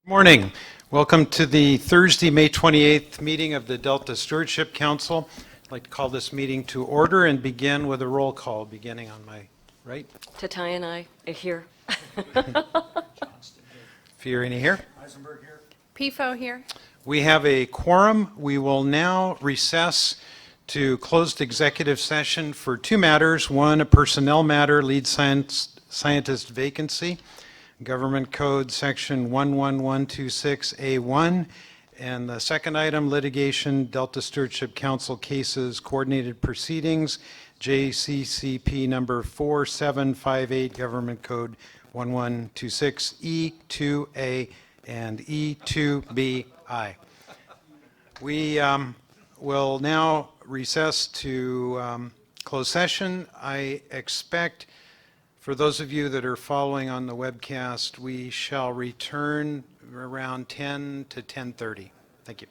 Morning. Welcome to the Thursday, May 28th meeting of the Delta Stewardship Council. I'd like to call this meeting to order and begin with a roll call, beginning on my right. Tatai and I are here. Fiorini here. Eisenberg here. PFO here. We have a quorum. We will now recess to closed executive session for two matters. One, a personnel matter, lead scientist vacancy, Government Code Section 11126A1. And the second item, litigation, Delta Stewardship Council cases, coordinated proceedings, JCCP number 4758, Government Code 1126E2A and E2BI. We will now recess to closed session. I expect, for those of you that are following on the webcast, we shall return around 10 to 10:30. Thank you.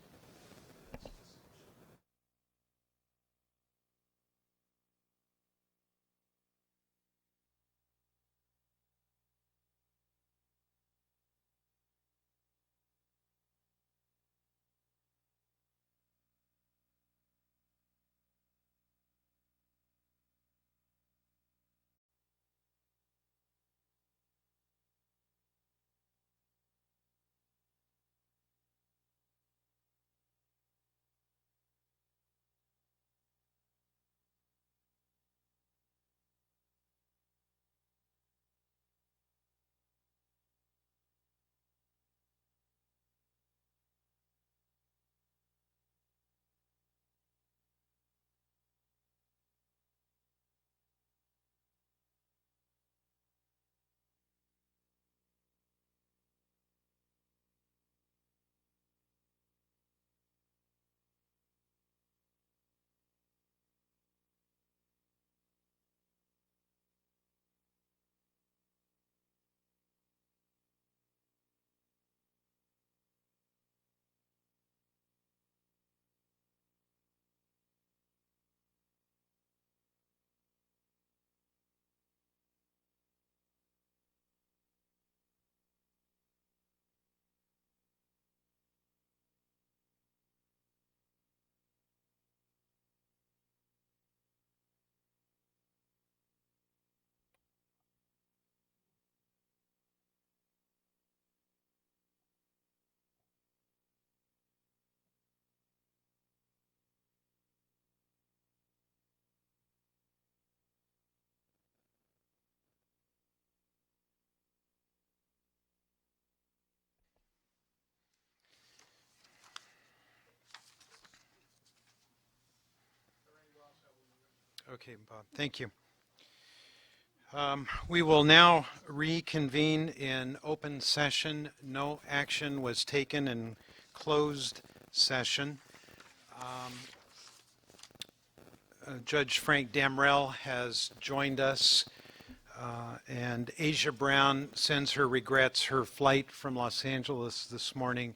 Okay, Bob, thank you. We will now reconvene in open session. No action was taken in closed session. Judge Frank Damrell has joined us, and Asia Brown sends her regrets. Her flight from Los Angeles this morning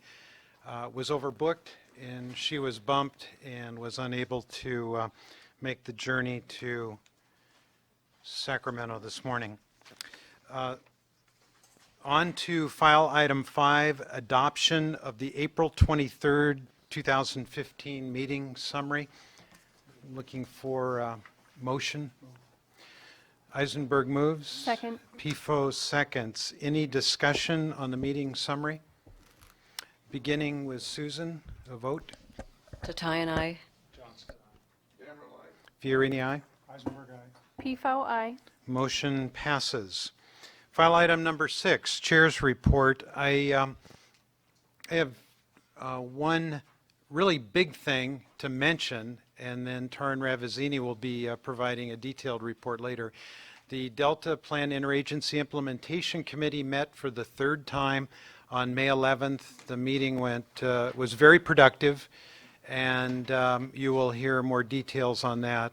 was overbooked, and she was bumped and was unable to make the journey to Sacramento this morning. On to file item 5, adoption of the April 23rd, 2015 meeting summary. Looking for motion. Eisenberg moves. Second. PFO seconds. Any discussion on the meeting summary? Beginning with Susan, a vote. Tatai and I. Fiorini, aye. Eisenberg, aye. PFO aye. Motion passes. File item number 6, Chair's Report. I have one really big thing to mention, and then Taryn Ravizini will be providing a detailed report later. The Delta Plan Interagency Implementation Committee met for the third time on May 11th. The meeting was very productive, and you will hear more details on that.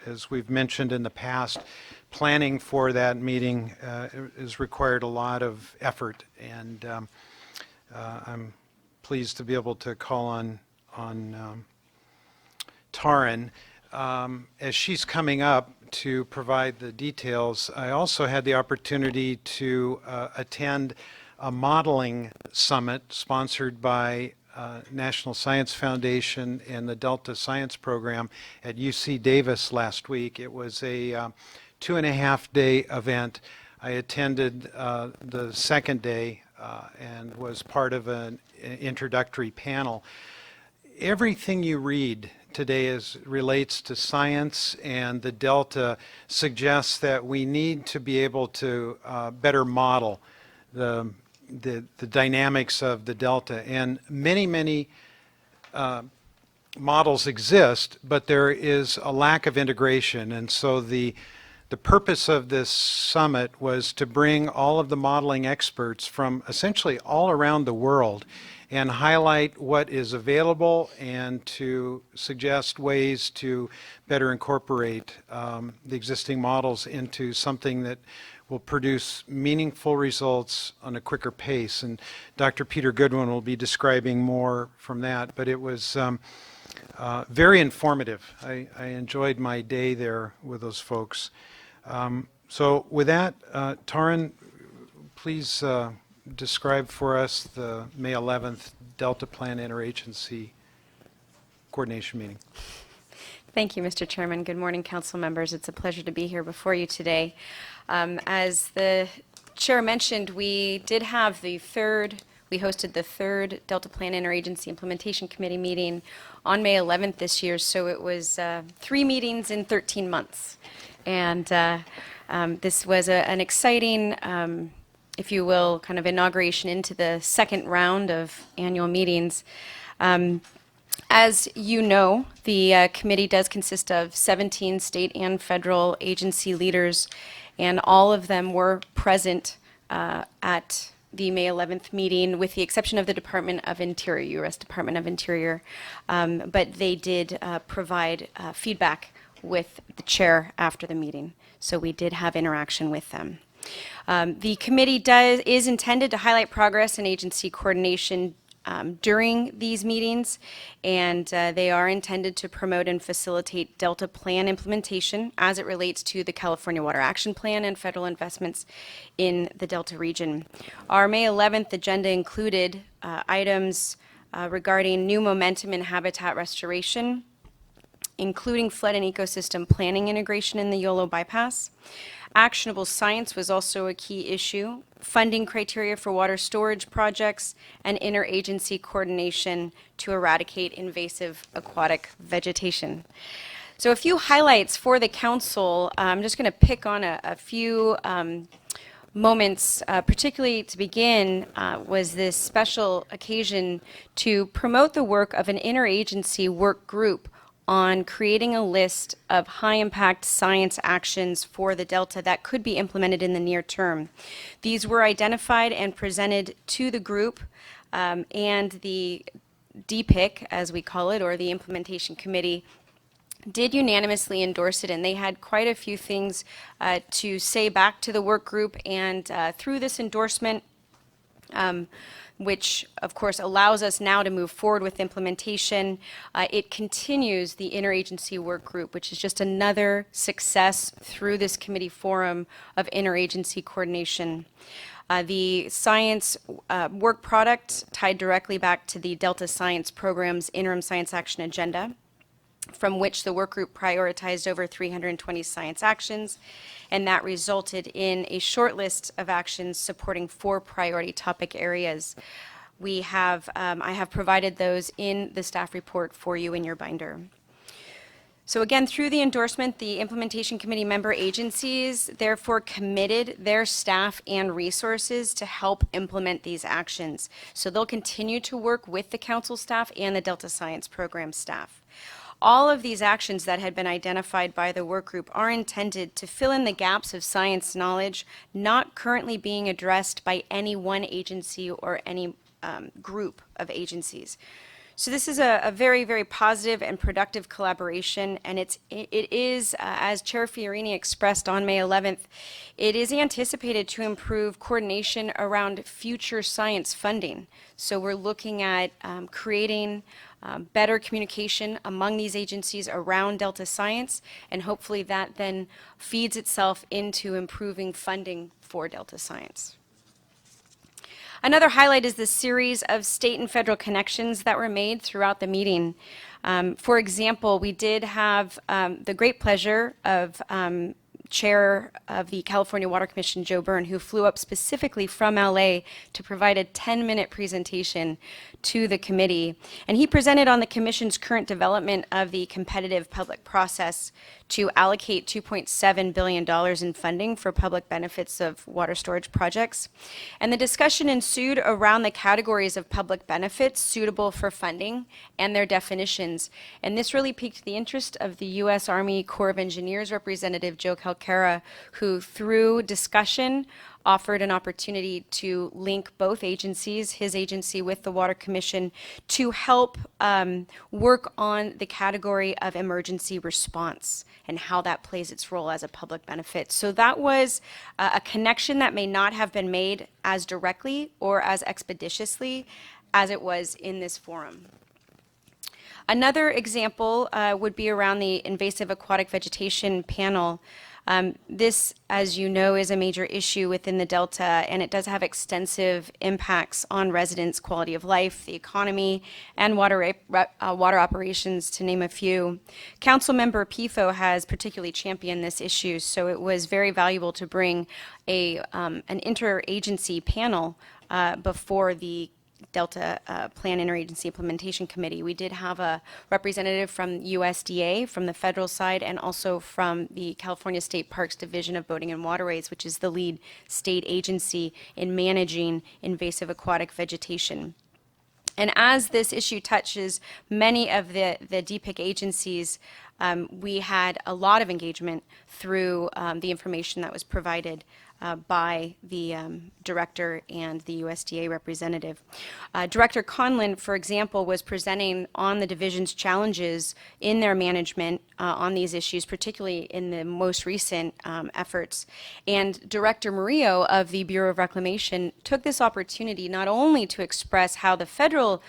As we've mentioned in the past, planning for that meeting has required a lot of effort, and I'm pleased to be able to call on Taryn. As she's coming up to provide the details, I also had the opportunity to attend a modeling summit sponsored by National Science Foundation and the Delta Science Program at UC Davis last week. It was a 2.5-day event. I attended the second day and was part of an introductory panel. Everything you read today relates to science, and the Delta suggests that we need to be able to better model the dynamics of the Delta. And many models exist, but there is a lack of integration. And so the purpose of this summit was to bring all of the modeling experts from essentially all around the world and highlight what is available and to suggest ways to better incorporate the existing models into something that will produce meaningful results on a quicker pace. And Dr. Peter Goodwin will be describing more from that, but it was very informative. I enjoyed my day there with those folks. So with that, Taryn, please describe for us the May 11th Delta Plan Interagency Coordination Meeting. Thank you, Mr. Chairman. Good morning, council members. It's a pleasure to be here before you today. As the chair mentioned, we hosted the third Delta Plan Interagency Implementation Committee meeting on May 11th this year, so it was 3 meetings in 13 months. And this was an exciting, if you will, kind of inauguration into the second round of annual meetings. As you know, the committee does consist of 17 state and federal agency leaders, and all of them were present at the May 11th meeting, with the exception of the Department of Interior, U.S. Department of Interior. But they did provide feedback with the chair after the meeting, so we did have interaction with them. The committee is intended to highlight progress in agency coordination during these meetings, and they are intended to promote and facilitate Delta Plan implementation as it relates to the California Water Action Plan and federal investments in the Delta region. Our May 11th agenda included items regarding new momentum in habitat restoration, including flood and ecosystem planning integration in the Yolo bypass. Actionable science was also a key issue, funding criteria for water storage projects, and interagency coordination to eradicate invasive aquatic vegetation. So a few highlights for the council. I'm just going to pick on a few moments, particularly to begin, was this special occasion to promote the work of an interagency work group on creating a list of high-impact science actions for the Delta that could be implemented in the near term. These were identified and presented to the group, and the DPIC, as we call it, or the Implementation Committee, did unanimously endorse it, and they had quite a few things to say back to the work group, and through this endorsement, which of course allows us now to move forward with implementation. It continues the interagency work group, which is just another success through this committee forum of interagency coordination. The science work product tied directly back to the Delta Science Program's interim science action agenda, from which the work group prioritized over 320 science actions, and that resulted in a short list of actions supporting 4 priority topic areas. I have provided those in the staff report for you in your binder. So again, through the endorsement, the Implementation Committee member agencies therefore committed their staff and resources to help implement these actions. So they'll continue to work with the council staff and the Delta Science Program staff. All of these actions that had been identified by the work group are intended to fill in the gaps of science knowledge not currently being addressed by any one agency or any group of agencies. So this is a very, very positive and productive collaboration, and it is, as Chair Fiorini expressed on May 11th, it is anticipated to improve coordination around future science funding. So we're looking at creating better communication among these agencies around Delta Science, and hopefully that then feeds itself into improving funding for Delta Science. Another highlight is the series of state and federal connections that were made throughout the meeting. For example, we did have the great pleasure of Chair of the California Water Commission, Joe Byrne, who flew up specifically from LA to provide a 10-minute presentation to the committee. And he presented on the Commission's current development of the competitive public process to allocate $2.7 billion in funding for public benefits of water storage projects. And the discussion ensued around the categories of public benefits suitable for funding and their definitions. And this really piqued the interest of the U.S. Army Corps of Engineers representative Joe Calcara, who through discussion offered an opportunity to link both agencies, his agency with the Water Commission, to help work on the category of emergency response and how that plays its role as a public benefit. So that was a connection that may not have been made as directly or as expeditiously as it was in this forum. Another example would be around the invasive aquatic vegetation panel. This, as you know, is a major issue within the Delta, and it does have extensive impacts on residents' quality of life, the economy, and water operations, to name a few. Councilmember PIFO has particularly championed this issue, so it was very valuable to bring an interagency panel before the Delta Plan Interagency Implementation Committee. We did have a representative from USDA from the federal side and also from the California State Parks Division of Boating and Waterways, which is the lead state agency in managing invasive aquatic vegetation. And as this issue touches many of the DPIC agencies, we had a lot of engagement through the information that was provided by the director and the USDA representative. Director Conlon, for example, was presenting on the division's challenges in their management on these issues, particularly in the most recent efforts. And Director Murillo of the Bureau of Reclamation took this opportunity not only to express how the federal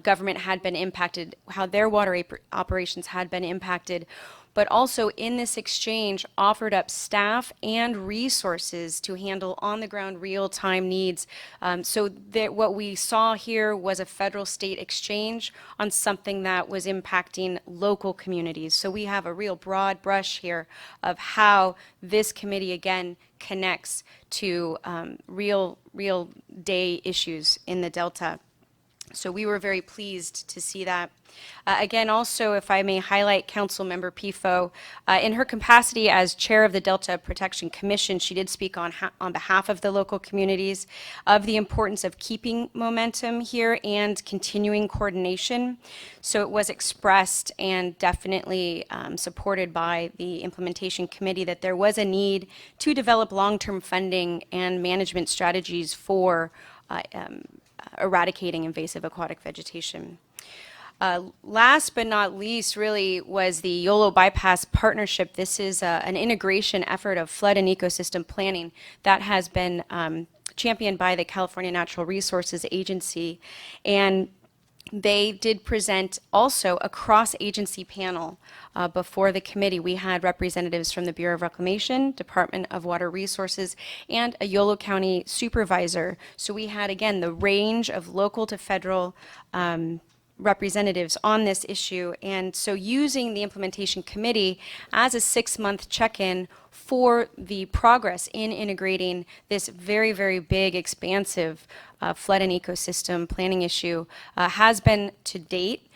government had been impacted, how their water operations had been impacted, but also in this exchange offered up staff and resources to handle on-the-ground real-time needs. So that what we saw here was a federal-state exchange on something that was impacting local communities. So we have a real broad brush here of how this committee, again, connects to real day issues in the Delta. So we were very pleased to see that. Again, also, if I may highlight Councilmember PIFO, in her capacity as chair of the Delta Protection Commission, she did speak on behalf of the local communities of the importance of keeping momentum here and continuing coordination. So it was expressed and definitely supported by the implementation committee that there was a need to develop long-term funding and management strategies for eradicating invasive aquatic vegetation. Last but not least really was the YOLO Bypass Partnership. This is an integration effort of flood and ecosystem planning that has been championed by the California Natural Resources Agency. And they did present also a cross-agency panel before the committee. We had representatives from the Bureau of Reclamation, Department of Water Resources, and a Yolo County supervisor. So we had, again, the range of local to federal representatives on this issue. And so using the implementation committee as a 6-month check-in for the progress in integrating this very, very big, expansive flood and ecosystem planning issue has been to date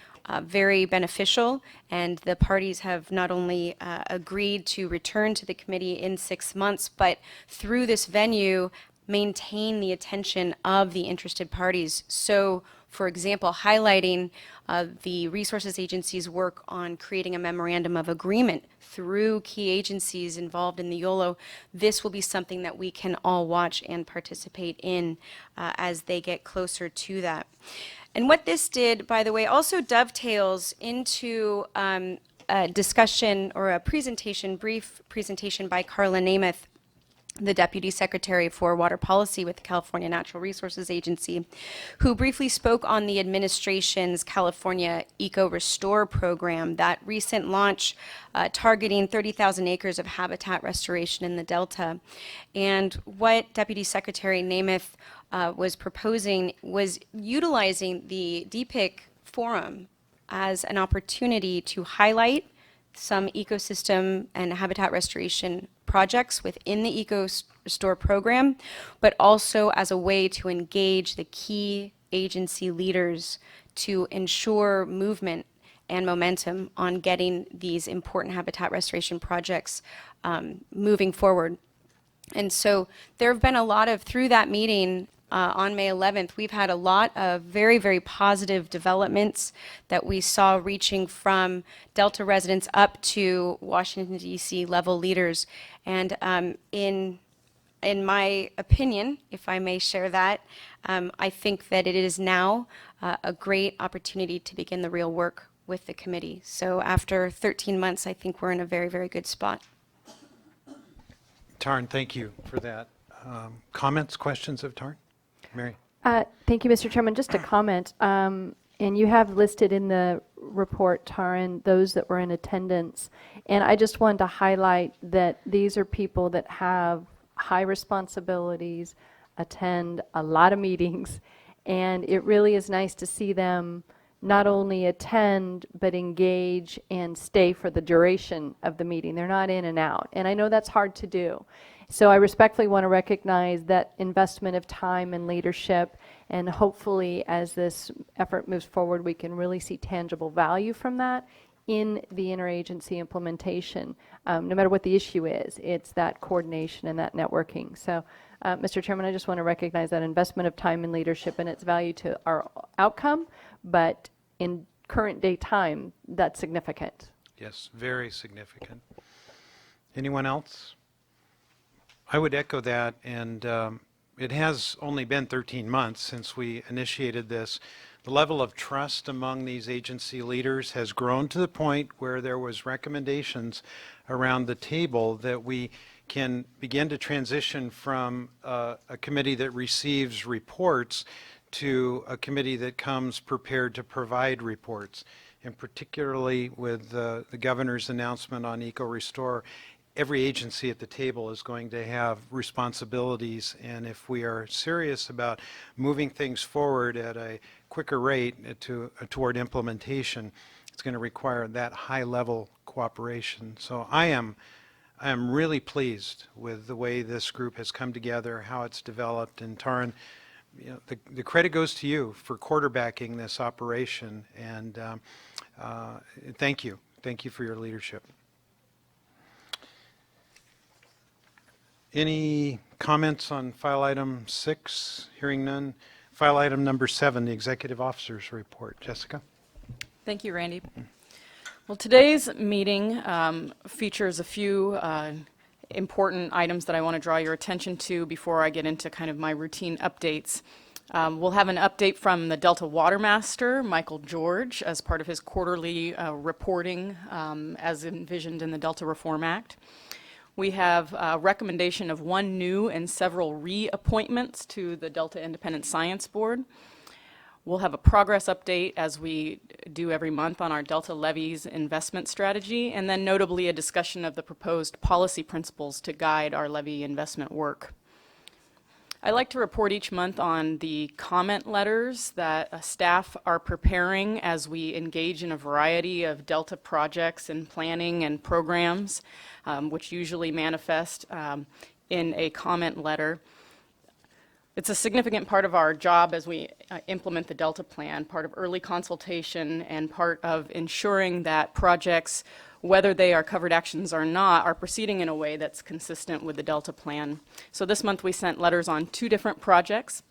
very beneficial, and the parties have not only agreed to return to the committee in 6 months, but through this venue maintain the attention of the interested parties. So, for example, highlighting the resources agency's work on creating a memorandum of agreement through key agencies involved in the YOLO, this will be something that we can all watch and participate in as they get closer to that. And what this did, by the way, also dovetails into a discussion or a presentation, brief presentation by Carla Namath, the Deputy Secretary for Water Policy with the California Natural Resources Agency, who briefly spoke on the administration's California Eco Restore program, that recent launch targeting 30,000 acres of habitat restoration in the Delta. And what Deputy Secretary Namath was proposing was utilizing the DPIC forum as an opportunity to highlight some ecosystem and habitat restoration projects within the EcoStore program, but also as a way to engage the key agency leaders to ensure movement and momentum on getting these important habitat restoration projects moving forward. And so there have been a lot of, through that meeting on May 11th, we've had a lot of very, very positive developments that we saw reaching from Delta residents up to Washington, D.C. level leaders. And in my opinion, if I may share that, I think that it is now a great opportunity to begin the real work with the committee. So after 13 months, I think we're in a very, very good spot. Taryn, thank you for that. Comments, questions of Taryn? Mary? Thank you, Mr. Chairman. Just a comment. And you have listed in the report, Taryn, those that were in attendance. And I just wanted to highlight that these are people that have high responsibilities, attend a lot of meetings, and it really is nice to see them not only attend, but engage and stay for the duration of the meeting. They're not in and out. And I know that's hard to do. So I respectfully want to recognize that investment of time and leadership, and hopefully as this effort moves forward, we can really see tangible value from that in the interagency implementation. No matter what the issue is, it's that coordination and that networking. So, Mr. Chairman, I just want to recognize that investment of time and leadership and its value to our outcome, but in current day time, that's significant. Yes, very significant. Anyone else? I would echo that, and it has only been 13 months since we initiated this. The level of trust among these agency leaders has grown to the point where there was recommendations around the table that we can begin to transition from a committee that receives reports to a committee that comes prepared to provide reports. And particularly with the governor's announcement on EcoRestore, every agency at the table is going to have responsibilities, and if we are serious about moving things forward at a quicker rate toward implementation, it's going to require that high level cooperation. So I am really pleased with the way this group has come together, how it's developed, and Taryn, you know, the credit goes to you for quarterbacking this operation, and thank you for your leadership. Any comments on file item 6? Hearing none. File item number 7, the executive officer's report. Jessica? Thank you, Randy. Well, today's meeting features a few important items that I want to draw your attention to before I get into kind of my routine updates. We'll have an update from the Delta Watermaster, Michael George, as part of his quarterly reporting as envisioned in the Delta Reform Act. We have a recommendation of 1 new and several reappointments to the Delta Independent Science Board. We'll have a progress update, as we do every month, on our Delta Levies investment strategy, and then notably a discussion of the proposed policy principles to guide our levy investment work. I like to report each month on the comment letters that staff are preparing as we engage in a variety of Delta projects and planning and programs, which usually manifest in a comment letter. It's a significant part of our job as we implement the Delta Plan, part of early consultation and part of ensuring that projects, whether they are covered actions or not, are proceeding in a way that's consistent with the Delta Plan. So this month we sent letters on 2 different projects.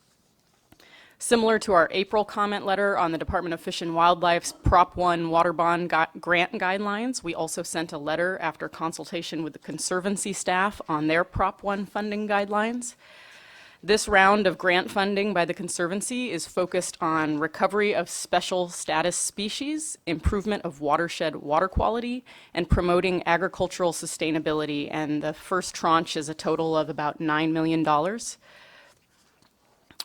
Similar to our April comment letter on the Department of Fish and Wildlife's Prop 1 water bond grant guidelines, we also sent a letter after consultation with the Conservancy staff on their Prop 1 funding guidelines. This round of grant funding by the Conservancy is focused on recovery of special status species, improvement of watershed water quality, and promoting agricultural sustainability. And the first tranche is a total of about $9 million.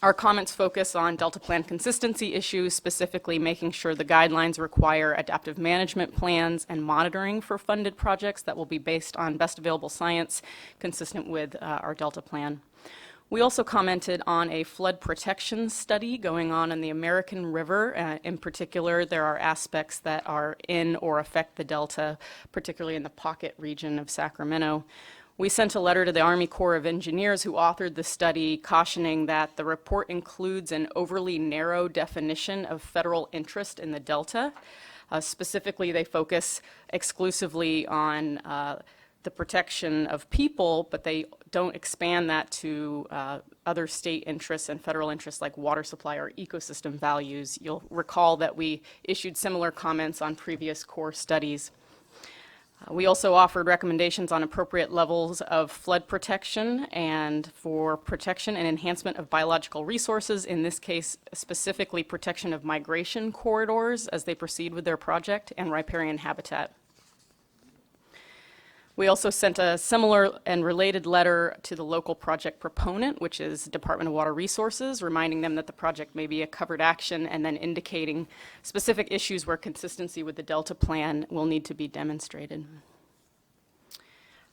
Our comments focus on Delta Plan consistency issues, specifically making sure the guidelines require adaptive management plans and monitoring for funded projects that will be based on best available science consistent with our Delta Plan. We also commented on a flood protection study going on in the American River. In particular, there are aspects that are in or affect the Delta, particularly in the Pocket region of Sacramento. We sent a letter to the Army Corps of Engineers who authored the study, cautioning that the report includes an overly narrow definition of federal interest in the Delta. Specifically, they focus exclusively on the protection of people, but they don't expand that to other state interests and federal interests like water supply or ecosystem values. You'll recall that we issued similar comments on previous Corps studies. We also offered recommendations on appropriate levels of flood protection and for protection and enhancement of biological resources, in this case specifically protection of migration corridors as they proceed with their project and riparian habitat. We also sent a similar and related letter to the local project proponent, which is Department of Water Resources, reminding them that the project may be a covered action and then indicating specific issues where consistency with the Delta Plan will need to be demonstrated.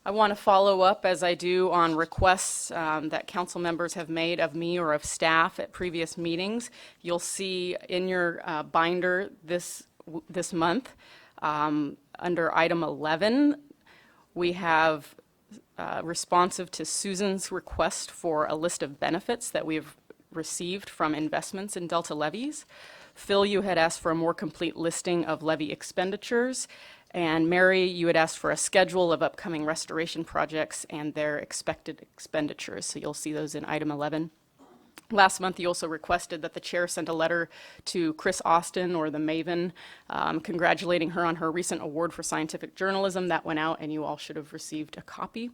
I want to follow up, as I do, on requests that council members have made of me or of staff at previous meetings. You'll see in your binder this month, under item 11, we have responsive to Susan's request for a list of benefits that we've received from investments in Delta levies. Phil, you had asked for a more complete listing of levy expenditures. And Mary, you had asked for a schedule of upcoming restoration projects and their expected expenditures. So you'll see those in item 11. Last month, you also requested that the chair send a letter to Chris Austin, or the Maven, congratulating her on her recent award for scientific journalism. That went out, and you all should have received a copy.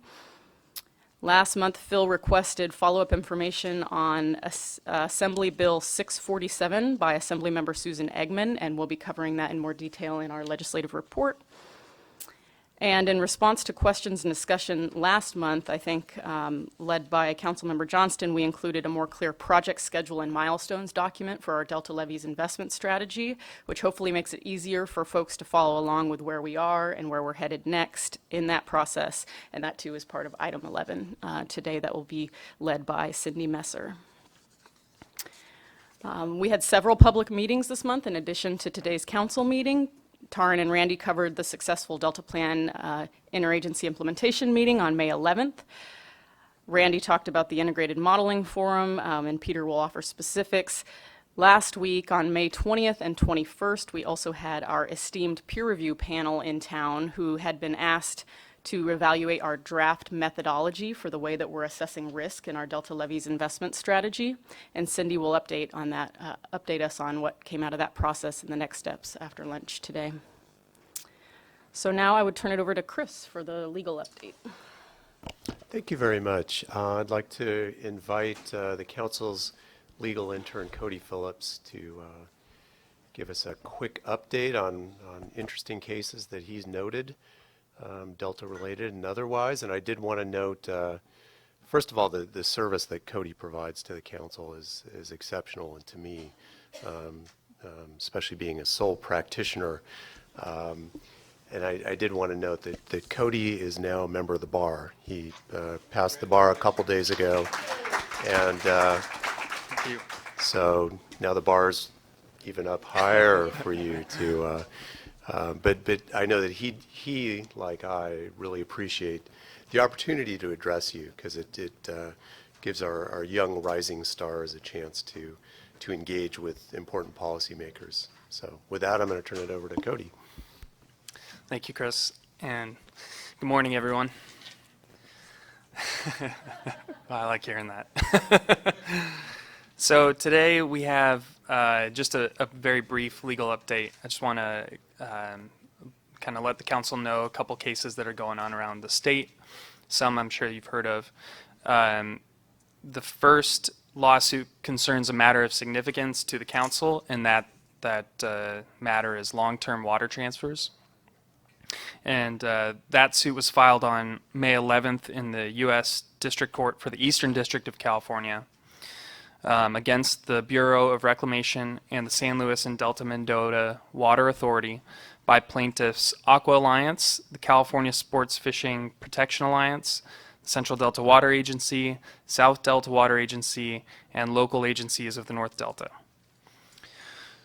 Last month, Phil requested follow-up information on Assembly Bill 647 by Assemblymember Susan Eggman, and we'll be covering that in more detail in our legislative report. And in response to questions and discussion last month, I think led by Councilmember Johnston, we included a more clear project schedule and milestones document for our Delta Levies investment strategy, which hopefully makes it easier for folks to follow along with where we are and where we're headed next in that process. And that too is part of item 11 today that will be led by Cindy Messer. We had several public meetings this month in addition to today's council meeting. Taryn and Randy covered the successful Delta Plan Interagency Implementation meeting on May 11th. Randy talked about the Integrated Modeling Forum, and Peter will offer specifics. Last week on May 20th and 21st, we also had our esteemed peer review panel in town who had been asked to evaluate our draft methodology for the way that we're assessing risk in our Delta Levies investment strategy. And Cindy will update on that, update us on what came out of that process and the next steps after lunch today. So now I would turn it over to Chris for the legal update. Thank you very much. I'd like to invite the council's legal intern, Cody Phillips, to give us a quick update on interesting cases that he's noted, Delta related and otherwise. And I did want to note, first of all, the service that Cody provides to the council is exceptional, and to me, especially being a sole practitioner. And I did want to note that Cody is now a member of the bar. He passed the bar a couple days ago, and so now the bar's even up higher for you to. But I know that he, like I, really appreciate the opportunity to address you, because it gives our young rising stars a chance to engage with important policymakers. So with that, I'm going to turn it over to Cody. Thank you, Chris, and good morning, everyone. I like hearing that. So today we have just a very brief legal update. I just want to kind of let the council know a couple cases that are going on around the state. Some I'm sure you've heard of. The first lawsuit concerns a matter of significance to the council, and that matter is long-term water transfers. And that suit was filed on May 11th in the U.S. District Court for the Eastern District of California against the Bureau of Reclamation and the San Luis and Delta Mendota Water Authority by plaintiffs Aqua Alliance, the California Sports Fishing Protection Alliance, Central Delta Water Agency, South Delta Water Agency, and local agencies of the North Delta.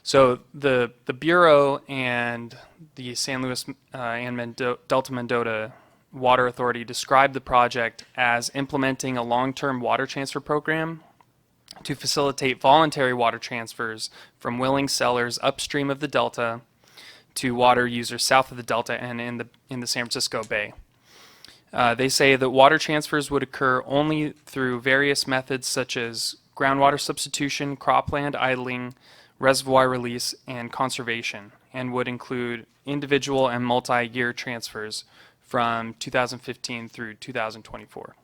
So the Bureau and the San Luis and Delta Mendota Water Authority described the project as implementing a long-term water transfer program to facilitate voluntary water transfers from willing sellers upstream of the Delta to water users south of the Delta and in the San Francisco Bay. They say that water transfers would occur only through various methods such as groundwater substitution, cropland idling, reservoir release, and conservation, and would include individual and multi-year transfers from 2015 through 2024.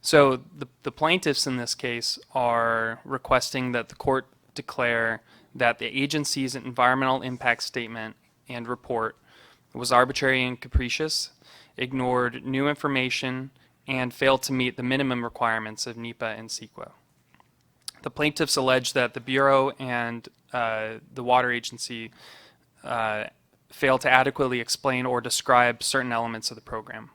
So the plaintiffs in this case are requesting that the court declare that the agency's environmental impact statement and report was arbitrary and capricious, ignored new information, and failed to meet the minimum requirements of NEPA and CEQA. The plaintiffs allege that the Bureau and the Water Agency failed to adequately explain or describe certain elements of the program.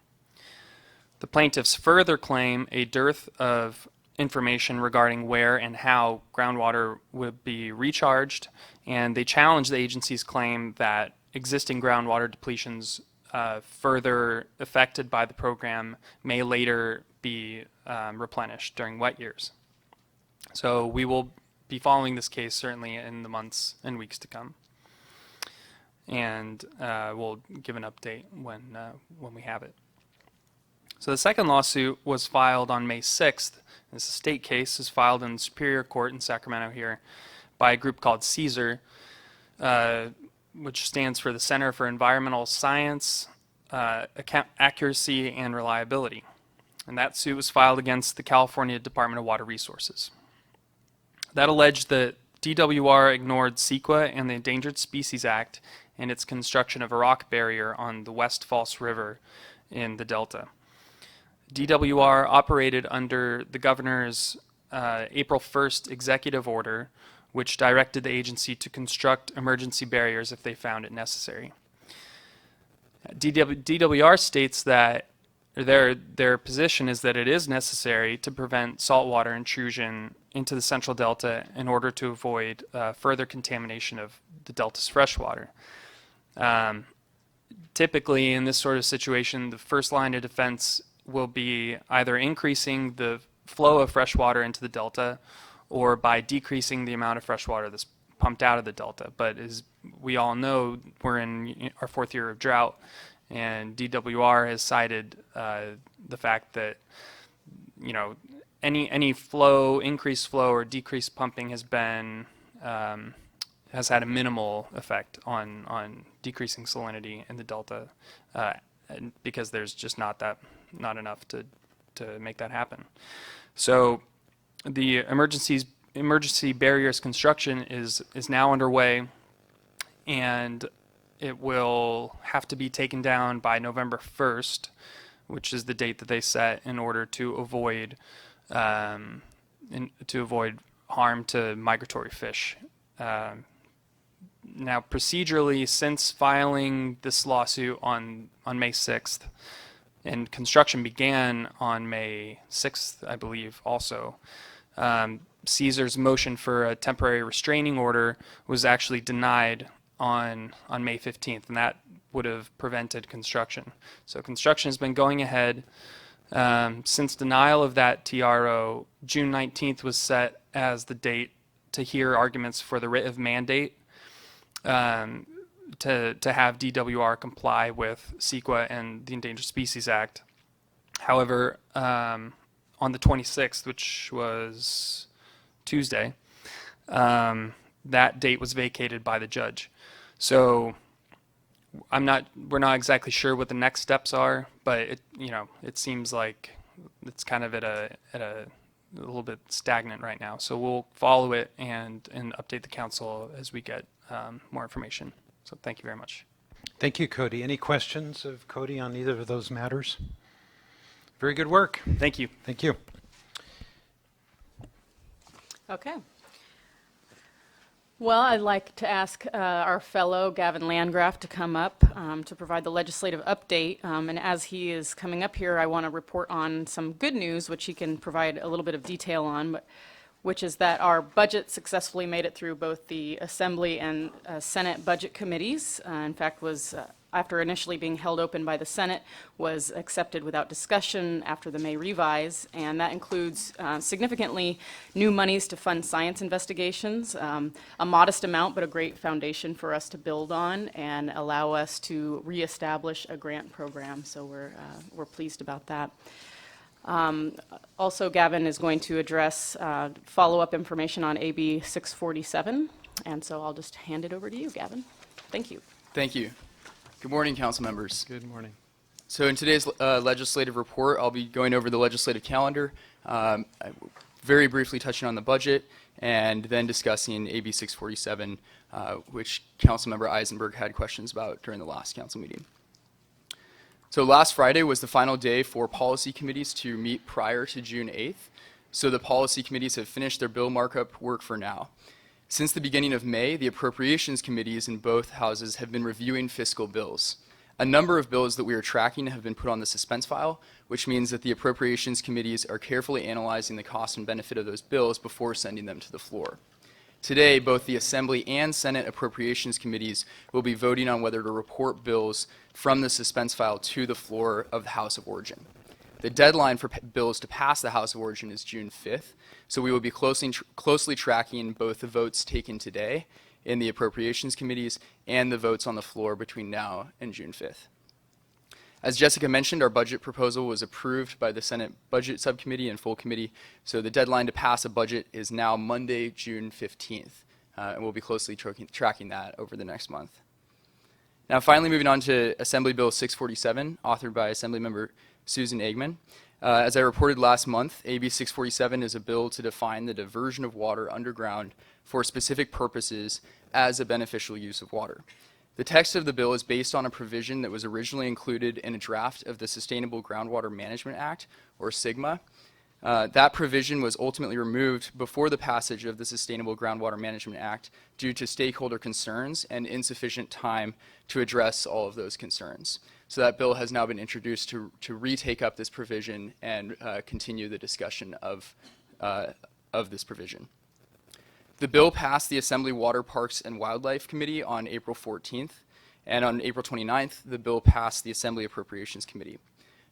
The plaintiffs further claim a dearth of information regarding where and how groundwater would be recharged, and they challenge the agency's claim that existing groundwater depletions further affected by the program may later be replenished during wet years. So we will be following this case certainly in the months and weeks to come, and we'll give an update when we have it. So the second lawsuit was filed on May 6th. This is a state case. Is filed in the Superior Court in Sacramento here by a group called CSER, which stands for the Center for Environmental Science, Accuracy, and Reliability. And that suit was filed against the California Department of Water Resources. That alleged that DWR ignored CEQA and the Endangered Species Act and its construction of a rock barrier on the West False River in the Delta. DWR operated under the governor's April 1st executive order, which directed the agency to construct emergency barriers if they found it necessary. DWR states that their position is that it is necessary to prevent saltwater intrusion into the Central Delta in order to avoid further contamination of the Delta's freshwater. Typically, in this sort of situation, the first line of defense will be either increasing the flow of freshwater into the Delta or by decreasing the amount of freshwater that's pumped out of the Delta. But as we all know, we're in our fourth year of drought, and DWR has cited the fact that, you know, any flow, increased flow or decreased pumping has been has had a minimal effect on decreasing salinity in the Delta, because there's just not enough to make that happen. So the emergency barriers construction is now underway, and it will have to be taken down by November 1st, which is the date that they set in order to avoid harm to migratory fish. Now, procedurally, since filing this lawsuit on May 6th, and construction began on May 6th, I believe, also, CSER's motion for a temporary restraining order was actually denied on May 15th, and that would have prevented construction. So construction has been going ahead. Since denial of that TRO, June 19th was set as the date to hear arguments for the writ of mandate to have DWR comply with CEQA and the Endangered Species Act. However, on the 26th, which was Tuesday, that date was vacated by the judge. So we're not exactly sure what the next steps are, but it seems like it's kind of at a little bit stagnant right now. So we'll follow it and update the council as we get more information. So thank you very much. Thank you, Cody. Any questions of Cody on either of those matters? Very good work. Thank you. Thank you. Okay. Well, I'd like to ask our fellow Gavin Landgraf to come up to provide the legislative update. And as he is coming up here, I want to report on some good news, which he can provide a little bit of detail on, which is that our budget successfully made it through both the Assembly and Senate budget committees. In fact, was after initially being held open by the Senate, was accepted without discussion after the May revise, and that includes significantly new monies to fund science investigations, a modest amount but a great foundation for us to build on and allow us to reestablish a grant program. So we're pleased about that. Also, Gavin is going to address follow-up information on AB 647, and so I'll just hand it over to you, Gavin. Thank you. Thank you. Good morning, council members. Good morning. So in today's legislative report, I'll be going over the legislative calendar, very briefly touching on the budget, and then discussing AB 647, which Councilmember Eisenberg had questions about during the last council meeting. So last Friday was the final day for policy committees to meet prior to June 8th. So the policy committees have finished their bill markup work for now. Since the beginning of May, the appropriations committees in both houses have been reviewing fiscal bills. A number of bills that we are tracking have been put on the suspense file, which means that the appropriations committees are carefully analyzing the cost and benefit of those bills before sending them to the floor. Today, both the Assembly and Senate appropriations committees will be voting on whether to report bills from the suspense file to the floor of the House of Origin. The deadline for bills to pass the House of Origin is June 5th, so we will be closely tracking both the votes taken today in the appropriations committees and the votes on the floor between now and June 5th. As Jessica mentioned, our budget proposal was approved by the Senate Budget Subcommittee and full committee, so the deadline to pass a budget is now Monday, June 15th, and we'll be closely tracking that over the next month. Now, finally, moving on to Assembly Bill 647, authored by Assemblymember Susan Eggman. As I reported last month, AB 647 is a bill to define the diversion of water underground for specific purposes as a beneficial use of water. The text of the bill is based on a provision that was originally included in a draft of the Sustainable Groundwater Management Act, or SGMA. That provision was ultimately removed before the passage of the Sustainable Groundwater Management Act due to stakeholder concerns and insufficient time to address all of those concerns. So that bill has now been introduced to retake up this provision and continue the discussion of this provision. The bill passed the Assembly Water, Parks, and Wildlife Committee on April 14th, and on April 29th, the bill passed the Assembly Appropriations Committee.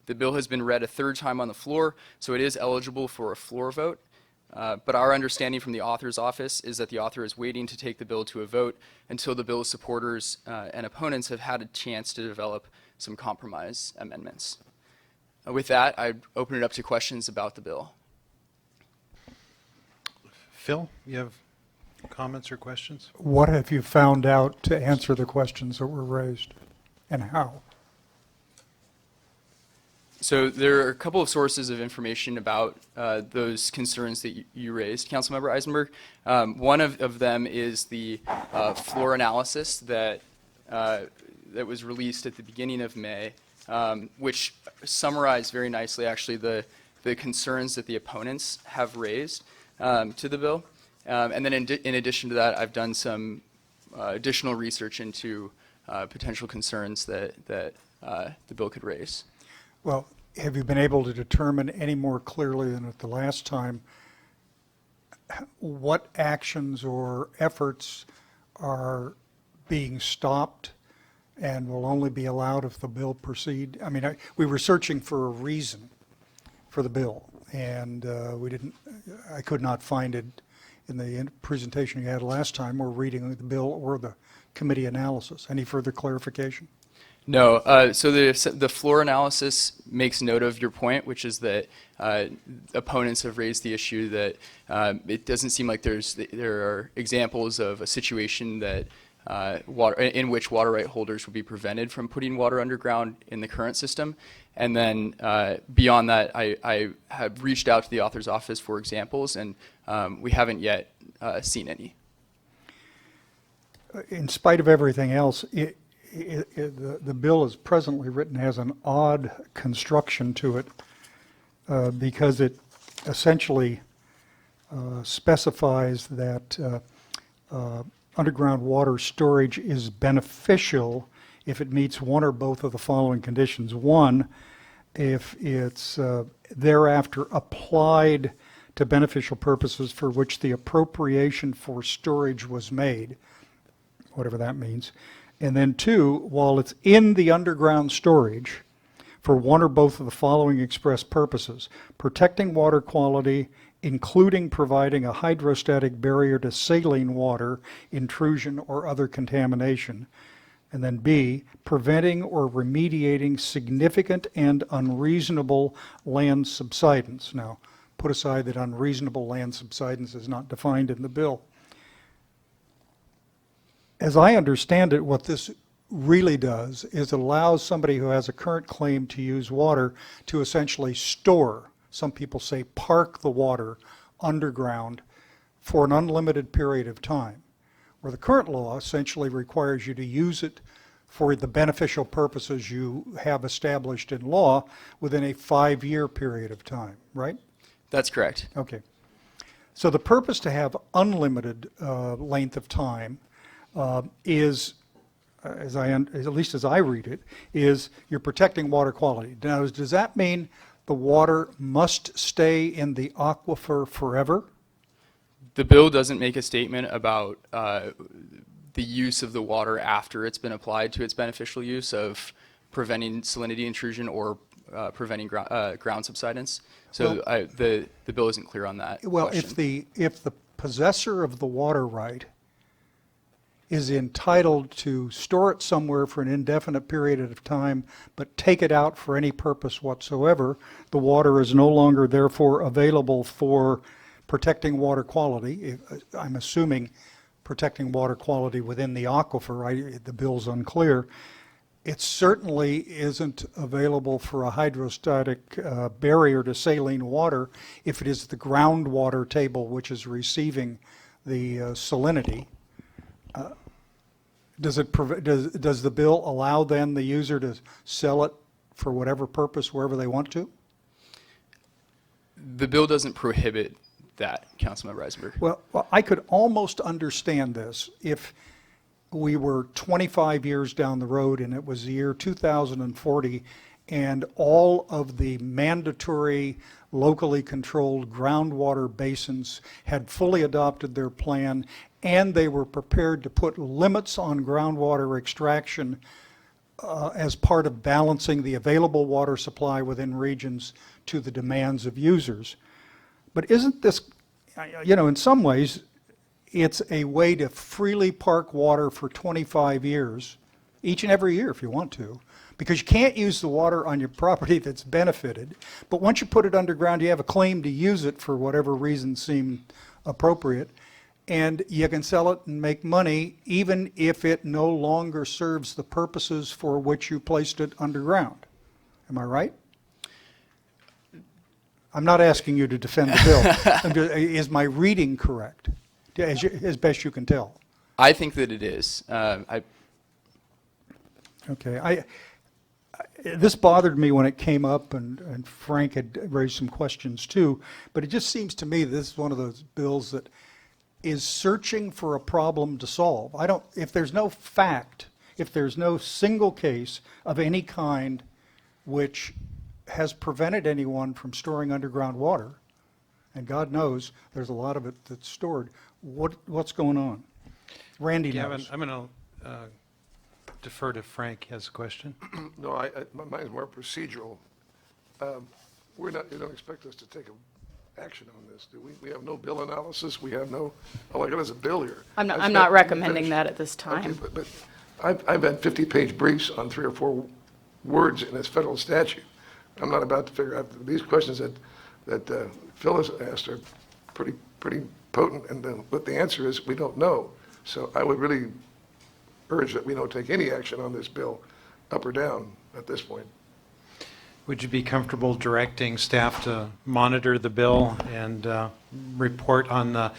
The bill has been read a third time on the floor, so it is eligible for a floor vote, but our understanding from the author's office is that the author is waiting to take the bill to a vote until the bill's supporters and opponents have had a chance to develop some compromise amendments. With that, I open it up to questions about the bill. Phil, you have comments or questions? What have you found out to answer the questions that were raised, and how? So there are a couple of sources of information about those concerns that you raised, Councilmember Eisenberg. One of them is the floor analysis that was released at the beginning of May, which summarized very nicely, actually, the concerns that the opponents have raised to the bill. And then in addition to that, I've done some additional research into potential concerns that the bill could raise. Well, have you been able to determine any more clearly than at the last time what actions or efforts are being stopped and will only be allowed if the bill proceed? I mean, we were searching for a reason for the bill, and I could not find it in the presentation you had last time, or reading the bill or the committee analysis. Any further clarification? No. So the floor analysis makes note of your point, which is that opponents have raised the issue that it doesn't seem like there are examples of a situation that in which water right holders would be prevented from putting water underground in the current system. And then beyond that, I have reached out to the author's office for examples, and we haven't yet seen any. In spite of everything else, the bill as presently written has an odd construction to it because it essentially specifies that underground water storage is beneficial if it meets one or both of the following conditions. One, if it's thereafter applied to beneficial purposes for which the appropriation for storage was made, whatever that means. And then two, while it's in the underground storage for one or both of the following express purposes: protecting water quality, including providing a hydrostatic barrier to saline water intrusion or other contamination. And then B, preventing or remediating significant and unreasonable land subsidence. Now, put aside that unreasonable land subsidence is not defined in the bill. As I understand it, what this really does is it allows somebody who has a current claim to use water to essentially store, some people say park the water underground for an unlimited period of time, where the current law essentially requires you to use it for the beneficial purposes you have established in law within a 5-year period of time, right? That's correct. Okay. So the purpose to have unlimited length of time is, at least as I read it, is you're protecting water quality. Now, does that mean the water must stay in the aquifer forever? The bill doesn't make a statement about the use of the water after it's been applied to its beneficial use of preventing salinity intrusion or preventing ground subsidence. So the bill isn't clear on that Well, question. if the possessor of the water right is entitled to store it somewhere for an indefinite period of time, but take it out for any purpose whatsoever, the water is no longer therefore available for protecting water quality. I'm assuming protecting water quality within the aquifer. The bill's unclear. It certainly isn't available for a hydrostatic barrier to saline water if it is the groundwater table which is receiving the salinity. Does the bill allow then the user to sell it for whatever purpose wherever they want to? The bill doesn't prohibit that, Councilman Reisenberg. Well, I could almost understand this if we were 25 years down the road and it was the year 2040 and all of the mandatory locally controlled groundwater basins had fully adopted their plan and they were prepared to put limits on groundwater extraction as part of balancing the available water supply within regions to the demands of users. But isn't this, in some ways, it's a way to freely park water for 25 years, each and every year if you want to, because you can't use the water on your property that's benefited. But once you put it underground, you have a claim to use it for whatever reason seemed appropriate, and you can sell it and make money even if it no longer serves the purposes for which you placed it underground. Am I right? I'm not asking you to defend the bill. Is my reading correct, as best you can tell? I think that it is. Okay. This bothered me when it came up, and Frank had raised some questions too, but it just seems to me this is one of those bills that is searching for a problem to solve. If there's no fact, if there's no single case of any kind which has prevented anyone from storing underground water, and God knows there's a lot of it that's stored, what's going on? Randy knows. I'm going to defer to Frank. He has a question. No, mine is more procedural. You don't expect us to take action on this, do we? We have no bill analysis. We have no, all I got is a bill here. I'm not recommending that at this time. Okay, but I've had 50-page briefs on 3 or 4 words in this federal statute. I'm not about to figure out, these questions that Phyllis asked are pretty potent, and what the answer is, we don't know. So I would really urge that we don't take any action on this bill, up or down, at this point. Would you be comfortable directing staff to monitor the bill and report on the,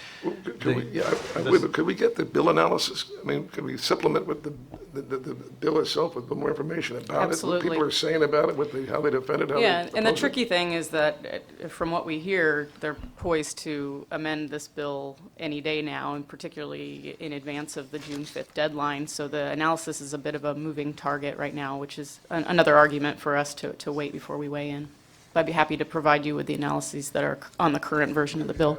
Could we get the bill analysis? I mean, could we supplement with the bill itself with more information about it? Absolutely. What people are saying about it, how they defend it, how they Yeah, and the oppose it? tricky thing is that, from what we hear, they're poised to amend this bill any day now, and particularly in advance of the June 5th deadline. So the analysis is a bit of a moving target right now, which is another argument for us to wait before we weigh in. But I'd be happy to provide you with the analyses that are on the current version of the bill.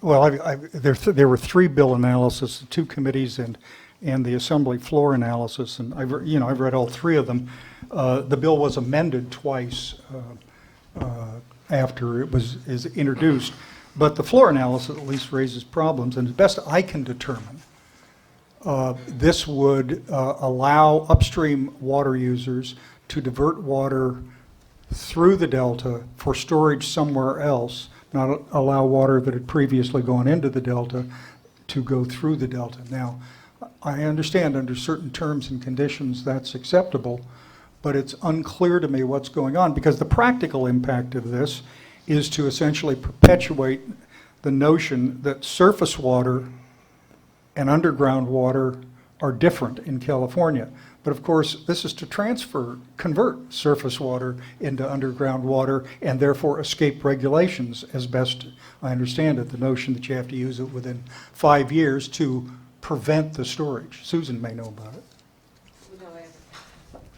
Well, there were 3 bill analyses, 2 committees and the Assembly floor analysis, and I've read all 3 of them. The bill was amended twice after it is introduced, but the floor analysis at least raises problems, and as best I can determine, this would allow upstream water users to divert water through the delta for storage somewhere else, not allow water that had previously gone into the delta to go through the delta. Now, I understand under certain terms and conditions that's acceptable, but it's unclear to me what's going on, because the practical impact of this is to essentially perpetuate the notion that surface water and underground water are different in California. But of course, this is to convert surface water into underground water and therefore escape regulations, as best I understand it, the notion that you have to use it within 5 years to prevent the storage. Susan may know about it.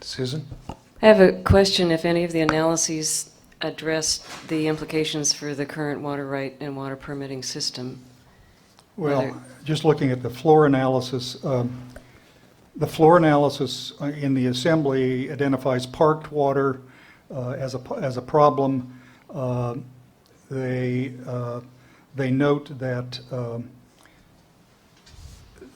Susan? I have a question if any of the analyses addressed the implications for the current water right and water permitting system. Well, just looking at the floor analysis, in the Assembly identifies parked water as a problem. They note that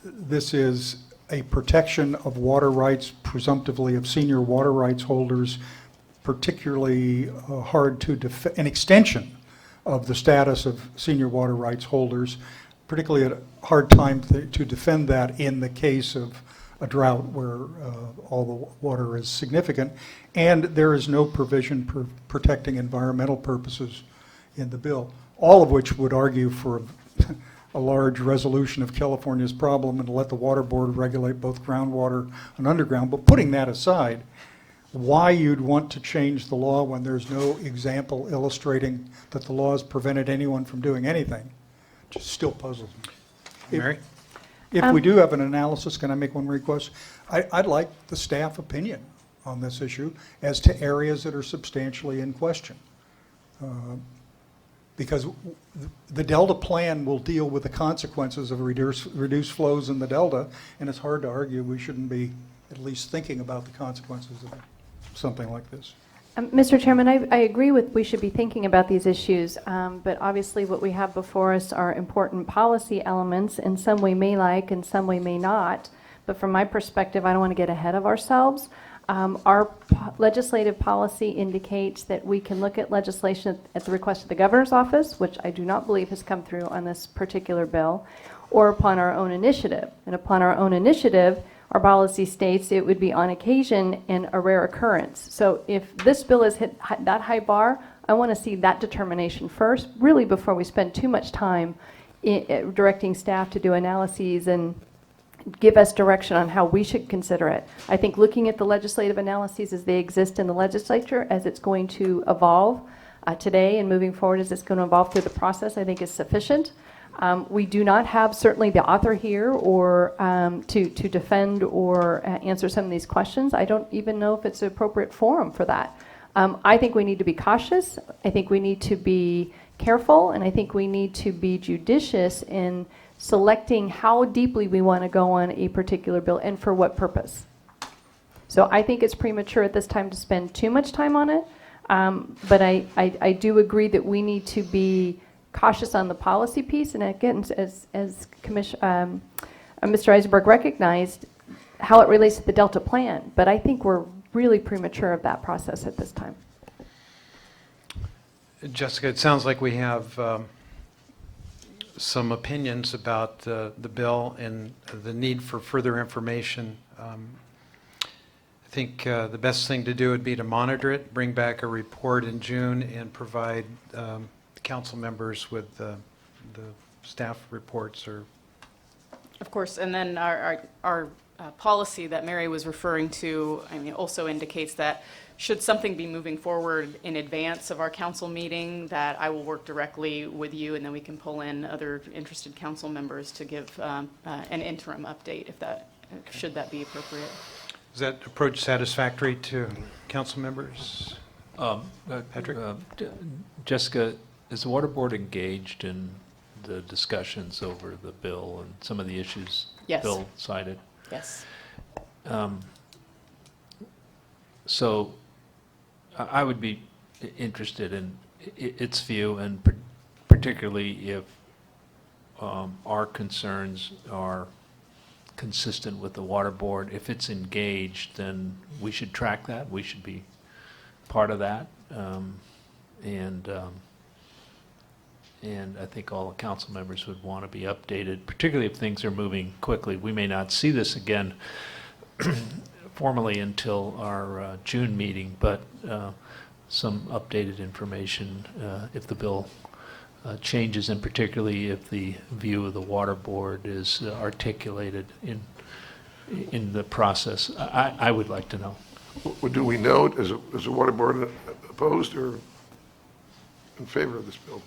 this is a protection of water rights, presumptively of senior water rights holders, particularly hard to defend, an extension of the status of senior water rights holders, particularly a hard time to defend that in the case of a drought where all the water is significant, and there is no provision for protecting environmental purposes in the bill, all of which would argue for a large resolution of California's problem and to let the water board regulate both groundwater and underground. But putting that aside, why you'd want to change the law when there's no example illustrating that the law has prevented anyone from doing anything just still puzzles me. Mary? If we do have an analysis, can I make one request? I'd like the staff opinion on this issue as to areas that are substantially in question. Because the Delta plan will deal with the consequences of reduced flows in the Delta, and it's hard to argue we shouldn't be at least thinking about the consequences of something like this. Mr. Chairman, I agree with we should be thinking about these issues, but obviously what we have before us are important policy elements, and some we may like and some we may not. But from my perspective, I don't want to get ahead of ourselves. Our legislative policy indicates that we can look at legislation at the request of the governor's office, which I do not believe has come through on this particular bill, or upon our own initiative. And upon our own initiative, our policy states it would be on occasion and a rare occurrence. So if this bill has hit that high bar, I want to see that determination first, really before we spend too much time directing staff to do analyses and give us direction on how we should consider it. I think looking at the legislative analyses as they exist in the legislature, as it's going to evolve today and moving forward as it's going to evolve through the process, I think is sufficient. We do not have certainly the author here or to defend or answer some of these questions. I don't even know if it's an appropriate forum for that. I think we need to be cautious. I think we need to be careful, and I think we need to be judicious in selecting how deeply we want to go on a particular bill and for what purpose. So I think it's premature at this time to spend too much time on it, but I do agree that we need to be cautious on the policy piece, and again, as Mr. Eisenberg recognized, how it relates to the Delta plan. But I think we're really premature of that process at this time. Jessica, it sounds like we have some opinions about the bill and the need for further information. I think the best thing to do would be to monitor it, bring back a report in June, and provide council members with the staff reports or Of course, and then our policy that Mary was referring to, I mean, also indicates that should something be moving forward in advance of our council meeting, that I will work directly with you, and then we can pull in other interested council members to give an interim update, if that, should that be appropriate. is that approach satisfactory to council members? Patrick? Jessica, is the Water Board engaged in the discussions over the bill and some of the issues Yes. Bill cited? Yes. So I would be interested in its view, and particularly if our concerns are consistent with the Water Board. If it's engaged, then we should track that. We should be part of that. And I think all the council members would want to be updated, particularly if things are moving quickly. We may not see this again formally until our June meeting, but some updated information if the bill changes, and particularly if the view of the Water Board is articulated in the process. I would like to know. Well, do we know, is the Water Board opposed or in favor of this bill?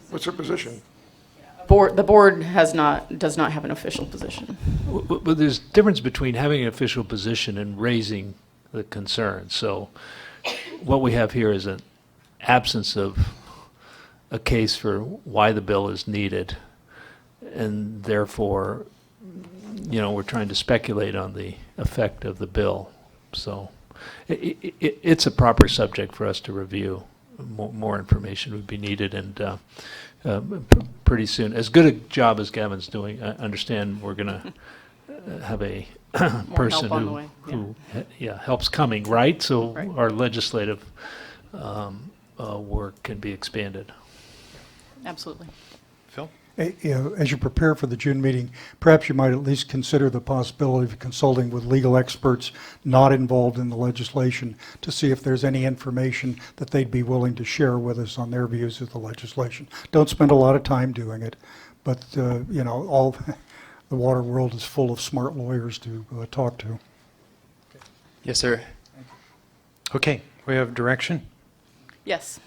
What's their position? The board does not have an official position. But there's a difference between having an official position and raising the concern. So what we have here is an absence of a case for why the bill is needed, and therefore, we're trying to speculate on the effect of the bill. So it's a proper subject for us to review. More information would be needed, and pretty soon, as good a job as Gavin's doing, I understand we're going to have a person help on the way, who helps coming, right? So Right. our legislative work can be expanded. Absolutely. Phil? As you prepare for the June meeting, perhaps you might at least consider the possibility of consulting with legal experts not involved in the legislation to see if there's any information that they'd be willing to share with us on their views of the legislation. Don't spend a lot of time doing it, but, all the water world is full of smart lawyers to talk to. Yes, sir. Okay, we have direction? Yes,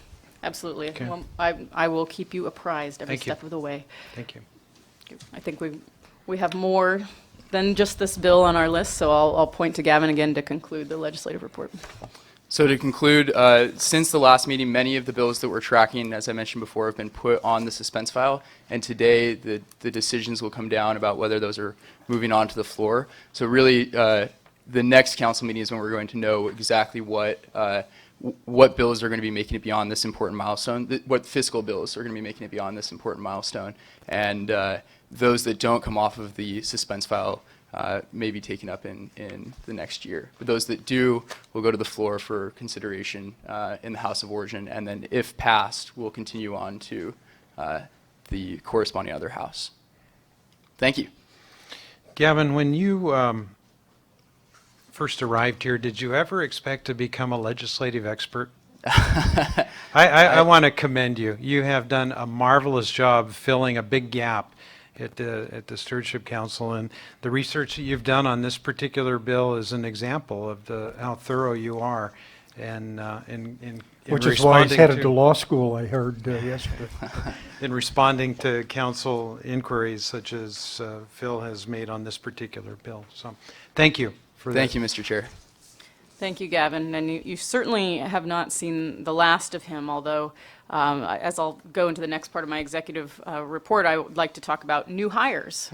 absolutely. Okay. Well, I will keep you apprised every Thank you. step of the way. Thank you. I think we have more than just this bill on our list, so I'll point to Gavin again to conclude the legislative report. So to conclude, since the last meeting, many of the bills that we're tracking, as I mentioned before, have been put on the suspense file, and today the decisions will come down about whether those are moving on to the floor. So really, the next council meeting is when we're going to know exactly what bills are going to be making it beyond this important milestone, what fiscal bills are going to be making it beyond this important milestone, and those that don't come off of the suspense file may be taken up in the next year. But those that do will go to the floor for consideration in the House of Origin, and then if passed, will continue on to the corresponding other house. Thank you. Gavin, when you first arrived here, did you ever expect to become a legislative expert? I want to commend you. You have done a marvelous job filling a big gap at the Stewardship Council, and the research that you've done on this particular bill is an example of how thorough you are, and in Which is why he's responding headed to to law school, I heard yesterday. in responding to council inquiries such as Phil has made on this particular bill. So, thank you for that. Thank you, Mr. Chair. Thank you, Gavin. And you certainly have not seen the last of him, although as I'll go into the next part of my executive report, I would like to talk about new hires.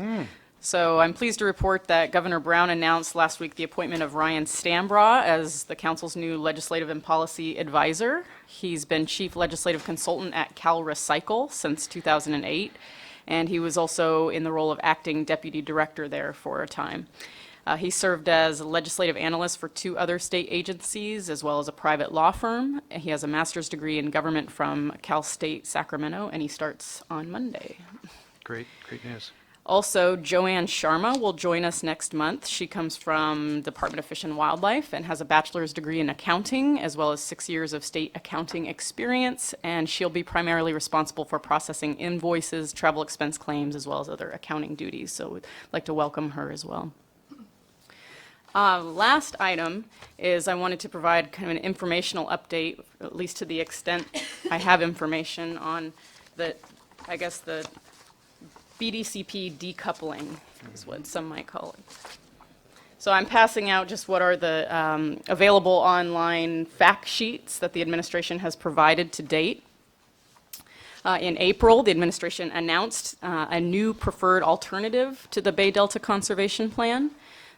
So I'm pleased to report that Governor Brown announced last week the appointment of Ryan Stambraugh as the council's new legislative and policy advisor. He's been chief legislative consultant at Cal Recycle since 2008, and he was also in the role of acting deputy director there for a time. He served as a legislative analyst for 2 other state agencies, as well as a private law firm. He has a master's degree in government from Cal State Sacramento, and he starts on Monday. Great news. Also, Joanne Sharma will join us next month. She comes from Department of Fish and Wildlife and has a bachelor's degree in accounting, as well as 6 years of state accounting experience, and she'll be primarily responsible for processing invoices, travel expense claims, as well as other accounting duties. So we'd like to welcome her as well. Last item is I wanted to provide kind of an informational update, at least to the extent I have information on the BDCP decoupling is what some might call it. So I'm passing out just what are the available online fact sheets that the administration has provided to date. In April, the administration announced a new preferred alternative to the Bay Delta Conservation Plan.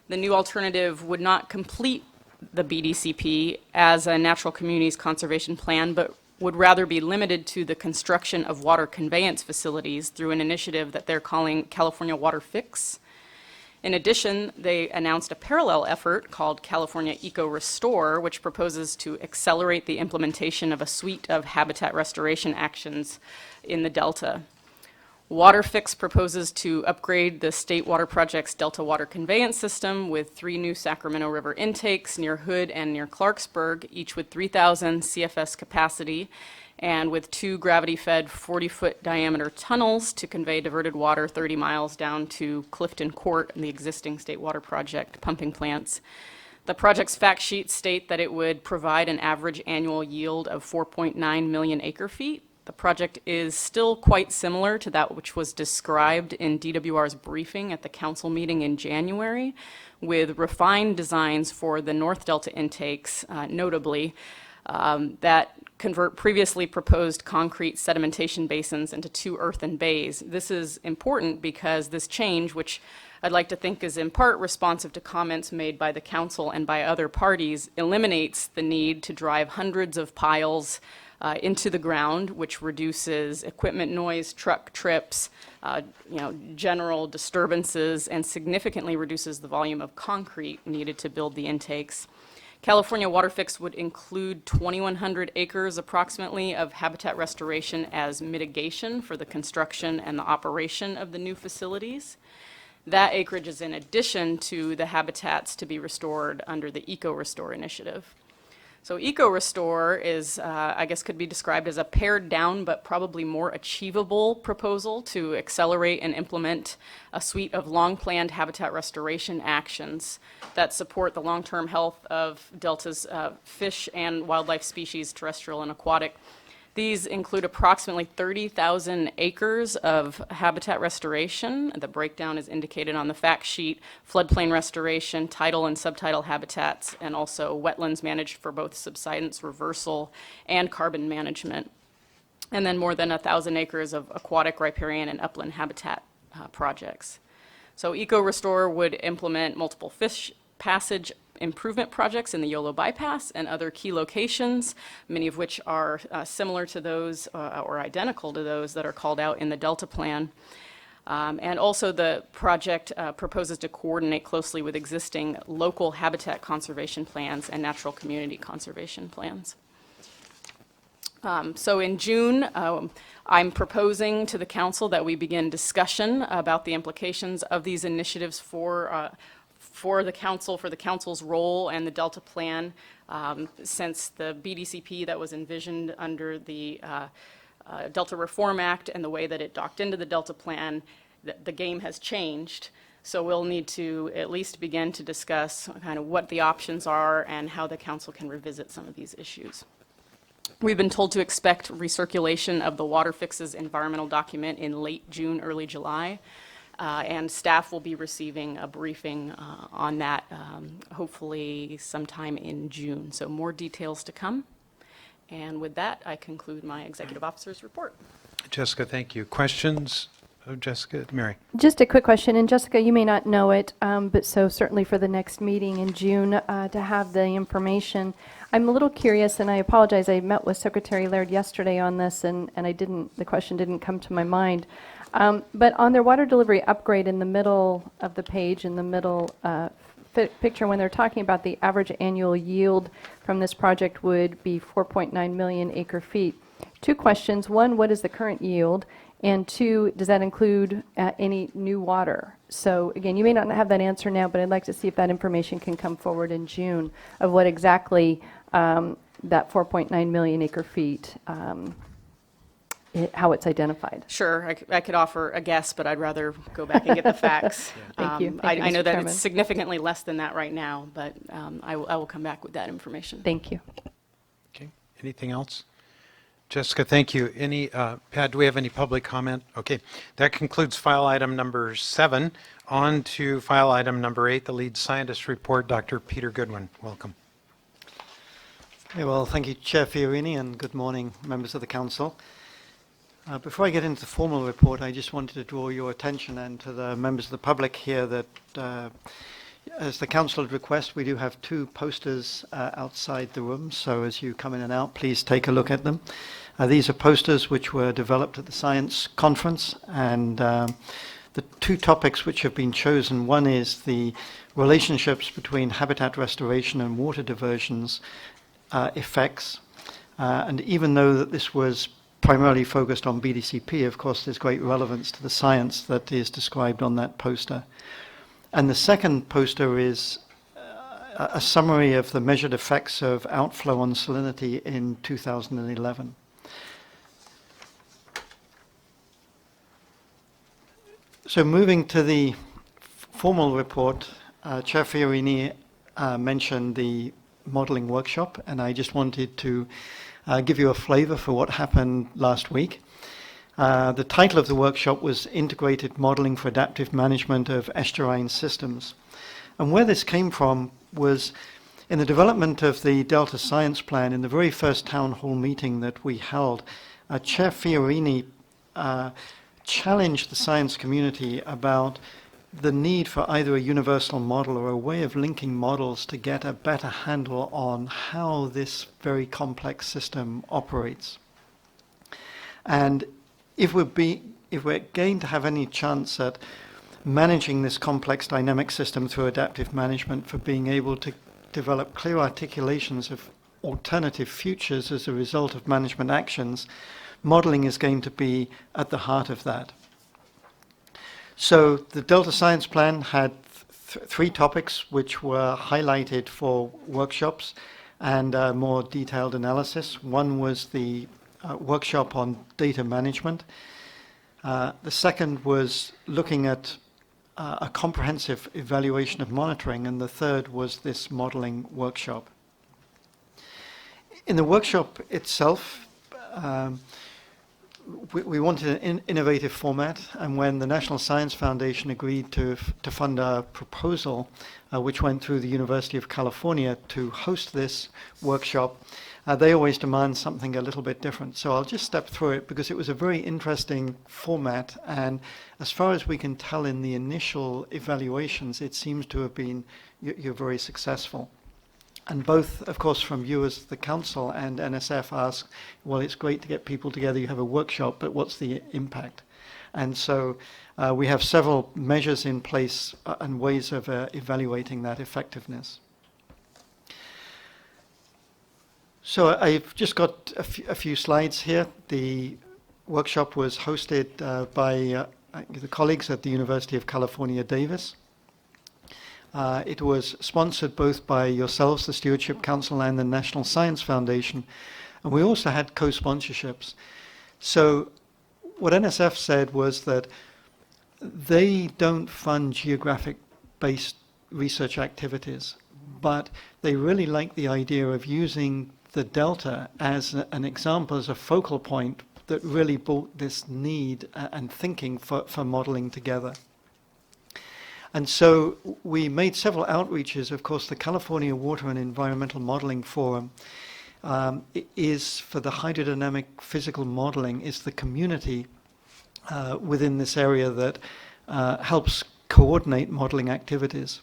The new alternative would not complete the BDCP as a natural communities conservation plan, but would rather be limited to the construction of water conveyance facilities through an initiative that they're calling California Water Fix. In addition, they announced a parallel effort called California Eco Restore, which proposes to accelerate the implementation of a suite of habitat restoration actions in the Delta. Water Fix proposes to upgrade the State Water Project's Delta Water Conveyance System with 3 new Sacramento River intakes near Hood and near Clarksburg, each with 3,000 CFS capacity, and with 2 gravity-fed 40-foot diameter tunnels to convey diverted water 30 miles down to Clifton Court and the existing State Water Project pumping plants. The project's fact sheets state that it would provide an average annual yield of 4.9 million acre-feet. The project is still quite similar to that which was described in DWR's briefing at the council meeting in January, with refined designs for the North Delta intakes, notably, that convert previously proposed concrete sedimentation basins into 2 earthen bays. This is important because this change, which I'd like to think is in part responsive to comments made by the council and by other parties, eliminates the need to drive hundreds of piles into the ground, which reduces equipment noise, truck trips, general disturbances, and significantly reduces the volume of concrete needed to build the intakes. California Water Fix would include 2,100 acres approximately of habitat restoration as mitigation for the construction and the operation of the new facilities. That acreage is in addition to the habitats to be restored under the Eco Restore initiative. So Eco Restore is, could be described as a pared down but probably more achievable proposal to accelerate and implement a suite of long-planned habitat restoration actions that support the long-term health of Delta's fish and wildlife species, terrestrial and aquatic. These include approximately 30,000 acres of habitat restoration. The breakdown is indicated on the fact sheet: floodplain restoration, tidal and subtidal habitats, and also wetlands managed for both subsidence reversal and carbon management. And then more than 1,000 acres of aquatic, riparian, and upland habitat projects. So Eco Restore would implement multiple fish passage improvement projects in the Yolo Bypass and other key locations, many of which are similar to those or identical to those that are called out in the Delta Plan. And also the project proposes to coordinate closely with existing local habitat conservation plans and natural community conservation plans. So in June, I'm proposing to the council that we begin discussion about the implications of these initiatives for the council's role and the Delta Plan, since the BDCP that was envisioned under the Delta Reform Act and the way that it docked into the Delta Plan, the game has changed. So we'll need to at least begin to discuss kind of what the options are and how the council can revisit some of these issues. We've been told to expect recirculation of the Water Fixes environmental document in late June, early July. And staff will be receiving a briefing on that hopefully sometime in June. So more details to come. And with that, I conclude my executive officer's report. Jessica, thank you. Questions of Jessica? Mary? Just a quick question, and Jessica, you may not know it, but so certainly for the next meeting in June to have the information. I'm a little curious, and I apologize, I met with Secretary Laird yesterday on this, and the question didn't come to my mind. But on their water delivery upgrade in the middle of the page, in the middle picture, when they're talking about the average annual yield from this project would be 4.9 million acre feet. 2 questions. One, what is the current yield? And 2, does that include any new water? So again, you may not have that answer now, but I'd like to see if that information can come forward in June of what exactly that 4.9 million acre feet, how it's identified. Sure, I could offer a guess, but I'd rather go back and get the facts. Thank you. Thank you, I know Mr. that Chairman. it's significantly less than that right now, but I will come back with that information. Thank you. Okay, anything else? Jessica, thank you. Any, Pat, do we have any public comment? Okay, that concludes file item number 7. On to file item number 8, the lead scientist report. Dr. Peter Goodwin, welcome. Okay, well, thank you, Chair Fiorini, and good morning, members of the Council. Before I get into the formal report, I just wanted to draw your attention and to the members of the public here that, as the Council had requested, we do have 2 posters outside the room, so as you come in and out, please take a look at them. These are posters which were developed at the Science Conference, and the 2 topics which have been chosen, one is the relationships between habitat restoration and water diversions effects. And even though that this was primarily focused on BDCP, of course, there's great relevance to the science that is described on that poster. And the second poster is a summary of the measured effects of outflow on salinity in 2011. So moving to the formal report, Chair Fiorini mentioned the modeling workshop, and I just wanted to give you a flavor for what happened last week. The title of the workshop was Integrated Modeling for Adaptive Management of Estuarine Systems. And where this came from was in the development of the Delta Science Plan. In the very first town hall meeting that we held, Chair Fiorini challenged the science community about the need for either a universal model or a way of linking models to get a better handle on how this very complex system operates. And if we're going to have any chance at managing this complex dynamic system through adaptive management, for being able to develop clear articulations of alternative futures as a result of management actions, modeling is going to be at the heart of that. So the Delta Science Plan had 3 topics which were highlighted for workshops and more detailed analysis. One was the workshop on data management. The second was looking at a comprehensive evaluation of monitoring, and the third was this modeling workshop. In the workshop itself, we wanted an innovative format, and when the National Science Foundation agreed to fund a proposal which went through the University of California to host this workshop, they always demand something a little bit different. So I'll just step through it because it was a very interesting format, and as far as we can tell in the initial evaluations, it seems to have been you're very successful. And both, of course, from you as the council and NSF ask, well, it's great to get people together, you have a workshop, but what's the impact? And so we have several measures in place and ways of evaluating that effectiveness. So I've just got a few slides here. The workshop was hosted by the colleagues at the University of California, Davis. It was sponsored both by yourselves, the Stewardship Council, and the National Science Foundation. And we also had co-sponsorships. So what NSF said was that they don't fund geographic-based research activities, but they really like the idea of using the Delta as an example, as a focal point that really brought this need and thinking for modeling together. And so we made several outreaches. Of course, the California Water and Environmental Modeling Forum is, for the hydrodynamic physical modeling, is the community within this area that helps coordinate modeling activities.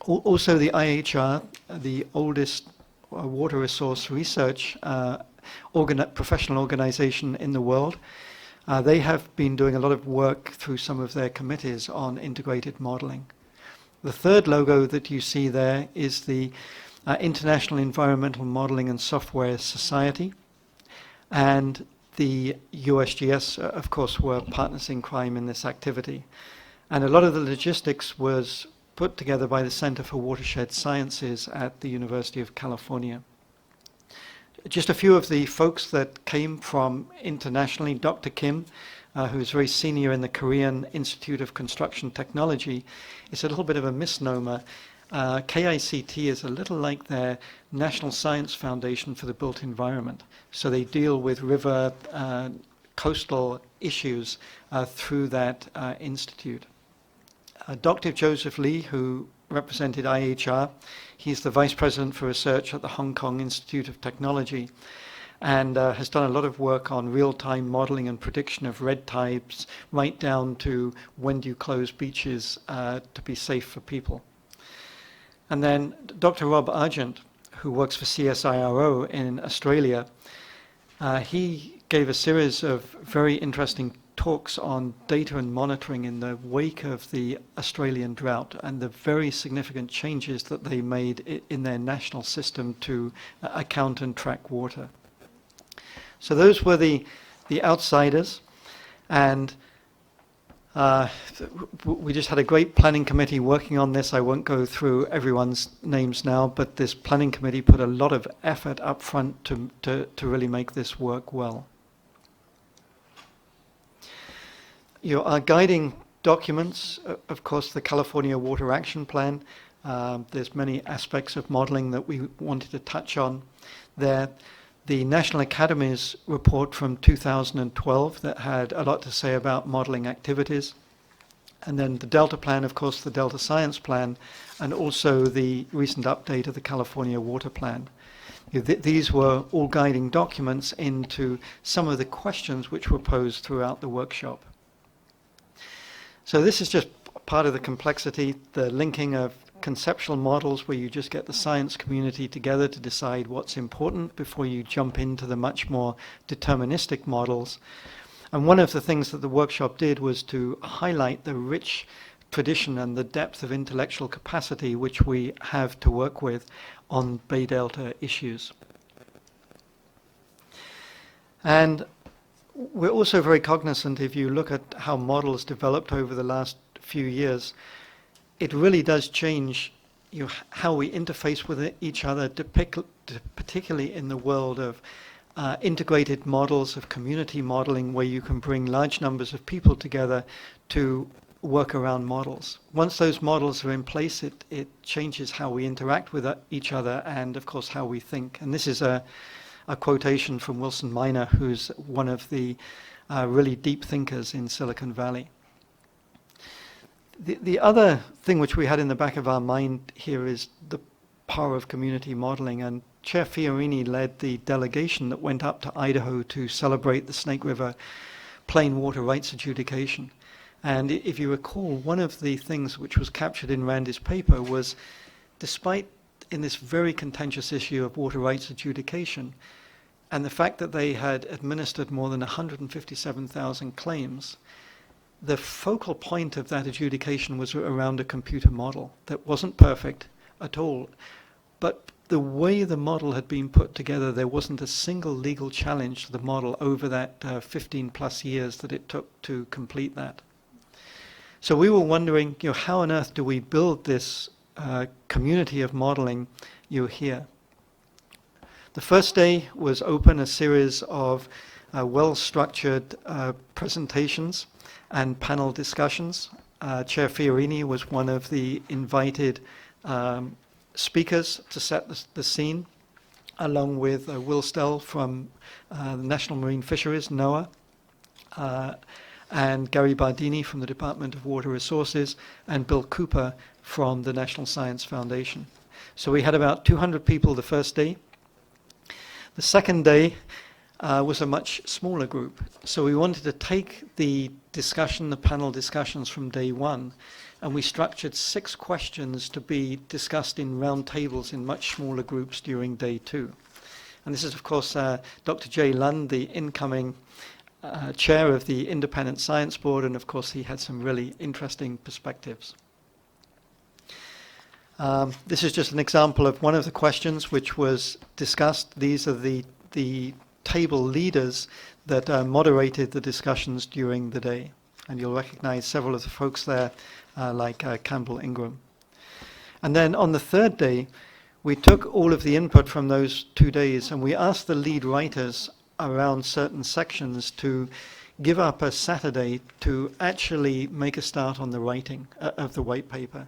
Also, the IHR, the oldest water resource research professional organization in the world, they have been doing a lot of work through some of their committees on integrated modeling. The third logo that you see there is the International Environmental Modeling and Software Society. And the USGS, of course, were partners in crime in this activity. And a lot of the logistics was put together by the Center for Watershed Sciences at the University of California. Just a few of the folks that came from internationally: Dr. Kim, who is very senior in the Korean Institute of Construction Technology. It's a little bit of a misnomer. KICT is a little like their National Science Foundation for the Built Environment. So they deal with river, coastal issues through that institute. Dr. Joseph Lee, who represented IHR, he's the Vice President for Research at the Hong Kong Institute of Technology, and has done a lot of work on real-time modeling and prediction of red tides, right down to when do you close beaches to be safe for people. And then Dr. Rob Argent, who works for CSIRO in Australia, he gave a series of very interesting talks on data and monitoring in the wake of the Australian drought and the very significant changes that they made in their national system to account and track water. So those were the outsiders, and we just had a great planning committee working on this. I won't go through everyone's names now, but this planning committee put a lot of effort up front to really make this work well. Our guiding documents, of course, the California Water Action Plan. There's many aspects of modeling that we wanted to touch on there. The National Academy's report from 2012 that had a lot to say about modeling activities. And then the Delta Plan, of course, the Delta Science Plan, and also the recent update of the California Water Plan. These were all guiding documents into some of the questions which were posed throughout the workshop. So this is just part of the complexity, the linking of conceptual models where you just get the science community together to decide what's important before you jump into the much more deterministic models. And one of the things that the workshop did was to highlight the rich tradition and the depth of intellectual capacity which we have to work with on Bay Delta issues. And we're also very cognizant, if you look at how models developed over the last few years, it really does change how we interface with each other, particularly in the world of integrated models of community modeling, where you can bring large numbers of people together to work around models. Once those models are in place, it changes how we interact with each other and, of course, how we think. And this is a quotation from Wilson Miner, who's one of the really deep thinkers in Silicon Valley. The other thing which we had in the back of our mind here is the power of community modeling, and Chair Fiorini led the delegation that went up to Idaho to celebrate the Snake River plain water rights adjudication. And if you recall, one of the things which was captured in Randy's paper was, despite in this very contentious issue of water rights adjudication, and the fact that they had administered more than 157,000 claims, the focal point of that adjudication was around a computer model that wasn't perfect at all. But the way the model had been put together, there wasn't a single legal challenge to the model over that 15 plus years that it took to complete that. So we were wondering, how on earth do we build this community of modeling here? The first day was open, a series of well-structured presentations and panel discussions. Chair Fiorini was one of the invited speakers to set the scene, along with Will Stell from the National Marine Fisheries, NOAA, and Gary Bardini from the Department of Water Resources, and Bill Cooper from the National Science Foundation. So we had about 200 people the first day. The second day was a much smaller group. So we wanted to take the discussion, the panel discussions from day one, and we structured 6 questions to be discussed in round tables in much smaller groups during day 2. And this is, of course, Dr. Jay Lund, the incoming chair of the Independent Science Board, and of course he had some really interesting perspectives. This is just an example of one of the questions which was discussed. These are the table leaders that moderated the discussions during the day. And you'll recognize several of the folks there, like Campbell Ingram. And then on the third day, we took all of the input from those 2 days and we asked the lead writers around certain sections to give up a Saturday to actually make a start on the writing of the white paper.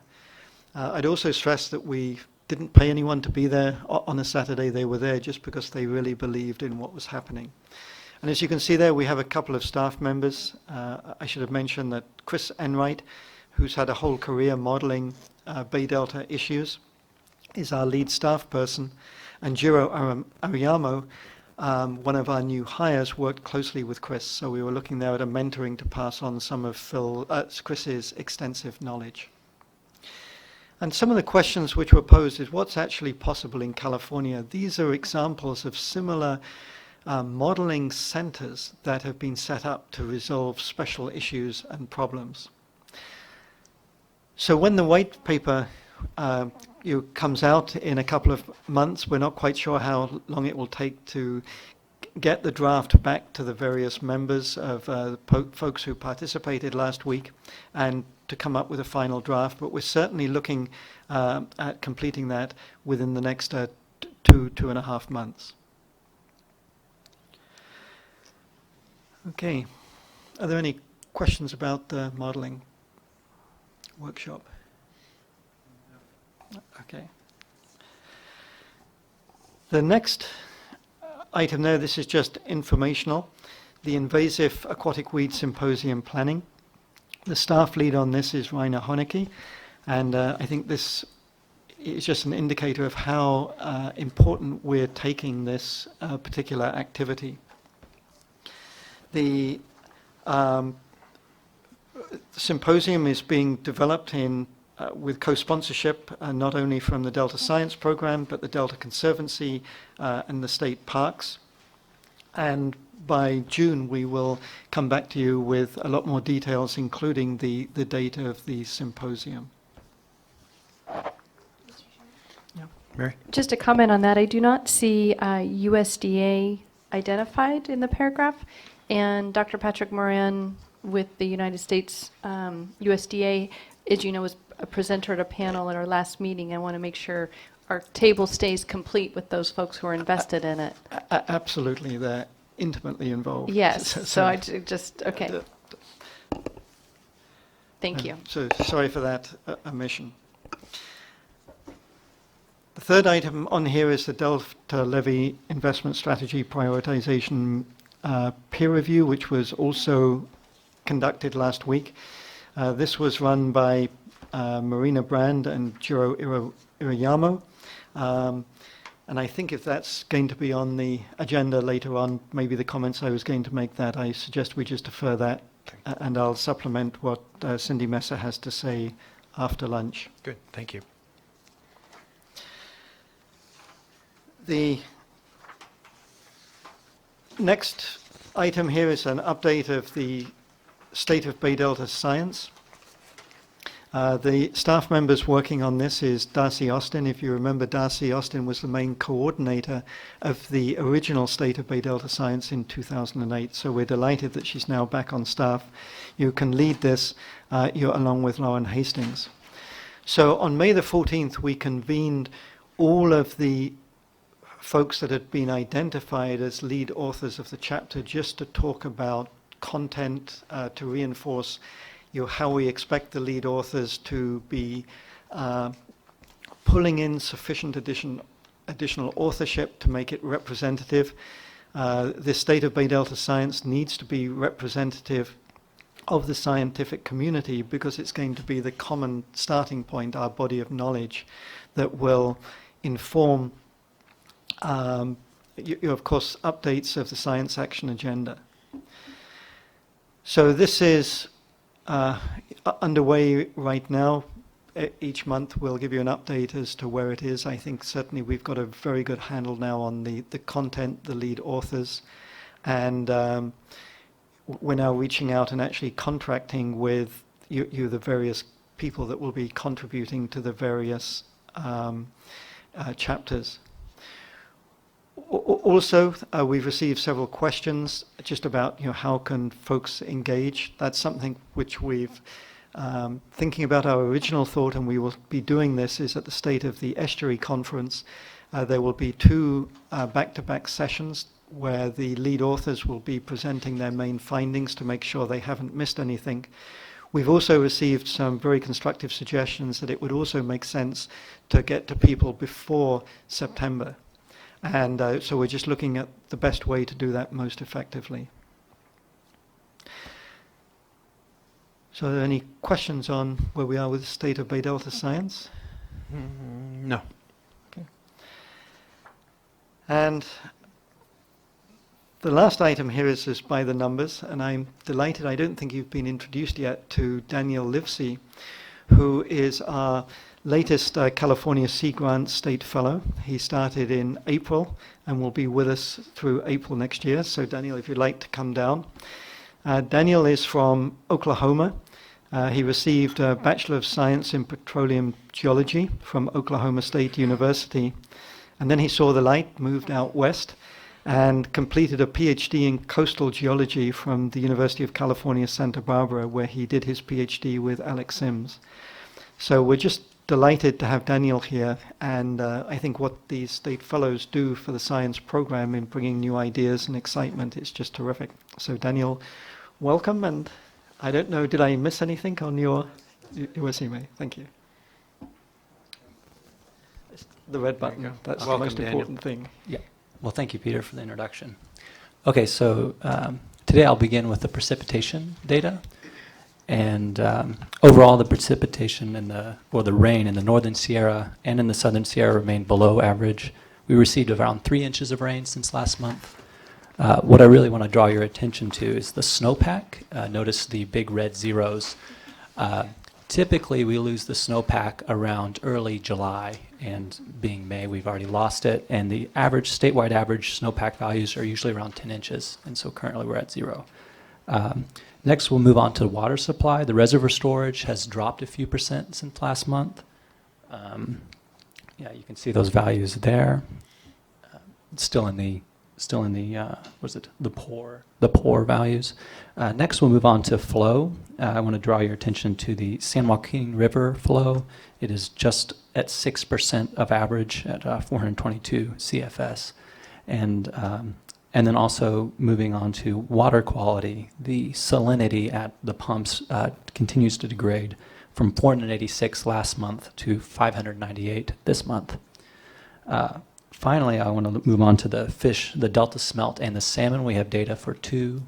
I'd also stress that we didn't pay anyone to be there on a Saturday. They were there just because they really believed in what was happening. And as you can see there, we have a couple of staff members. I should have mentioned that Chris Enright, who's had a whole career modeling Bay Delta issues, is our lead staff person. And Jiro Ariyamo, one of our new hires, worked closely with Chris. So we were looking there at a mentoring to pass on some of Chris's extensive knowledge. And some of the questions which were posed is what's actually possible in California. These are examples of similar modeling centers that have been set up to resolve special issues and problems. So when the white paper comes out in a couple of months, we're not quite sure how long it will take to get the draft back to the various members of the folks who participated last week and to come up with a final draft, but we're certainly looking at completing that within the next 2.5 months. Okay, are there any questions about the modeling workshop? Okay. The next item there, this is just informational, the Invasive Aquatic Weed Symposium Planning. The staff lead on this is Rainer Honecke, and I think this is just an indicator of how important we're taking this particular activity. The symposium is being developed with co-sponsorship not only from the Delta Science Program, but the Delta Conservancy and the state parks. And by June, we will come back to you with a lot more details, including the date of the symposium. Mary? Just a comment on that. I do not see USDA identified in the paragraph. And Dr. Patrick Moran with the United States USDA, as you know, was a presenter at a panel at our last meeting. I want to make sure our table stays complete with those folks who are invested in it. Absolutely, they're intimately involved. Yes, so I just, okay. Thank you. So sorry for that omission. The third item on here is the Delta Levy Investment Strategy Prioritization peer review, which was also conducted last week. This was run by Marina Brand and Jiro Iriyamo. And I think if that's going to be on the agenda later on, maybe the comments I was going to make that, I suggest we just defer that, and I'll supplement what Cindy Messer has to say after lunch. Good, thank you. The next item here is an update of the state of Bay Delta science. The staff members working on this is Darcy Austin. If you remember, Darcy Austin was the main coordinator of the original State of Bay Delta Science in 2008. So we're delighted that she's now back on staff. You can lead this along with Lauren Hastings. So on May the 14th, we convened all of the folks that had been identified as lead authors of the chapter just to talk about content, to reinforce how we expect the lead authors to be pulling in sufficient additional authorship to make it representative. The State of Bay Delta Science needs to be representative of the scientific community because it's going to be the common starting point, our body of knowledge that will inform, of course, updates of the Science Action Agenda. So this is underway right now. Each month we'll give you an update as to where it is. I think certainly we've got a very good handle now on the content, the lead authors, and we're now reaching out and actually contracting with the various people that will be contributing to the various chapters. Also, we've received several questions just about, how can folks engage. That's something which we've thinking about our original thought, and we will be doing this, is at the State of the Estuary Conference. There will be 2 back-to-back sessions where the lead authors will be presenting their main findings to make sure they haven't missed anything. We've also received some very constructive suggestions that it would also make sense to get to people before September. And so we're just looking at the best way to do that most effectively. So are there any questions on where we are with the state of Bay Delta science? No. Okay. And the last item here is by the numbers, and I'm delighted, I don't think you've been introduced yet to Daniel Livesey, who is our latest California Sea Grant State Fellow. He started in April and will be with us through April next year. So Daniel, if you'd like to come down. Daniel is from Oklahoma. He received a Bachelor of Science in Petroleum Geology from Oklahoma State University. And then he saw the light, moved out west, and completed a PhD in coastal geology from the University of California, Santa Barbara, where he did his PhD with Alex Sims. So we're just delighted to have Daniel here, and I think what these state fellows do for the science program in bringing new ideas and excitement is just terrific. So Daniel, welcome, and I don't know, did I miss anything on your resume? Thank you. The red button, that's Welcome, the most Daniel. important thing. Yeah. Well, thank you, Peter, for the introduction. Okay, so today I'll begin with the precipitation data. And overall, the precipitation and the rain in the northern Sierra and in the southern Sierra remained below average. We received around 3 inches of rain since last month. What I really want to draw your attention to is the snowpack. Notice the big red zeros. Typically, we lose the snowpack around early July, and being May, we've already lost it. And the average, statewide average snowpack values are usually around 10 inches, and so currently we're at 0. Next, we'll move on to the water supply. The reservoir storage has dropped a few percent since last month. Yeah, you can see those values there. Still in the poor values. Next, we'll move on to flow. I want to draw your attention to the San Joaquin River flow. It is just at 6% of average at 422 CFS. And then also moving on to water quality, the salinity at the pumps continues to degrade from 486 last month to 598 this month. Finally, I want to move on to the fish, the Delta smelt and the salmon. We have data for 2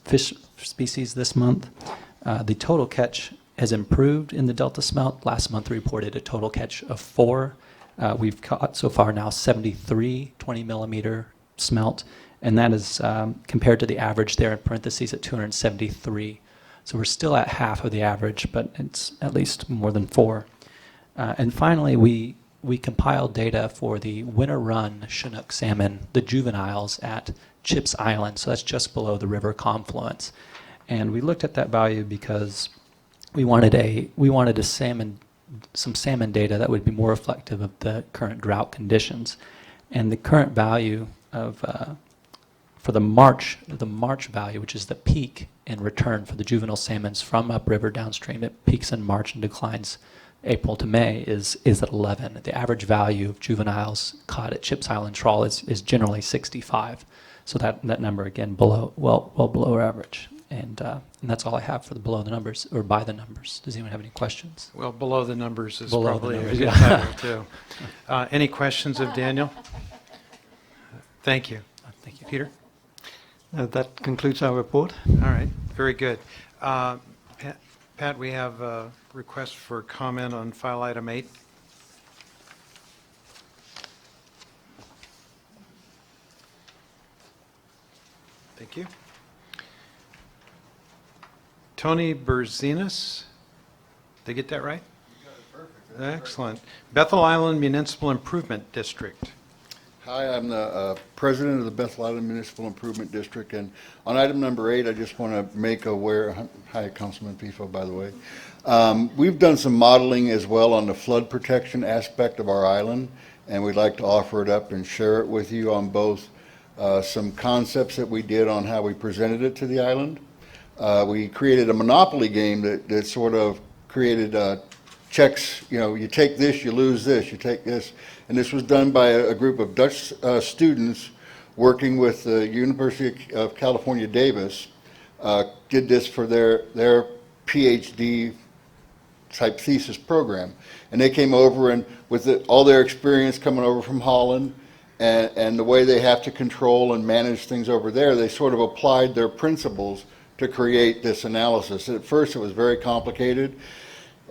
fish species this month. The total catch has improved in the Delta smelt. Last month reported a total catch of 4. We've caught so far now 73 20-millimeter smelt, and that is compared to the average there in parentheses at 273. So we're still at half of the average, but it's at least more than 4. And finally, we compiled data for the winter run Chinook salmon, the juveniles at Chips Island, so that's just below the river confluence. And we looked at that value because we wanted some salmon data that would be more reflective of the current drought conditions. And the current value of for the March value, which is the peak in return for the juvenile salmons from upriver downstream, it peaks in March and declines April to May, is at 11. The average value of juveniles caught at Chips Island trawl is generally 65. So that number again well below our average. And that's all I have for the below the numbers or by the numbers. Does anyone have any questions? Well, below the numbers is Below the probably numbers, a good yeah. title, too. Any questions of Daniel? Thank you. Thank you. Peter? That concludes our report. All right, very good. Pat, we have a request for comment on file item 8. Thank you. Tony Berzinas, did I get that right? You got it perfect. Excellent. Bethel Island Municipal Improvement District. Hi, I'm the president of the Bethel Island Municipal Improvement District, and on item number 8, I just want to make aware, hi, Councilman Pifo, by the way. We've done some modeling as well on the flood protection aspect of our island, and we'd like to offer it up and share it with you on both some concepts that we did on how we presented it to the island. We created a monopoly game that sort of created checks, you take this, you lose this, you take this. And this was done by a group of Dutch students working with the University of California, Davis, did this for their PhD type thesis program. And they came over, and with all their experience coming over from Holland and the way they have to control and manage things over there, they sort of applied their principles to create this analysis. At first it was very complicated,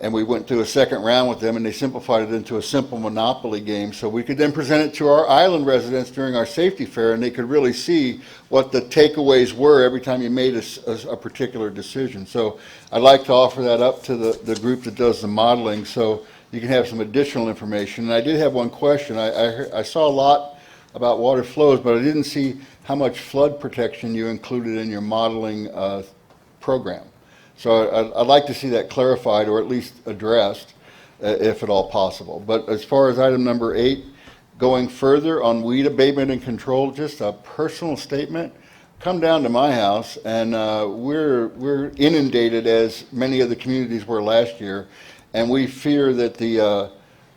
and we went through a second round with them, and they simplified it into a simple monopoly game so we could then present it to our island residents during our safety fair, and they could really see what the takeaways were every time you made a particular decision. So I'd like to offer that up to the group that does the modeling so you can have some additional information. And I did have one question. I saw a lot about water flows, but I didn't see how much flood protection you included in your modeling program. So I'd like to see that clarified or at least addressed, if at all possible. But as far as item number 8, going further on weed abatement and control, just a personal statement. Come down to my house, and we're inundated, as many of the communities were last year, and we fear that the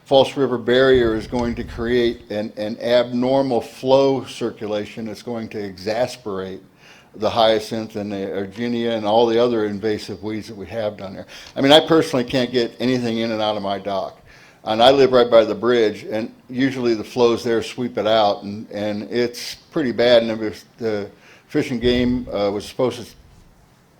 False River barrier is going to create an abnormal flow circulation that's going to exasperate the hyacinth and the erginia and all the other invasive weeds that we have down there. I mean, I personally can't get anything in and out of my dock. And I live right by the bridge, and usually the flows there sweep it out, and it's pretty bad. And the Fish and Game was supposed to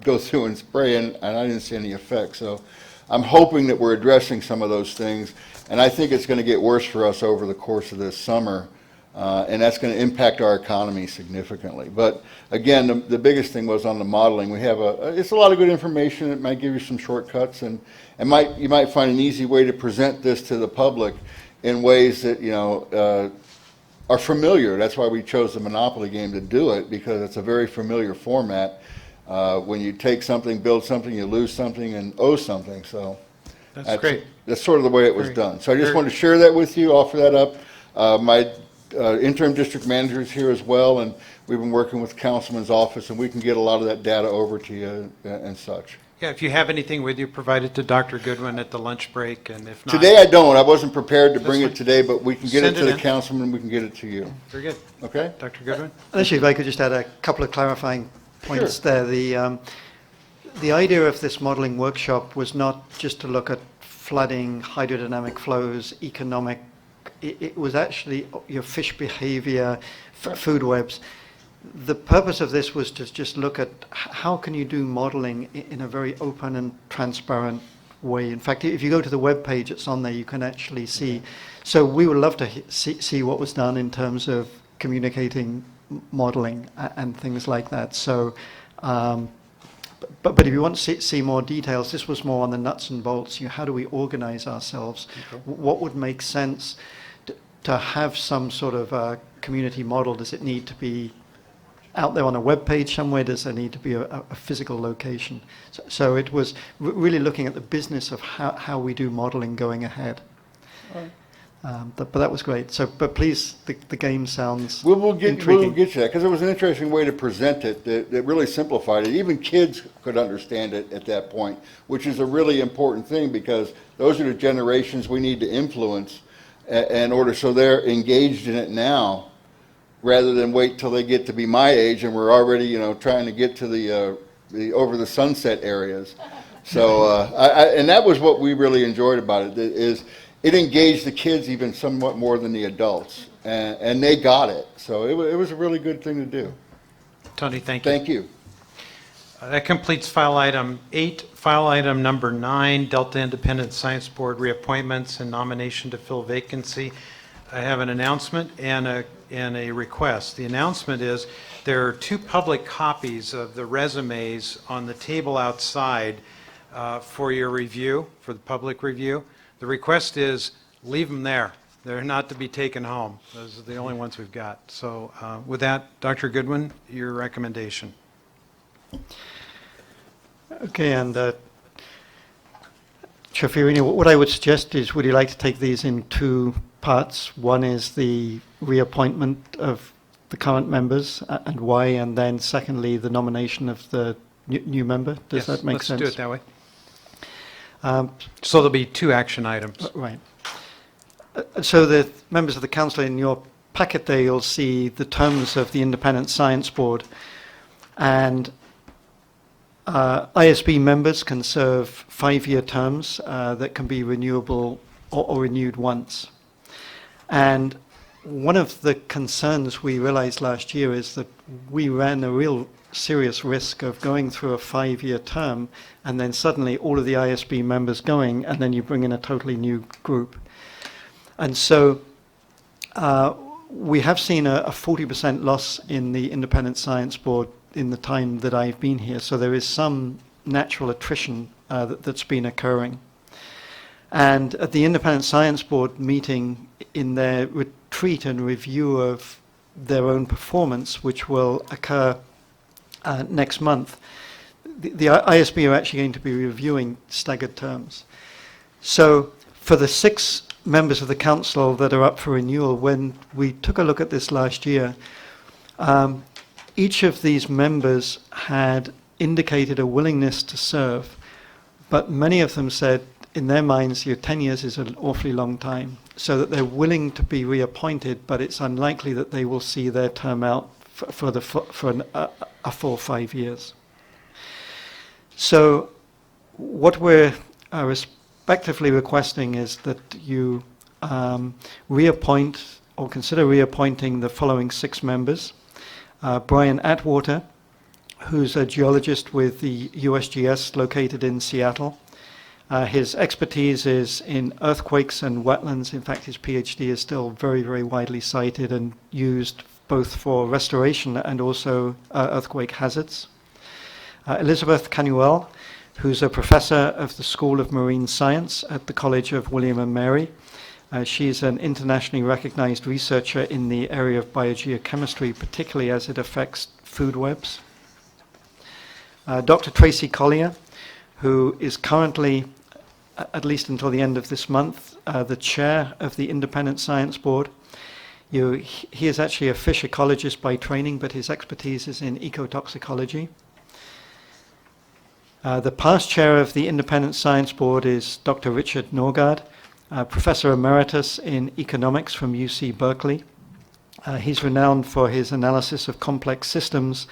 go through and spray, and I didn't see any effect. So I'm hoping that we're addressing some of those things, and I think it's going to get worse for us over the course of this summer. And that's going to impact our economy significantly. But again, the biggest thing was on the modeling. We have it's a lot of good information. It might give you some shortcuts, and you might find an easy way to present this to the public in ways that are familiar. That's why we chose the Monopoly game to do it, because it's a very familiar format. When you take something, build something, you lose something, and owe something. So That's great. That's sort of the way it was done. So I just wanted to share that with you, offer that up. My interim district manager is here as well, and we've been working with the councilman's office, and we can get a lot of that data over to you and such. Yeah, if you have anything with you, provide it to Dr. Goodwin at the lunch break, and if not... Today I don't. I wasn't prepared to bring That's it today, but we can get Send it to it the in. councilman, we can get it to you. Very good. Okay? Dr. Goodwin? Actually, if I could just add a couple of clarifying points there. The idea of this modeling workshop was not just to look at flooding, hydrodynamic flows, economic. It was actually your fish behavior, food webs. The purpose of this was to just look at how can you do modeling in a very open and transparent way. In fact, if you go to the web page, it's on there, you can actually see. So we would love to see what was done in terms of communicating modeling and things like that. So, but if you want to see more details, this was more on the nuts and bolts. How do we organize ourselves? Okay. What would make sense to have some sort of community model? Does it need to be out there on a web page somewhere? Does there need to be a physical location? So it was really looking at the business of how we do modeling going ahead. Right. But that was great. So, but please, the game sounds intriguing. We'll get to that, because it was an interesting way to present it that really simplified it. Even kids could understand it at that point, which is a really important thing, because those are the generations we need to influence in order so they're engaged in it now, rather than wait till they get to be my age and we're already, trying to get to the over the sunset areas. So, and that was what we really enjoyed about it, is it engaged the kids even somewhat more than the adults, and they got it. So it was a really good thing to do. Tony, thank you. Thank you. That completes file item 8. File item number 9, Delta Independent Science Board reappointments and nomination to fill vacancy. I have an announcement and a request. The announcement is there are 2 public copies of the resumes on the table outside for your review, for the public review. The request is leave them there. They're not to be taken home. Those are the only ones we've got. So with that, Dr. Goodwin, your recommendation. Okay, and Chair Fiorini, what I would suggest is, would you like to take these in 2 parts. One is the reappointment of the current members and why, and then secondly, the nomination of the new member. Does that make sense? Let's do it that way. So there'll be 2 action items. Right. So the members of the council, in your packet there, you'll see the terms of the Independent Science Board. And ISB members can serve 5-year terms that can be renewable or renewed once. And one of the concerns we realized last year is that we ran a real serious risk of going through a 5-year term and then suddenly all of the ISB members going, and then you bring in a totally new group. And so we have seen a 40% loss in the Independent Science Board in the time that I've been here. So there is some natural attrition that's been occurring. And at the Independent Science Board meeting, in their retreat and review of their own performance, which will occur next month, the ISB are actually going to be reviewing staggered terms. So for the 6 members of the council that are up for renewal, when we took a look at this last year, each of these members had indicated a willingness to serve, but many of them said, in their minds, 10 years is an awfully long time, so that they're willing to be reappointed, but it's unlikely that they will see their term out for a full 5 years. So what we're respectively requesting is that you reappoint or consider reappointing the following 6 members. Brian Atwater, who's a geologist with the USGS located in Seattle. His expertise is in earthquakes and wetlands. In fact, his PhD is still very, very widely cited and used both for restoration and also earthquake hazards. Elizabeth Canuel, who's a professor of the School of Marine Science at the College of William and Mary. She's an internationally recognized researcher in the area of biogeochemistry, particularly as it affects food webs. Dr. Tracy Collier, who is currently, at least until the end of this month, the chair of the Independent Science Board. He is actually a fish ecologist by training, but his expertise is in ecotoxicology. The past chair of the Independent Science Board is Dr. Richard Norgard, Professor Emeritus in Economics from UC Berkeley. He's renowned for his analysis of complex systems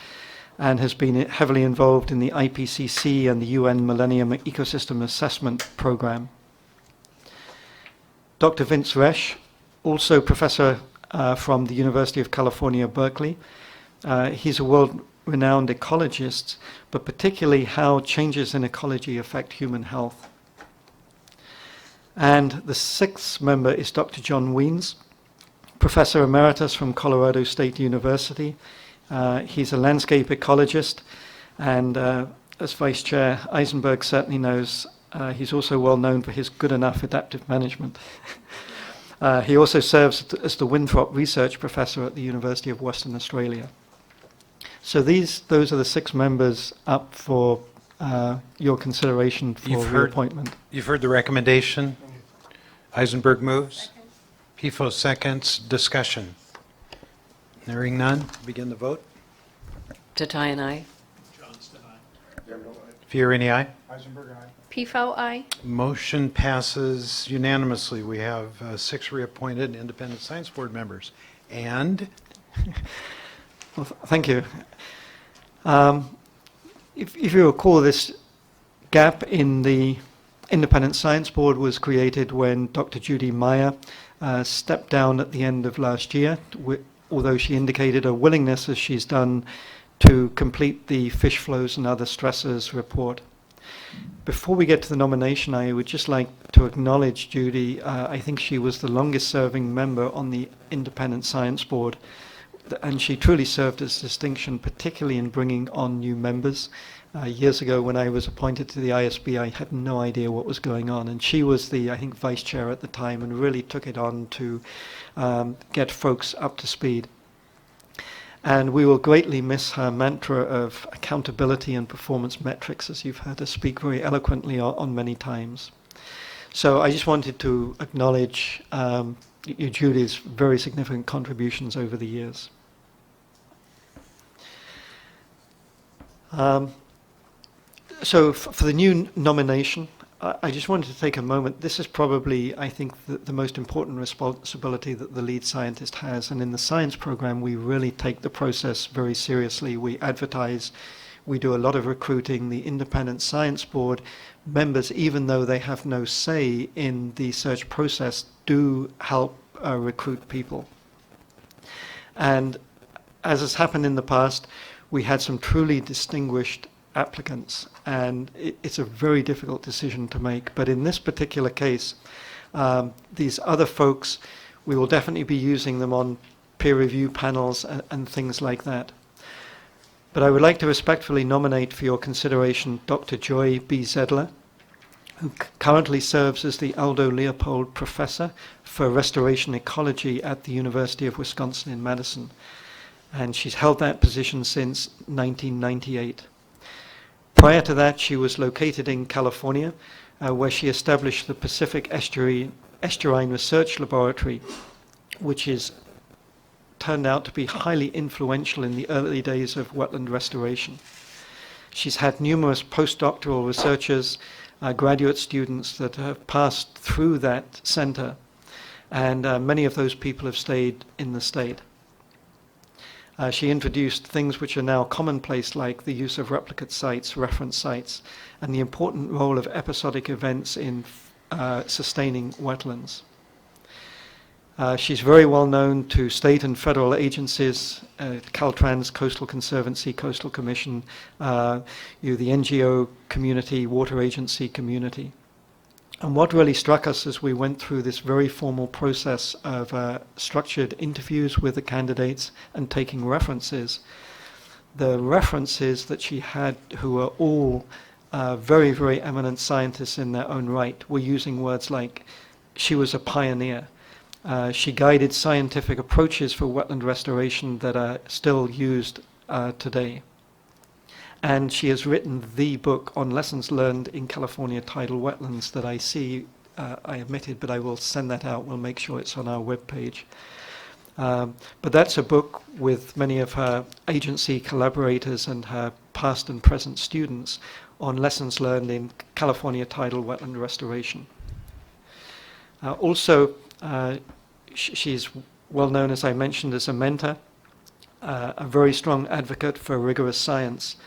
and has been heavily involved in the IPCC and the UN Millennium Ecosystem Assessment Program. Dr. Vince Resch, also professor from the University of California, Berkeley. He's a world-renowned ecologist, but particularly how changes in ecology affect human health. And the 6th member is Dr. John Weens, Professor Emeritus from Colorado State University. He's a landscape ecologist, and as Vice Chair Eisenberg certainly knows, he's also well known for his good enough adaptive management. He also serves as the Winthrop Research Professor at the University of Western Australia. So those are the 6 members up for your consideration for reappointment. You've heard the recommendation. Eisenberg moves. PIFO seconds. Discussion. Hearing none, begin the vote. Tatayan, aye. Fiorini, aye. PIFO, aye. Motion passes unanimously. We have 6 reappointed Independent Science Board members. And Well, thank you. If you recall, this gap in the Independent Science Board was created when Dr. Judy Meyer stepped down at the end of last year, although she indicated a willingness, as she's done, to complete the fish flows and other stressors report. Before we get to the nomination, I would just like to acknowledge Judy. I think she was the longest serving member on the Independent Science Board, and she truly served as distinction, particularly in bringing on new members. Years ago, when I was appointed to the ISB, I had no idea what was going on, and she was the, I think, vice chair at the time and really took it on to get folks up to speed. And we will greatly miss her mantra of accountability and performance metrics, as you've heard her speak very eloquently on many times. So I just wanted to acknowledge Judy's very significant contributions over the years. So for the new nomination, I just wanted to take a moment. This is probably, I think, the most important responsibility that the lead scientist has. And in the science program, we really take the process very seriously. We advertise, we do a lot of recruiting. The independent science board members, even though they have no say in the search process, do help recruit people. And as has happened in the past, we had some truly distinguished applicants, and it's a very difficult decision to make. But in this particular case, these other folks, we will definitely be using them on peer review panels and things like that. But I would like to respectfully nominate for your consideration Dr. Joy B. Zedler, who currently serves as the Aldo Leopold Professor for Restoration Ecology at the University of Wisconsin in Madison. And she's held that position since 1998. Prior to that, she was located in California, where she established the Pacific Estuarine Research Laboratory, which is turned out to be highly influential in the early days of wetland restoration. She's had numerous postdoctoral researchers, graduate students that have passed through that center, and many of those people have stayed in the state. She introduced things which are now commonplace, like the use of replicate sites, reference sites, and the important role of episodic events in sustaining wetlands. She's very well known to state and federal agencies, Caltrans, Coastal Conservancy, Coastal Commission, the NGO community, water agency community. And what really struck us as we went through this very formal process of structured interviews with the candidates and taking references, the references that she had, who were all very, very eminent scientists in their own right, were using words like, she was a pioneer. She guided scientific approaches for wetland restoration that are still used today. And she has written the book on lessons learned in California tidal wetlands that I see I omitted, but I will send that out. We'll make sure it's on our webpage. But that's a book with many of her agency collaborators and her past and present students on lessons learned in California tidal wetland restoration. Also, she's well known, as I mentioned, as a mentor, a very strong advocate for rigorous science.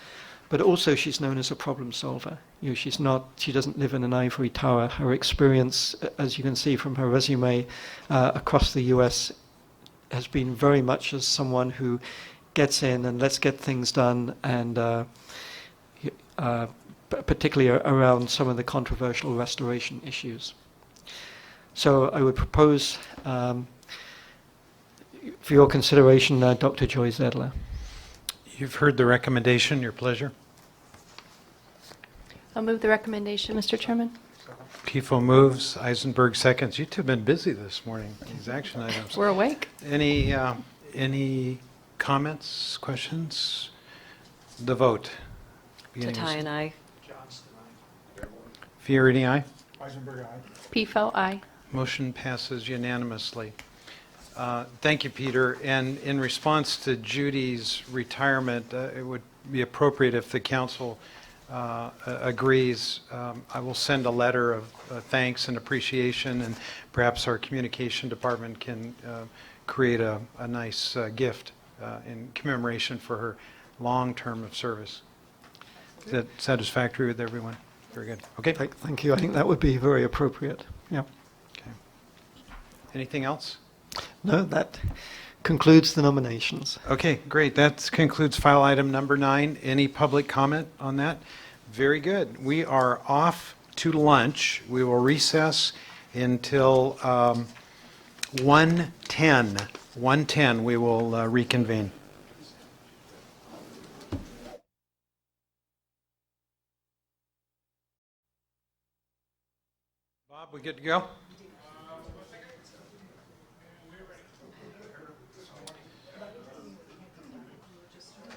But also she's known as a problem solver. She doesn't live in an ivory tower. Her experience, as you can see from her resume, across the US has been very much as someone who gets in and let's get things done, and particularly around some of the controversial restoration issues. So I would propose for your consideration Dr. Joy Zedler. You've heard the recommendation. Your pleasure. I'll move the recommendation, Mr. Chairman. Pifo moves. Eisenberg seconds. You two have been busy this morning, these action items. We're awake. Any comments, questions? The vote. Tatai and I. Fiorini, aye. Eisenberg, aye. Pifo, aye. Motion passes unanimously. Thank you, Peter. And in response to Judy's retirement, it would be appropriate if the council agrees. I will send a letter of thanks and appreciation, and perhaps our communication department can create a nice gift in commemoration for her long term of service. Is that satisfactory with everyone? Very good. Okay. Thank you. I think that would be very appropriate. Yeah. Okay. Anything else? No, that concludes the nominations. Okay, great. That concludes file item number 9. Any public comment on that? Very good. We are off to lunch. We will recess until 1:10. 1:10 we will reconvene. Bob, we good to go?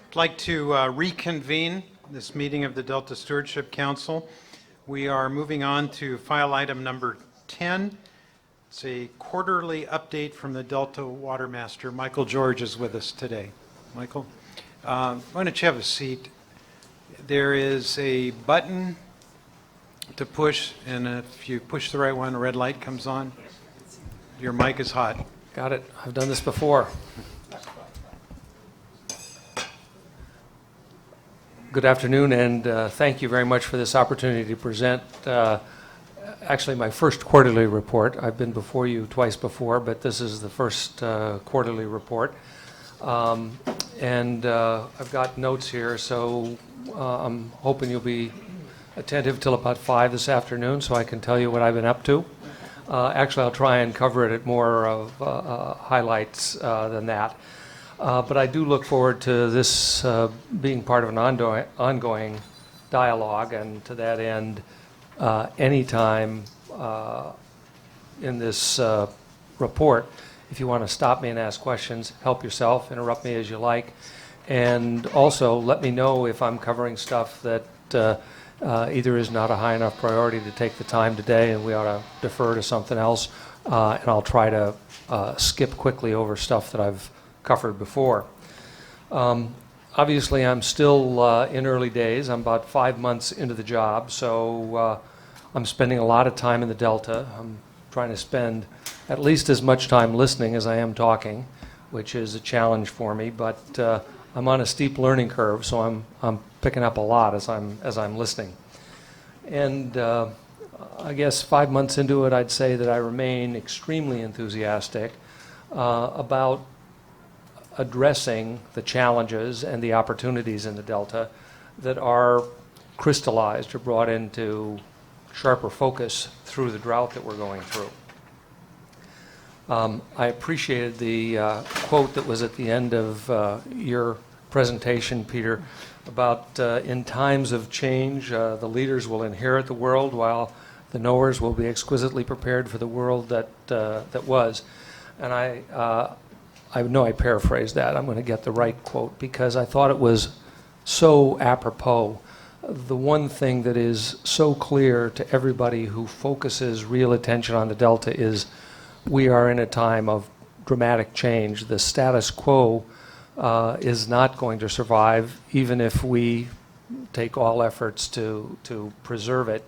I'd like to reconvene this meeting of the Delta Stewardship Council. We are moving on to file item number 10, It's a quarterly update from the Delta Water Master. Michael George is with us today. Michael, why don't you have a seat? There is a button to push, and if you push the right one, a red light comes on. Your mic is hot. Got it. I've done this before. Good afternoon, and thank you very much for this opportunity to present actually my first quarterly report. I've been before you twice before, but this is the first quarterly report. And I've got notes here, so I'm hoping you'll be attentive till about 5 this afternoon so I can tell you what I've been up to. Actually, I'll try and cover it at more of highlights than that. But I do look forward to this being part of an ongoing dialogue, and to that end, anytime in this report, if you want to stop me and ask questions, help yourself, interrupt me as you like, and also let me know if I'm covering stuff that either is not a high enough priority to take the time today and we ought to defer to something else, and I'll try to skip quickly over stuff that I've covered before. Obviously, I'm still in early days. I'm about 5 months into the job, so I'm spending a lot of time in the Delta. I'm trying to spend at least as much time listening as I am talking, which is a challenge for me, but I'm on a steep learning curve, so I'm picking up a lot as I'm listening. And I guess 5 months into it, I'd say that I remain extremely enthusiastic about addressing the challenges and the opportunities in the Delta that are crystallized or brought into sharper focus through the drought that we're going through. I appreciated the quote that was at the end of your presentation, Peter, about in times of change, the leaders will inherit the world while the knowers will be exquisitely prepared for the world that was. And I know I paraphrased that. I'm going to get the right quote because I thought it was so apropos. The one thing that is so clear to everybody who focuses real attention on the Delta is we are in a time of dramatic change. The status quo is not going to survive, even if we take all efforts to preserve it.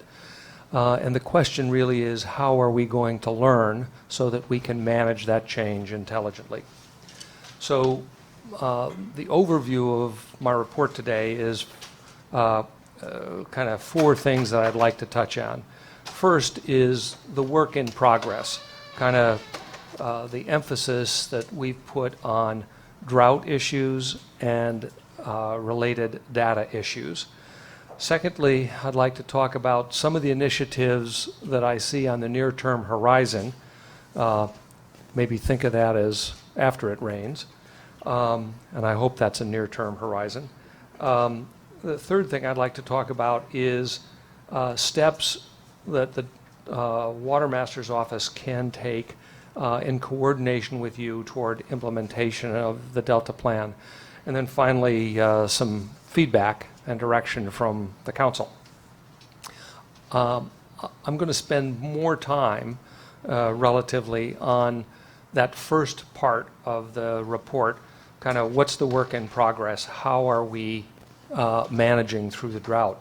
And the question really is, how are we going to learn so that we can manage that change intelligently? So the overview of my report today is kind of 4 things that I'd like to touch on. First is the work in progress, kind of the emphasis that we've put on drought issues and related data issues. Secondly, I'd like to talk about some of the initiatives that I see on the near-term horizon. Maybe think of that as after it rains, and I hope that's a near-term horizon. The third thing I'd like to talk about is steps that the Water Master's Office can take in coordination with you toward implementation of the Delta Plan. And then finally, some feedback and direction from the Council. I'm going to spend more time relatively on that first part of the report, kind of what's the work in progress, how are we managing through the drought.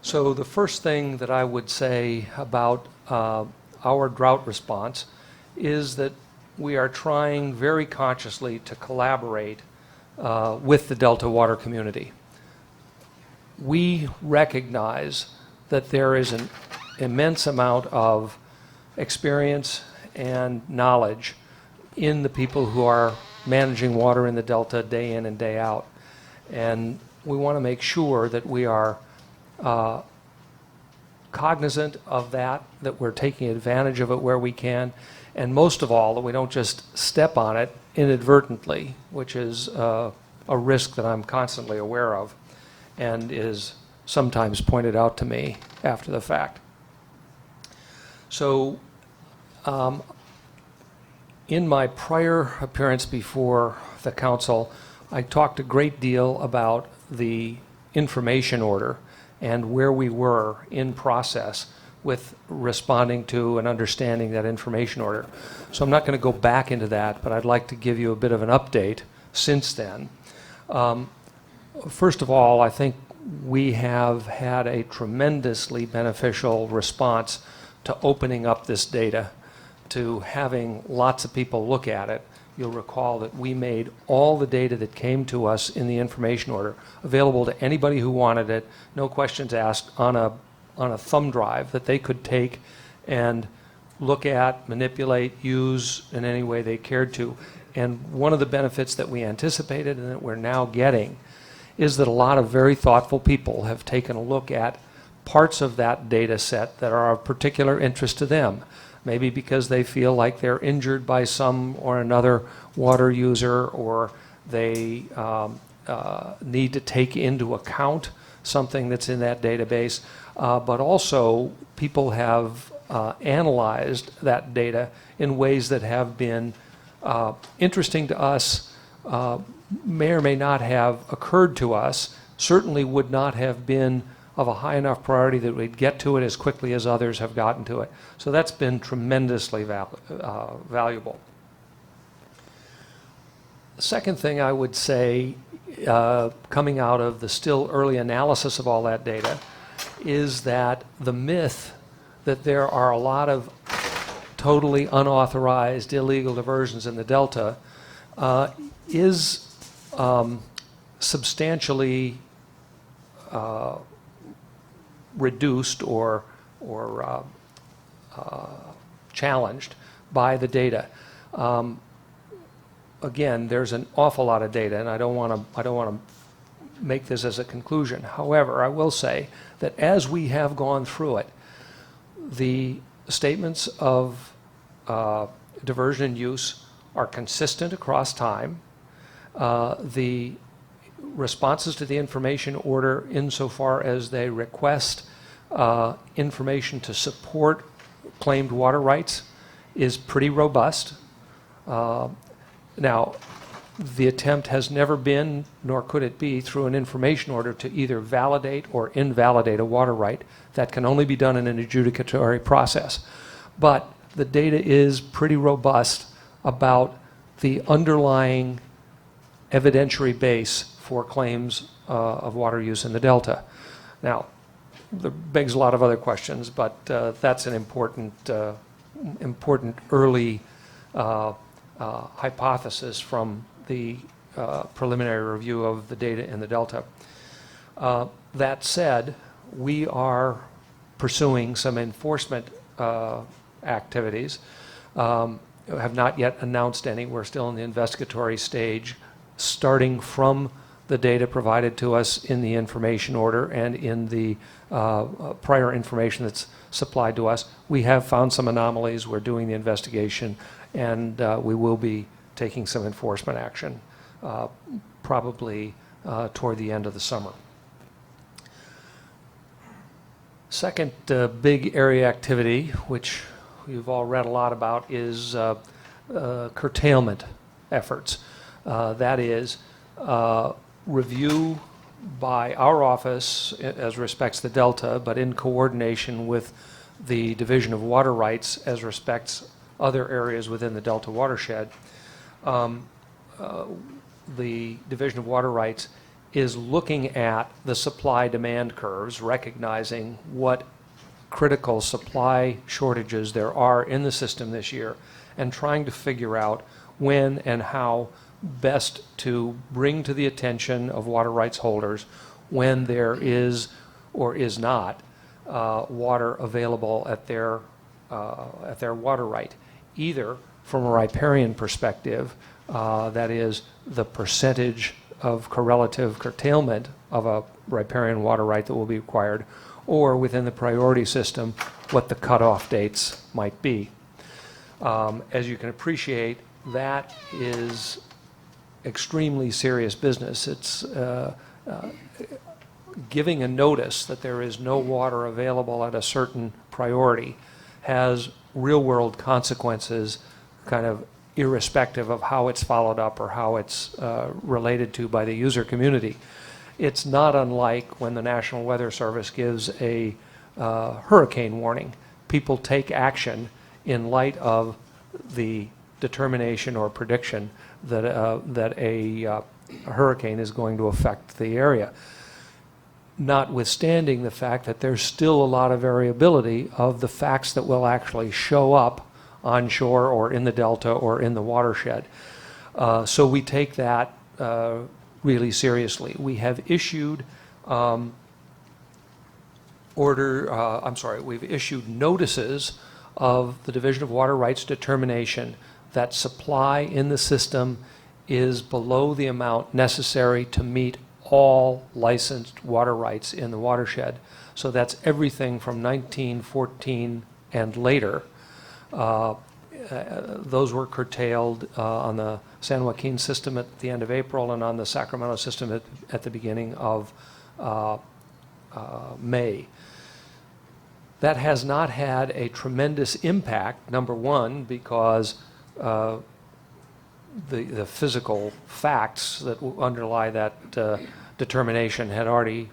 So the first thing that I would say about our drought response is that we are trying very consciously to collaborate with the Delta water community. We recognize that there is an immense amount of experience and knowledge in the people who are managing water in the Delta day in and day out. And we want to make sure that we are cognizant of that we're taking advantage of it where we can, and most of all, that we don't just step on it inadvertently, which is a risk that I'm constantly aware of and is sometimes pointed out to me after the fact. So in my prior appearance before the Council, I talked a great deal about the information order and where we were in process with responding to and understanding that information order. So I'm not going to go back into that, but I'd like to give you a bit of an update since then. First of all, I think we have had a tremendously beneficial response to opening up this data, to having lots of people look at it. You'll recall that we made all the data that came to us in the information order available to anybody who wanted it, no questions asked, on a thumb drive that they could take and look at, manipulate, use in any way they cared to. And one of the benefits that we anticipated and that we're now getting is that a lot of very thoughtful people have taken a look at parts of that data set that are of particular interest to them. Maybe because they feel like they're injured by some or another water user, or they need to take into account something that's in that database. But also, people have analyzed that data in ways that have been interesting to us, may or may not have occurred to us, certainly would not have been of a high enough priority that we'd get to it as quickly as others have gotten to it. So that's been tremendously valuable. The second thing I would say, coming out of the still early analysis of all that data, is that the myth that there are a lot of totally unauthorized illegal diversions in the Delta is substantially reduced or challenged by the data. Again, there's an awful lot of data, and I don't want to make this as a conclusion. However, I will say that as we have gone through it, the statements of diversion and use are consistent across time. The responses to the information order, insofar as they request information to support claimed water rights, is pretty robust. Now, the attempt has never been, nor could it be, through an information order to either validate or invalidate a water right. That can only be done in an adjudicatory process. But the data is pretty robust about the underlying evidentiary base for claims of water use in the Delta. Now, there begs a lot of other questions, but that's an important early hypothesis from the preliminary review of the data in the Delta. That said, we are pursuing some enforcement activities. Have not yet announced any. We're still in the investigatory stage, starting from the data provided to us in the information order and in the prior information that's supplied to us. We have found some anomalies. We're doing the investigation, and we will be taking some enforcement action probably toward the end of the summer. Second big area activity, which you've all read a lot about, is curtailment efforts. That is, review by our office as respects the Delta, but in coordination with the Division of Water Rights as respects other areas within the Delta watershed. The Division of Water Rights is looking at the supply-demand curves, recognizing what critical supply shortages there are in the system this year, and trying to figure out when and how best to bring to the attention of water rights holders when there is or is not water available at their water right, either from a riparian perspective, that is the percentage of correlative curtailment of a riparian water right that will be required, or within the priority system, what the cutoff dates might be. As you can appreciate, that is extremely serious business. It's giving a notice that there is no water available at a certain priority has real-world consequences, kind of irrespective of how it's followed up or how it's related to by the user community. It's not unlike when the National Weather Service gives a hurricane warning. People take action in light of the determination or prediction that a hurricane is going to affect the area, notwithstanding the fact that there's still a lot of variability of the facts that will actually show up onshore or in the delta or in the watershed. So we take that really seriously. We have issued we've issued notices of the Division of Water Rights determination that supply in the system is below the amount necessary to meet all licensed water rights in the watershed. So that's everything from 1914 and later. Those were curtailed on the San Joaquin system at the end of April and on the Sacramento system at the beginning of May. That has not had a tremendous impact, number one, because the physical facts that underlie that determination had already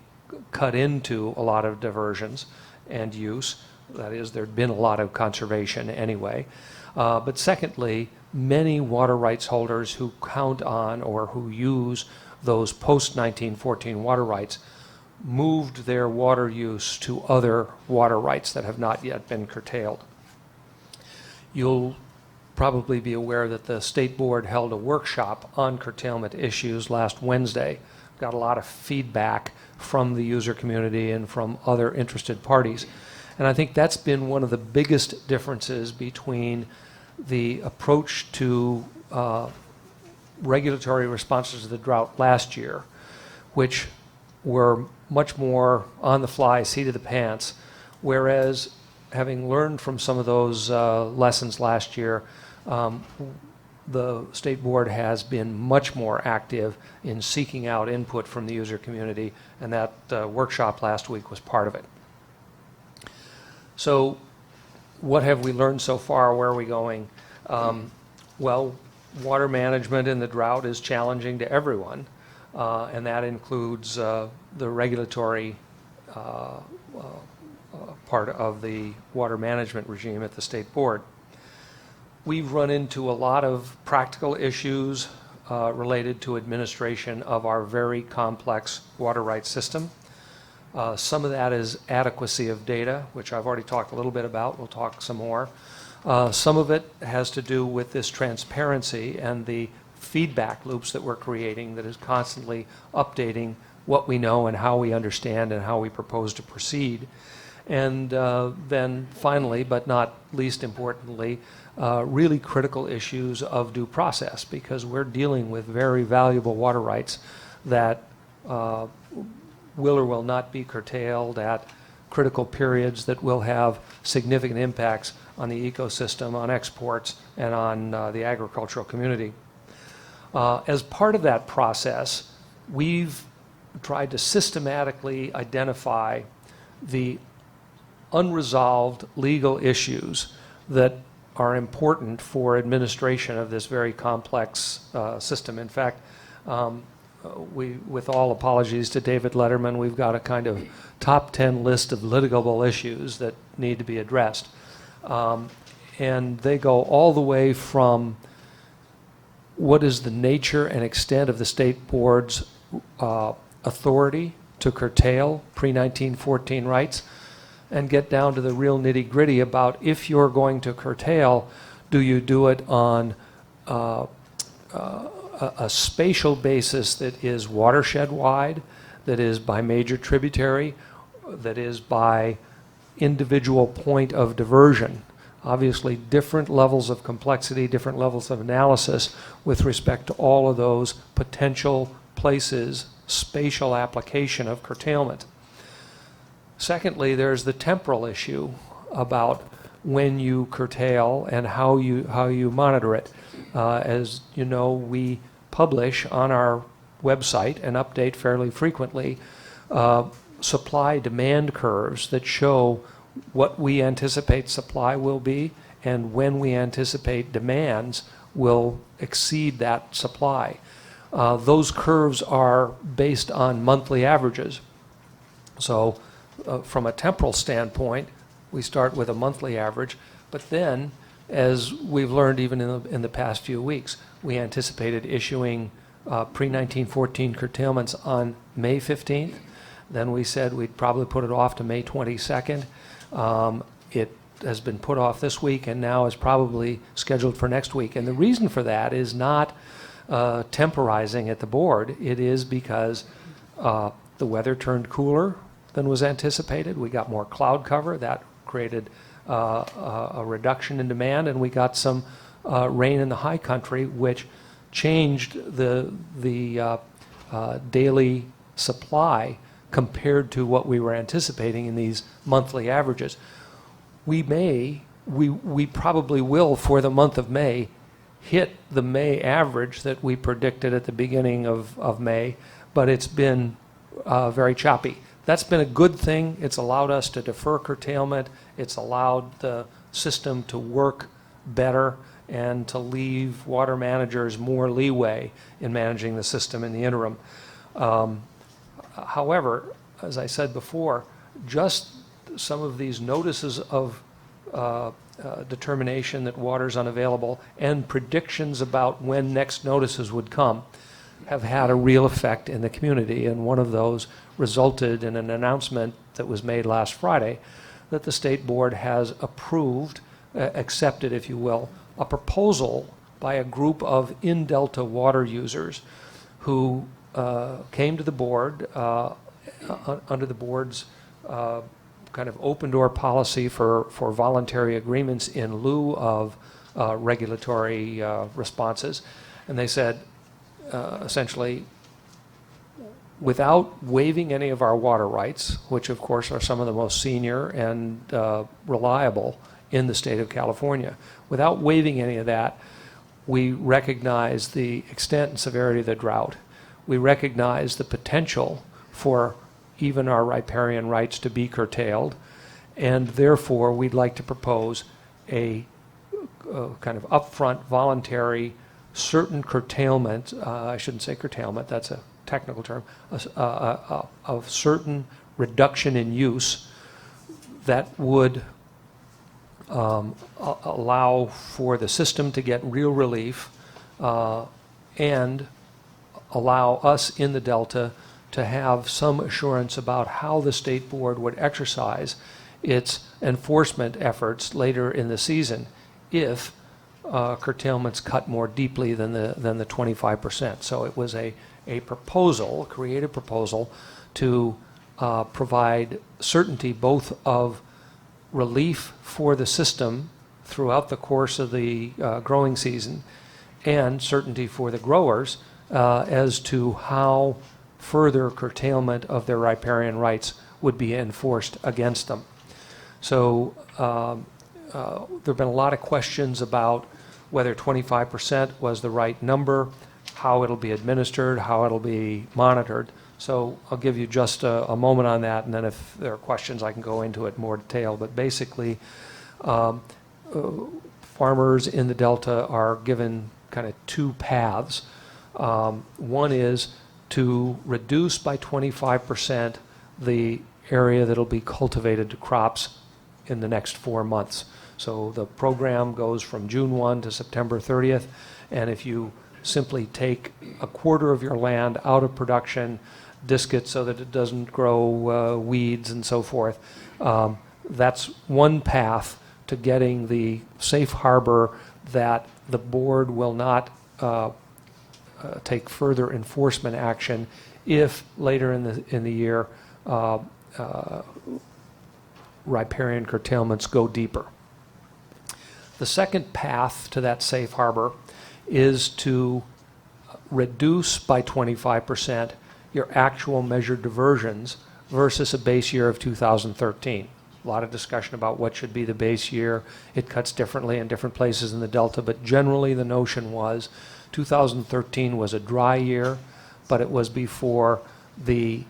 cut into a lot of diversions and use. That is, there'd been a lot of conservation anyway. But secondly, many water rights holders who count on or who use those post-1914 water rights moved their water use to other water rights that have not yet been curtailed. You'll probably be aware that the State Board held a workshop on curtailment issues last Wednesday. Got a lot of feedback from the user community and from other interested parties. And I think that's been one of the biggest differences between the approach to regulatory responses to the drought last year, which were much more on the fly, seat of the pants, whereas having learned from some of those lessons last year, the State Board has been much more active in seeking out input from the user community, and that workshop last week was part of it. So what have we learned so far? Where are we going? Well, water management in the drought is challenging to everyone, and that includes the regulatory part of the water management regime at the State Board. We've run into a lot of practical issues related to administration of our very complex water rights system. Some of that is adequacy of data, which I've already talked a little bit about. We'll talk some more. Some of it has to do with this transparency and the feedback loops that we're creating that is constantly updating what we know and how we understand and how we propose to proceed. And then finally, but not least importantly, really critical issues of due process, because we're dealing with very valuable water rights that will or will not be curtailed at critical periods that will have significant impacts on the ecosystem, on exports, and on the agricultural community. As part of that process, we've tried to systematically identify the unresolved legal issues that are important for administration of this very complex system. In fact, with all apologies to David Letterman, we've got a kind of top 10 list of litigable issues that need to be addressed. And they go all the way from what is the nature and extent of the State Board's authority to curtail pre-1914 rights, and get down to the real nitty-gritty about if you're going to curtail, do you do it on a spatial basis that is watershed-wide, that is by major tributary, that is by individual point of diversion. Obviously, different levels of complexity, different levels of analysis with respect to all of those potential places, spatial application of curtailment. Secondly, there's the temporal issue about when you curtail and how you monitor it. As you know, we publish on our website and update fairly frequently supply-demand curves that show what we anticipate supply will be and when we anticipate demands will exceed that supply. Those curves are based on monthly averages. So from a temporal standpoint, we start with a monthly average, but then, as we've learned even in the past few weeks, we anticipated issuing pre-1914 curtailments on May 15th. Then we said we'd probably put it off to May 22nd. It has been put off this week and now is probably scheduled for next week. And the reason for that is not temporizing at the board. It is because the weather turned cooler than was anticipated. We got more cloud cover. That created a reduction in demand, and we got some rain in the high country, which changed the daily supply compared to what we were anticipating in these monthly averages. We probably will, for the month of May, hit the May average that we predicted at the beginning of May, but it's been very choppy. That's been a good thing. It's allowed us to defer curtailment. It's allowed the system to work better and to leave water managers more leeway in managing the system in the interim. However, as I said before, just some of these notices of determination that water's unavailable and predictions about when next notices would come have had a real effect in the community. And one of those resulted in an announcement that was made last Friday that the state board has approved, accepted, if you will, a proposal by a group of in-delta water users who came to the board under the board's kind of open-door policy for voluntary agreements in lieu of regulatory responses. And they said, essentially, without waiving any of our water rights, which of course are some of the most senior and reliable in the state of California, without waiving any of that, we recognize the extent and severity of the drought. We recognize the potential for even our riparian rights to be curtailed, and therefore we'd like to propose a kind of upfront voluntary certain curtailment, I shouldn't say curtailment, that's a technical term, of certain reduction in use that would allow for the system to get real relief and allow us in the Delta to have some assurance about how the state board would exercise its enforcement efforts later in the season if curtailments cut more deeply than the 25%. So it was a proposal, a creative proposal, to provide certainty both of relief for the system throughout the course of the growing season and certainty for the growers as to how further curtailment of their riparian rights would be enforced against them. So there have been a lot of questions about whether 25% was the right number, how it'll be administered, how it'll be monitored. So I'll give you just a moment on that, and then if there are questions, I can go into it in more detail. But basically, farmers in the Delta are given kind of two paths. One is to reduce by 25% the area that'll be cultivated to crops in the next 4 months. So the program goes from June 1 to September 30th, and if you simply take a quarter of your land out of production, disc it so that it doesn't grow weeds and so forth, that's one path to getting the safe harbor that the board will not take further enforcement action if later in the year riparian curtailments go deeper. The second path to that safe harbor is to reduce by 25% your actual measured diversions versus a base year of 2013. A lot of discussion about what should be the base year. It cuts differently in different places in the Delta, but generally the notion was 2013 was a dry year, but it was before the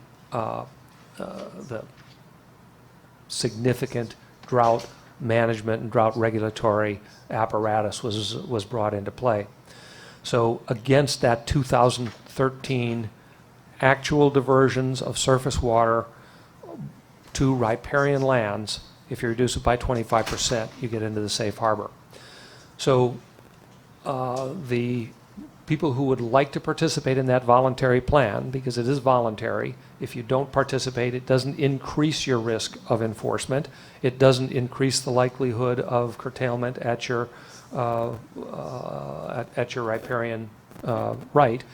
significant drought management and drought regulatory apparatus was brought into play. So against that 2013 actual diversions of surface water to riparian lands. If you reduce it by 25%, you get into the safe harbor. So the people who would like to participate in that voluntary plan, because it is voluntary, if you don't participate, it doesn't increase your risk of enforcement. It doesn't increase the likelihood of curtailment at your riparian right.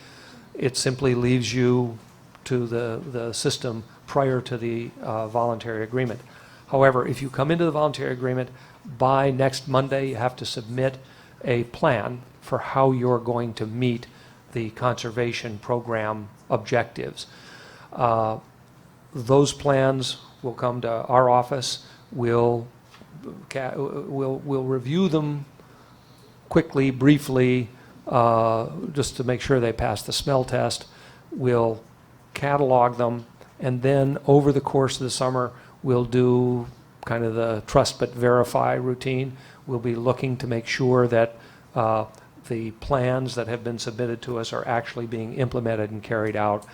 It simply leaves you to the system prior to the voluntary agreement. However, if you come into the voluntary agreement, by next Monday, you have to submit a plan for how you're going to meet the conservation program objectives. Those plans will come to our office. We'll review them quickly, briefly, just to make sure they pass the smell test. We'll catalog them, and then over the course of the summer, we'll do kind of the trust but verify routine. We'll be looking to make sure that the plans that have been submitted to us are actually being implemented and carried out.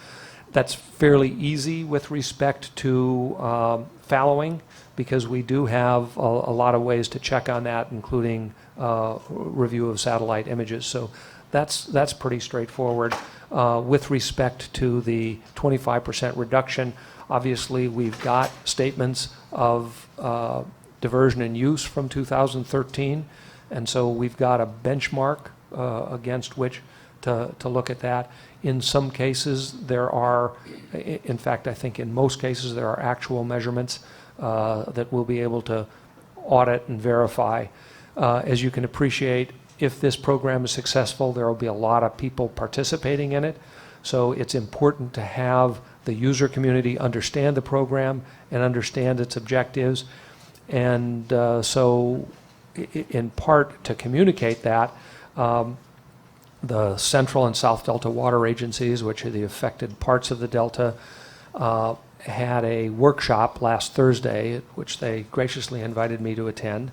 That's fairly easy with respect to fallowing, because we do have a lot of ways to check on that, including review of satellite images. So that's pretty straightforward. With respect to the 25% reduction, obviously we've got statements of diversion and use from 2013, and so we've got a benchmark against which to look at that. In some cases there are, in fact I think in most cases there are actual measurements that we'll be able to audit and verify. As you can appreciate, if this program is successful, there will be a lot of people participating in it. So it's important to have the user community understand the program and understand its objectives. And so in part to communicate that, the Central and South Delta water agencies, which are the affected parts of the Delta, had a workshop last Thursday, which they graciously invited me to attend,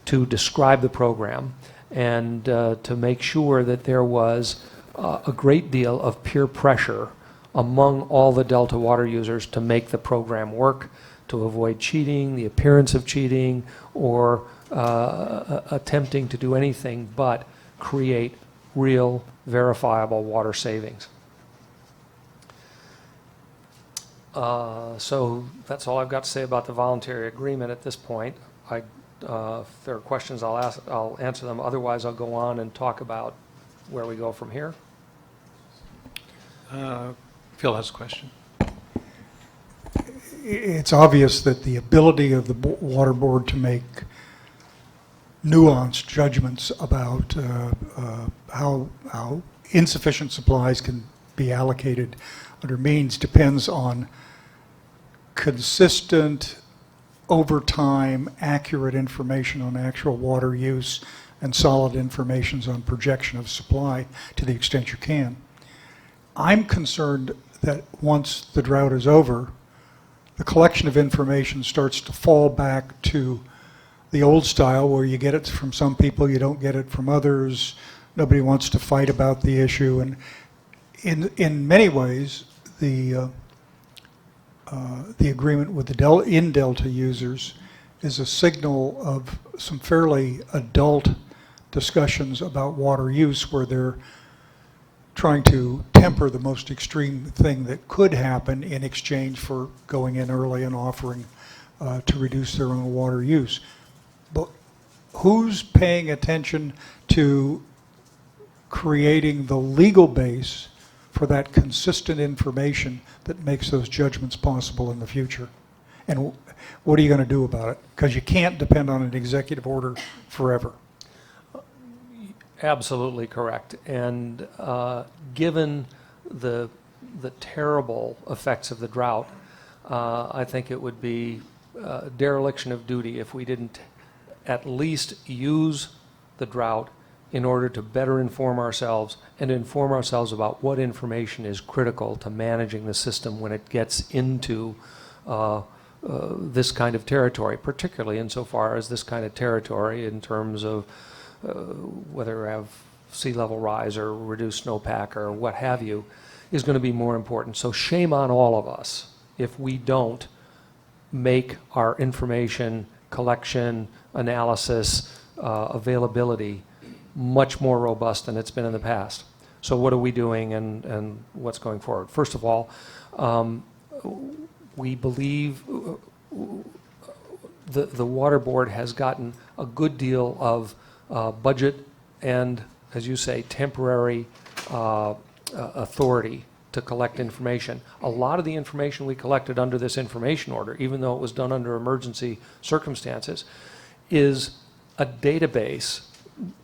to describe the program and to make sure that there was a great deal of peer pressure among all the Delta water users to make the program work, to avoid cheating, the appearance of cheating, or attempting to do anything but create real verifiable water savings. So that's all I've got to say about the voluntary agreement at this point. If there are questions, I'll answer them. Otherwise, I'll go on and talk about where we go from here. Phil has a question. It's obvious that the ability of the Water Board to make nuanced judgments about how insufficient supplies can be allocated under means depends on consistent, over time, accurate information on actual water use and solid information on projection of supply to the extent you can. I'm concerned that once the drought is over, the collection of information starts to fall back to the old style where you get it from some people, you don't get it from others, nobody wants to fight about the issue. And in many ways, the agreement with the Delta users is a signal of some fairly adult discussions about water use where they're trying to temper the most extreme thing that could happen in exchange for going in early and offering to reduce their own water use. But who's paying attention to creating the legal base for that consistent information that makes those judgments possible in the future? And what are you going to do about it? Because you can't depend on an executive order forever. Absolutely correct. And given the terrible effects of the drought, I think it would be dereliction of duty if we didn't at least use the drought in order to better inform ourselves and inform ourselves about what information is critical to managing the system when it gets into this kind of territory, particularly insofar as this kind of territory in terms of whether we have sea level rise or reduced snowpack or what have you, is going to be more important. So shame on all of us if we don't make our information collection, analysis, availability much more robust than it's been in the past. So what are we doing and what's going forward? First of all, we believe the Water Board has gotten a good deal of budget and, as you say, temporary authority to collect information. A lot of the information we collected under this information order, even though it was done under emergency circumstances, is a database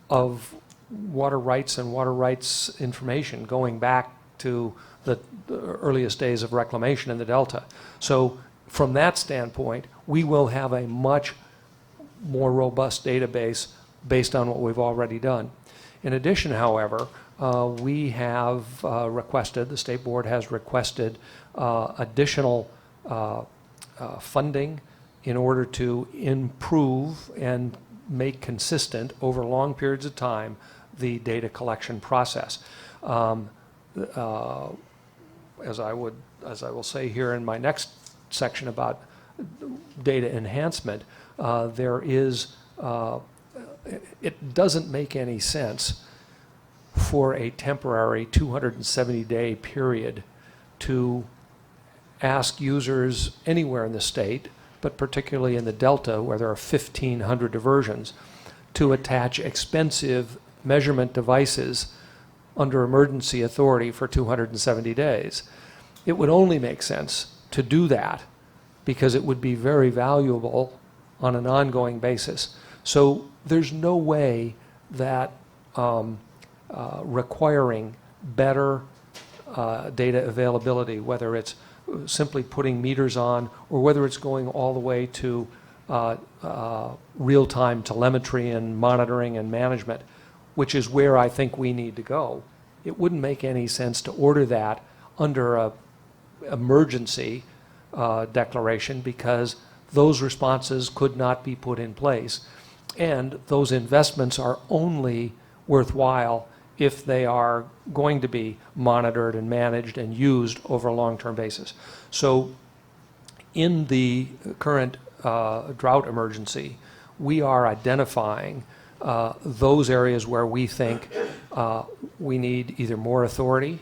of water rights and water rights information going back to the earliest days of reclamation in the Delta. So from that standpoint, we will have a much more robust database based on what we've already done. In addition, however, we have requested, the State Board has requested additional funding in order to improve and make consistent over long periods of time the data collection process. As I will say here in my next section about data enhancement, it doesn't make any sense for a temporary 270-day period to ask users anywhere in the state, but particularly in the Delta where there are 1,500 diversions, to attach expensive measurement devices under emergency authority for 270 days. It would only make sense to do that because it would be very valuable on an ongoing basis. So there's no way that requiring better data availability, whether it's simply putting meters on or whether it's going all the way to real-time telemetry and monitoring and management, which is where I think we need to go. It wouldn't make any sense to order that under a emergency declaration because those responses could not be put in place. And those investments are only worthwhile if they are going to be monitored and managed and used over a long-term basis. So in the current drought emergency, we are identifying those areas where we think we need either more authority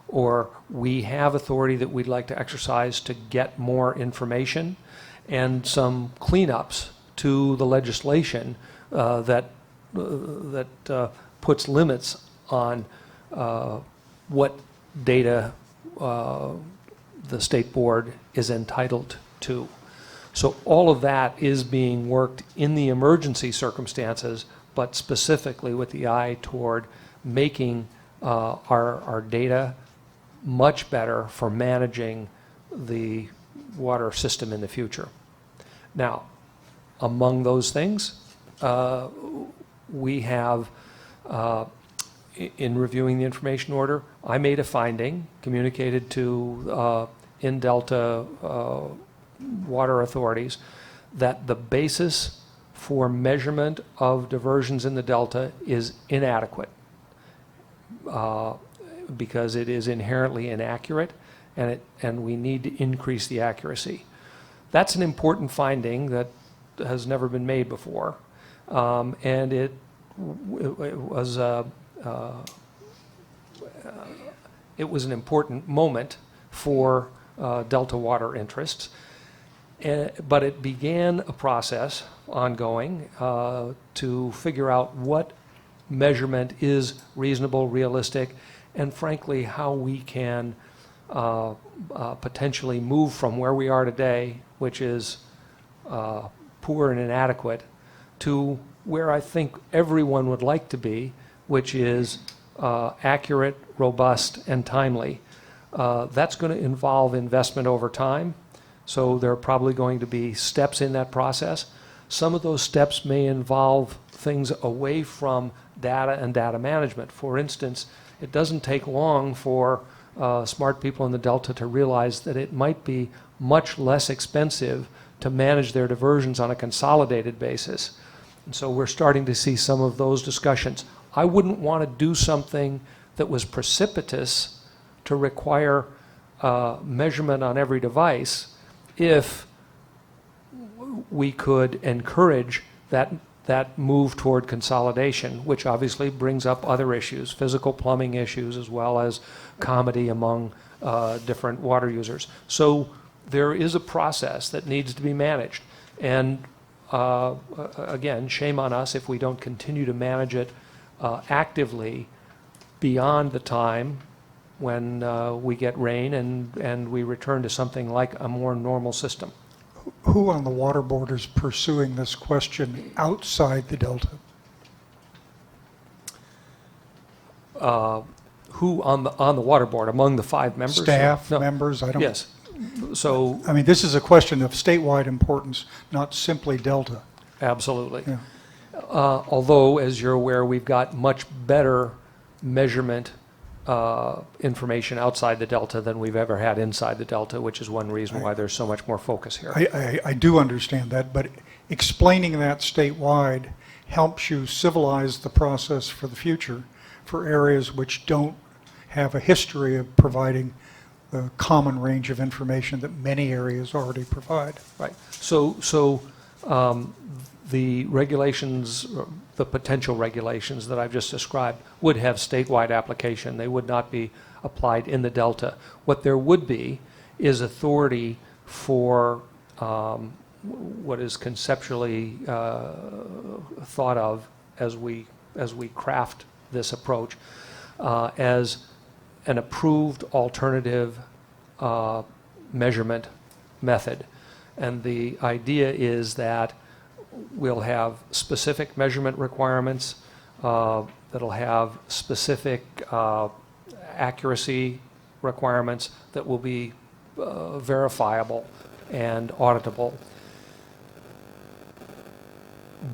or we have authority that we'd like to exercise to get more information and some cleanups to the legislation that puts limits on what data the State Board is entitled to. So all of that is being worked in the emergency circumstances, but specifically with the eye toward making our data much better for managing the water system in the future. Now, among those things, we have, in reviewing the information order, I made a finding communicated to in-Delta water authorities that the basis for measurement of diversions in the Delta is inadequate because it is inherently inaccurate and we need to increase the accuracy. That's an important finding that has never been made before, and it was an important moment for Delta water interests. But it began a process ongoing to figure out what measurement is reasonable, realistic, and frankly, how we can potentially move from where we are today, which is poor and inadequate, to where I think everyone would like to be, which is accurate, robust, and timely. That's going to involve investment over time. So there are probably going to be steps in that process. Some of those steps may involve things away from data and data management. For instance, it doesn't take long for smart people in the Delta to realize that it might be much less expensive to manage their diversions on a consolidated basis. And so we're starting to see some of those discussions. I wouldn't want to do something that was precipitous to require measurement on every device if we could encourage that move toward consolidation, which obviously brings up other issues, physical plumbing issues, as well as comity among different water users. So there is a process that needs to be managed. And again, shame on us if we don't continue to manage it actively beyond the time when we get rain and we return to something like a more normal system. Who on the water board is pursuing this question outside the Delta? Who on the water board, among the 5 members? Staff, No. members, I don't. Yes. So, I mean, this is a question of statewide importance, not simply Delta. absolutely. Yeah. Although, as you're aware, we've got much better measurement information outside the Delta than we've ever had inside the Delta, which is one reason why there's so much more focus here. I do understand that, but explaining that statewide helps you civilize the process for the future for areas which don't have a history of providing the common range of information that many areas already provide. Right. So the regulations, the potential regulations that I've just described would have statewide application. They would not be applied in the Delta. What there would be is authority for what is conceptually thought of as we craft this approach as an approved alternative measurement method. And the idea is that we'll have specific measurement requirements that'll have specific accuracy requirements that will be verifiable and auditable.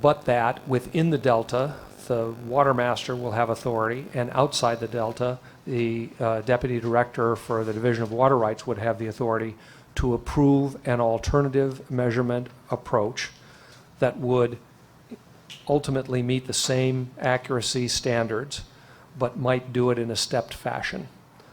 But that within the Delta, the water master will have authority, and outside the Delta, the deputy director for the Division of Water Rights would have the authority to approve an alternative measurement approach that would ultimately meet the same accuracy standards, but might do it in a stepped fashion.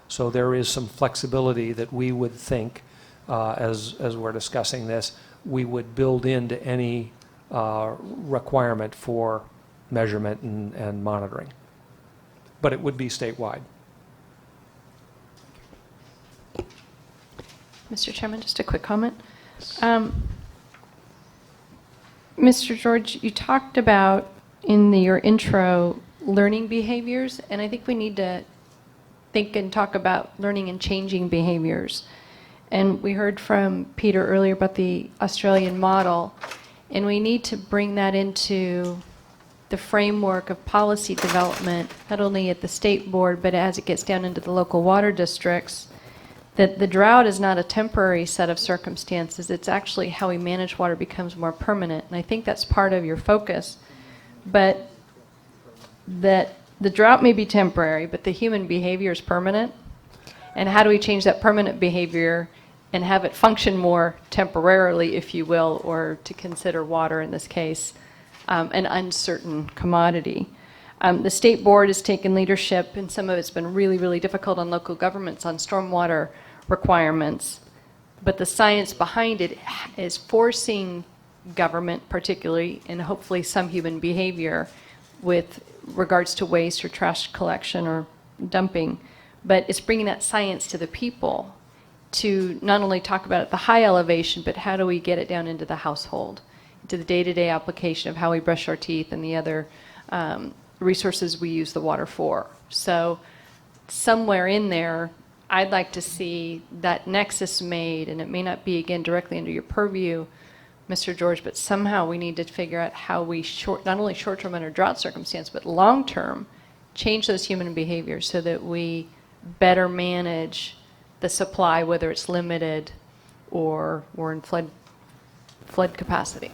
So there is some flexibility that we would think, as we're discussing this, we would build into any requirement for measurement and monitoring. But it would be statewide. Mr. Chairman, just a quick comment. Mr. George, you talked about in your intro learning behaviors, and I think we need to think and talk about learning and changing behaviors. And we heard from Peter earlier about the Australian model, and we need to bring that into the framework of policy development, not only at the state board, but as it gets down into the local water districts, that the drought is not a temporary set of circumstances. It's actually how we manage water becomes more permanent. And I think that's part of your focus. But that the drought may be temporary, but the human behavior is permanent. And how do we change that permanent behavior and have it function more temporarily, if you will, or to consider water in this case an uncertain commodity? The state board has taken leadership, and some of it's been really, really difficult on local governments on stormwater requirements. But the science behind it is forcing government, particularly, and hopefully some human behavior with regards to waste or trash collection or dumping. But it's bringing that science to the people to not only talk about it at the high elevation, but how do we get it down into the household, into the day-to-day application of how we brush our teeth and the other resources we use the water for. So somewhere in there, I'd like to see that nexus made, and it may not be, again, directly under your purview, Mr. George, but somehow we need to figure out how we not only short-term under drought circumstance, but long-term, change those human behaviors so that we better manage the supply, whether it's limited or we're in flood capacity.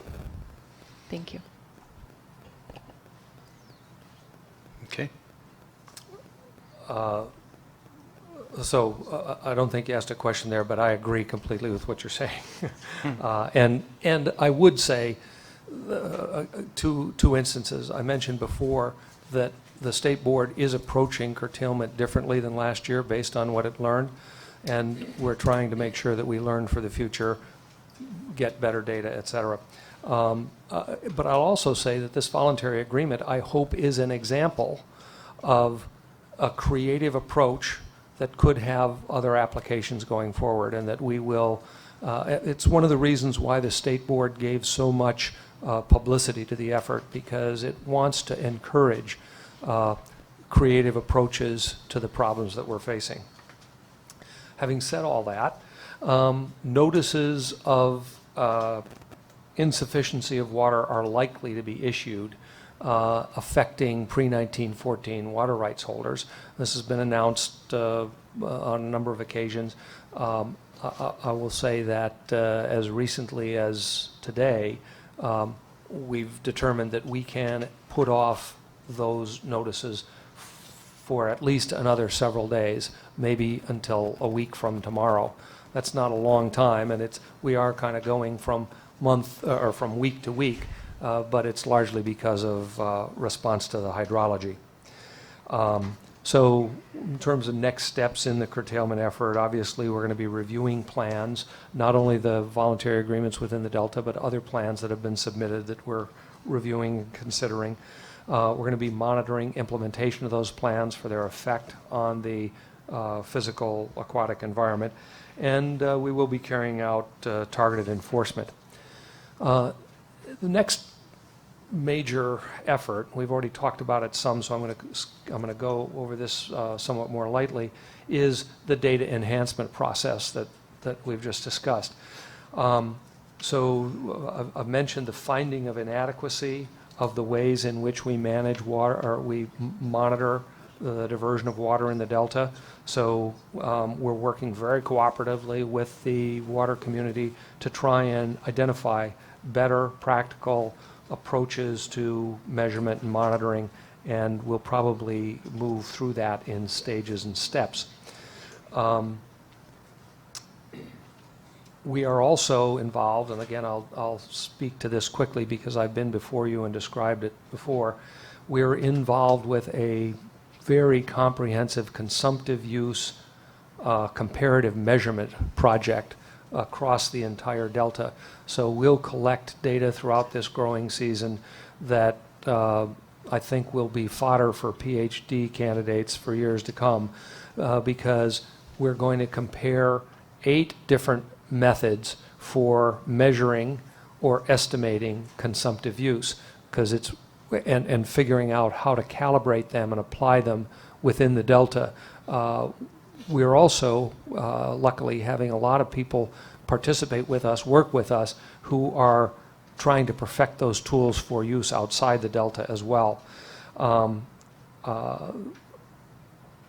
Thank you. Okay. So I don't think you asked a question there, but I agree completely with what you're saying. And I would say two instances. I mentioned before that the state board is approaching curtailment differently than last year based on what it learned, and we're trying to make sure that we learn for the future, get better data, et cetera. But I'll also say that this voluntary agreement, I hope, is an example of a creative approach that could have other applications going forward, and that we will, it's one of the reasons why the State Board gave so much publicity to the effort, because it wants to encourage creative approaches to the problems that we're facing. Having said all that, notices of insufficiency of water are likely to be issued affecting pre-1914 water rights holders. This has been announced on a number of occasions. I will say that as recently as today, we've determined that we can put off those notices for at least another several days, maybe until a week from tomorrow. That's not a long time, and we are kind of going from from week to week, but it's largely because of response to the hydrology. So in terms of next steps in the curtailment effort, obviously we're going to be reviewing plans, not only the voluntary agreements within the Delta, but other plans that have been submitted that we're reviewing and considering. We're going to be monitoring implementation of those plans for their effect on the physical aquatic environment, and we will be carrying out targeted enforcement. The next major effort, we've already talked about it some, so I'm going to go over this somewhat more lightly, is the data enhancement process that we've just discussed. So I've mentioned the finding of inadequacy of the ways in which we manage water, or we monitor the diversion of water in the Delta. So we're working very cooperatively with the water community to try and identify better practical approaches to measurement and monitoring, and we'll probably move through that in stages and steps. We are also involved, and again, I'll speak to this quickly because I've been before you and described it before. We're involved with a very comprehensive consumptive use comparative measurement project across the entire Delta. So we'll collect data throughout this growing season that I think will be fodder for PhD candidates for years to come, because we're going to compare 8 different methods for measuring or estimating consumptive use, because it's and figuring out how to calibrate them and apply them within the Delta. We're also luckily having a lot of people participate with us, work with us, who are trying to perfect those tools for use outside the Delta as well.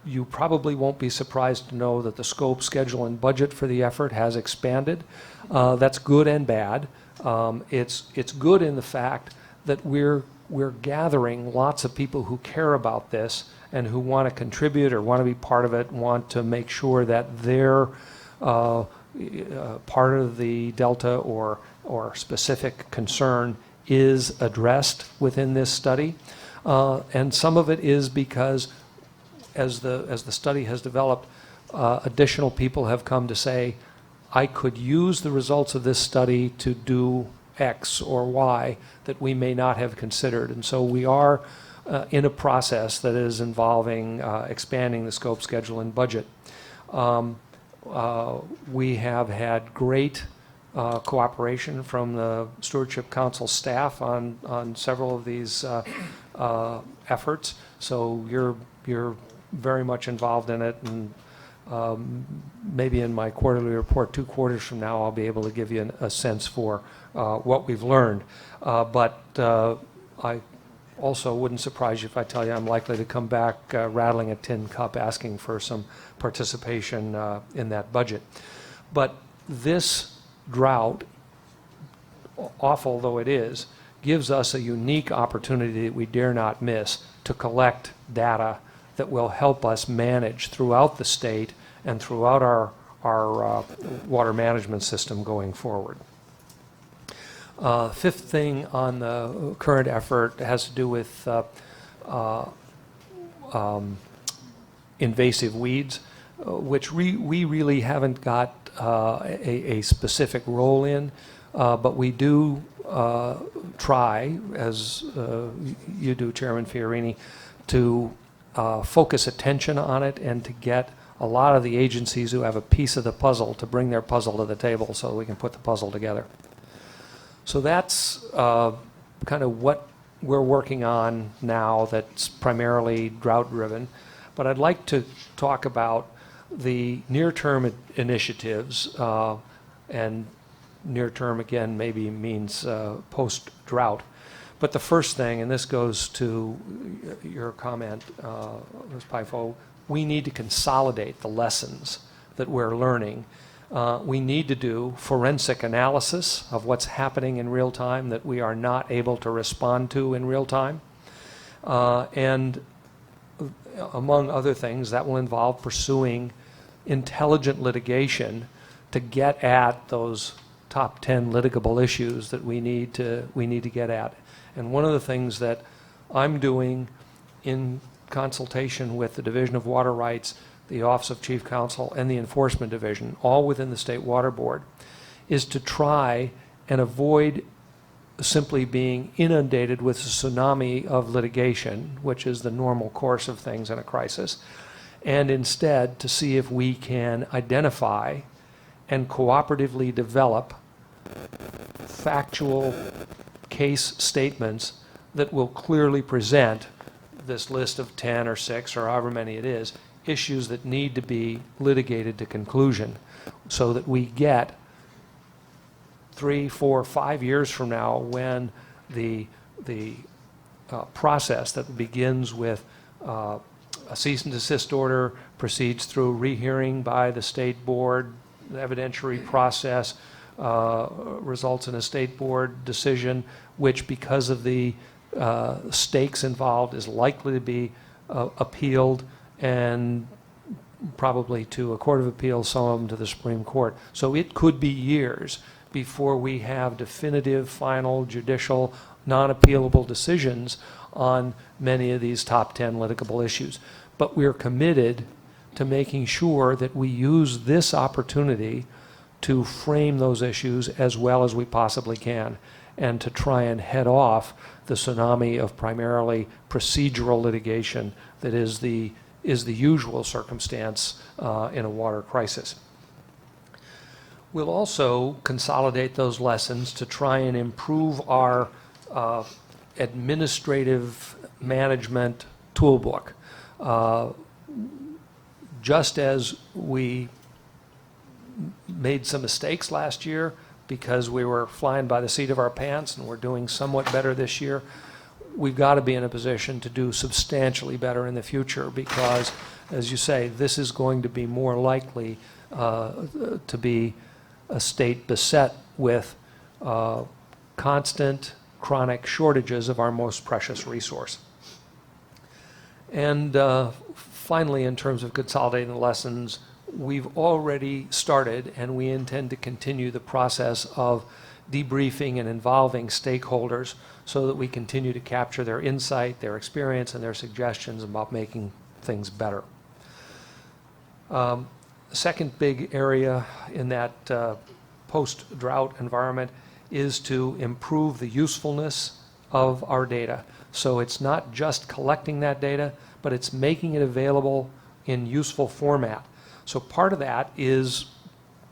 You probably won't be surprised to know that the scope, schedule, and budget for the effort has expanded. That's good and bad. It's good in the fact that we're gathering lots of people who care about this and who want to contribute or want to be part of it, want to make sure that they're part of the Delta or specific concern is addressed within this study. And some of it is because as the study has developed, additional people have come to say, I could use the results of this study to do X or Y that we may not have considered. And so we are in a process that is involving expanding the scope, schedule, and budget. We have had great cooperation from the Stewardship Council staff on several of these efforts. So you're very much involved in it, and maybe in my quarterly report 2 quarters from now I'll be able to give you a sense for what we've learned. But I also wouldn't surprise you if I tell you I'm likely to come back rattling a tin cup asking for some participation in that budget. But this drought, awful though it is, gives us a unique opportunity that we dare not miss to collect data that will help us manage throughout the state and throughout our water management system going forward. Fifth thing on the current effort has to do with invasive weeds, which we really haven't got a specific role in, but we do try, as you do, Chairman Fiorini, to focus attention on it and to get a lot of the agencies who have a piece of the puzzle to bring their puzzle to the table so we can put the puzzle together. So that's kind of what we're working on now that's primarily drought-driven. But I'd like to talk about the near-term initiatives, and near-term, again, maybe means post-drought. But the first thing, and this goes to your comment, Ms. Pifo, we need to consolidate the lessons that we're learning. We need to do forensic analysis of what's happening in real time that we are not able to respond to in real time. And among other things, that will involve pursuing intelligent litigation to get at those top 10 litigable issues that we need to get at. And one of the things that I'm doing in consultation with the Division of Water Rights, the Office of Chief Counsel, and the Enforcement Division, all within the State Water Board, is to try and avoid simply being inundated with a tsunami of litigation, which is the normal course of things in a crisis, and instead to see if we can identify and cooperatively develop factual case statements that will clearly present this list of 10 or 6 or however many it is, issues that need to be litigated to conclusion so that we get 3, 4, 5 years from now when the process that begins with a cease and desist order proceeds through rehearing by the state board, the evidentiary process results in a state board decision, which because of the stakes involved is likely to be appealed and probably to a court of appeals, some of them to the Supreme Court. So it could be years before we have definitive, final, judicial, non-appealable decisions on many of these top 10 litigable issues. But we're committed to making sure that we use this opportunity to frame those issues as well as we possibly can and to try and head off the tsunami of primarily procedural litigation that is the usual circumstance in a water crisis. We'll also consolidate those lessons to try and improve our administrative management toolbook. Just as we made some mistakes last year because we were flying by the seat of our pants and we're doing somewhat better this year, we've got to be in a position to do substantially better in the future because, as you say, this is going to be more likely to be a state beset with constant chronic shortages of our most precious resource. And finally, in terms of consolidating the lessons, we've already started and we intend to continue the process of debriefing and involving stakeholders so that we continue to capture their insight, their experience, and their suggestions about making things better. The second big area in that post-drought environment is to improve the usefulness of our data. So it's not just collecting that data, but it's making it available in useful format. So part of that is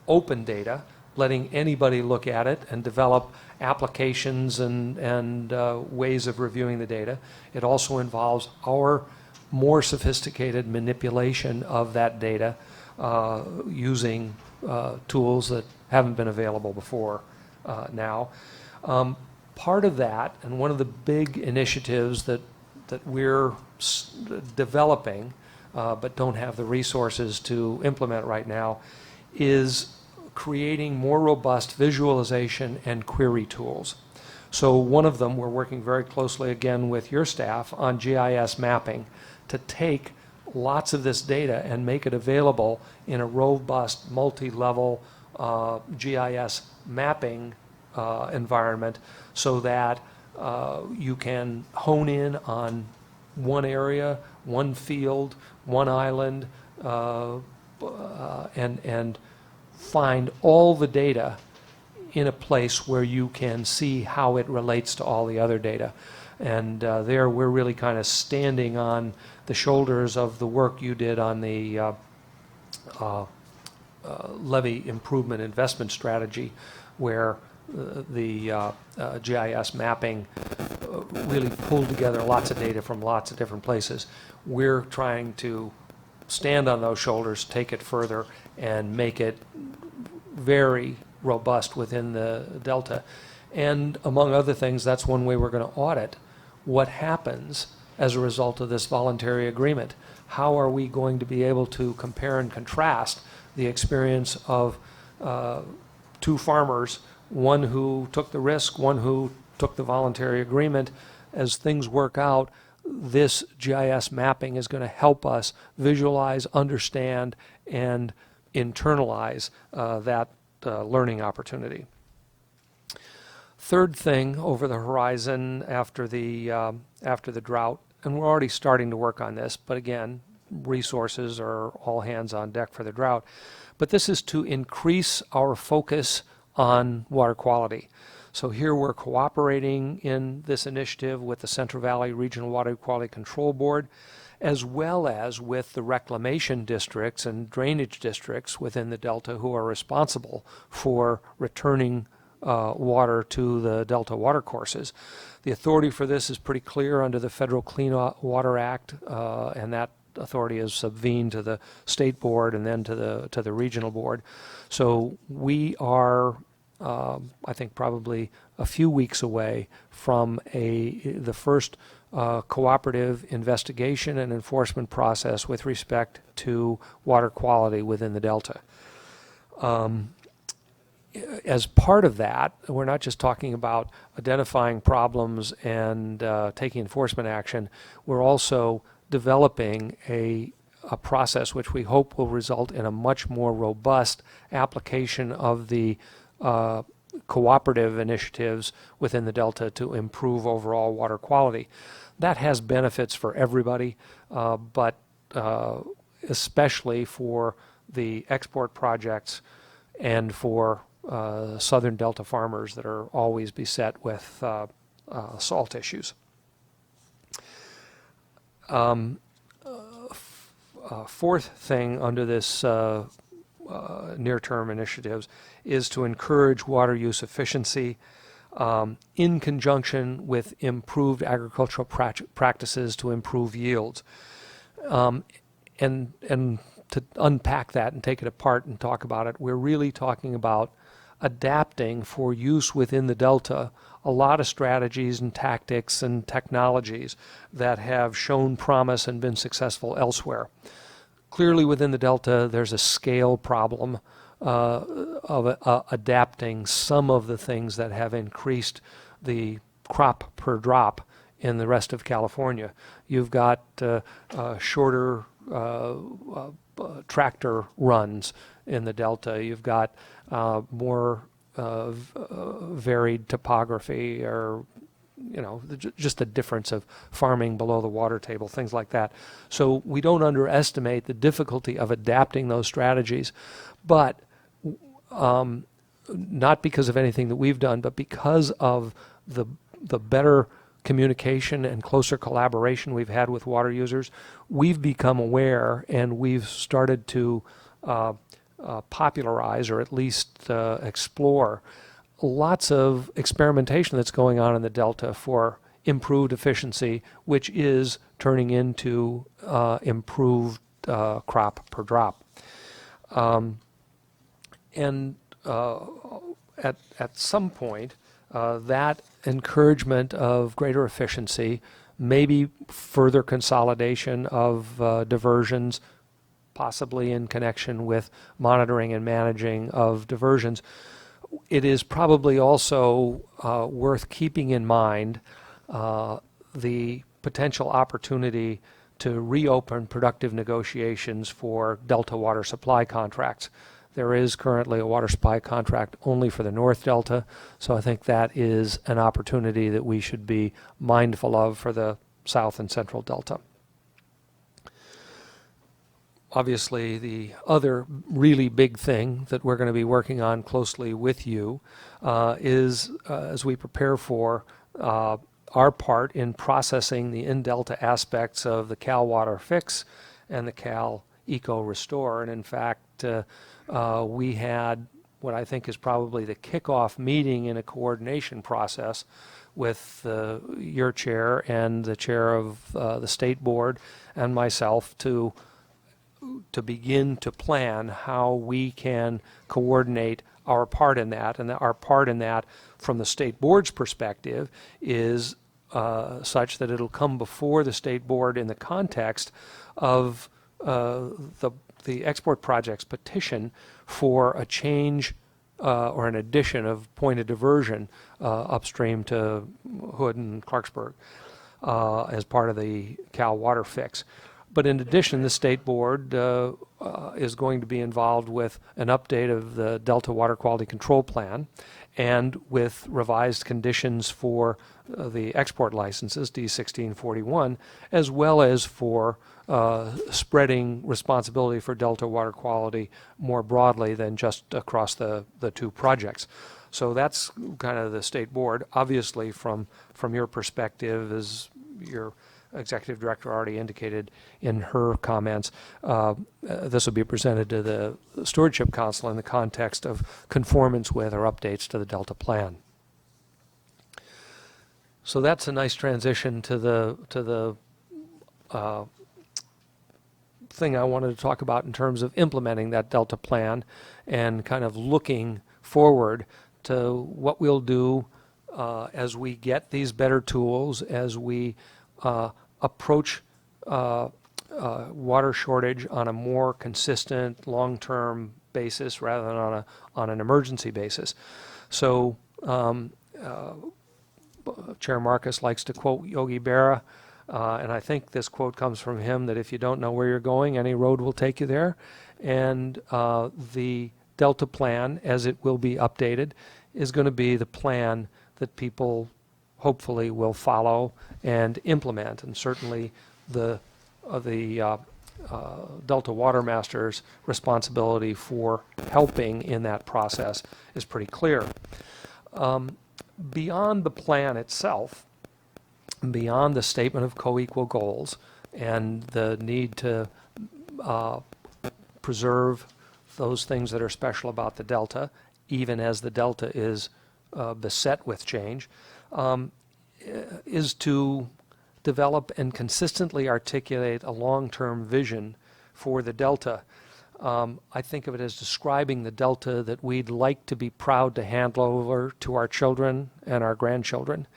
open data, letting anybody look at it and develop applications and ways of reviewing the data. It also involves our more sophisticated manipulation of that data using tools that haven't been available before now. Part of that, and one of the big initiatives that we're developing but don't have the resources to implement right now, is creating more robust visualization and query tools. So one of them, we're working very closely again with your staff on GIS mapping to take lots of this data and make it available in a robust, multi-level GIS mapping environment so that you can hone in on one area, one field, one island, and find all the data in a place where you can see how it relates to all the other data. And there we're really kind of standing on the shoulders of the work you did on the levy improvement investment strategy, where the GIS mapping really pulled together lots of data from lots of different places. We're trying to stand on those shoulders, take it further, and make it very robust within the Delta. And among other things, that's one way we're going to audit what happens as a result of this voluntary agreement. How are we going to be able to compare and contrast the experience of two farmers, one who took the risk, one who took the voluntary agreement? As things work out, this GIS mapping is going to help us visualize, understand, and internalize that learning opportunity. Third thing over the horizon after the drought, and we're already starting to work on this, but again, resources are all hands on deck for the drought, but this is to increase our focus on water quality. So here we're cooperating in this initiative with the Central Valley Regional Water Quality Control Board, as well as with the reclamation districts and drainage districts within the Delta who are responsible for returning water to the Delta watercourses. The authority for this is pretty clear under the Federal Clean Water Act, and that authority is subvened to the state board and then to the regional board. So we are, I think, probably a few weeks away from the first cooperative investigation and enforcement process with respect to water quality within the Delta. As part of that, we're not just talking about identifying problems and taking enforcement action. We're also developing a process which we hope will result in a much more robust application of the cooperative initiatives within the Delta to improve overall water quality. That has benefits for everybody, but especially for the export projects and for southern Delta farmers that are always beset with salt issues. Fourth thing under this near-term initiatives is to encourage water use efficiency in conjunction with improved agricultural practices to improve yields. And to unpack that and take it apart and talk about it, we're really talking about adapting for use within the Delta a lot of strategies and tactics and technologies that have shown promise and been successful elsewhere. Clearly within the Delta there's a scale problem of adapting some of the things that have increased the crop per drop in the rest of California. You've got shorter tractor runs in the Delta. You've got more varied topography, or just the difference of farming below the water table, things like that. So we don't underestimate the difficulty of adapting those strategies, but not because of anything that we've done, but because of the better communication and closer collaboration we've had with water users, we've become aware and we've started to popularize, or at least explore, lots of experimentation that's going on in the Delta for improved efficiency, which is turning into improved crop per drop. And at some point, that encouragement of greater efficiency, maybe further consolidation of diversions, possibly in connection with monitoring and managing of diversions, it is probably also worth keeping in mind the potential opportunity to reopen productive negotiations for Delta water supply contracts. There is currently a water supply contract only for the North Delta, so I think that is an opportunity that we should be mindful of for the South and Central Delta. obviously, the other really big thing that we're going to be working on closely with you is as we prepare for our part in processing the in-delta aspects of the Cal Water Fix and the Cal Eco Restore. And in fact, we had what I think is probably the kickoff meeting in a coordination process with your chair and the chair of the state board and myself to begin to plan how we can coordinate our part in that. And our part in that, from the state board's perspective, is such that it'll come before the state board in the context of the export project's petition for a change or an addition of point of diversion upstream to Hood and Clarksburg as part of the Cal Water Fix. But in addition, the state board is going to be involved with an update of the Delta Water Quality Control Plan and with revised conditions for the export licenses, D1641, as well as for spreading responsibility for Delta water quality more broadly than just across the two projects. So that's kind of the state board. Obviously, from your perspective, as your executive director already indicated in her comments, this will be presented to the Stewardship Council in the context of conformance with or updates to the Delta Plan. So that's a nice transition to the thing I wanted to talk about in terms of implementing that Delta Plan and kind of looking forward to what we'll do as we get these better tools, as we approach water shortage on a more consistent long-term basis rather than on an emergency basis. So Chair Marcus likes to quote Yogi Berra, and I think this quote comes from him, that if you don't know where you're going, any road will take you there. And the Delta Plan, as it will be updated, is going to be the plan that people hopefully will follow and implement. And certainly the Delta Water Master's responsibility for helping in that process is pretty clear. Beyond the plan itself, beyond the statement of co-equal goals and the need to preserve those things that are special about the Delta, even as the Delta is beset with change, is to develop and consistently articulate a long-term vision for the Delta. I think of it as describing the Delta that we'd like to be proud to hand over to our children and our grandchildren.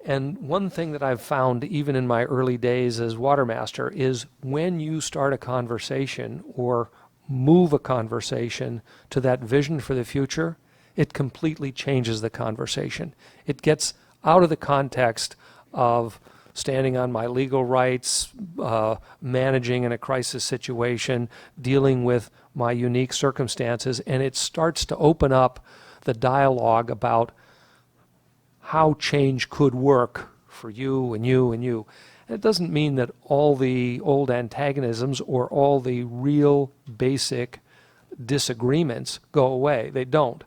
And one thing that I've found even in my early days as water master is when you start a conversation or move a conversation to that vision for the future, it completely changes the conversation. It gets out of the context of standing on my legal rights, managing in a crisis situation, dealing with my unique circumstances, and it starts to open up the dialogue about how change could work for you and you and you. It doesn't mean that all the old antagonisms or all the real basic disagreements go away. They don't.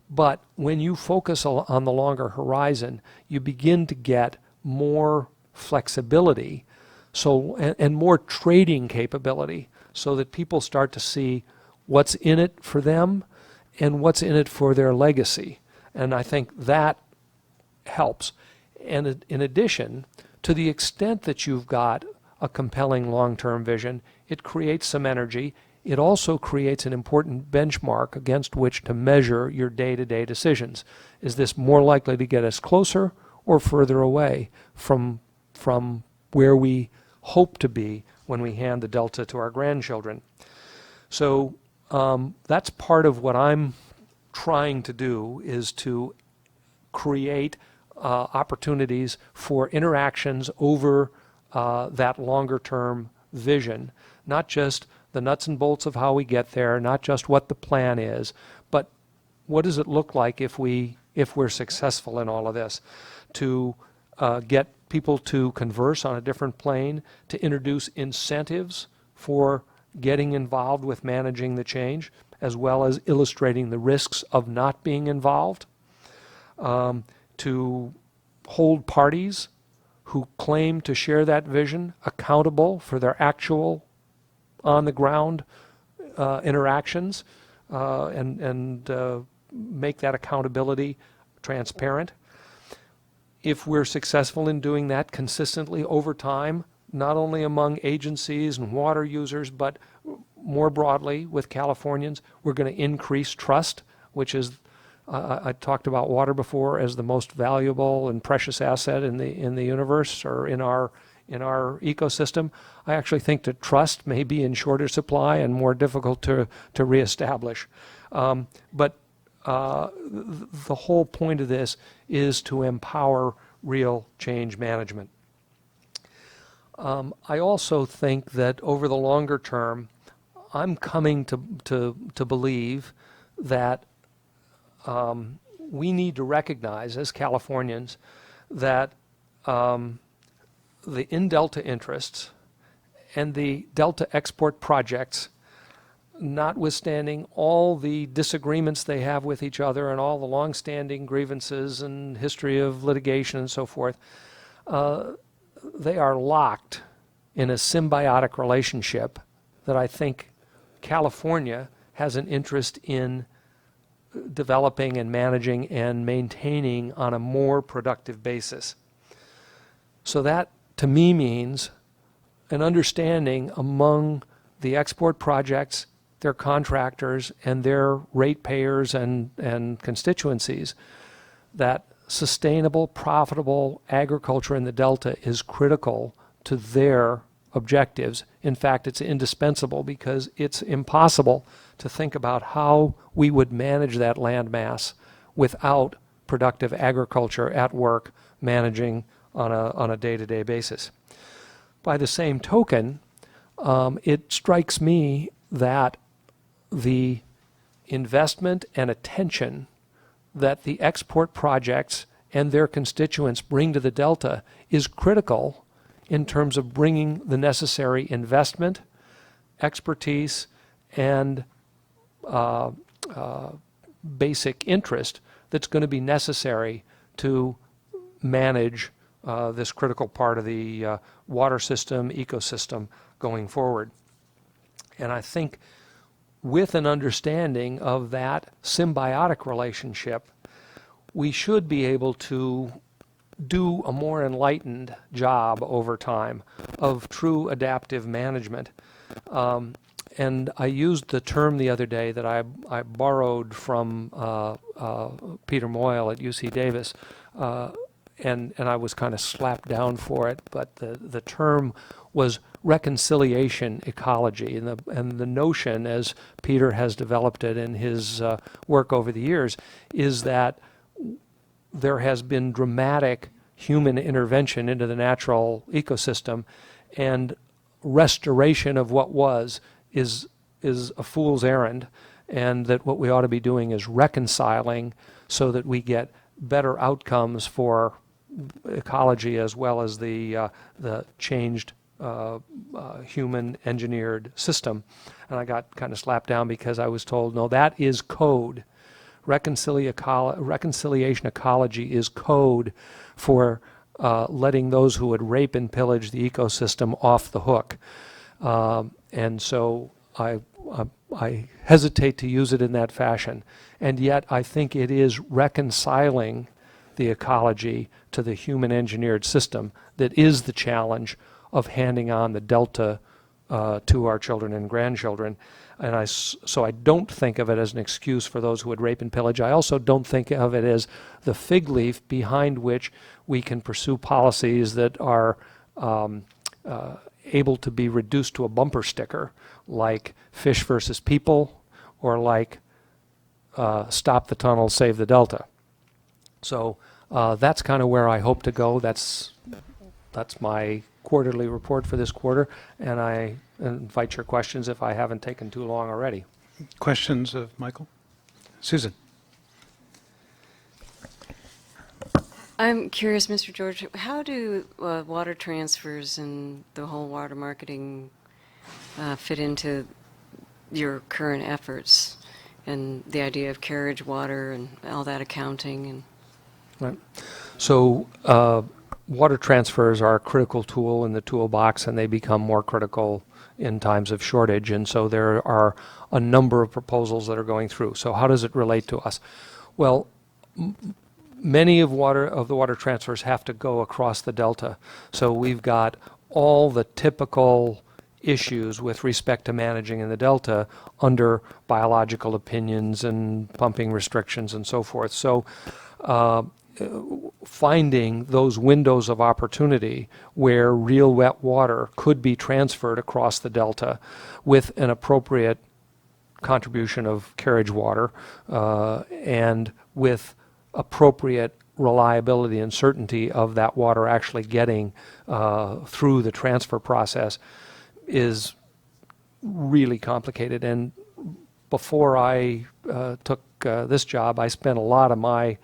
But when you focus on the longer horizon, you begin to get more flexibility and more trading capability so that people start to see what's in it for them and what's in it for their legacy. And I think that helps. And in addition, to the extent that you've got a compelling long-term vision, it creates some energy. It also creates an important benchmark against which to measure your day-to-day decisions. Is this more likely to get us closer or further away from where we hope to be when we hand the Delta to our grandchildren? So that's part of what I'm trying to do, is to create opportunities for interactions over that longer term vision, not just the nuts and bolts of how we get there, not just what the plan is, but what does it look like if we're successful in all of this, to get people to converse on a different plane, to introduce incentives for getting involved with managing the change, as well as illustrating the risks of not being involved, to hold parties who claim to share that vision accountable for their actual on-the-ground interactions, and make that accountability transparent. If we're successful in doing that consistently over time, not only among agencies and water users, but more broadly with Californians, we're going to increase trust, which is, I talked about water before as the most valuable and precious asset in the universe, or in our ecosystem. I actually think that trust may be in shorter supply and more difficult to reestablish. But the whole point of this is to empower real change management. I also think that over the longer term, I'm coming to believe that we need to recognize as Californians that the in-Delta interests and the Delta export projects, notwithstanding all the disagreements they have with each other and all the long-standing grievances and history of litigation and so forth, they are locked in a symbiotic relationship that I think California has an interest in developing and managing and maintaining on a more productive basis. So that, to me, means an understanding among the export projects, their contractors, and their ratepayers and constituencies that sustainable, profitable agriculture in the Delta is critical to their objectives. In fact, it's indispensable, because it's impossible to think about how we would manage that land mass without productive agriculture at work managing on a day-to-day basis. By the same token, it strikes me that the investment and attention that the export projects and their constituents bring to the Delta is critical in terms of bringing the necessary investment, expertise, and basic interest that's going to be necessary to manage this critical part of the water system, ecosystem going forward. And I think with an understanding of that symbiotic relationship, we should be able to do a more enlightened job over time of true adaptive management. And I used the term the other day that I borrowed from Peter Moyle at UC Davis, and I was kind of slapped down for it, but the term was reconciliation ecology, and the notion, as Peter has developed it in his work over the years, is that there has been dramatic human intervention into the natural ecosystem, and restoration of what was is a fool's errand, and that what we ought to be doing is reconciling so that we get better outcomes for ecology as well as the changed human engineered system. And I got kind of slapped down because I was told, no, that is code. Reconciliation ecology is code for letting those who would rape and pillage the ecosystem off the hook. And so I hesitate to use it in that fashion. And yet I think it is reconciling the ecology to the human engineered system that is the challenge of handing on the Delta to our children and grandchildren. And so I don't think of it as an excuse for those who would rape and pillage. I also don't think of it as the fig leaf behind which we can pursue policies that are able to be reduced to a bumper sticker, like fish versus people, or like stop the tunnel, save the Delta. So that's kind of where I hope to go. That's my quarterly report for this quarter, and I invite your questions if I haven't taken too long already. Questions of Michael? Susan? I'm curious, Mr. George, how do water transfers and the whole water marketing fit into your current efforts and the idea of carriage water and all that accounting and Right. So water transfers are a critical tool in the toolbox, and they become more critical in times of shortage. And so there are a number of proposals that are going through. So how does it relate to us? Well, many of the water transfers have to go across the delta. So we've got all the typical issues with respect to managing in the delta under biological opinions and pumping restrictions and so forth. So finding those windows of opportunity where real wet water could be transferred across the delta with an appropriate contribution of carriage water and with appropriate reliability and certainty of that water actually getting through the transfer process is really complicated. And before I took this job, I spent a lot of my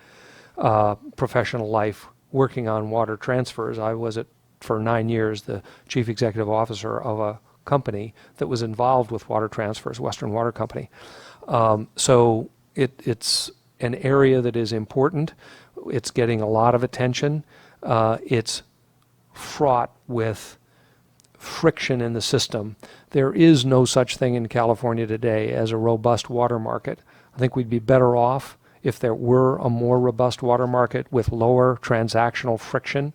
professional life working on water transfers. I was for 9 years the chief executive officer of a company that was involved with water transfers, Western Water Company. So it's an area that is important. It's getting a lot of attention. It's fraught with friction in the system. There is no such thing in California today as a robust water market. I think we'd be better off if there were a more robust water market with lower transactional friction.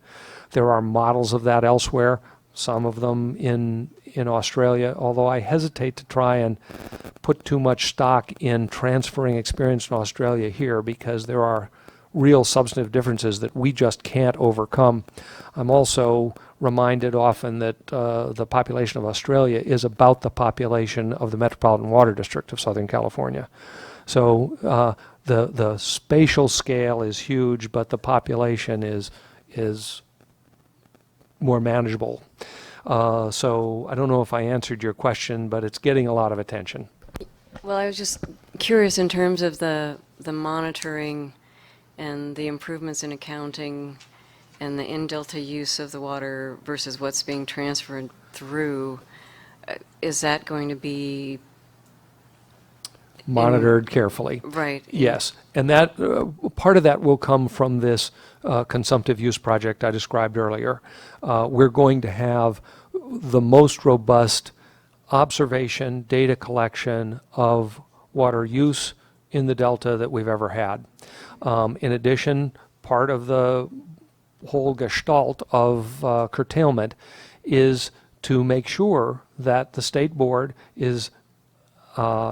There are models of that elsewhere, some of them in Australia, although I hesitate to try and put too much stock in transferring experience in Australia here because there are real substantive differences that we just can't overcome. I'm also reminded often that the population of Australia is about the population of the Metropolitan Water District of Southern California. So the spatial scale is huge, but the population is more manageable. So I don't know if I answered your question, but it's getting a lot of attention. well, I was just curious in terms of the monitoring and the improvements in accounting and the in-delta use of the water versus what's being transferred through. Is that going to be Monitored carefully. right? Yes, and that part of that will come from this consumptive use project I described earlier. We're going to have the most robust observation, data collection of water use in the Delta that we've ever had. In addition, part of the whole gestalt of curtailment is to make sure that the state board is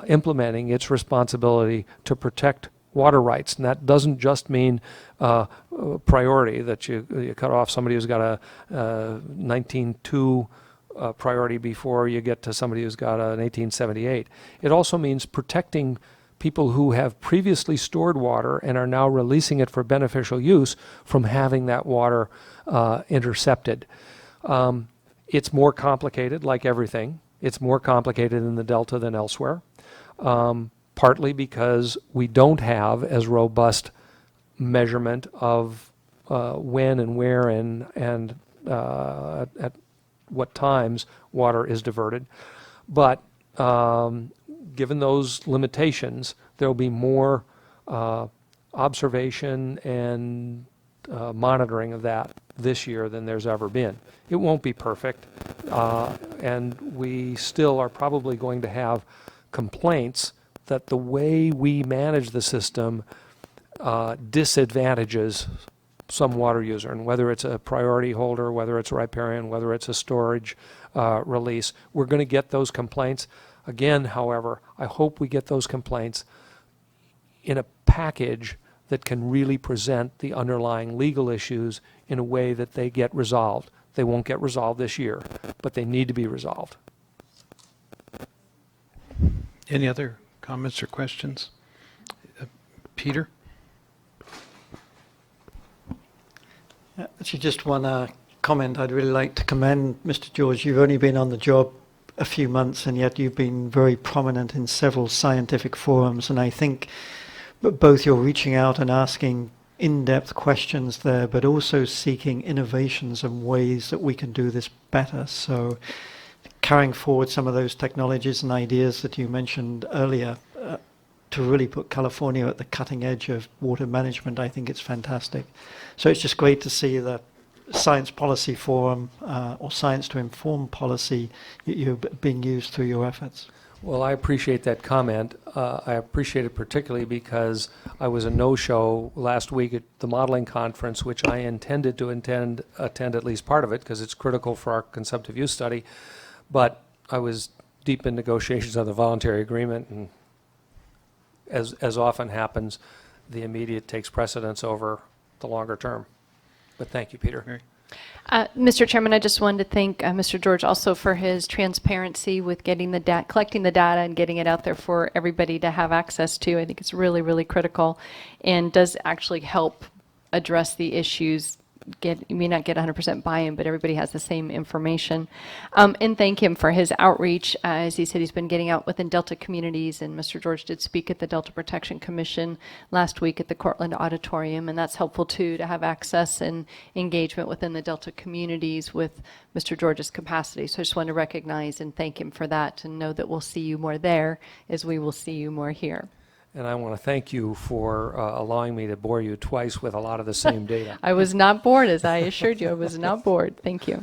implementing its responsibility to protect water rights. And that doesn't just mean priority, that you cut off somebody who's got a 19.2 priority before you get to somebody who's got an 1878. It also means protecting people who have previously stored water and are now releasing it for beneficial use from having that water intercepted. It's more complicated, like everything. It's more complicated in the Delta than elsewhere, partly because we don't have as robust measurement of when and where and at what times water is diverted. But given those limitations, there will be more observation and monitoring of that this year than there's ever been. It won't be perfect, and we still are probably going to have complaints that the way we manage the system disadvantages some water user, and whether it's a priority holder, whether it's riparian, whether it's a storage release, we're going to get those complaints. Again, however, I hope we get those complaints in a package that can really present the underlying legal issues in a way that they get resolved. They won't get resolved this year, but they need to be resolved. Any other comments or questions? Peter? Actually, just one comment. I'd really like to commend Mr. George. You've only been on the job a few months, and yet you've been very prominent in several scientific forums. And I think both you're reaching out and asking in-depth questions there, but also seeking innovations and ways that we can do this better. So carrying forward some of those technologies and ideas that you mentioned earlier to really put California at the cutting edge of water management. I think it's fantastic. So it's just great to see the Science Policy Forum or Science to Inform Policy you're being used through your efforts. Well, I appreciate that comment. I appreciate it particularly because I was a no-show last week at the modeling conference, which I intended to attend at least part of it because it's critical for our consumptive use study. But I was deep in negotiations on the voluntary agreement, and as often happens, the immediate takes precedence over the longer term. But thank you, Peter. Mr. Chairman, I just wanted to thank Mr. George also for his transparency with getting the collecting the data and getting it out there for everybody to have access to. I think it's really, really critical and does actually help address the issues. You may not get 100% buy-in, but everybody has the same information. And thank him for his outreach. As he said, he's been getting out within Delta communities, and Mr. George did speak at the Delta Protection Commission last week at the Cortland Auditorium, and that's helpful too, to have access and engagement within the Delta communities with Mr. George's capacity. So I just want to recognize and thank him for that, and know that we'll see you more there as we will see you more here. And I want to thank you for allowing me to bore you twice with a lot of the same data. I was not bored, as I assured you. I was not bored. Thank you.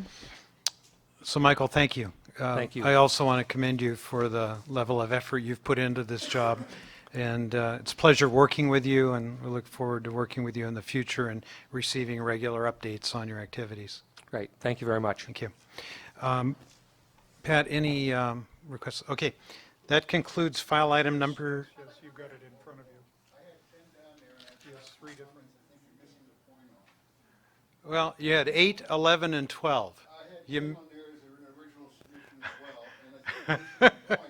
So, Michael, thank you. Thank you. I also want to commend you for the level of effort you've put into this job. And it's a pleasure working with you, and we look forward to working with you in the future and receiving regular updates on your activities. Great. Thank you very much. Thank you. Pat, any requests? Okay. That concludes file item number... Yes, you've got it in front of you. I had 10 down there, and I have 3 different. I think you're missing the point. Well, you had 8, 11, and 12. I had You- on there as an original submission as well, and I think there's a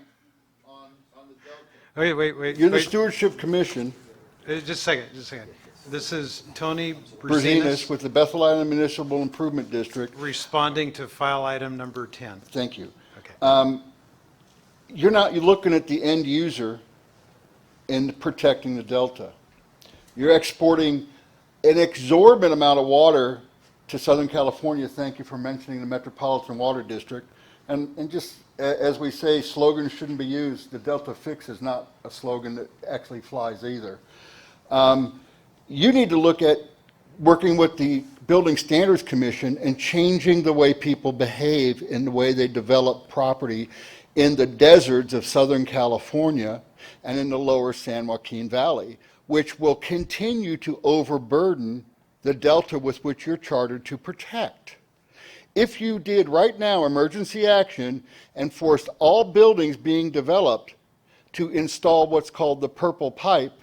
point on the Delta. Wait. You're the wait. Stewardship Commission, Just a second. This is Tony Brzezinski Brzezinski with the Bethel Island Municipal Improvement District. responding to file item number 10. Thank you. Okay. You're looking at the end user in protecting the Delta. You're exporting an exorbitant amount of water to Southern California. Thank you for mentioning the Metropolitan Water District. And just as we say, slogans shouldn't be used. The Delta Fix is not a slogan that actually flies either. You need to look at working with the Building Standards Commission and changing the way people behave in the way they develop property in the deserts of Southern California and in the lower San Joaquin Valley, which will continue to overburden the Delta with which you're chartered to protect. If you did right now emergency action and forced all buildings being developed to install what's called the purple pipe,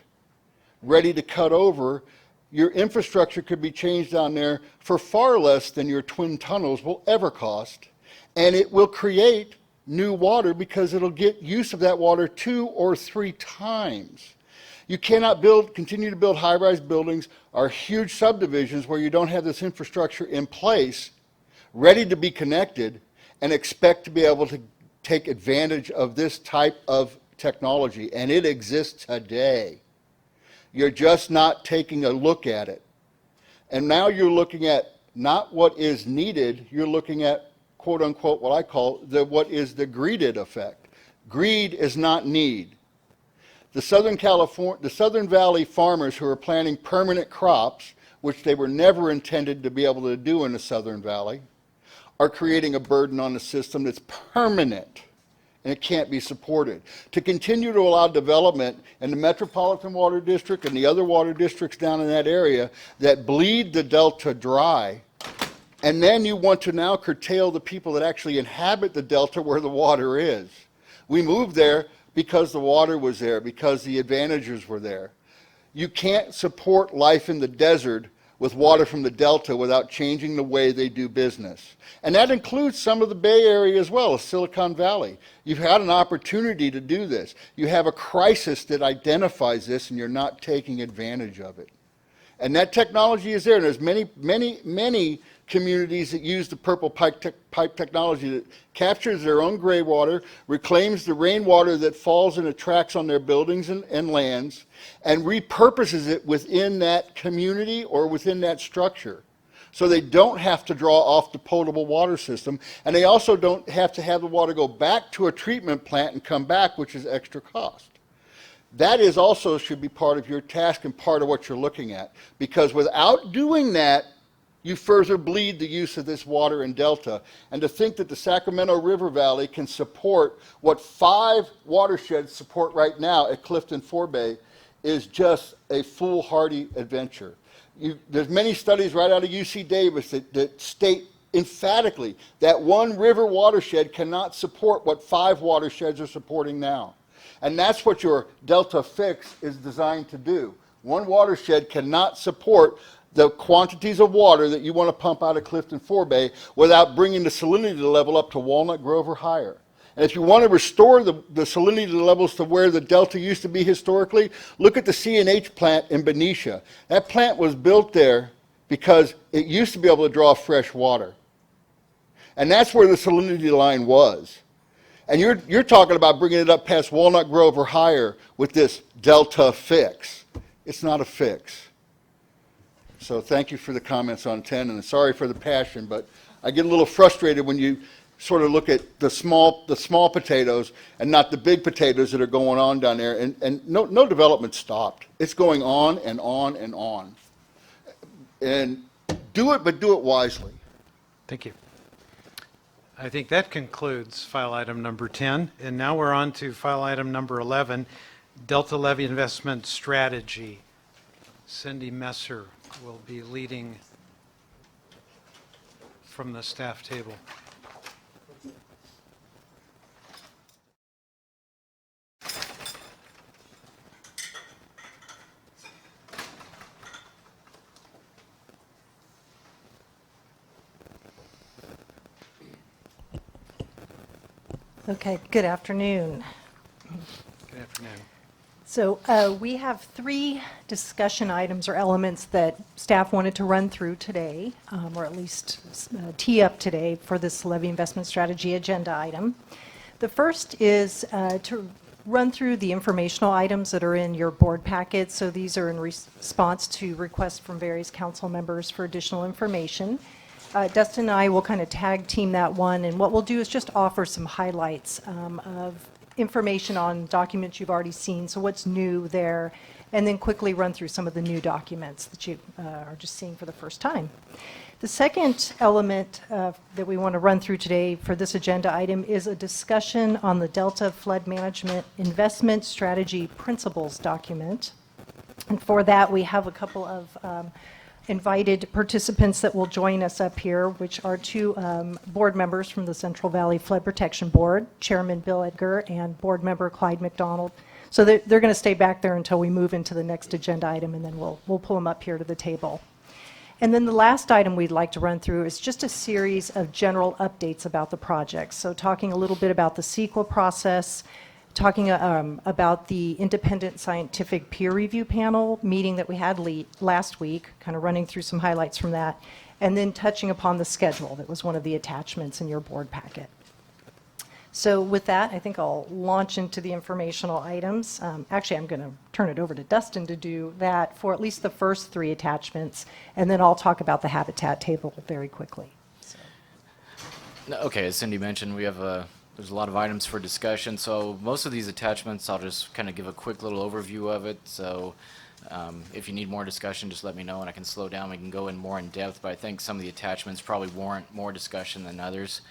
ready to cut over, your infrastructure could be changed down there for far less than your twin tunnels will ever cost, and it will create new water because it'll get use of that water 2 or 3 times. You cannot continue to build high-rise buildings or huge subdivisions where you don't have this infrastructure in place, ready to be connected, and expect to be able to take advantage of this type of technology. And it exists today. You're just not taking a look at it. And now you're looking at not what is needed, you're looking at quote unquote, what I call what is the greeded effect. Greed is not need. The Southern Valley farmers who are planting permanent crops, which they were never intended to be able to do in the Southern Valley, are creating a burden on the system that's permanent, and it can't be supported. To continue to allow development in the Metropolitan Water District and the other water districts down in that area that bleed the Delta dry, and then you want to now curtail the people that actually inhabit the Delta where the water is. We moved there because the water was there, because the advantages were there. You can't support life in the desert with water from the Delta without changing the way they do business. And that includes some of the Bay Area as well as Silicon Valley. You've had an opportunity to do this. You have a crisis that identifies this, and you're not taking advantage of it. And that technology is there, and there's many communities that use the purple pipe technology that captures their own gray water, reclaims the rainwater that falls and attracts on their buildings and lands, and repurposes it within that community or within that structure So they don't have to draw off the potable water system, and they also don't have to have the water go back to a treatment plant and come back, which is extra cost. That is also should be part of your task and part of what you're looking at, because without doing that, you further bleed the use of this water in Delta. And to think that the Sacramento River Valley can support what 5 watersheds support right now at Clifton Forebay is just a foolhardy adventure. There's many studies right out of UC Davis that state emphatically that one river watershed cannot support what 5 watersheds are supporting now. And that's what your Delta Fix is designed to do. One watershed cannot support the quantities of water that you want to pump out of Clifton Forebay without bringing the salinity level up to Walnut Grove or higher. And if you want to restore the salinity levels to where the Delta used to be historically, look at the C&H plant in Benicia. That plant was built there because it used to be able to draw fresh water. And that's where the salinity line was. And you're talking about bringing it up past Walnut Grove or higher with this Delta Fix. It's not a fix. So thank you for the comments on 10, and sorry for the passion, but I get a little frustrated when you sort of look at the small potatoes and not the big potatoes that are going on down there, and no development stopped. It's going on and on and on. And do it, but do it wisely. Thank you. I think that concludes file item number 10, and now we're on to file item number 11, Delta Levy Investment Strategy. Cindy Messer will be leading from the staff table. Okay, good afternoon. Good afternoon. So we have 3 discussion items or elements that staff wanted to run through today, or at least tee up today for this levy investment strategy agenda item. The first is to run through the informational items that are in your board packet. So these are in response to requests from various council members for additional information. Dustin and I will kind of tag team that one, and what we'll do is just offer some highlights of information on documents you've already seen, so what's new there, and then quickly run through some of the new documents that you are just seeing for the first time. The second element that we want to run through today for this agenda item is a discussion on the Delta Flood Management Investment Strategy Principles document. And for that, we have a couple of invited participants that will join us up here, which are 2 board members from the Central Valley Flood Protection Board, Chairman Bill Edgar and Board Member Clyde McDonald. So they're going to stay back there until we move into the next agenda item, and then we'll pull them up here to the table. And then the last item we'd like to run through is just a series of general updates about the project. So talking a little bit about the CEQA process, talking about the independent scientific peer review panel meeting that we had last week, kind of running through some highlights from that, and then touching upon the schedule that was one of the attachments in your board packet. So with that, I think I'll launch into the informational items. Actually, I'm going to turn it over to Dustin to do that for at least the first 3 attachments, and then I'll talk about the habitat table very quickly. So. Okay, as Cindy mentioned, we have there's a lot of items for discussion, so most of these attachments, I'll just kind of give a quick little overview of it. So if you need more discussion, just let me know and I can slow down. We can go in more in depth, but I think some of the attachments probably warrant more discussion than others.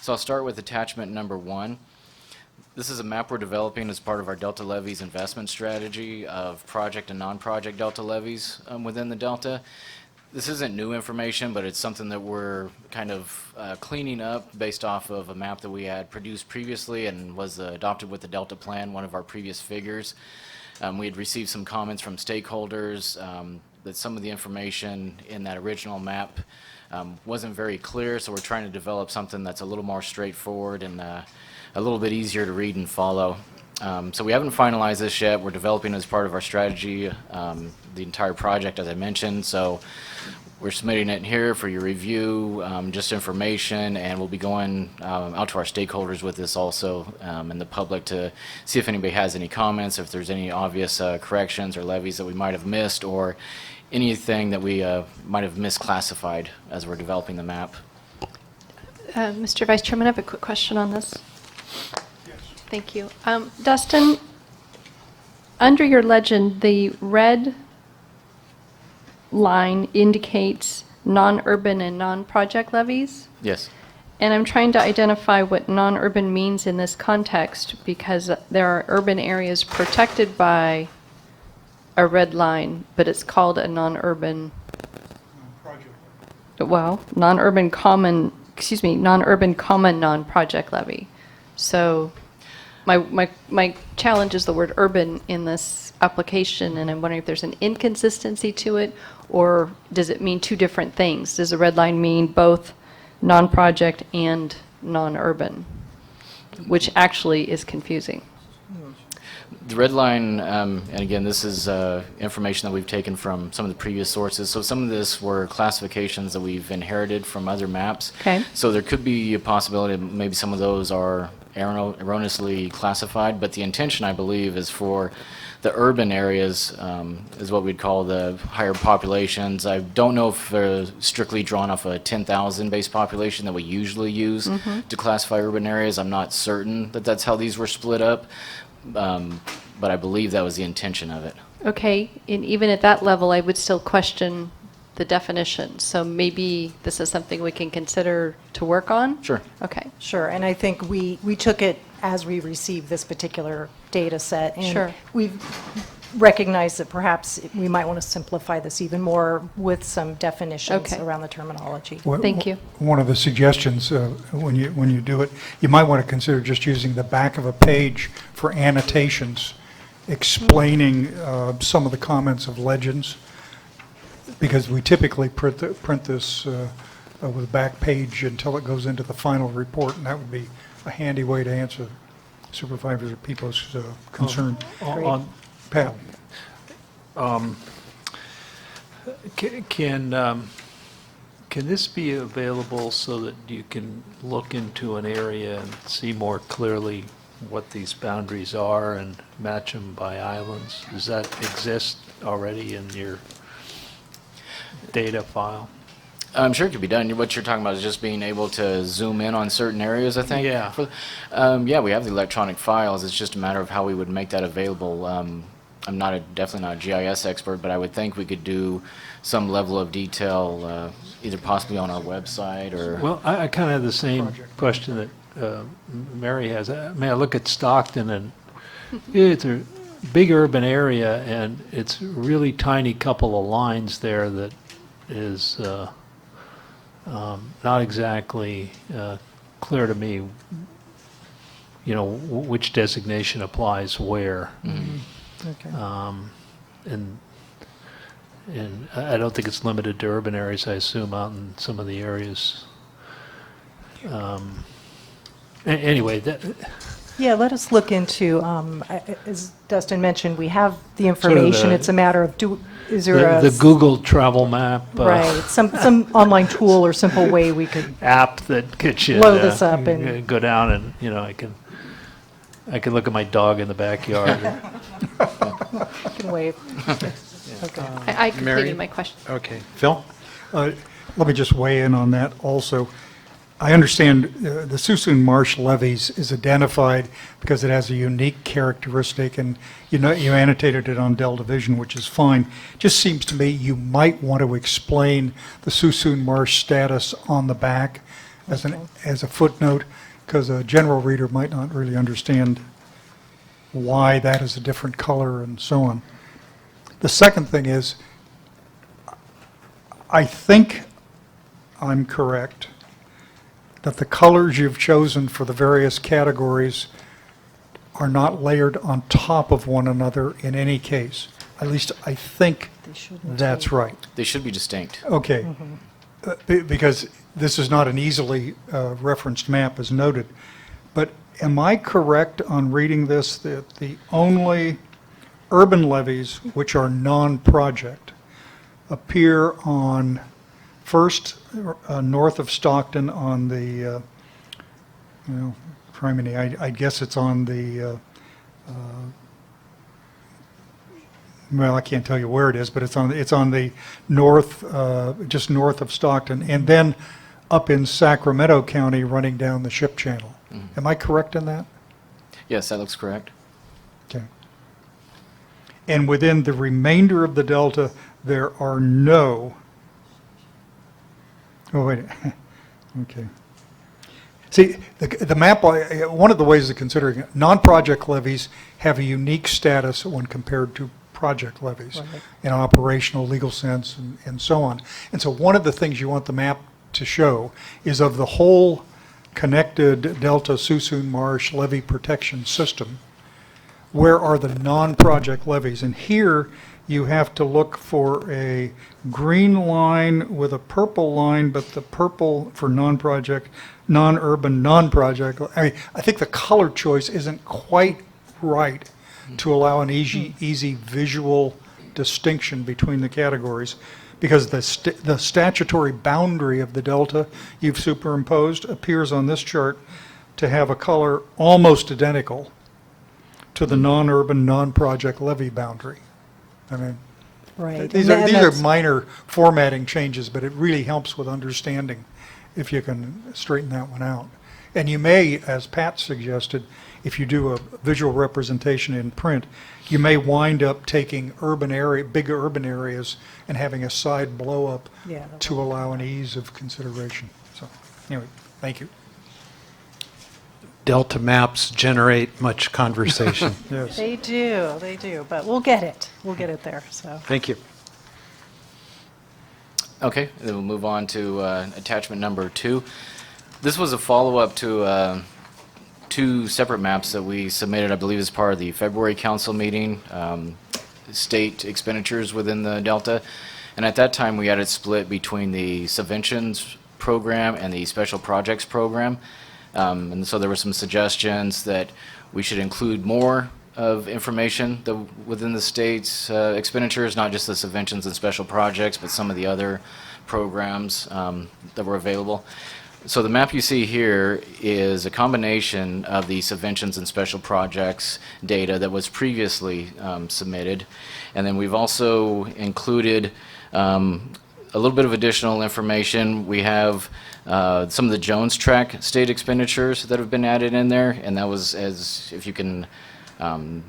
So I'll start with attachment number 1. This is a map we're developing as part of our Delta Levies investment strategy of project and non-project Delta levies within the Delta. This isn't new information, but it's something that we're kind of cleaning up based off of a map that we had produced previously and was adopted with the Delta Plan, one of our previous figures. We had received some comments from stakeholders that some of the information in that original map wasn't very clear, so we're trying to develop something that's a little more straightforward and a little bit easier to read and follow. So we haven't finalized this yet. We're developing as part of our strategy the entire project, as I mentioned. So we're submitting it here for your review, just information, and we'll be going out to our stakeholders with this also, and the public, to see if anybody has any comments, if there's any obvious corrections or levies that we might have missed, or anything that we might have misclassified as we're developing the map. Mr. Vice Chairman, I have a quick question on this. Thank you. Dustin, under your legend, the red line indicates non-urban and non-project levies. Yes. And I'm trying to identify what non-urban means in this context, because there are urban areas protected by a red line, but it's called a non-urban, well, non-urban common non-project levy. So my challenge is the word urban in this application, and I'm wondering if there's an inconsistency to it, or does it mean two different things? Does the red line mean both non-project and non-urban, which actually is confusing? The red line, and again, this is information that we've taken from some of the previous sources. So some of this were classifications that we've inherited from other maps. Okay. So there could be a possibility that maybe some of those are erroneously classified, but the intention, I believe, is for the urban areas, is what we'd call the higher populations. I don't know if they're strictly drawn off a 10,000 base population that we usually use to classify urban areas. I'm not certain that that's how these were split up, but I believe that was the intention of it. Okay, and even at that level, I would still question the definition. So maybe this is something we can consider to work on? Sure. Okay. Sure, and I think we took it as we received this particular data set. And Sure. we've recognized that perhaps we might want to simplify this even more with some definitions Okay. around the terminology. Thank you. One of the suggestions when you do it, you might want to consider just using the back of a page for annotations, explaining some of the comments of legends, because we typically print this with a back page until it goes into the final report, and that would be a handy way to answer Supervisor Peoples' concern. Pat? Can this be available so that you can look into an area and see more clearly what these boundaries are and match them by islands? Does that exist already in your data file? I'm sure it could be done. What you're talking about is just being able to zoom in on certain areas, I think. Yeah. Yeah, we have the electronic files. It's just a matter of how we would make that available. I'm definitely not a GIS expert, but I would think we could do some level of detail, either possibly on our website or... Well, I kind of have the same question that Mary has. I mean, I look at Stockton, and it's a big urban area, and it's a really tiny couple of lines there that is not exactly clear to me, which designation applies where. Okay. And I don't think it's limited to urban areas, I assume, out in some of the areas. Anyway, Yeah, let us look into, as Dustin mentioned, we have the information. It's a matter of, is there the Google travel map. Right, some online tool or simple way we could app that gets you load this up and go down, and I can look at my dog in the backyard. you can wave. Okay. I completed Mary? my question. Okay. Phil? Let me just weigh in on that also. I understand the Suisun Marsh levees is identified because it has a unique characteristic, and you annotated it on Dell Division, which is fine. Just seems to me you might want to explain the Suisun Marsh status on the back as a footnote, because a general reader might not really understand why that is a different color and so on. The second thing is, I think I'm correct that the colors you've chosen for the various categories are not layered on top of one another in any case. At least I think that's right. They should be distinct. Okay. Because this is not an easily referenced map, as noted. But am I correct on reading this, that the only urban levies which are non-project appear on First, north of Stockton on the, criminy, I guess it's on the, well, I can't tell you where it is, but it's on the north, just north of Stockton, and then up in Sacramento County running down the ship channel. Am I correct in that? Yes, that looks correct. Okay. And within the remainder of the delta, there are no, oh, wait, okay. See, the map, one of the ways of considering it, non-project levies have a unique status when compared to project levies in operational, legal sense, and so on. And so one of the things you want the map to show is of the whole connected Delta Suisun Marsh levee protection system, where are the non-project levies? And here you have to look for a green line with a purple line, but the purple for non-project, non-urban, non-project. I mean, I think the color choice isn't quite right to allow an easy visual distinction between the categories, because the statutory boundary of the delta you've superimposed appears on this chart to have a color almost identical to the non-urban, non-project levy boundary. I mean, Right. these are minor formatting changes, but it really helps with understanding if you can straighten that one out. And you may, as Pat suggested, if you do a visual representation in print, you may wind up taking big urban areas and having a side blow up to allow an ease of consideration. So anyway, thank you. Delta maps generate much conversation. Yes. They do, but we'll get it. We'll get it there, so. Thank you. Okay, then we'll move on to attachment number 2. This was a follow-up to 2 separate maps that we submitted, I believe, as part of the February council meeting, state expenditures within the Delta. And at that time, we had it split between the subventions program and the special projects program. And so there were some suggestions that we should include more of information within the state's expenditures, not just the subventions and special projects, but some of the other programs that were available. So the map you see here is a combination of the subventions and special projects data that was previously submitted. And then we've also included a little bit of additional information. We have some of the Jones Track state expenditures that have been added in there, and that was, as if you can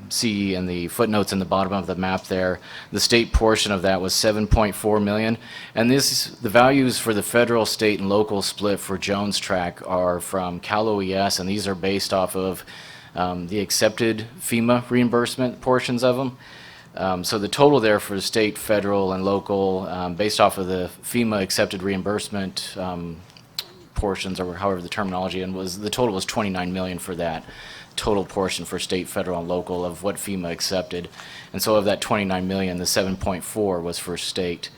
see in the footnotes in the bottom of the map there, the state portion of that was 7.4 million. And the values for the federal, state, and local split for Jones Track are from Cal OES, and these are based off of the accepted FEMA reimbursement portions of them. So the total there for the state, federal, and local, based off of the FEMA accepted reimbursement portions, or however the terminology, and the total was 29 million for that total portion for state, federal, and local of what FEMA accepted. And so of that 29 million, the 7.4 was for state.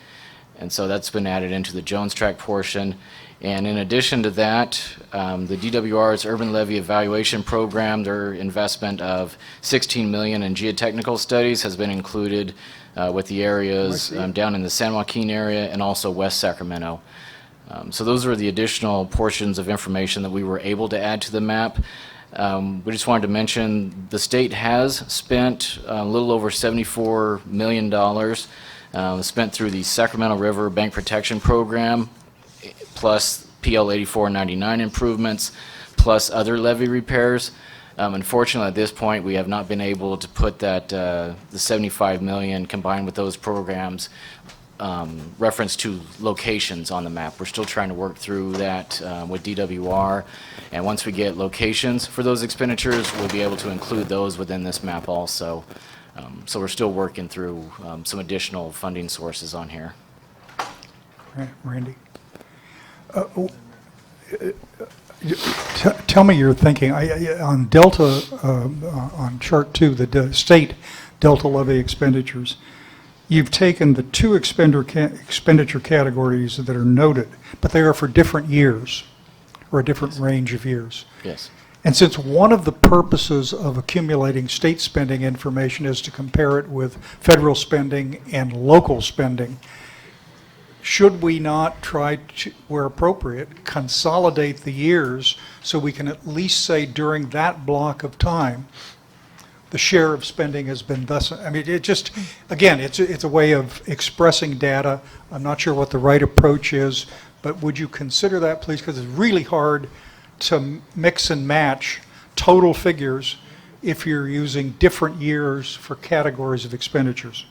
And so that's been added into the Jones Track portion. And in addition to that, the DWR's Urban Levy Evaluation Program, their investment of 16 million in geotechnical studies has been included with the areas down in the San Joaquin area and also West Sacramento. So those are the additional portions of information that we were able to add to the map. We just wanted to mention the state has spent a little over $74 million spent through the Sacramento River Bank Protection Program, plus PL 8499 improvements, plus other levee repairs. Unfortunately, at this point, we have not been able to put that the 75 million combined with those programs reference to locations on the map. We're still trying to work through that with DWR, and once we get locations for those expenditures, we'll be able to include those within this map also. So we're still working through some additional funding sources on here. Randy. Tell me your thinking. On Delta, on chart 2, the state Delta levy expenditures, you've taken the 2 expenditure categories that are noted, but they are for different years, or a different range of years. Yes. And since one of the purposes of accumulating state spending information is to compare it with federal spending and local spending, should we not try to, where appropriate, consolidate the years so we can at least say during that block of time, the share of spending has been thus, I mean, it just, again, it's a way of expressing data. I'm not sure what the right approach is, but would you consider that, please? Because it's really hard to mix and match total figures if you're using different years for categories of expenditures.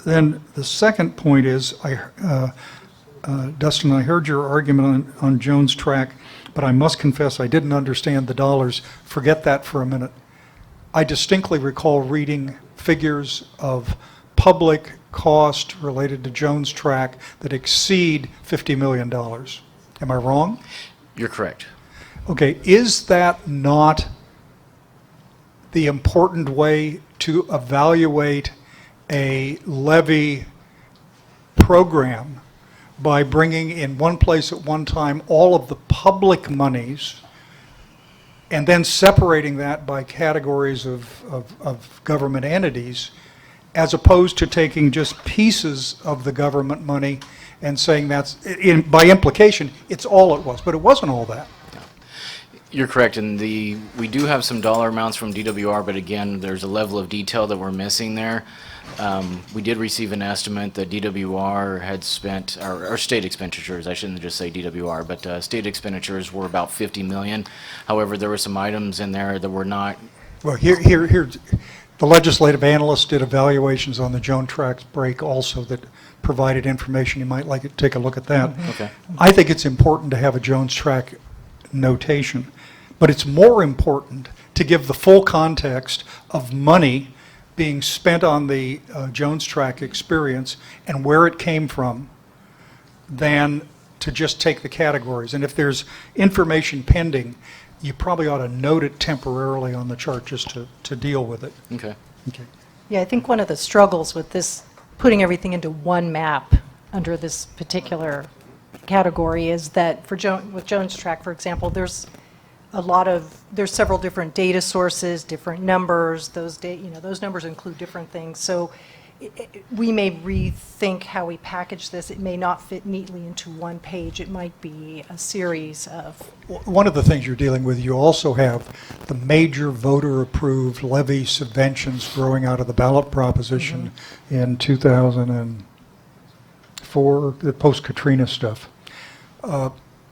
Then the second point is, Dustin, I heard your argument on Jones Track, but I must confess I didn't understand the dollars. Forget that for a minute. I distinctly recall reading figures of public cost related to Jones Track that exceed $50 million. Am I wrong? You're correct. Okay, is that not the important way to evaluate a levy program, by bringing in one place at one time all of the public monies and then separating that by categories of government entities, as opposed to taking just pieces of the government money and saying that's, by implication, it's all it was, but it wasn't all that. You're correct, and we do have some dollar amounts from DWR, but again, there's a level of detail that we're missing there. We did receive an estimate that DWR had spent, or state expenditures, I shouldn't just say DWR, but state expenditures were about 50 million. However, there were some items in there that were not. Well, here, the legislative analysts did evaluations on the Jones Track break also that provided information. You might like to take a look at that. Okay. I think it's important to have a Jones Track notation, but it's more important to give the full context of money being spent on the Jones Track experience and where it came from than to just take the categories. And if there's information pending, you probably ought to note it temporarily on the chart just to deal with it. Okay. Okay. Yeah, I think one of the struggles with this, putting everything into one map under this particular category, is that with Jones Track, for example, there's several different data sources, different numbers. Those numbers include different things. So we may rethink how we package this. It may not fit neatly into one page. It might be a series of. One of the things you're dealing with, you also have the major voter-approved levy subventions growing out of the ballot proposition in 2004, the post-Katrina stuff.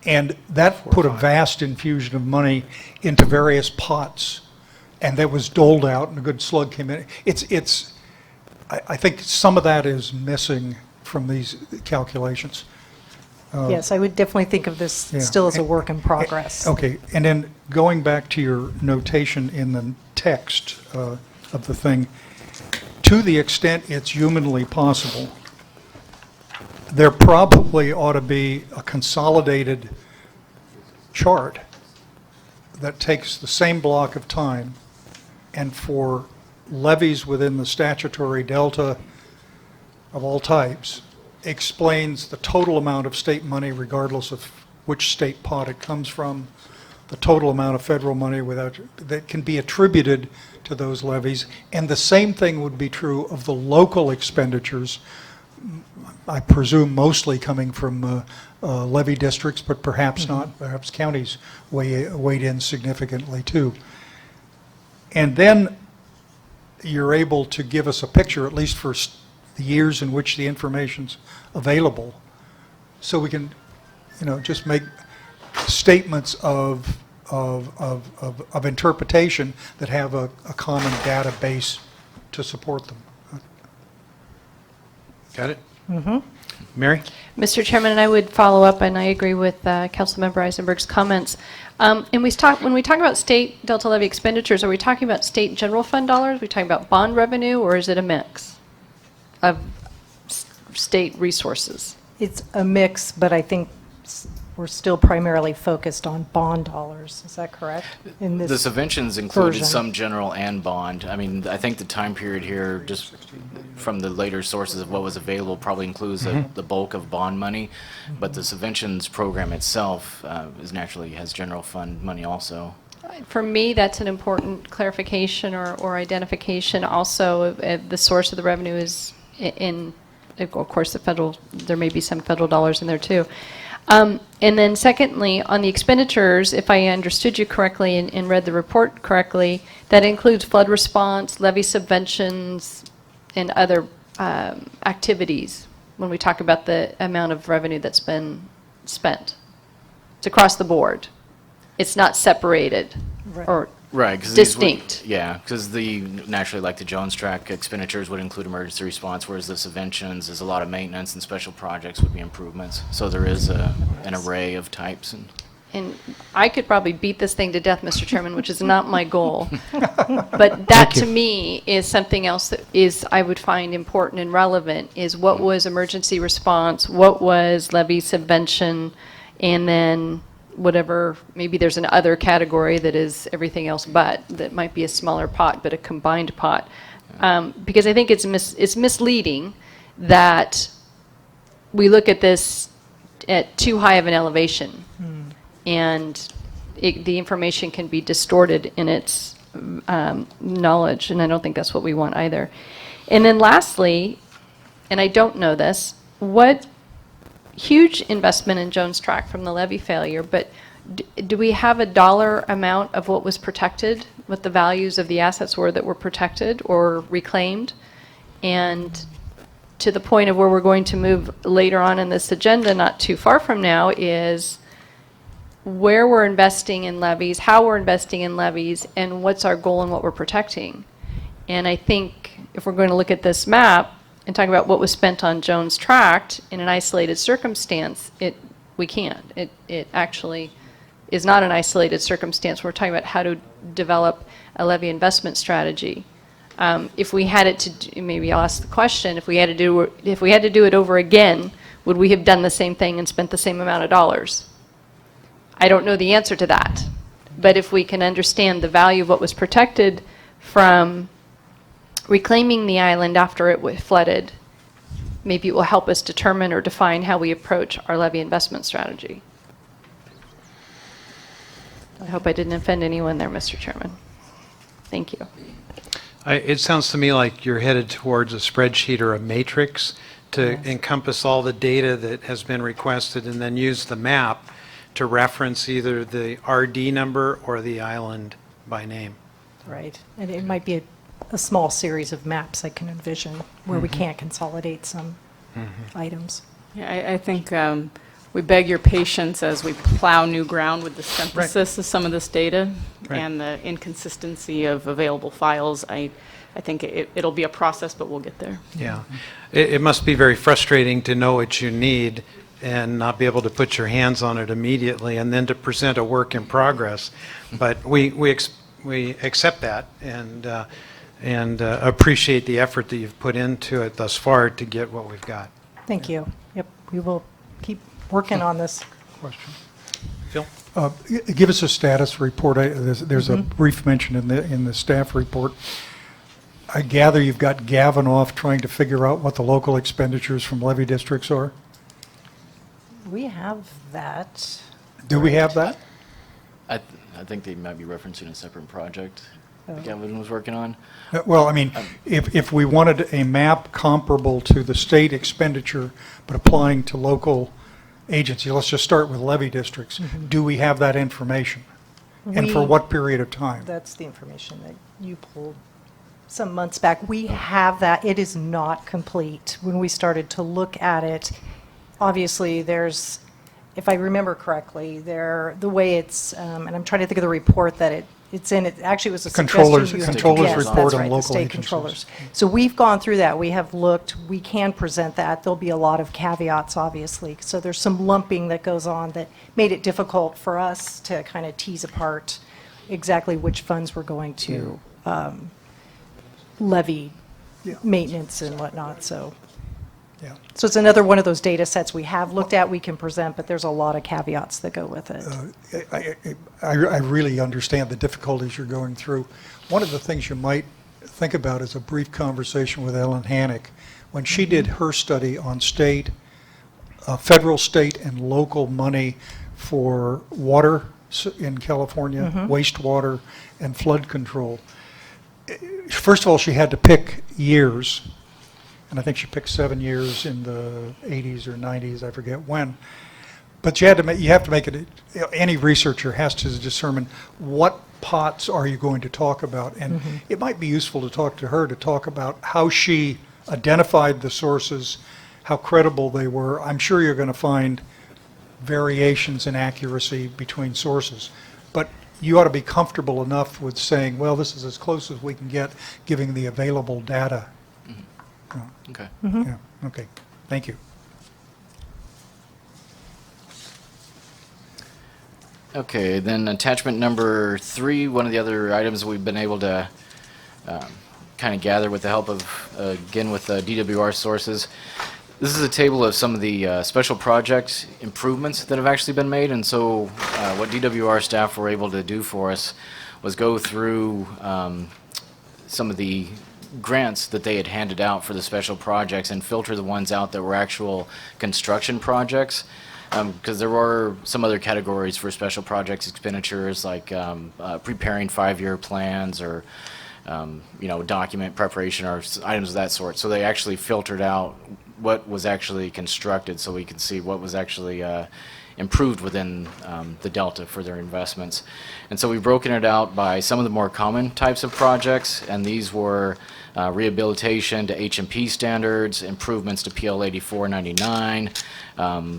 And that put a vast infusion of money into various pots, and that was doled out, and a good slug came in. I think some of that is missing from these calculations. Yes, I would definitely think of this still as a work in progress. Okay, and then going back to your notation in the text of the thing, to the extent it's humanly possible, there probably ought to be a consolidated chart that takes the same block of time and for levies within the statutory delta of all types explains the total amount of state money regardless of which state pot it comes from, the total amount of federal money that can be attributed to those levies, and the same thing would be true of the local expenditures, I presume mostly coming from levy districts, but perhaps not. Perhaps counties weighed in significantly too. And then you're able to give us a picture, at least for the years in which the information's available, so we can, just make statements of interpretation that have a common database to support them. Got it? Mary? Mr. Chairman, and I would follow up, and I agree with Councilmember Eisenberg's comments. And when we talk about state delta levy expenditures, are we talking about state general fund dollars? Are we talking about bond revenue, or is it a mix of state resources? It's a mix, but I think we're still primarily focused on bond dollars. Is that correct? In this The subventions included version? some general and bond. I mean, I think the time period here, just from the later sources of what was available, probably includes the bulk of bond money, but the subventions program itself has general fund money also. For me, that's an important clarification or identification. Also, the source of the revenue is in of course, there may be some federal dollars in there too. And then secondly, on the expenditures, if I understood you correctly and read the report correctly, that includes flood response, levy subventions, and other activities when we talk about the amount of revenue that's been spent. It's across the board. It's not separated or Right, because distinct. Yeah, because naturally, like the Jones Track expenditures would include emergency response, whereas the subventions is a lot of maintenance and special projects would be improvements. So there is an array of types. And I could probably beat this thing to death, Mr. Chairman, which is not my goal. But that to me is something else that is, I would find important and relevant, is what was emergency response, what was levy subvention, and then whatever, maybe there's an other category that is everything else but, that might be a smaller pot, but a combined pot. Because I think it's misleading that we look at this at too high of an elevation. And the information can be distorted in its knowledge, and I don't think that's what we want either. And then lastly, and I don't know this, what huge investment in Jones Track from the levee failure, but do we have a dollar amount of what was protected, what the values of the assets were that were protected or reclaimed? And to the point of where we're going to move later on in this agenda, not too far from now, is where we're investing in levees, how we're investing in levees, and what's our goal and what we're protecting. And I think if we're going to look at this map and talk about what was spent on Jones Tract in an isolated circumstance, we can't. It actually is not an isolated circumstance. We're talking about how to develop a levee investment strategy. If we had it to, maybe I'll ask the question, if we had to do it over again, would we have done the same thing and spent the same amount of dollars? I don't know the answer to that. But if we can understand the value of what was protected from reclaiming the island after it was flooded, maybe it will help us determine or define how we approach our levee investment strategy. I hope I didn't offend anyone there, Mr. Chairman. Thank you. It sounds to me like you're headed towards a spreadsheet or a matrix to encompass all the data that has been requested and then use the map to reference either the RD number or the island by name. Right. And it might be a small series of maps I can envision where we can't consolidate some items. Yeah, I think we beg your patience as we plow new ground with the synthesis of some of this data and the inconsistency of available files. I think it'll be a process, but we'll get there. Yeah. It must be very frustrating to know what you need and not be able to put your hands on it immediately and then to present a work in progress. But we accept that and appreciate the effort that you've put into it thus far to get what we've got. Thank you. Yep, we will keep working on this. Question. Phil? Give us a status report. There's a brief mention in the staff report. I gather you've got Gavin off trying to figure out what the local expenditures from levy districts are? We have that. Do we have that? I think they might be referencing a separate project that Gavin was working on. Well, I mean, if we wanted a map comparable to the state expenditure, but applying to local agency, let's just start with levy districts. Do we have that information? And for what period of time? That's the information that you pulled some months back. We have that. It is not complete. When we started to look at it, obviously there's, if I remember correctly, the way it's, and I'm trying to think of the report that it's in, it actually was a Controllers suggestion used. report Yes, on that's right, local the state agencies. controllers. So we've gone through that. We have looked. We can present that. There'll be a lot of caveats, obviously. So there's some lumping that goes on that made it difficult for us to kind of tease apart exactly which funds we're going to levy maintenance and whatnot. So it's another one of those data sets we have looked at, we can present, but there's a lot of caveats that go with it. I really understand the difficulties you're going through. One of the things you might think about is a brief conversation with Ellen Hannick. When she did her study on federal, state, and local money for water in California, wastewater, and flood control, first of all, she had to pick years and I think she picked 7 years in the 80s or 90s, I forget when. But you have to make it, any researcher has to determine what pots are you going to talk about. And it might be useful to talk to her to talk about how she identified the sources, how credible they were. I'm sure you're going to find variations in accuracy between sources. But you ought to be comfortable enough with saying, well, this is as close as we can get, giving the available data. Okay. Yeah, okay. Thank you. Okay, then attachment number 3, one of the other items we've been able to kind of gather with the help of, again, with DWR sources. This is a table of some of the special project improvements that have actually been made, and so what DWR staff were able to do for us was go through some of the grants that they had handed out for the special projects and filter the ones out that were actual construction projects. Because there were some other categories for special projects expenditures, like preparing 5-year plans or document preparation or items of that sort. So they actually filtered out what was actually constructed so we could see what was actually improved within the delta for their investments. And so we've broken it out by some of the more common types of projects, and these were rehabilitation to H&P standards, improvements to PL 8499,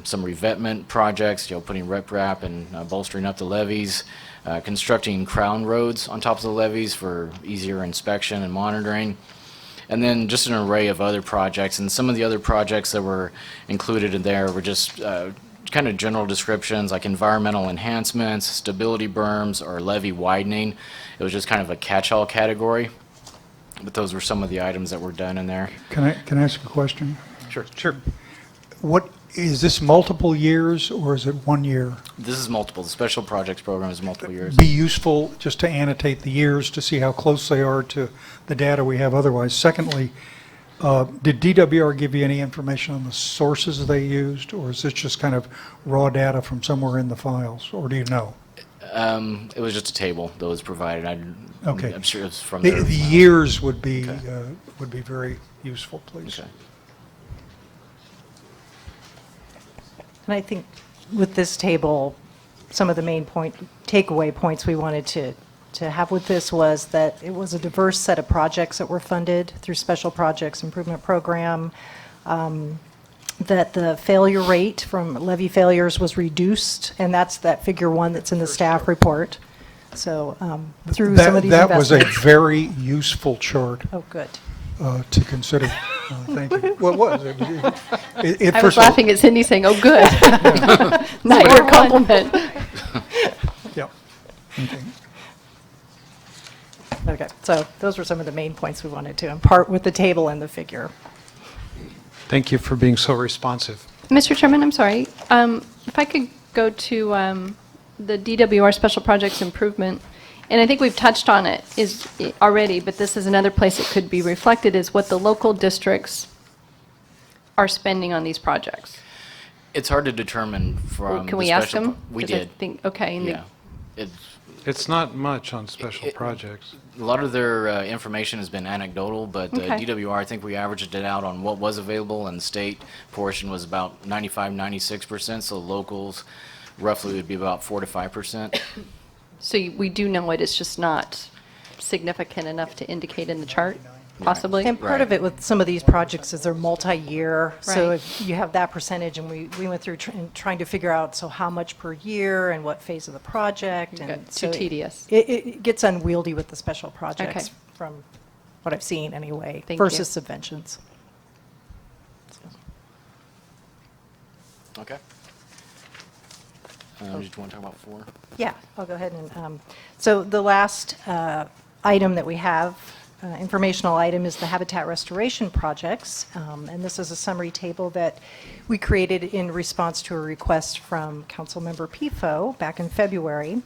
some revetment projects, putting riprap and bolstering up the levees, constructing crown roads on top of the levees for easier inspection and monitoring, and then just an array of other projects. And some of the other projects that were included in there were just kind of general descriptions like environmental enhancements, stability berms, or levee widening. It was just kind of a catch-all category, but those were some of the items that were done in there. Can I ask a question? Sure. What, is this multiple years or is it 1 year? This is multiple. The special projects program is multiple years. Be useful just to annotate the years to see how close they are to the data we have otherwise. Secondly, did DWR give you any information on the sources they used, or is this just kind of raw data from somewhere in the files, or do you know? It was just a table that was provided. Okay. I'm sure it's from the their, years would be very useful, please. Okay. And I think with this table, some of the main takeaway points we wanted to have with this was that it was a diverse set of projects that were funded through Special Projects Improvement Program, that the failure rate from levee failures was reduced, and that's that figure 1 that's in the staff report. So through some of these that was a investments. very useful chart Oh, good. to consider. Thank you. Well, it was. I was laughing at Cindy saying, "Oh, good." Not your compliment. Yeah. Okay. Okay, so those were some of the main points we wanted to impart with the table and the figure. Thank you for being so responsive. Mr. Chairman, I'm sorry. If I could go to the DWR Special Projects Improvement, and I think we've touched on it already, but this is another place it could be reflected, is what the local districts are spending on these projects. it's hard to determine from Can the we ask special them? We 'Cause I did. think, okay. and the- Yeah. It's not much on special projects. A lot of their information has been anecdotal, but Okay. DWR, I think we averaged it out on what was available, and the state portion was about 95, 96%, so locals roughly would be about 4 to 5%. So we do know it, it's just not significant enough to indicate in the chart, possibly? And part of it with some of these projects is they're multi-year. So Right. if you have that percentage, and we went through trying to figure out, so how much per year and what phase of the project. Okay, And too so tedious. It gets unwieldy with the special projects Okay. from what I've seen anyway, Thank you. versus subventions. Okay. Did you want to talk about 4? Yeah, I'll go ahead and, so the last item that we have, informational item, is the habitat restoration projects. And this is a summary table that we created in response to a request from Councilmember PIFO back in February.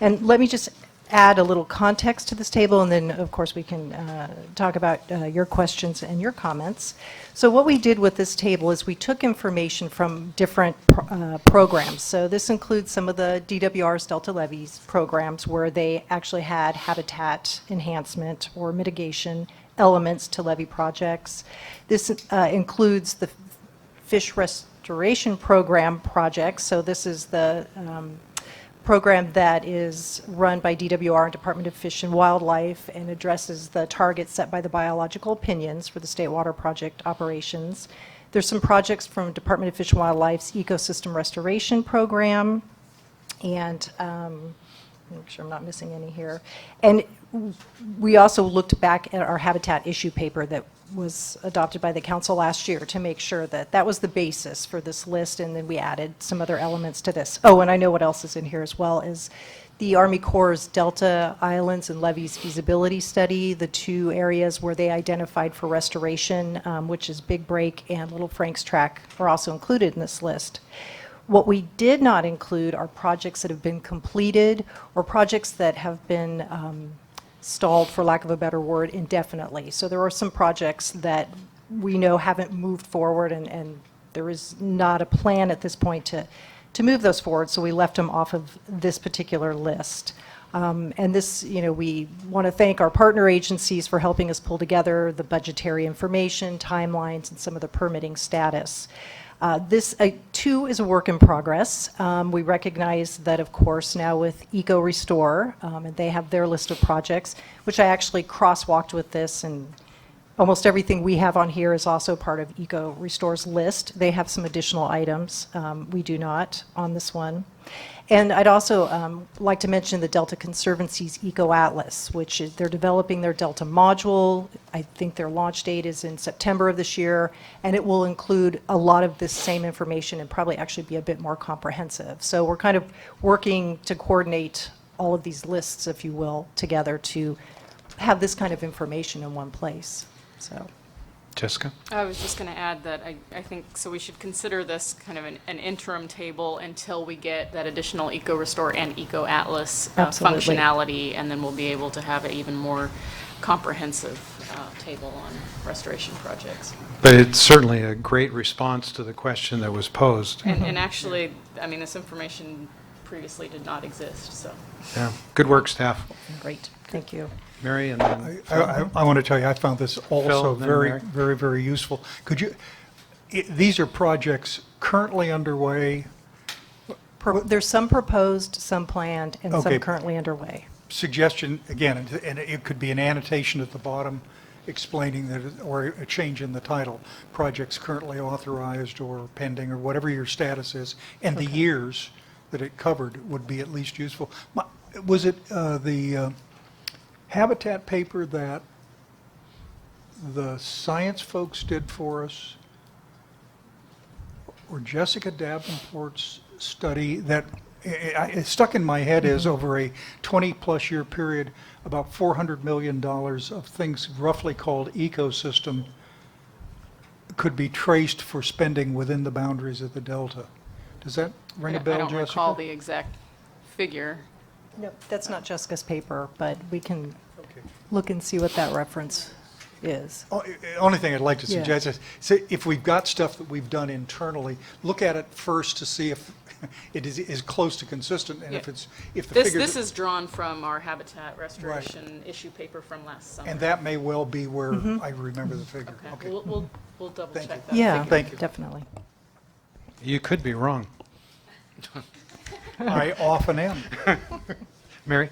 And let me just add a little context to this table, and then, of course, we can talk about your questions and your comments. So what we did with this table is we took information from different programs. So this includes some of the DWR's Delta Levees programs where they actually had habitat enhancement or mitigation elements to levee projects. This includes the fish restoration program projects. So this is the program that is run by DWR and Department of Fish and Wildlife and addresses the targets set by the biological opinions for the state water project operations. There's some projects from Department of Fish and Wildlife's ecosystem restoration program, and make sure I'm not missing any here. And we also looked back at our habitat issue paper that was adopted by the council last year to make sure that that was the basis for this list, and then we added some other elements to this. Oh, and I know what else is in here as well is the Army Corps' Delta Islands and Levees feasibility study, the two areas where they identified for restoration, which is Big Break and Little Frank's Track, are also included in this list. What we did not include are projects that have been completed or projects that have been stalled, for lack of a better word, indefinitely. So there are some projects that we know haven't moved forward, and there is not a plan at this point to move those forward, so we left them off of this particular list. And this, we want to thank our partner agencies for helping us pull together the budgetary information, timelines, and some of the permitting status. This, too, is a work in progress. We recognize that, of course, now with Eco Restore, and they have their list of projects, which I actually crosswalked with this, and almost everything we have on here is also part of Eco Restore's list. They have some additional items. We do not on this one. And I'd also like to mention the Delta Conservancy's Eco Atlas, which is, they're developing their Delta module. I think their launch date is in September of this year, and it will include a lot of this same information and probably actually be a bit more comprehensive. So we're kind of working to coordinate all of these lists, if you will, together to have this kind of information in one place. So. Jessica? I was just going to add that I think, so we should consider this kind of an interim table until we get that additional Eco Restore and Eco Atlas functionality, and then we'll be able to have an even more comprehensive table on restoration projects. But it's certainly a great response to the question that was posed. And actually, I mean, this information previously did not exist, so. Yeah, good work, staff. Great, thank you. Mary, and then I want to tell you, I found this also then very, Mary. very, very useful. Could you, these are projects currently underway? There's some proposed, some planned, and Okay. some currently underway. Suggestion, again, and it could be an annotation at the bottom explaining that, or a change in the title, projects currently authorized or pending, or whatever your status is, and the years that it covered would be at least useful. Was it the habitat paper that the science folks did for us, or Jessica Davenport's study that it stuck in my head is over a 20-plus year period, about $400 million of things roughly called ecosystem could be traced for spending within the boundaries of the Delta. Does that ring a bell, I don't Jessica? recall the exact figure. No, that's not Jessica's paper, but we can look and see what that reference is. Only thing I'd like to Yeah. suggest is, say, if we've got stuff that we've done internally, look at it first to see if it is close to consistent, and Yeah. if the This figures. is drawn from our habitat restoration issue paper from last summer. And that may well be where I remember the figure. Okay, we'll double Thank check you. that. Yeah, figure. Thank you. definitely. you could be wrong. I often am. Mary?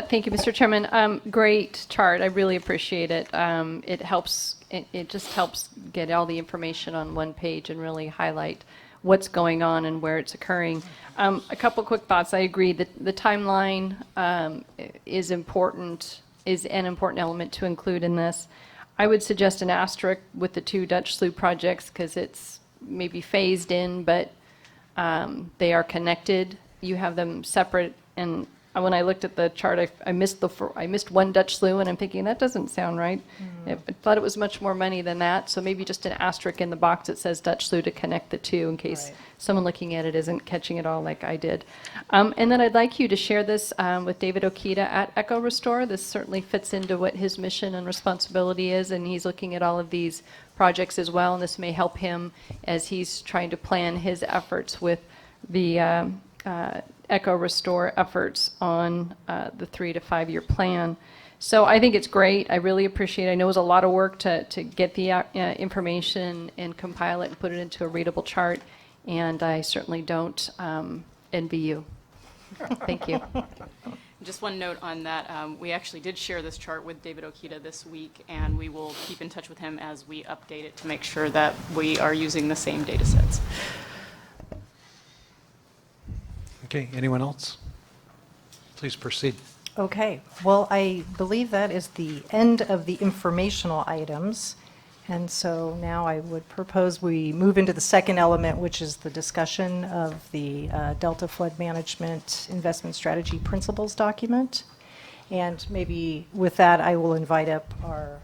Thank you, Mr. Chairman. Great chart. I really appreciate it. It helps. It just helps get all the information on one page and really highlight what's going on and where it's occurring. A couple quick thoughts. I agree that the timeline is important, is an important element to include in this. I would suggest an asterisk with the two Dutch slough projects because it's maybe phased in, but they are connected. You have them separate, and when I looked at the chart, I missed one Dutch slough, and I'm thinking that doesn't sound right. I thought it was much more money than that, so maybe just an asterisk in the box that says Dutch slough to connect the two in case someone looking at it isn't catching it all like I did. And then I'd like you to share this with David Okita at Eco Restore. This certainly fits into what his mission and responsibility is, and he's looking at all of these projects as well, and this may help him as he's trying to plan his efforts with the Eco Restore efforts on the 3 to 5 year plan. So I think it's great. I really appreciate it. I know it was a lot of work to get the information and compile it and put it into a readable chart, and I certainly don't envy you. Thank you. Just one note on that, we actually did share this chart with David Okita this week, and we will keep in touch with him as we update it to make sure that we are using the same data sets. Okay, anyone else? Please proceed. Okay, well, I believe that is the end of the informational items. And so now I would propose we move into the second element, which is the discussion of the Delta Flood Management Investment Strategy Principles document. And maybe with that, I will invite up our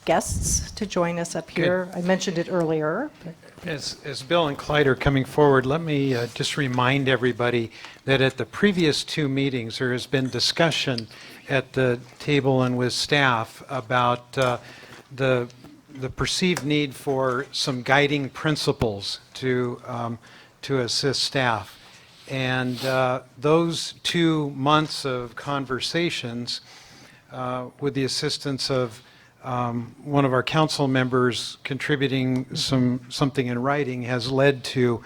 guests to join us up here. I mentioned it earlier. But As Bill and Clyde are coming forward, let me just remind everybody that at the previous two meetings, there has been discussion at the table and with staff about the perceived need for some guiding principles to assist staff. And those 2 months of conversations, with the assistance of one of our council members contributing something in writing, has led to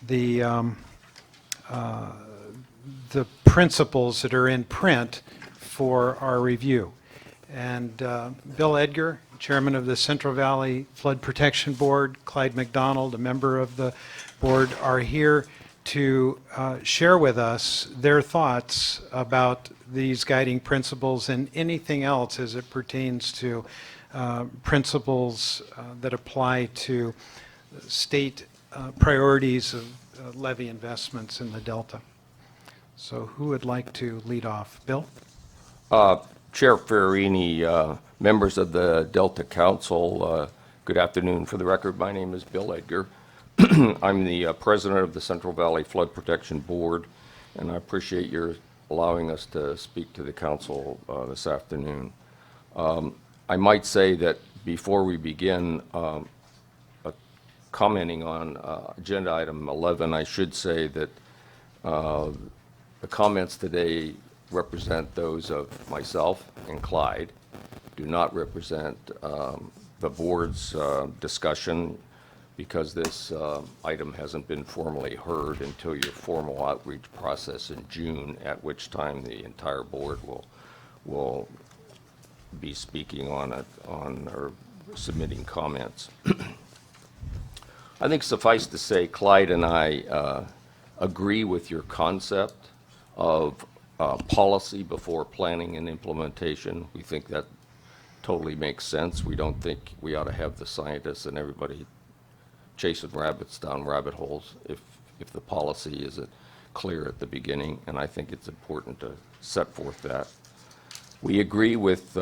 the principles that are in print for our review. And Bill Edgar, Chairman of the Central Valley Flood Protection Board, Clyde McDonald, a member of the board, are here to share with us their thoughts about these guiding principles and anything else as it pertains to principles that apply to state priorities of levy investments in the Delta. So who would like to lead off? Bill? Chair Ferrini, members of the Delta Council, good afternoon. For the record, my name is Bill Edgar. I'm the president of the Central Valley Flood Protection Board, and I appreciate your allowing us to speak to the council this afternoon. I might say that before we begin commenting on agenda item 11, I should say that the comments today represent those of myself and Clyde, do not represent the board's discussion, because this item hasn't been formally heard until your formal outreach process in June, at which time the entire board will be speaking on it, or submitting comments. I think suffice to say, Clyde and I agree with your concept of policy before planning and implementation. We think that totally makes sense. We don't think we ought to have the scientists and everybody chasing rabbits down rabbit holes if the policy isn't clear at the beginning, and I think it's important to set forth that. We agree with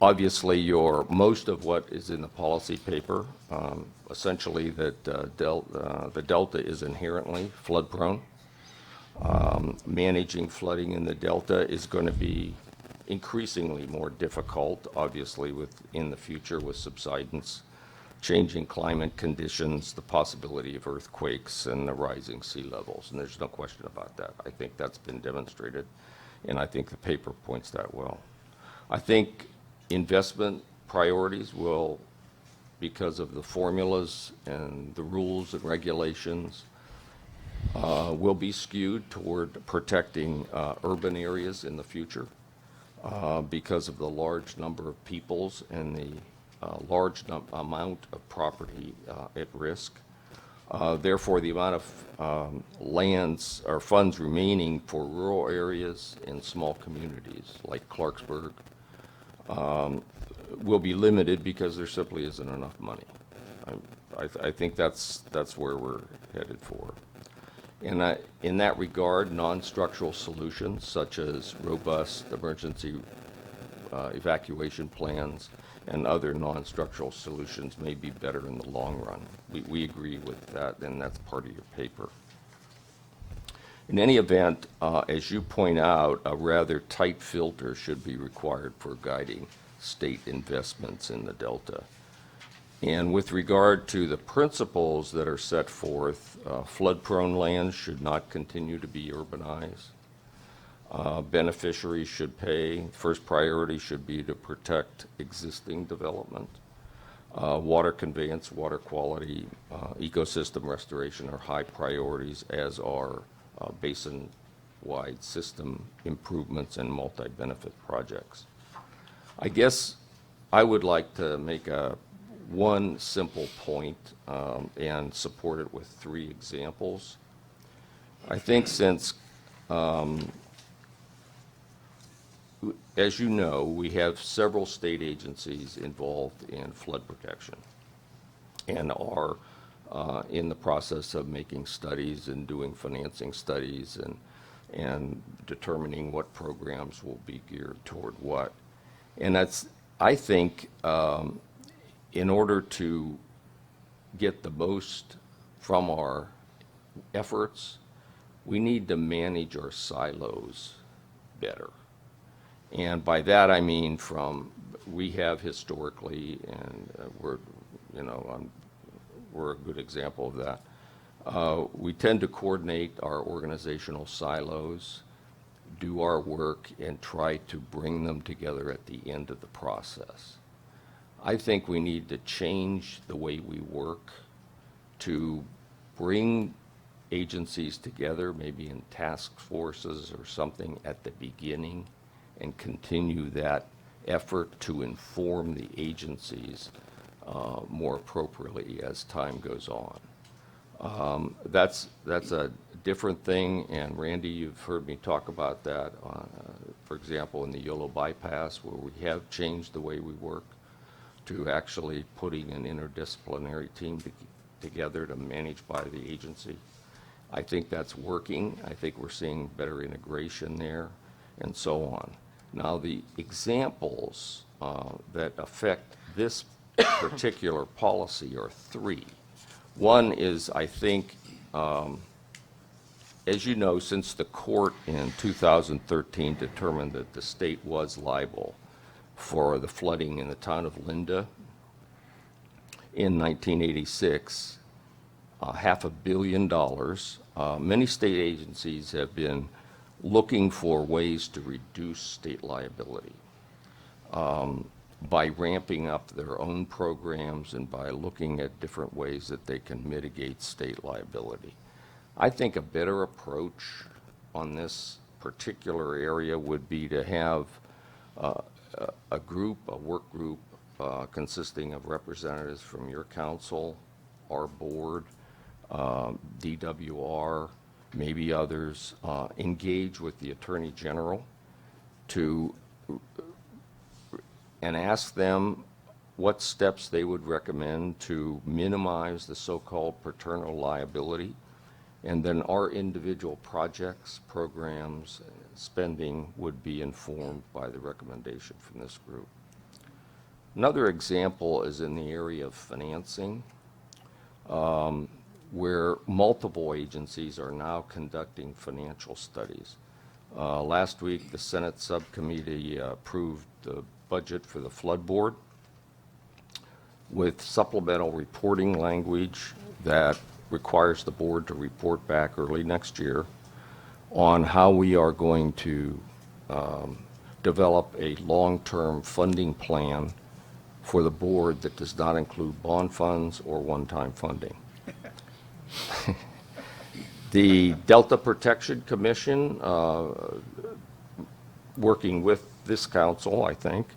obviously most of what is in the policy paper, essentially that the Delta is inherently flood prone. Managing flooding in the Delta is going to be increasingly more difficult, obviously, in the future with subsidence, changing climate conditions, the possibility of earthquakes, and the rising sea levels. And there's no question about that. I think that's been demonstrated, and I think the paper points that well. I think investment priorities will, because of the formulas and the rules and regulations, will be skewed toward protecting urban areas in the future because of the large number of peoples and the large amount of property at risk. Therefore, the amount of lands or funds remaining for rural areas and small communities like Clarksburg will be limited because there simply isn't enough money. I think that's where we're headed for. And in that regard, non-structural solutions such as robust emergency evacuation plans and other non-structural solutions may be better in the long run. We agree with that, and that's part of your paper. In any event, as you point out, a rather tight filter should be required for guiding state investments in the Delta. And with regard to the principles that are set forth, flood-prone lands should not continue to be urbanized. Beneficiaries should pay. First priority should be to protect existing development. Water conveyance, water quality, ecosystem restoration are high priorities, as are basin-wide system improvements and multi-benefit projects. I guess I would like to make one simple point and support it with 3 examples. I think since, as you know, we have several state agencies involved in flood protection and are in the process of making studies and doing financing studies and determining what programs will be geared toward what. And that's, I think, in order to get the most from our efforts, we need to manage our silos better. And by that I mean we have historically, and we're a good example of that. We tend to coordinate our organizational silos, do our work, and try to bring them together at the end of the process. I think we need to change the way we work to bring agencies together, maybe in task forces or something at the beginning, and continue that effort to inform the agencies more appropriately as time goes on. That's a different thing, and Randy, you've heard me talk about that, for example, in the YOLO bypass, where we have changed the way we work to actually putting an interdisciplinary team together to manage by the agency. I think that's working. I think we're seeing better integration there, and so on. Now, the examples that affect this particular policy are 3. One is, I think, as you know, since the court in 2013 determined that the state was liable for the flooding in the town of Linda in 1986, $500 million, many state agencies have been looking for ways to reduce state liability by ramping up their own programs and by looking at different ways that they can mitigate state liability. I think a better approach on this particular area would be to have a work group consisting of representatives from your council, our board, DWR, maybe others, engage with the Attorney General and ask them what steps they would recommend to minimize the so-called paternal liability, and then our individual projects, programs, spending would be informed by the recommendation from this group. Another example is in the area of financing, where multiple agencies are now conducting financial studies. Last week, the Senate subcommittee approved the budget for the flood board with supplemental reporting language that requires the board to report back early next year on how we are going to develop a long-term funding plan for the board that does not include bond funds or one-time funding. The Delta Protection Commission, working with this council, I think,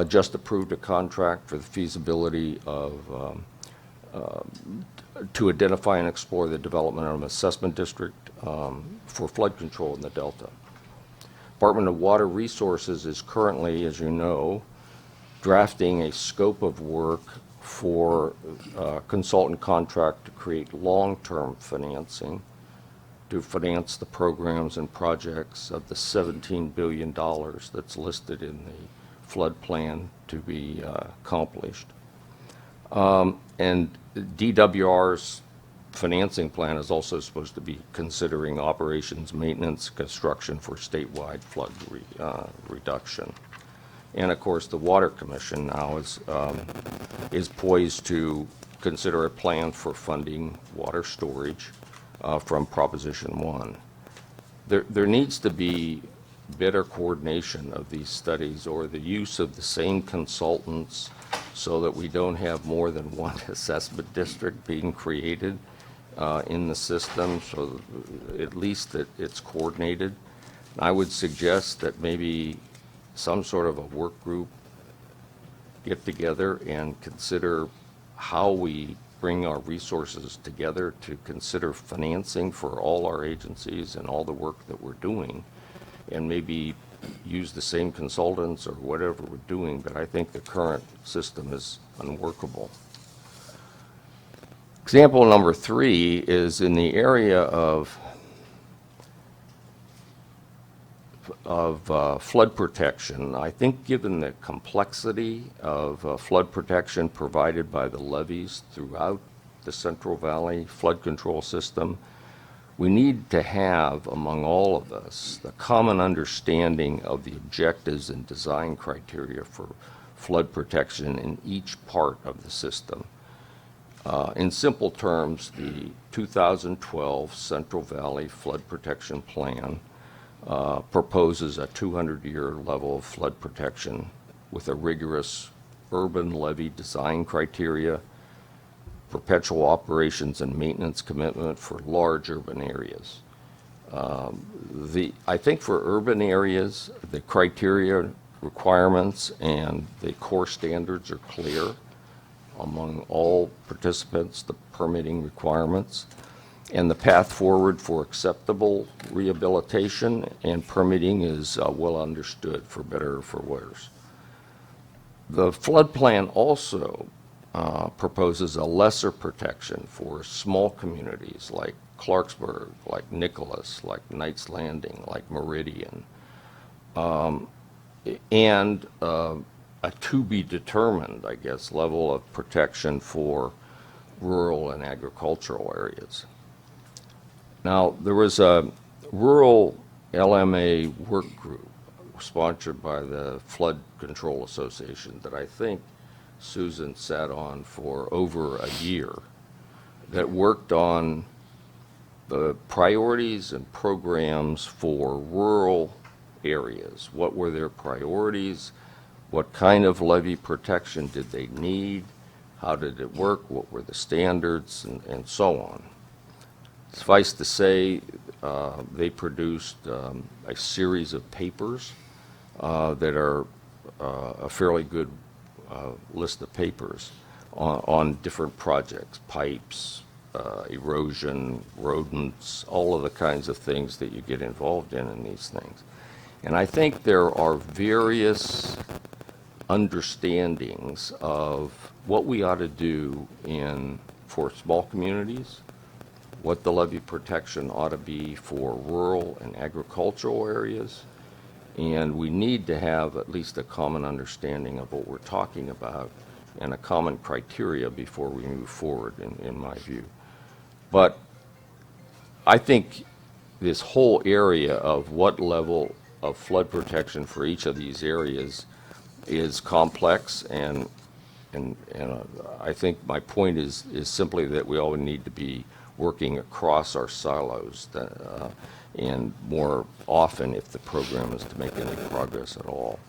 just approved a contract for the feasibility of to identify and explore the development of an assessment district for flood control in the Delta. Department of Water Resources is currently, as you know, drafting a scope of work for a consultant contract to create long-term financing to finance the programs and projects of the $17 billion that's listed in the flood plan to be accomplished. And DWR's financing plan is also supposed to be considering operations, maintenance, construction for statewide flood reduction. And of course, the Water Commission now is poised to consider a plan for funding water storage from Proposition 1. There needs to be better coordination of these studies or the use of the same consultants so that we don't have more than one assessment district being created in the system, so at least that it's coordinated. I would suggest that maybe some sort of a work group get together and consider how we bring our resources together to consider financing for all our agencies and all the work that we're doing, and maybe use the same consultants or whatever we're doing, but I think the current system is unworkable. Example number 3 is in the area of flood protection. I think given the complexity of flood protection provided by the levees throughout the Central Valley flood control system, we need to have, among all of us, the common understanding of the objectives and design criteria for flood protection in each part of the system. In simple terms, the 2012 Central Valley Flood Protection Plan proposes a 200-year level of flood protection with a rigorous urban levee design criteria, perpetual operations and maintenance commitment for large urban areas. I think for urban areas, the criteria, requirements, and the core standards are clear among all participants, the permitting requirements, and the path forward for acceptable rehabilitation and permitting is well understood, for better or for worse. The flood plan also proposes a lesser protection for small communities like Clarksburg, like Nicholas, like Knights Landing, like Meridian, and a to-be-determined, I guess, level of protection for rural and agricultural areas. Now, there was a rural LMA work group sponsored by the Flood Control Association that I think Susan sat on for over a year that worked on the priorities and programs for rural areas. What were their priorities? What kind of levee protection did they need? How did it work? What were the standards? And so on. Suffice to say, they produced a series of papers that are a fairly good list of papers on different projects, pipes, erosion, rodents, all of the kinds of things that you get involved in these things. And I think there are various understandings of what we ought to do for small communities, what the levee protection ought to be for rural and agricultural areas, and we need to have at least a common understanding of what we're talking about and a common criteria before we move forward, in my view. But I think this whole area of what level of flood protection for each of these areas is complex, and I think my point is simply that we all need to be working across our silos, and more often if the program is to make any progress at all.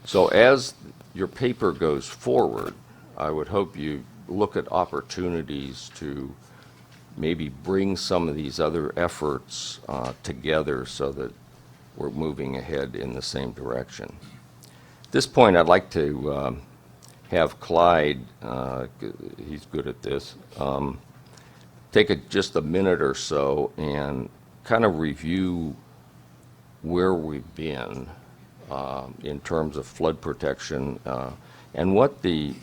So as your paper goes forward, I would hope you look at opportunities to maybe bring some of these other efforts together so that we're moving ahead in the same direction. At this point, I'd like to have Clyde, he's good at this, take just a minute or so and kind of review where we've been in terms of flood protection and what the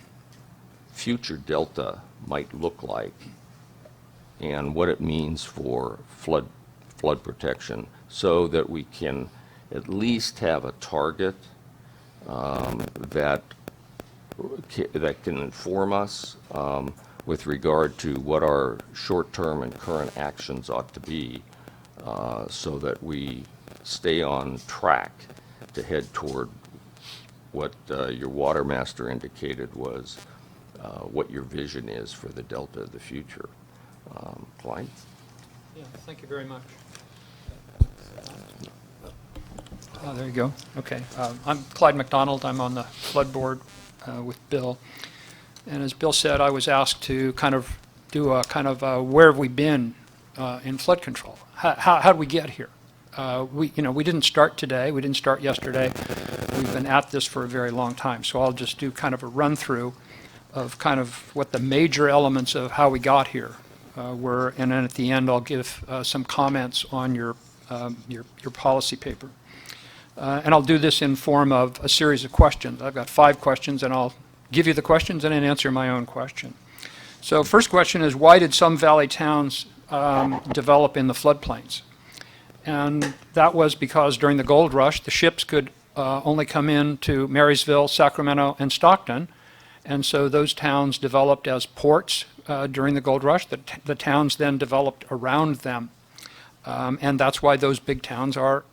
future delta might look like and what it means for flood protection, so that we can at least have a target that can inform us with regard to what our short-term and current actions ought to be, so that we stay on track to head toward what your water master indicated was what your vision is for the delta of the future. Clyde? Yeah, thank you very much. Oh, there you go. Okay. I'm Clyde McDonald. I'm on the flood board with Bill. And as Bill said, I was asked to kind of do a kind of where have we been in flood control? How did we get here? We didn't start today. We didn't start yesterday. We've been at this for a very long time. So I'll just do kind of a run through of kind of what the major elements of how we got here were, and then at the end I'll give some comments on your policy paper. And I'll do this in form of a series of questions. I've got 5 questions, and I'll give you the questions and then answer my own question. So first question is, why did some valley towns develop in the floodplains? And that was because during the gold rush, the ships could only come in to Marysville, Sacramento, and Stockton. And so those towns developed as ports during the gold rush. The towns then developed around them. And that's why those big towns are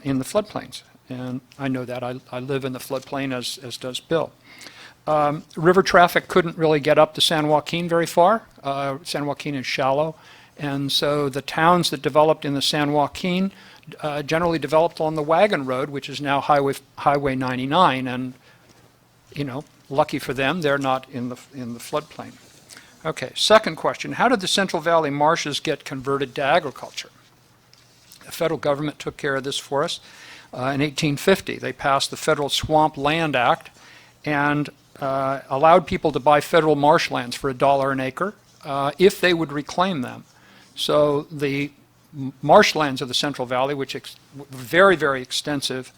in the floodplains. And I know that. I live in the floodplain, as does Bill. River traffic couldn't really get up to San Joaquin very far. San Joaquin is shallow. And so the towns that developed in the San Joaquin generally developed on the wagon road, which is now Highway 99. And, lucky for them, they're not in the floodplain. Okay, second question. How did the Central Valley marshes get converted to agriculture? The federal government took care of this for us in 1850. They passed the Federal Swamp Land Act and allowed people to buy federal marshlands for $1 an acre if they would reclaim them. So the marshlands of the Central Valley, which were very, very extensive,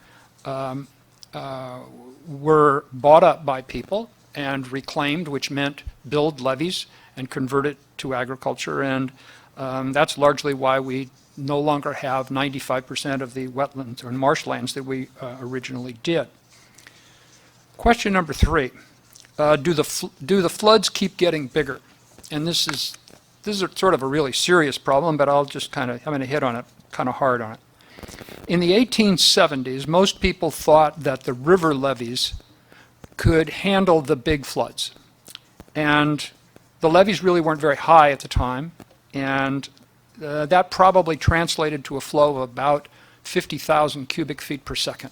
were bought up by people and reclaimed, which meant build levees and convert it to agriculture. And that's largely why we no longer have 95% of the wetlands or marshlands that we originally did. Question number 3. Do the floods keep getting bigger? And this is sort of a really serious problem, but I'm going to hit on it kind of hard on it. In the 1870s, most people thought that the river levees could handle the big floods. And the levees really weren't very high at the time, and that probably translated to a flow of about 50,000 cubic feet per second.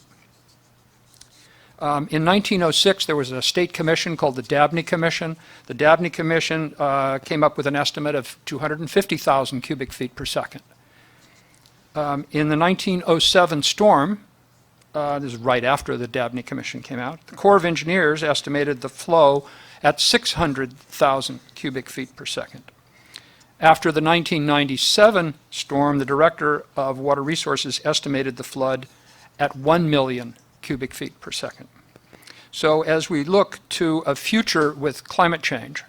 In 1906, there was a state commission called the Dabney Commission. The Dabney Commission came up with an estimate of 250,000 cubic feet per second. In the 1907 storm, this is right after the Dabney Commission came out, the Corps of Engineers estimated the flow at 600,000 cubic feet per second. After the 1997 storm, the Director of Water Resources estimated the flood at 1 million cubic feet per second. So as we look to a future with climate change,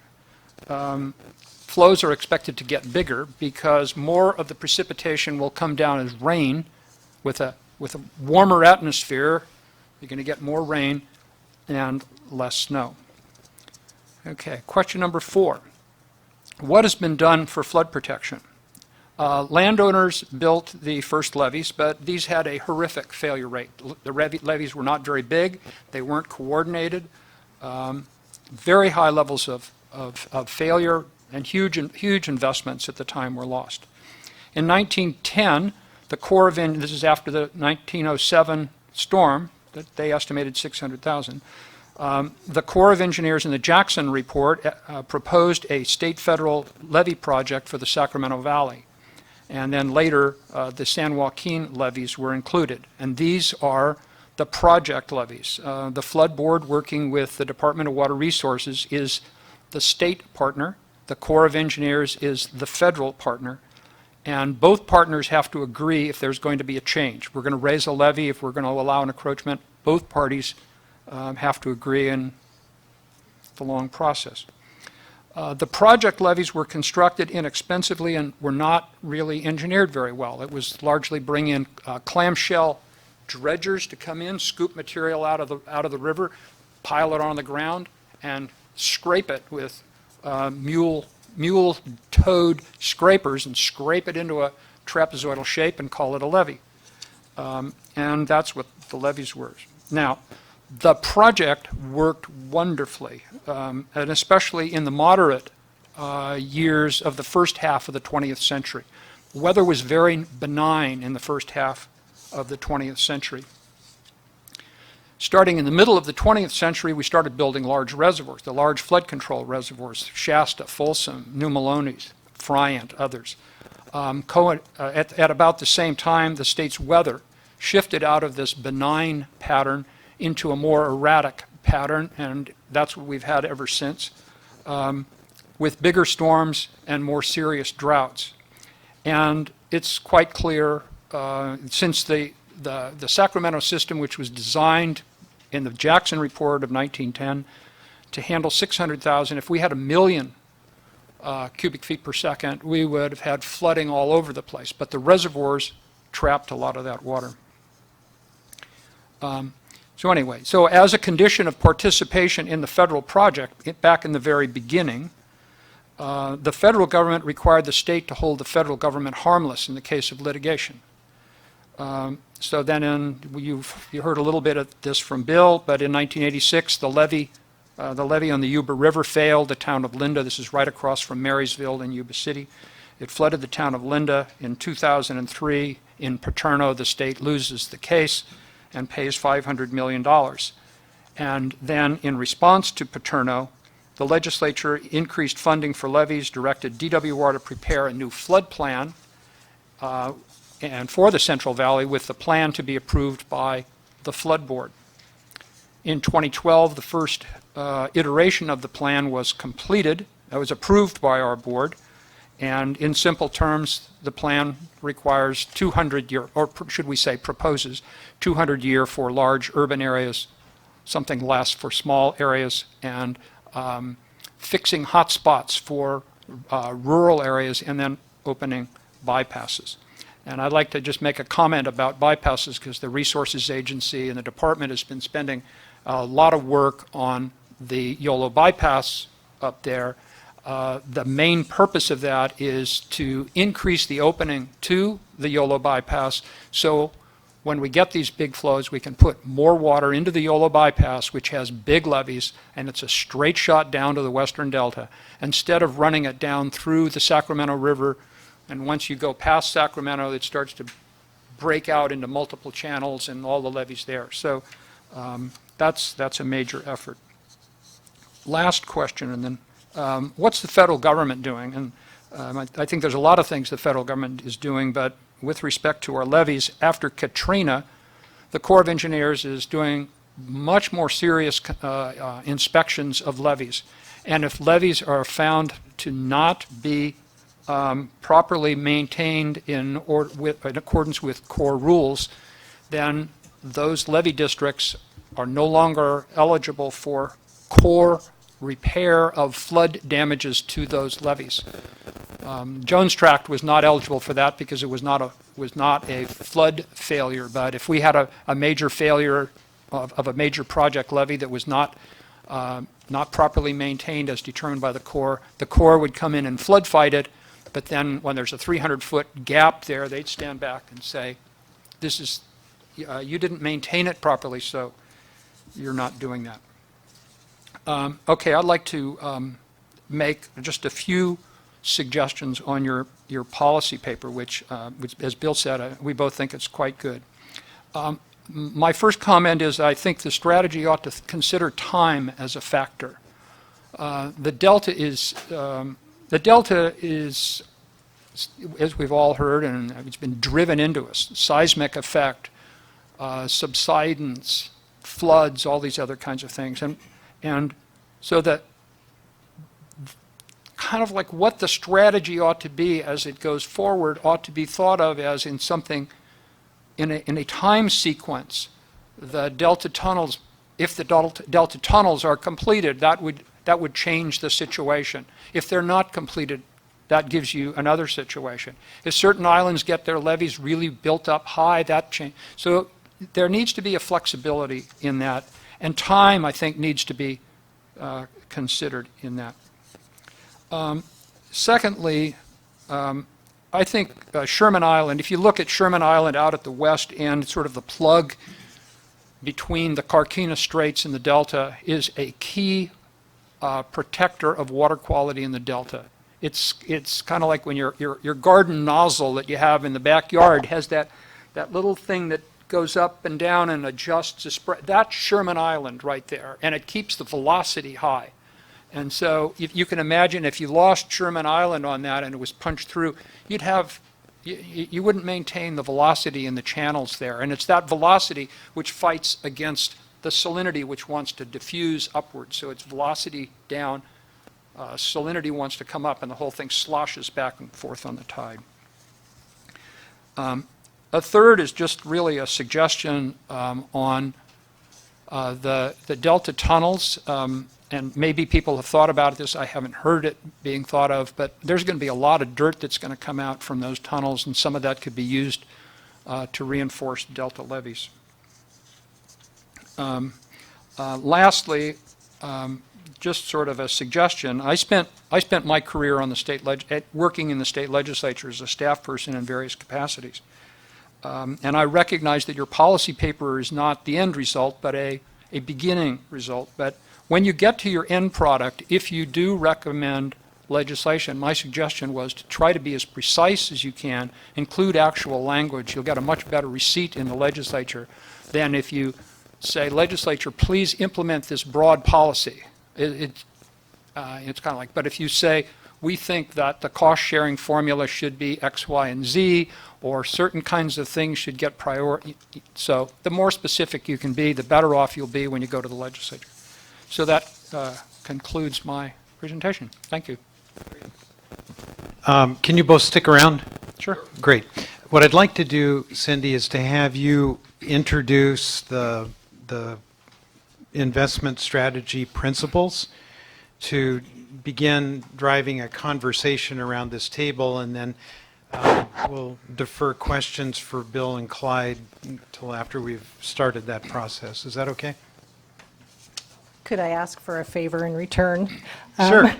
flows are expected to get bigger because more of the precipitation will come down as rain. With a warmer atmosphere, you're going to get more rain and less snow. Okay, question number 4. What has been done for flood protection? Landowners built the first levees, but these had a horrific failure rate. The levees were not very big. They weren't coordinated. Very high levels of failure, and huge investments at the time were lost. In 1910, the Corps of Engineers, this is after the 1907 storm, that they estimated 600,000. The Corps of Engineers in the Jackson report proposed a state-federal levee project for the Sacramento Valley. And then later, the San Joaquin levees were included. And these are the project levees. The Flood Board, working with the Department of Water Resources, is the state partner. The Corps of Engineers is the federal partner. And both partners have to agree if there's going to be a change. We're going to raise a levee, if we're going to allow an encroachment. Both parties have to agree, in the long process. The project levees were constructed inexpensively and were not really engineered very well. It was largely bring in clamshell dredgers to come in, scoop material out of the river, pile it on the ground, and scrape it with mule-toed scrapers and scrape it into a trapezoidal shape and call it a levee. And that's what the levees were. Now, the project worked wonderfully, and especially in the moderate years of the first half of the 20th century. Weather was very benign in the first half of the 20th century. Starting in the middle of the 20th century, we started building large reservoirs, the large flood control reservoirs, Shasta, Folsom, New Melones, Friant, others. At about the same time, the state's weather shifted out of this benign pattern into a more erratic pattern, and that's what we've had ever since, with bigger storms and more serious droughts. And it's quite clear, since the Sacramento system, which was designed in the Jackson Report of 1910 to handle 600,000, if we had 1 million cubic feet per second, we would have had flooding all over the place. But the reservoirs trapped a lot of that water. So as a condition of participation in the federal project, back in the very beginning, the federal government required the state to hold the federal government harmless in the case of litigation. So then you heard a little bit of this from Bill, but in 1986, the levee on the Yuba River failed the town of Linda. This is right across from Marysville in Yuba City. It flooded the town of Linda. In 2003, in Paterno, the state loses the case and pays $500 million. And then in response to Paterno, the legislature increased funding for levees, directed DWR to prepare a new flood plan and for the Central Valley, with the plan to be approved by the Flood Board. In 2012, the first iteration of the plan was completed. That was approved by our board. And in simple terms, the plan requires 200-year, or should we say proposes 200-year for large urban areas, something less for small areas, and fixing hot spots for rural areas, and then opening bypasses. And I'd like to just make a comment about bypasses, because the Resources Agency and the department has been spending a lot of work on the Yolo bypass up there. The main purpose of that is to increase the opening to the Yolo bypass, so when we get these big flows, we can put more water into the Yolo bypass, which has big levees, and it's a straight shot down to the western delta, instead of running it down through the Sacramento River. And once you go past Sacramento, it starts to break out into multiple channels and all the levees there. So that's a major effort. Last question, and then what's the federal government doing? And I think there's a lot of things the federal government is doing, but with respect to our levees, after Katrina, the Corps of Engineers is doing much more serious inspections of levees. And if levees are found to not be properly maintained in accordance with Corps rules, then those levee districts are no longer eligible for Corps repair of flood damages to those levees. Jones Tract was not eligible for that because it was not a flood failure. But if we had a major failure of a major project levee that was not properly maintained as determined by the Corps would come in and flood fight it. But then when there's a 300-foot gap there, they'd stand back and say, "This is you didn't maintain it properly, so you're not doing that." Okay, I'd like to make just a few suggestions on your policy paper, which as Bill said, we both think it's quite good. My first comment is I think the strategy ought to consider time as a factor. The delta is, as we've all heard, and it's been driven into us, seismic effect, subsidence, floods, all these other kinds of things. And so that kind of like what the strategy ought to be as it goes forward ought to be thought of as in something, in a time sequence. The delta tunnels, if the delta tunnels are completed, that would change the situation. If they're not completed, that gives you another situation. If certain islands get their levees really built up high, that change. So there needs to be a flexibility in that, and time, I think, needs to be considered in that. Secondly, I think Sherman Island, if you look at Sherman Island out at the west end, sort of the plug between the Carquinez Straits and the Delta, is a key protector of water quality in the Delta. It's kind of like when your garden nozzle that you have in the backyard has that that little thing that goes up and down and adjusts the spread, that's Sherman Island right there, and it keeps the velocity high. And so if you can imagine if you lost Sherman Island on that and it was punched through, you wouldn't maintain the velocity in the channels there. And it's that velocity which fights against the salinity which wants to diffuse upwards. So it's velocity down, salinity wants to come up, and the whole thing sloshes back and forth on the tide. A third is just really a suggestion on the Delta tunnels. And maybe people have thought about this. I haven't heard it being thought of, but there's going to be a lot of dirt that's going to come out from those tunnels, and some of that could be used to reinforce Delta levees. Lastly, just sort of a suggestion. I spent my career on the working in the state legislature as a staff person in various capacities. And I recognize that your policy paper is not the end result, but a beginning result. But when you get to your end product, if you do recommend legislation, my suggestion was to try to be as precise as you can, include actual language. You'll get a much better receipt in the legislature than if you say, legislature, please implement this broad policy. It's kind of like, but if you say, we think that the cost-sharing formula should be X, Y, and Z, or certain kinds of things should get priority. So the more specific you can be, the better off you'll be when you go to the legislature. So that concludes my presentation. Thank you. Can you both stick around? Sure. Great. What I'd like to do, Cindy, is to have you introduce the investment strategy principles to begin driving a conversation around this table, and then we'll defer questions for Bill and Clyde until after we've started that process. Is that okay? Could I ask for a favor in return? Sure.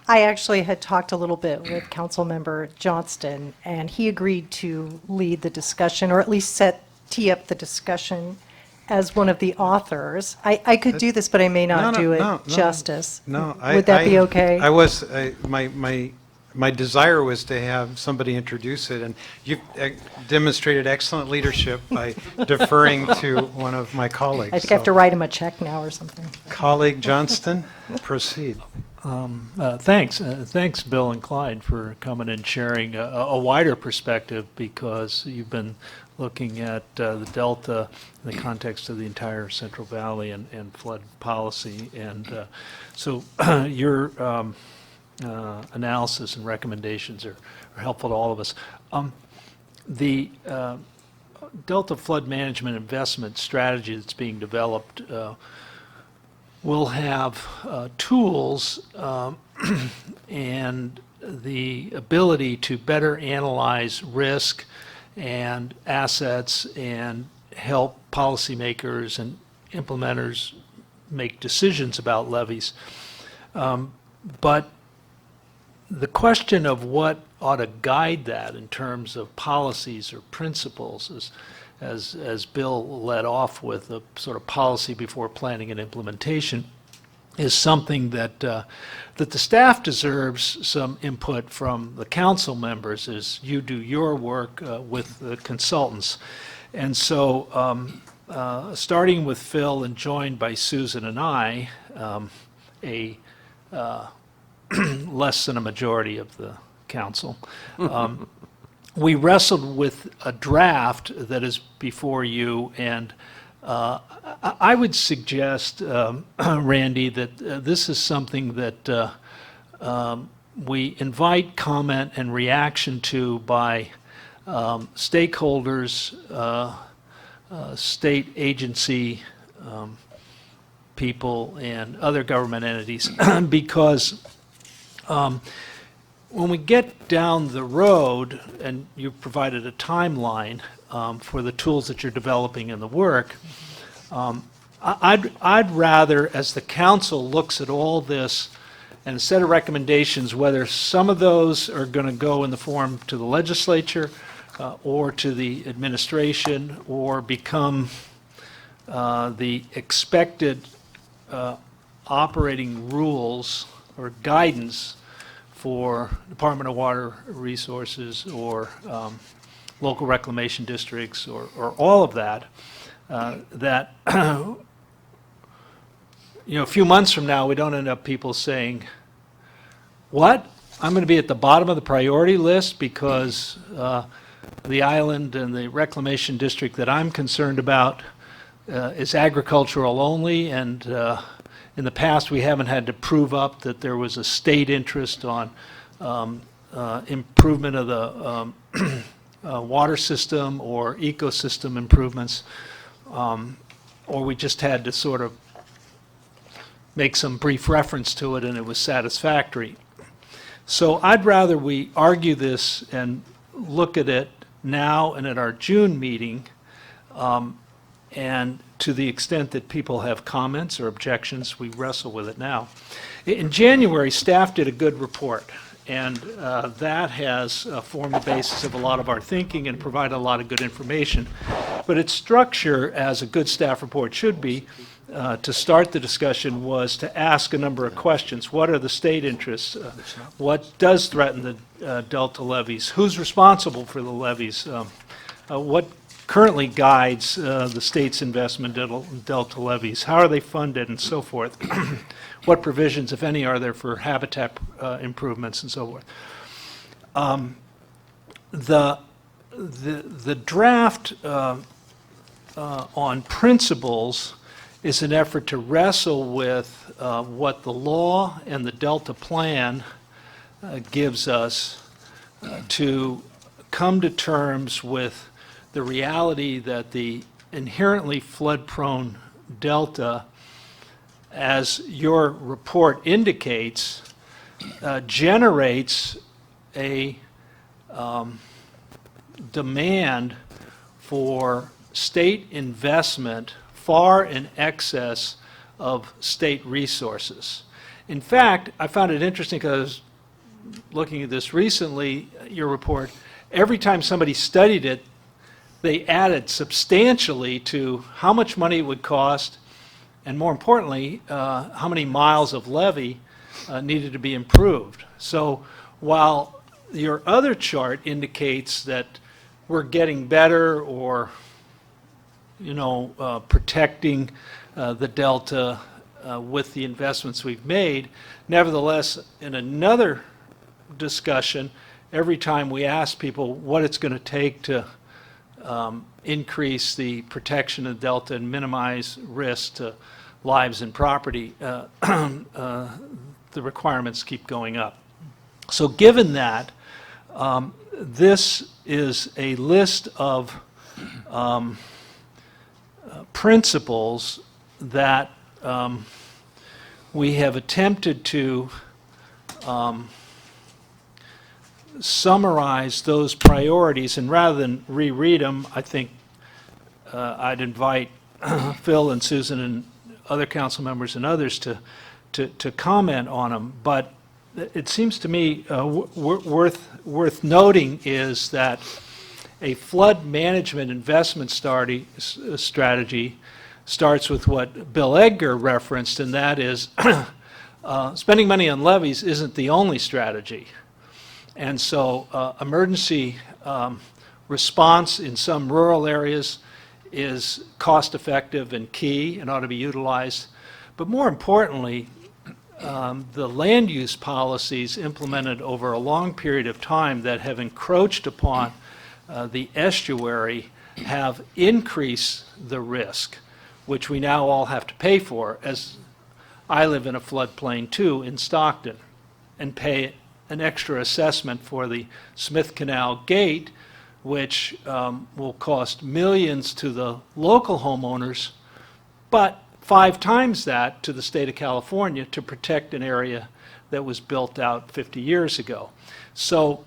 I actually had talked a little bit with Councilmember Johnston, and he agreed to lead the discussion, or at least tee up the discussion as one of the authors. I could do this, but I may not do it justice. No, Would that be okay? My desire was to have somebody introduce it, and you've demonstrated excellent leadership by deferring to one of my colleagues. I think I have to write him a check now or something. Colleague Johnston, proceed. Thanks, Bill and Clyde, for coming and sharing a wider perspective, because you've been looking at the Delta in the context of the entire Central Valley and flood policy. And so your analysis and recommendations are helpful to all of us. The Delta flood management investment strategy that's being developed will have tools and the ability to better analyze risk and assets and help policymakers and implementers make decisions about levies. But the question of what ought to guide that in terms of policies or principles, as Bill led off with, a sort of policy before planning and implementation, is something that that the staff deserves some input from the council members as you do your work with the consultants. And so starting with Phil and joined by Susan and I, less than a majority of the council, we wrestled with a draft that is before you, and I would suggest, Randy, that this is something that we invite comment and reaction to by stakeholders, state agency people, and other government entities, because when we get down the road, and you've provided a timeline for the tools that you're developing in the work, I'd rather, as the council looks at all this and a set of recommendations, whether some of those are going to go in the form to the legislature or to the administration, or become the expected operating rules or guidance for Department of Water Resources or local reclamation districts, or all of that, that a few months from now, we don't end up people saying, what? I'm going to be at the bottom of the priority list because the island and the reclamation district that I'm concerned about is agricultural only, and in the past we haven't had to prove up that there was a state interest on improvement of the water system or ecosystem improvements, or we just had to sort of make some brief reference to it and it was satisfactory. So I'd rather we argue this and look at it now and at our June meeting, and to the extent that people have comments or objections, we wrestle with it now. In January, staff did a good report, and that has formed the basis of a lot of our thinking and provided a lot of good information. But its structure, as a good staff report should be, to start the discussion was to ask a number of questions. What are the state interests? What does threaten the delta levies? Who's responsible for the levies? What currently guides the state's investment in delta levies? How are they funded and so forth? What provisions, if any, are there for habitat improvements and so forth? The draft on principles is an effort to wrestle with what the law and the Delta Plan gives us to come to terms with the reality that the inherently flood-prone Delta, as your report indicates, generates a demand for state investment far in excess of state resources. In fact, I found it interesting because I was looking at this recently, your report, every time somebody studied it, they added substantially to how much money it would cost, and more importantly, how many miles of levee needed to be improved. So while your other chart indicates that we're getting better or protecting the delta with the investments we've made. Nevertheless, in another discussion, every time we ask people what it's going to take to increase the protection of the delta and minimize risk to lives and property, the requirements keep going up. So given that, this is a list of principles that we have attempted to summarize those priorities, and rather than reread them, I think I'd invite Phil and Susan and other council members and others to comment on them. But it seems to me worth noting is that a flood management investment strategy starts with what Bill Edgar referenced, and that is spending money on levees isn't the only strategy. And so emergency response in some rural areas is cost effective and key and ought to be utilized. But more importantly, the land use policies implemented over a long period of time that have encroached upon the estuary have increased the risk, which we now all have to pay for, as I live in a floodplain too in Stockton, and pay an extra assessment for the Smith Canal Gate, which will cost millions to the local homeowners, but 5 times that to the state of California to protect an area that was built out 50 years ago. So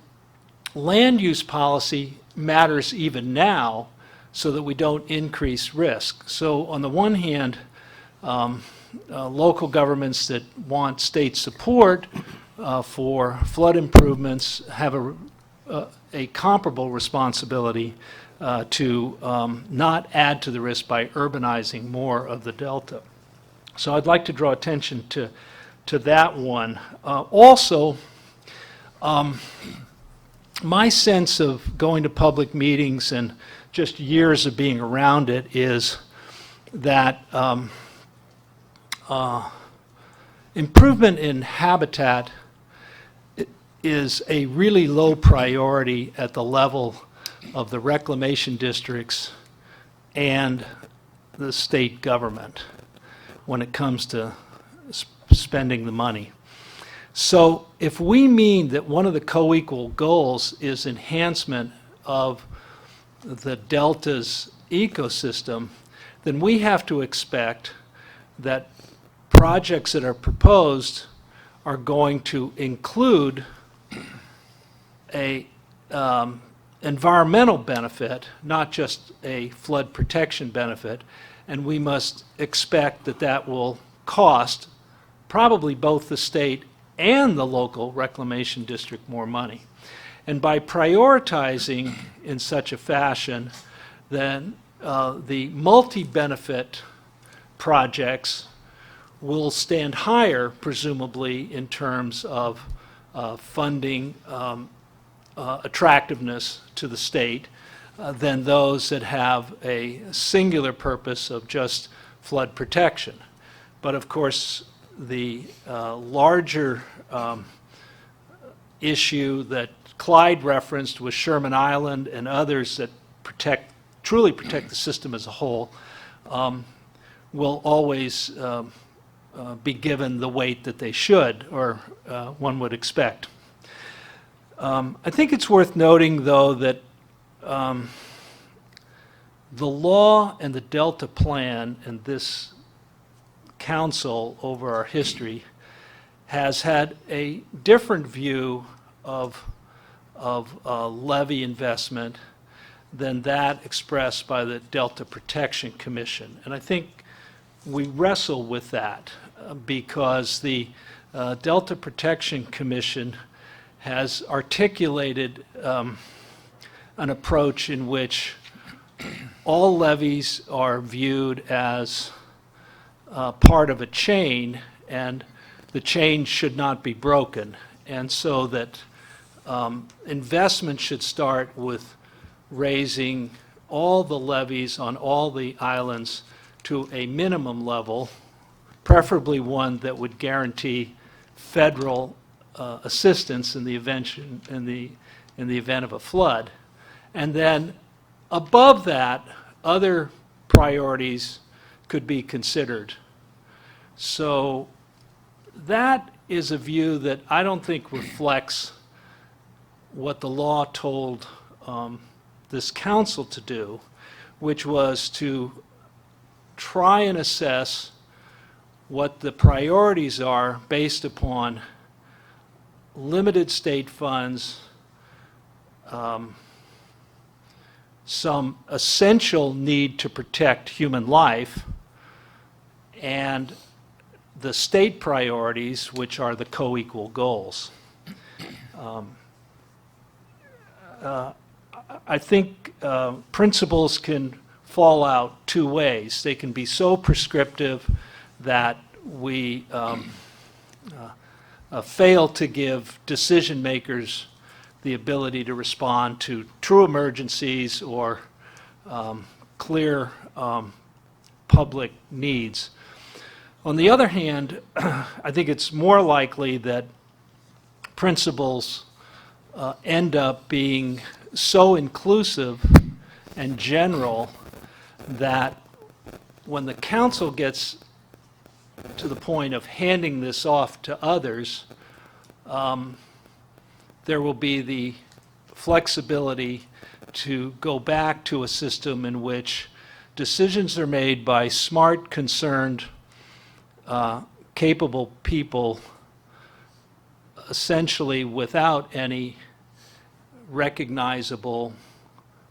land use policy matters even now so that we don't increase risk. So on the one hand, local governments that want state support for flood improvements have a comparable responsibility to not add to the risk by urbanizing more of the delta. So I'd like to draw attention to that one. Also, my sense of going to public meetings and just years of being around it is that improvement in habitat is a really low priority at the level of the reclamation districts and the state government when it comes to spending the money. So if we mean that one of the co-equal goals is enhancement of the delta's ecosystem, then we have to expect that projects that are proposed are going to include a environmental benefit, not just a flood protection benefit, and we must expect that that will cost probably both the state and the local reclamation district more money. And by prioritizing in such a fashion, then the multi-benefit projects will stand higher, presumably, in terms of funding attractiveness to the state than those that have a singular purpose of just flood protection. But of course, the larger issue that Clyde referenced was Sherman Island and others that truly protect the system as a whole will always be given the weight that they should, or one would expect. I think it's worth noting, though, that the law and the Delta Plan and this council over our history has had a different view of levy investment than that expressed by the Delta Protection Commission. And I think we wrestle with that because the Delta Protection Commission has articulated an approach in which all levies are viewed as part of a chain, and the chain should not be broken. And so that investment should start with raising all the levies on all the islands to a minimum level, preferably one that would guarantee federal assistance in the event of a flood. And then above that, other priorities could be considered. So that is a view that I don't think reflects what the law told this council to do, which was to try and assess what the priorities are based upon limited state funds, some essential need to protect human life, and the state priorities, which are the co-equal goals. I think principles can fall out two ways. They can be so prescriptive that we fail to give decision makers the ability to respond to true emergencies or clear public needs. On the other hand, I think it's more likely that principles end up being so inclusive and general that when the council gets to the point of handing this off to others, there will be the flexibility to go back to a system in which decisions are made by smart, concerned, capable people, essentially without any recognizable,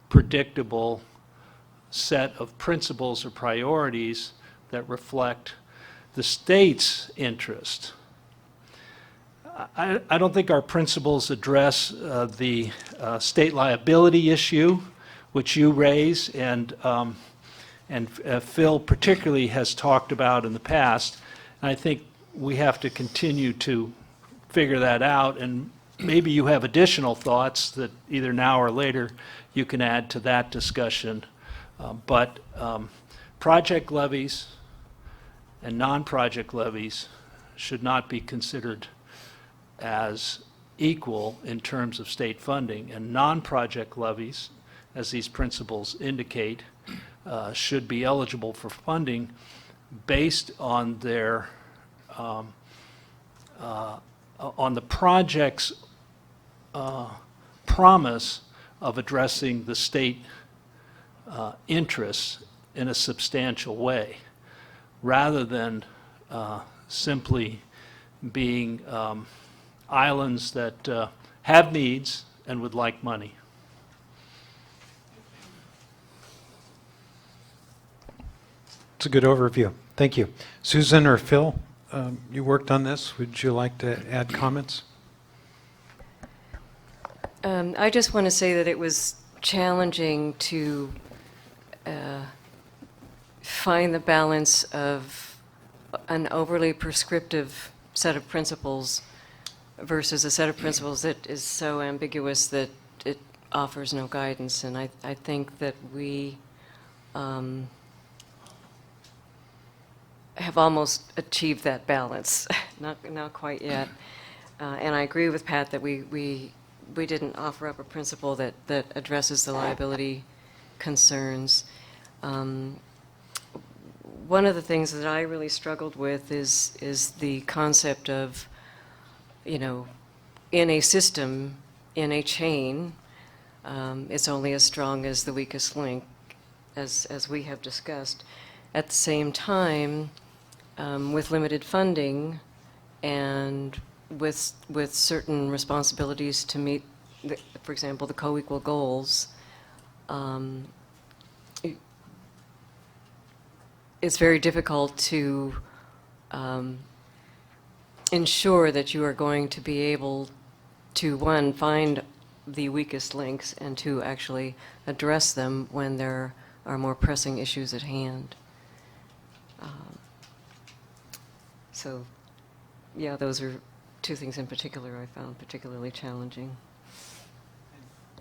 predictable set of principles or priorities that reflect the state's interest. I don't think our principles address the state liability issue, which you raise, and Phil particularly has talked about in the past. And I think we have to continue to figure that out and maybe you have additional thoughts that either now or later you can add to that discussion. But project levies and non-project levies should not be considered as equal in terms of state funding, and non-project levies, as these principles indicate, should be eligible for funding based on their on the project's promise of addressing the state interests in a substantial way, rather than simply being islands that have needs and would like money. It's a good overview. Thank you. Susan or Phil, you worked on this. Would you like to add comments? I just want to say that it was challenging to find the balance of an overly prescriptive set of principles versus a set of principles that is so ambiguous that it offers no guidance. And I think that we have almost achieved that balance. not quite yet. And I agree with Pat that we didn't offer up a principle that addresses the liability concerns. One of the things that I really struggled with is the concept of, in a system, in a chain, it's only as strong as the weakest link, as we have discussed. At the same time, with limited funding and with certain responsibilities to meet, for example, the co-equal goals, it's very difficult to ensure that you are going to be able to, one, find the weakest links, and two, actually address them when there are more pressing issues at hand. So, yeah, those are two things in particular I found particularly challenging.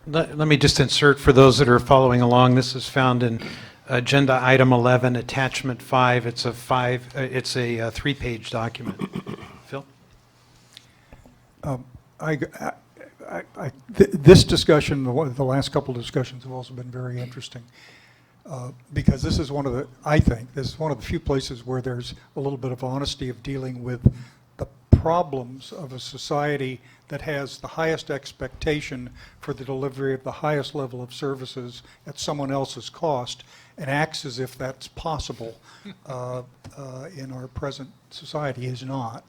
Let me just insert for those that are following along. This is found in Agenda Item 11, Attachment 5. It's a 3-page document. Phil? This discussion, the last couple of discussions have also been very interesting. Because this is I think this is one of the few places where there's a little bit of honesty of dealing with the problems of a society that has the highest expectation for the delivery of the highest level of services at someone else's cost, and acts as if that's possible in our present society is not.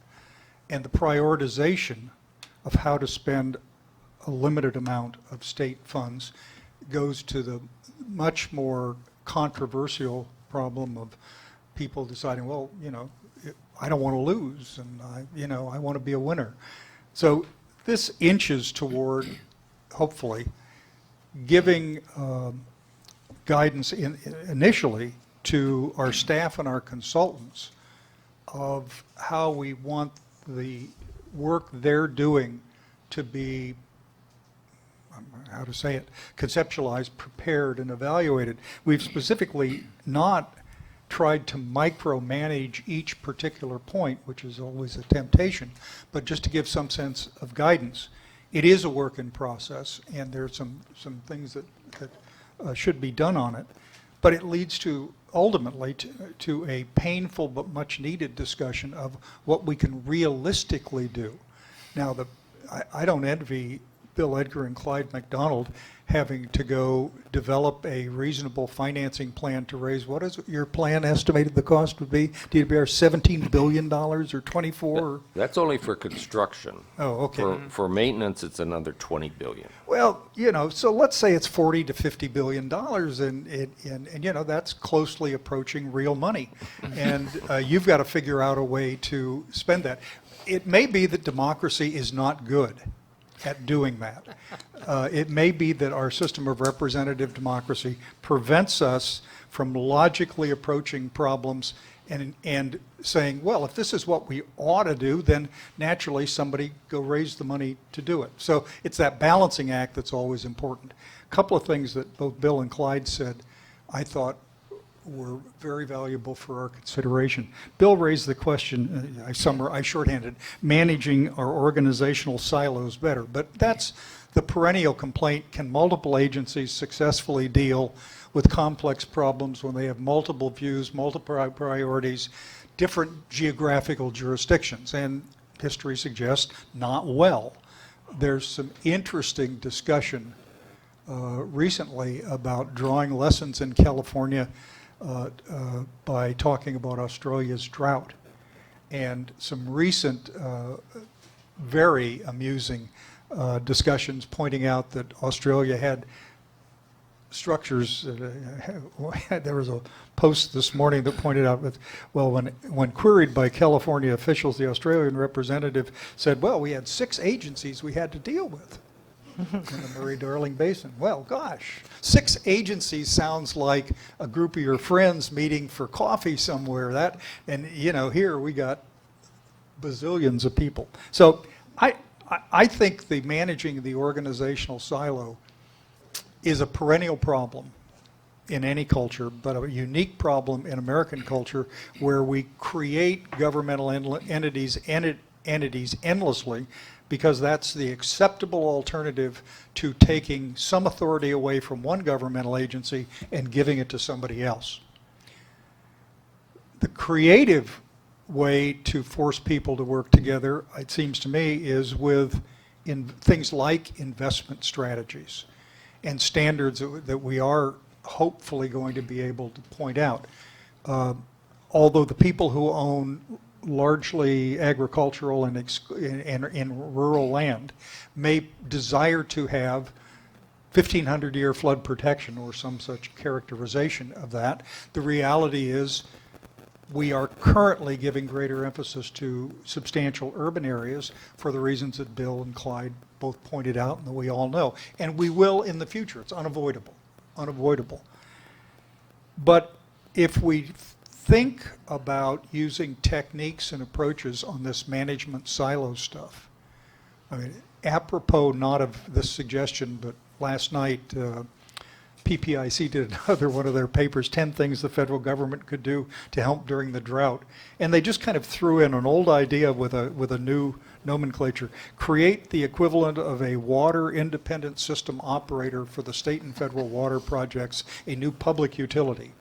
And the prioritization of how to spend a limited amount of state funds goes to the much more controversial problem of people deciding, well, I don't want to lose, and I want to be a winner. So this inches toward, hopefully, giving guidance initially to our staff and our consultants of how we want the work they're doing to be, how to say it, conceptualized, prepared, and evaluated. We've specifically not tried to micromanage each particular point, which is always a temptation, but just to give some sense of guidance. It is a work in process, and there's some things that should be done on it, but it leads to, ultimately, to a painful but much needed discussion of what we can realistically do. Now, I don't envy Bill Edgar and Clyde McDonald having to go develop a reasonable financing plan to raise, what is your plan estimated the cost would be? DWR $17 billion or 24? That's only for construction. Oh, okay. For maintenance, it's another $20 billion. Well, so let's say it's $40 to $50 billion, and that's closely approaching real money. And you've got to figure out a way to spend that. It may be that democracy is not good at doing that. It may be that our system of representative democracy prevents us from logically approaching problems and saying, well, if this is what we ought to do, then naturally somebody go raise the money to do it. So it's that balancing act that's always important. A couple of things that both Bill and Clyde said I thought were very valuable for our consideration. Bill raised the question, I shorthanded, managing our organizational silos better. But that's the perennial complaint. Can multiple agencies successfully deal with complex problems when they have multiple views, multiple priorities, different geographical jurisdictions? And history suggests not well. There's some interesting discussion recently about drawing lessons in California by talking about Australia's drought, and some recent very amusing discussions pointing out that Australia had structures. There was a post this morning that pointed out that, well, when queried by California officials, the Australian representative said, well, we had 6 agencies we had to deal with in the Murray-Darling Basin. Well, gosh, 6 agencies sounds like a group of your friends meeting for coffee somewhere. And here we got bazillions of people. So I think the managing the organizational silo is a perennial problem in any culture, but a unique problem in American culture, where we create governmental entities endlessly, because that's the acceptable alternative to taking some authority away from one governmental agency and giving it to somebody else. The creative way to force people to work together, it seems to me, is with things like investment strategies and standards that we are hopefully going to be able to point out. Although the people who own largely agricultural and rural land may desire to have 1,500-year flood protection or some such characterization of that, the reality is we are currently giving greater emphasis to substantial urban areas for the reasons that Bill and Clyde both pointed out and that we all know. And we will in the future. It's unavoidable. But if we think about using techniques and approaches on this management silo stuff, I mean, apropos not of this suggestion, but last night PPIC did another one of their papers, 10 things the federal government could do to help during the drought. And they just kind of threw in an old idea with a new nomenclature. Create the equivalent of a water independent system operator for the state and federal water projects, a new public utility.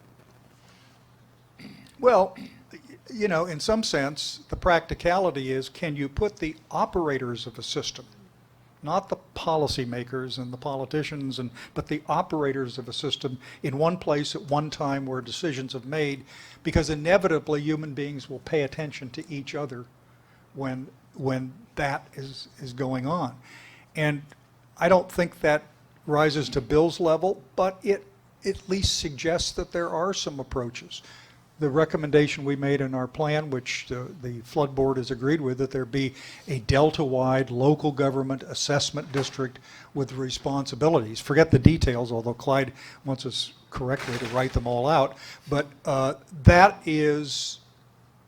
Well, in some sense, the practicality is, can you put the operators of a system, not the policymakers and the politicians, but the operators of a system in one place at one time where decisions are made, because inevitably human beings will pay attention to each other when that is going on. And I don't think that rises to Bill's level, but it at least suggests that there are some approaches. The recommendation we made in our plan, which the flood board has agreed with, that there be a Delta-wide local government assessment district with responsibilities. Forget the details, although Clyde wants us correctly to write them all out. But that is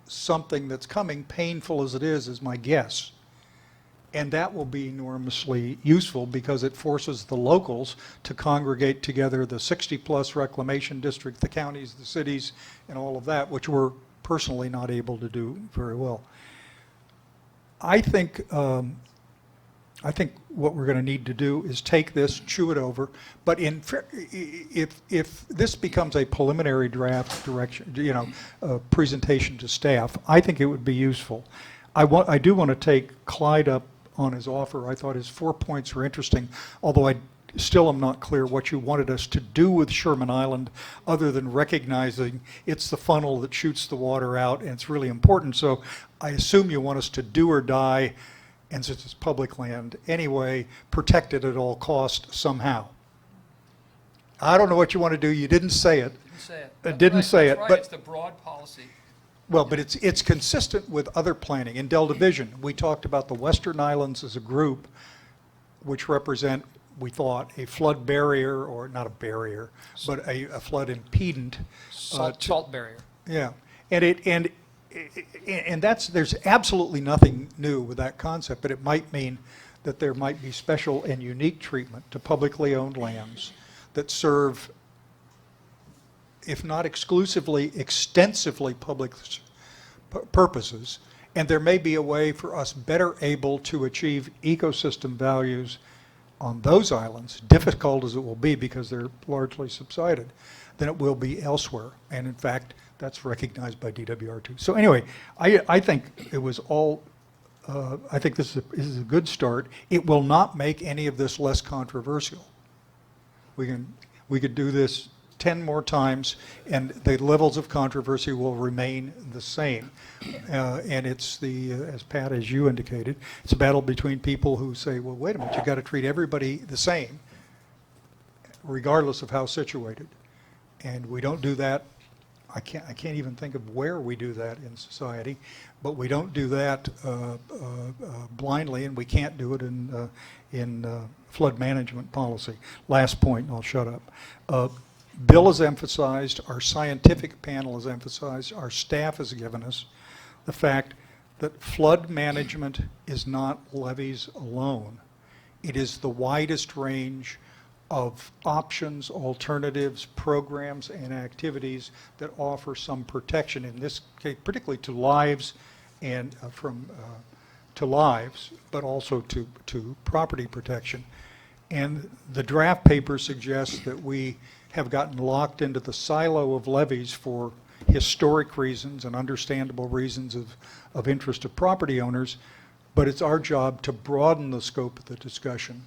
something that's coming, painful as it is my guess. And that will be enormously useful because it forces the locals to congregate together, the 60-plus reclamation district, the counties, the cities, and all of that, which we're personally not able to do very well. I think what we're going to need to do is take this, chew it over, but if this becomes a preliminary draft direction, presentation to staff, I think it would be useful. I do want to take Clyde up on his offer. I thought his 4 points were interesting, although I still am not clear what you wanted us to do with Sherman Island other than recognizing it's the funnel that shoots the water out and it's really important. So I assume you want us to do or die, and since it's public land anyway, protect it at all costs somehow. I don't know what you want to do. You didn't say it. Didn't say it. But it's the broad policy. Well, but it's consistent with other planning. In Delta Vision, we talked about the Western Islands as a group, which represent, we thought, a flood barrier, or not a barrier, but a flood impedant. Salt barrier. Yeah. And there's absolutely nothing new with that concept, but it might mean that there might be special and unique treatment to publicly owned lands that serve, if not exclusively, extensively public purposes. And there may be a way for us better able to achieve ecosystem values on those islands, difficult as it will be because they're largely subsided, than it will be elsewhere. And in fact, that's recognized by DWR2. So anyway, I think it was all, I think this is a good start. It will not make any of this less controversial. We could do this 10 more times, and the levels of controversy will remain the same. And it's as Pat, as you indicated, it's a battle between people who say, well, wait a minute, you've got to treat everybody the same, regardless of how situated. And we don't do that. I can't even think of where we do that in society, but we don't do that blindly, and we can't do it in flood management policy. Last point, and I'll shut up. Bill has emphasized, our scientific panel has emphasized, our staff has given us the fact that flood management is not levees alone. It is the widest range of options, alternatives, programs, and activities that offer some protection, in this case, particularly to lives and to lives, but also to property protection. And the draft paper suggests that we have gotten locked into the silo of levees for historic reasons and understandable reasons of interest of property owners, but it's our job to broaden the scope of the discussion,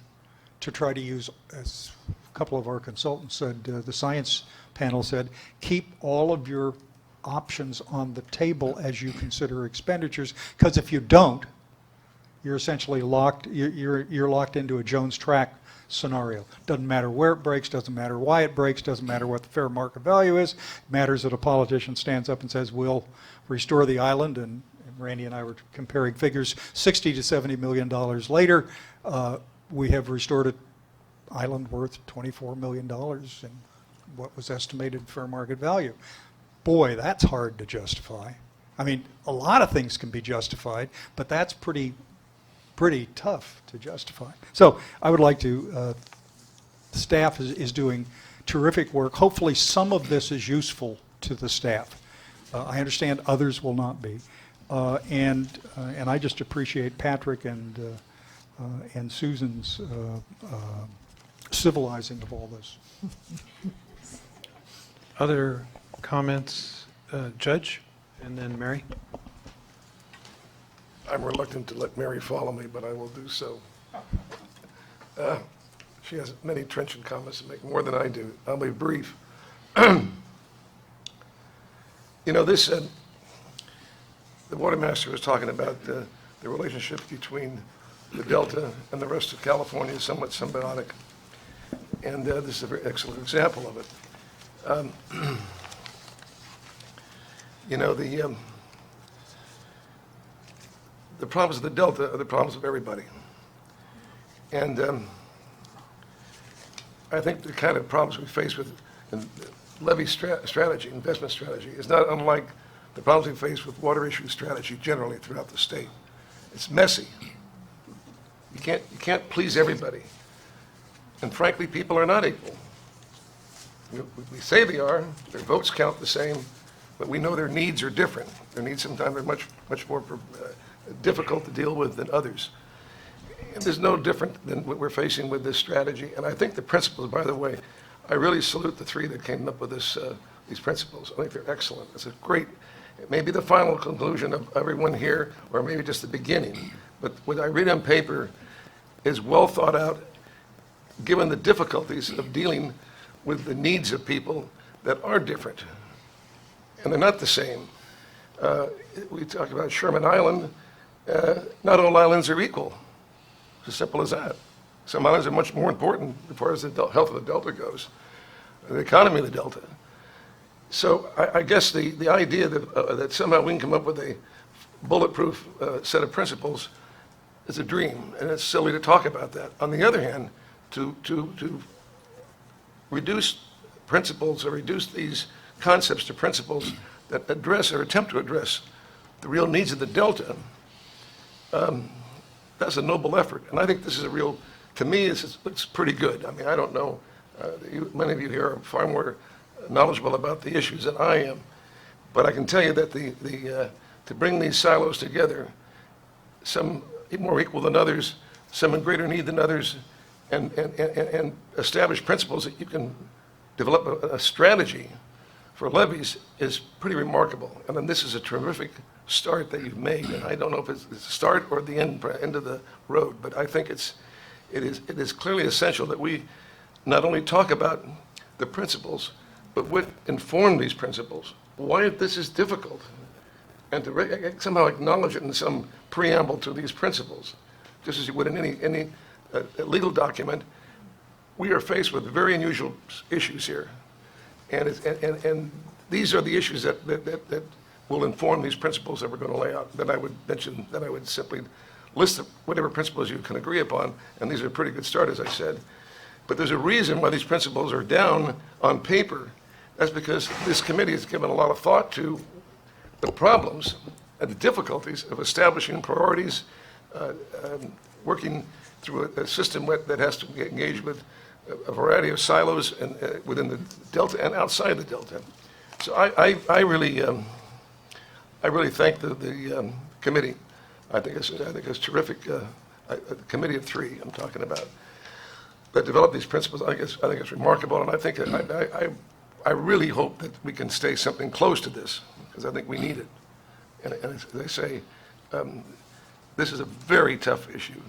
to try to use, as a couple of our consultants said, the science panel said, keep all of your options on the table as you consider expenditures, because if you don't, you're essentially locked, you're locked into a Jones track scenario. Doesn't matter where it breaks, doesn't matter why it breaks, doesn't matter what the fair market value is. It matters that a politician stands up and says, we'll restore the island, and Randy and I were comparing figures, $60 to $70 million later, we have restored an island worth $24 million in what was estimated fair market value. Boy, that's hard to justify. I mean, a lot of things can be justified, but that's pretty tough to justify. So I would like to, staff is doing terrific work. Hopefully some of this is useful to the staff. I understand others will not be. And I just appreciate Patrick and Susan's civilizing of all this. Other comments? Judge, and then Mary. I'm reluctant to let Mary follow me, but I will do so. She has many trenchant comments to make, more than I do. I'll be brief. You know, this, the water master was talking about the relationship between the Delta and the rest of California is somewhat symbiotic. And this is a very excellent example of it. You know, the problems of the Delta are the problems of everybody. And I think the kind of problems we face with levy strategy, investment strategy, is not unlike the problems we face with water issue strategy generally throughout the state. It's messy. You can't please everybody. And frankly, people are not equal. We say they are, their votes count the same, but we know their needs are different. Their needs sometimes are much more difficult to deal with than others. And there's no different than what we're facing with this strategy. And I think the principles, by the way, I really salute the three that came up with these principles. I think they're excellent. It's a great, maybe the final conclusion of everyone here, or maybe just the beginning. But what I read on paper is well thought out, given the difficulties of dealing with the needs of people that are different. And they're not the same. We talk about Sherman Island. Not all islands are equal. It's as simple as that. Some islands are much more important as far as the health of the Delta goes, the economy of the Delta. So I guess the idea that somehow we can come up with a bulletproof set of principles is a dream, and it's silly to talk about that. On the other hand, to reduce principles or reduce these concepts to principles that address or attempt to address the real needs of the Delta, that's a noble effort. And I think this is a real, to me, it's pretty good. I mean, I don't know, many of you here are far more knowledgeable about the issues than I am. But I can tell you that to bring these silos together, some more equal than others, some in greater need than others, and establish principles that you can develop a strategy for levies is pretty remarkable. And then this is a terrific start that you've made. And I don't know if it's the start or the end of the road, but I think it is clearly essential that we not only talk about the principles, but what inform these principles, why this is difficult, and to somehow acknowledge it in some preamble to these principles. Just as you would in any legal document, we are faced with very unusual issues here. And these are the issues that will inform these principles that we're going to lay out, that I would mention, that I would simply list whatever principles you can agree upon, and these are a pretty good start, as I said. But there's a reason why these principles are down on paper. That's because this committee has given a lot of thought to the problems and the difficulties of establishing priorities, working through a system that has to engage with a variety of silos and within the Delta and outside the Delta. So I really thank the committee. I think it's terrific. The committee of three I'm talking about that developed these principles. I think it's remarkable, and I think I really hope that we can stay something close to this, because I think we need it. And as they say, this is a very tough issue.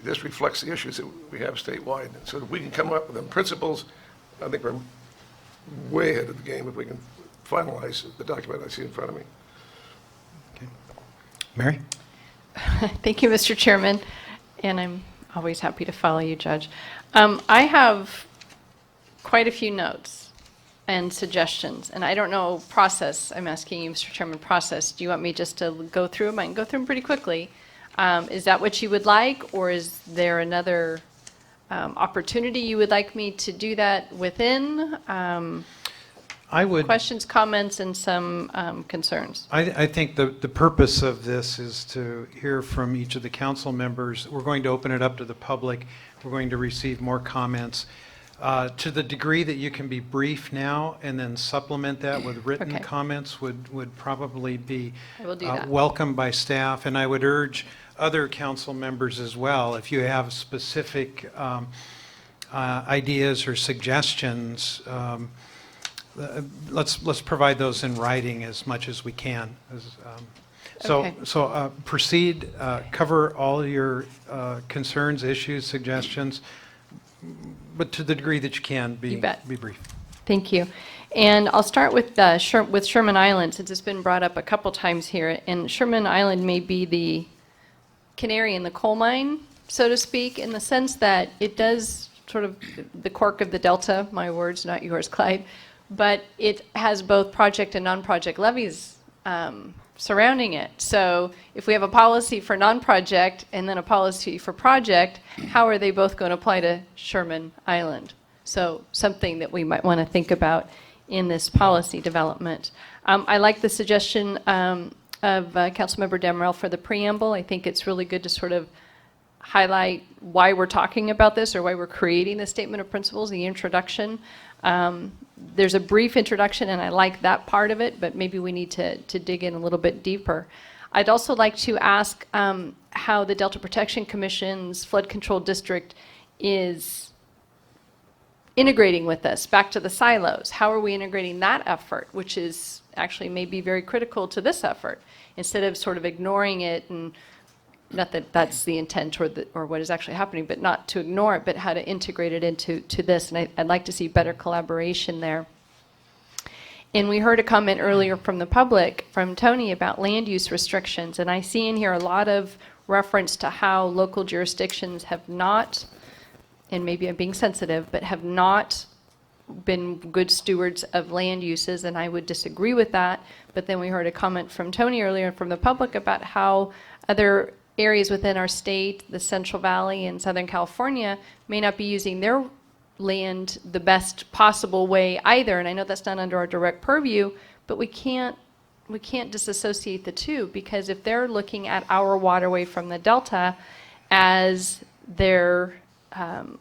This reflects the issues that we have statewide. So if we can come up with them principles, I think we're way ahead of the game if we can finalize the document I see in front of me. Okay. Mary? Thank you, Mr. Chairman, and I'm always happy to follow you, Judge. I have quite a few notes and suggestions, and I don't know process. I'm asking you, Mr. Chairman, process. Do you want me just to go through them? I can go through them pretty quickly. Is that what you would like, or is there another opportunity you would like me to do that within? I would. Questions, comments, and some concerns. I think the purpose of this is to hear from each of the council members. We're going to open it up to the public. We're going to receive more comments. To the degree that you can be brief now and then supplement that with written comments would probably be welcomed by staff. And I would urge other council members as well, if you have specific ideas or suggestions, let's provide those in writing as much as we can. So proceed, cover all your concerns, issues, suggestions, but to the degree that you can, be brief. Thank you. And I'll start with Sherman Island, since it's been brought up a couple times here. And Sherman Island may be the canary in the coal mine, so to speak, in the sense that it does sort of the cork of the Delta, my words, not yours, Clyde, but it has both project and non-project levies surrounding it. So if we have a policy for non-project and then a policy for project, how are they both going to apply to Sherman Island? So something that we might want to think about in this policy development. I like the suggestion of Councilmember Damrell for the preamble. I think it's really good to sort of highlight why we're talking about this or why we're creating the statement of principles, the introduction. There's a brief introduction, and I like that part of it, but maybe we need to dig in a little bit deeper. I'd also like to ask how the Delta Protection Commission's flood control district is integrating with us back to the silos. How are we integrating that effort, which is actually maybe very critical to this effort, instead of sort of ignoring it, and not that that's the intent or what is actually happening, but not to ignore it, but how to integrate it into this. And I'd like to see better collaboration there. And we heard a comment earlier from the public, from Tony, about land use restrictions. And I see in here a lot of reference to how local jurisdictions have not, and maybe I'm being sensitive, but have not been good stewards of land uses, and I would disagree with that. But then we heard a comment from Tony earlier from the public about how other areas within our state, the Central Valley and Southern California, may not be using their land the best possible way either. And I know that's not under our direct purview, but we can't disassociate the two, because if they're looking at our waterway from the Delta as their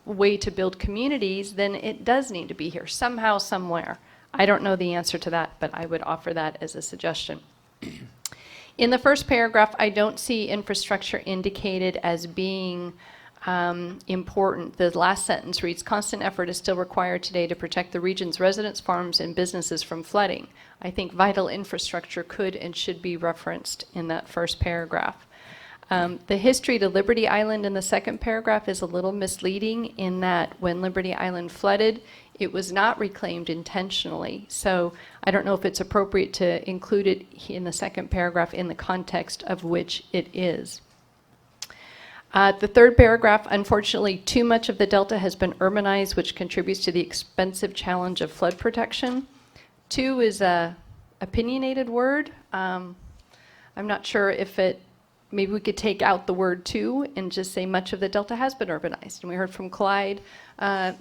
way to build communities, then it does need to be here somehow, somewhere. I don't know the answer to that, but I would offer that as a suggestion. In the first paragraph, I don't see infrastructure indicated as being important. The last sentence reads, constant effort is still required today to protect the region's residents, farms, and businesses from flooding. I think vital infrastructure could and should be referenced in that first paragraph. The history to Liberty Island in the second paragraph is a little misleading in that when Liberty Island flooded, it was not reclaimed intentionally. So I don't know if it's appropriate to include it in the second paragraph in the context of which it is. The third paragraph, unfortunately, too much of the Delta has been urbanized, which contributes to the expensive challenge of flood protection. Too is a opinionated word. I'm not sure if maybe we could take out the word too and just say much of the Delta has been urbanized. And we heard from Clyde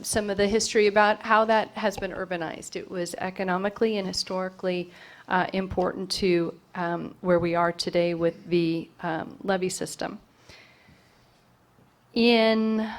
some of the history about how that has been urbanized. It was economically and historically important to where we are today with the levee system. In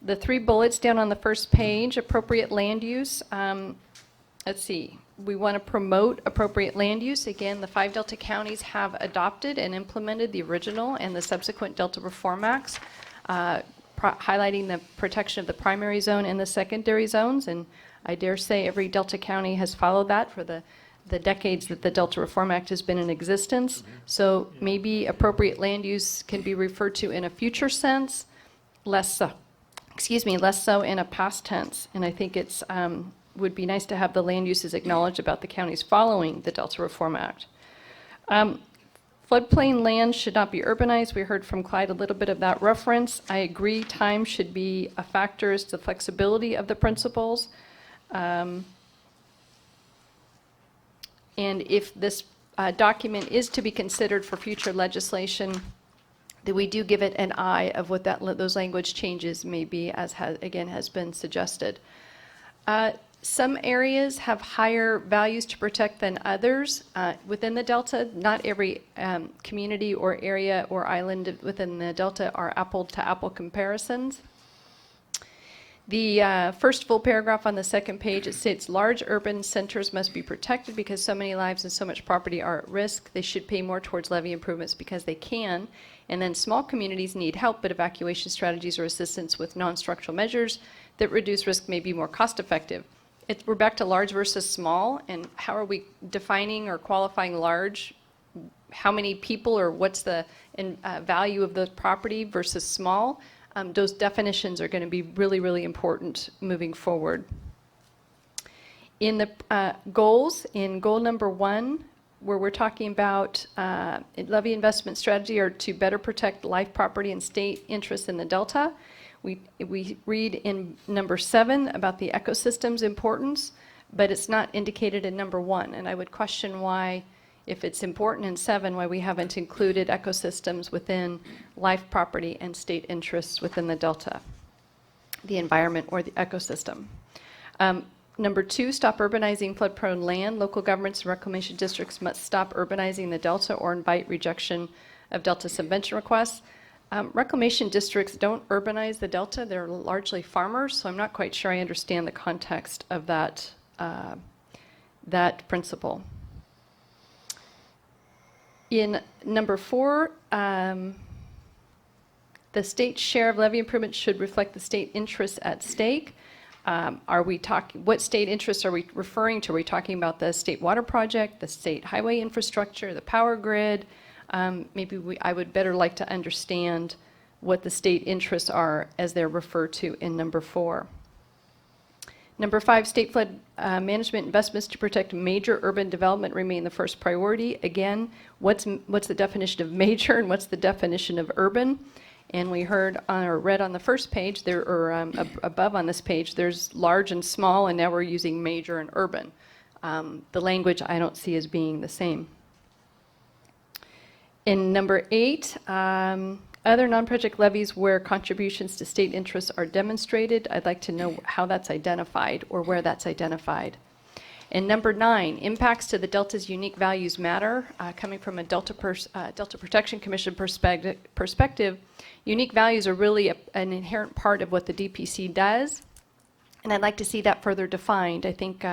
the 3 bullets down on the first page, appropriate land use, let's see. We want to promote appropriate land use. Again, the 5 Delta counties have adopted and implemented the original and the subsequent Delta Reform Acts, highlighting the protection of the primary zone and the secondary zones. And I dare say every Delta county has followed that for the decades that the Delta Reform Act has been in existence. So maybe appropriate land use can be referred to in a future sense, less so in a past tense. And I think it's would be nice to have the land uses acknowledged about the counties following the Delta Reform Act. Floodplain land should not be urbanized. We heard from Clyde a little bit of that reference. I agree time should be a factor as to the flexibility of the principles. And if this document is to be considered for future legislation, that we do give it an eye of what those language changes may be, as has been suggested. Some areas have higher values to protect than others. Within the Delta, not every community or area or island within the Delta are apple-to-apple comparisons. The first full paragraph on the second page, it states large urban centers must be protected because so many lives and so much property are at risk. They should pay more towards levee improvements because they can. And then small communities need help, but evacuation strategies or assistance with non-structural measures that reduce risk may be more cost-effective. We're back to large versus small, and how are we defining or qualifying large? How many people or what's the value of the property versus small? Those definitions are going to be really, really important moving forward. In the goals, in goal number 1, where we're talking about levee investment strategy are to better protect life, property, and state interests in the Delta. We read in number 7 about the ecosystem's importance, but it's not indicated in number 1. And I would question why, if it's important in 7, why we haven't included ecosystems within life, property, and state interests within the Delta, the environment or the ecosystem. Number 2, stop urbanizing flood-prone land. Local governments and reclamation districts must stop urbanizing the Delta or invite rejection of Delta subvention requests. Reclamation districts don't urbanize the Delta. They're largely farmers, so I'm not quite sure I understand the context of that, that principle. In number 4, the state's share of levee improvements should reflect the state interests at stake. What state interests are we referring to? Are we talking about the state water project, the state highway infrastructure, the power grid? I would better like to understand what the state interests are as they're referred to in number 4. Number 5, state flood management investments to protect major urban development remain the first priority. Again, what's the definition of major and what's the definition of urban? And we heard or read on the first page, above on this page, there's large and small, and now we're using major and urban. The language I don't see as being the same. In number 8, other non-project levies where contributions to state interests are demonstrated. I'd like to know how that's identified or where that's identified. And number 9, impacts to the Delta's unique values matter. Coming from a Delta Protection Commission perspective, unique values are really an inherent part of what the DPC does. And I'd like to see that further defined. I think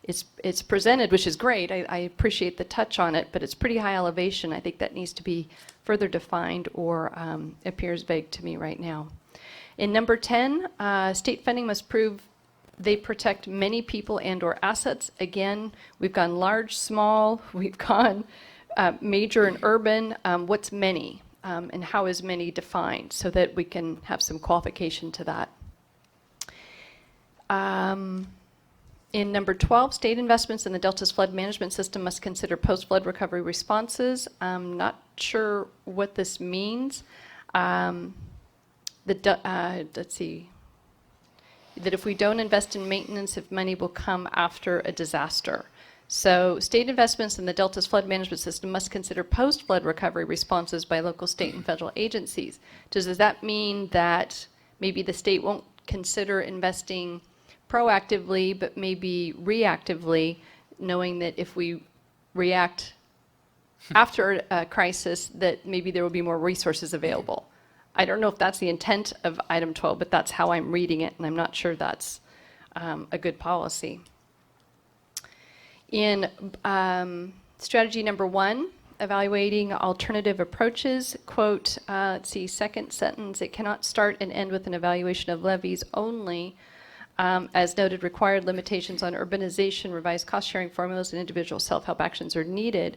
it's presented, which is great. I appreciate the touch on it, but it's pretty high elevation. I think that needs to be further defined or appears vague to me right now. In number 10, state funding must prove they protect many people and or assets. Again, we've gone large, small, we've gone major and urban. What's many? And how is many defined so that we can have some qualification to that. In number 12, state investments in the Delta's flood management system must consider post-flood recovery responses. I'm not sure what this means. Let's see. That if we don't invest in maintenance, if money will come after a disaster. So state investments in the Delta's flood management system must consider post-flood recovery responses by local, state, and federal agencies. Does that mean that maybe the state won't consider investing proactively, but maybe reactively, knowing that if we react after a crisis, that maybe there will be more resources available? I don't know if that's the intent of item 12, but that's how I'm reading it, and I'm not sure that's a good policy. In strategy number 1, evaluating alternative approaches, quote, let's see, second sentence, it cannot start and end with an evaluation of levies only. As noted, required limitations on urbanization, revised cost-sharing formulas, and individual self-help actions are needed.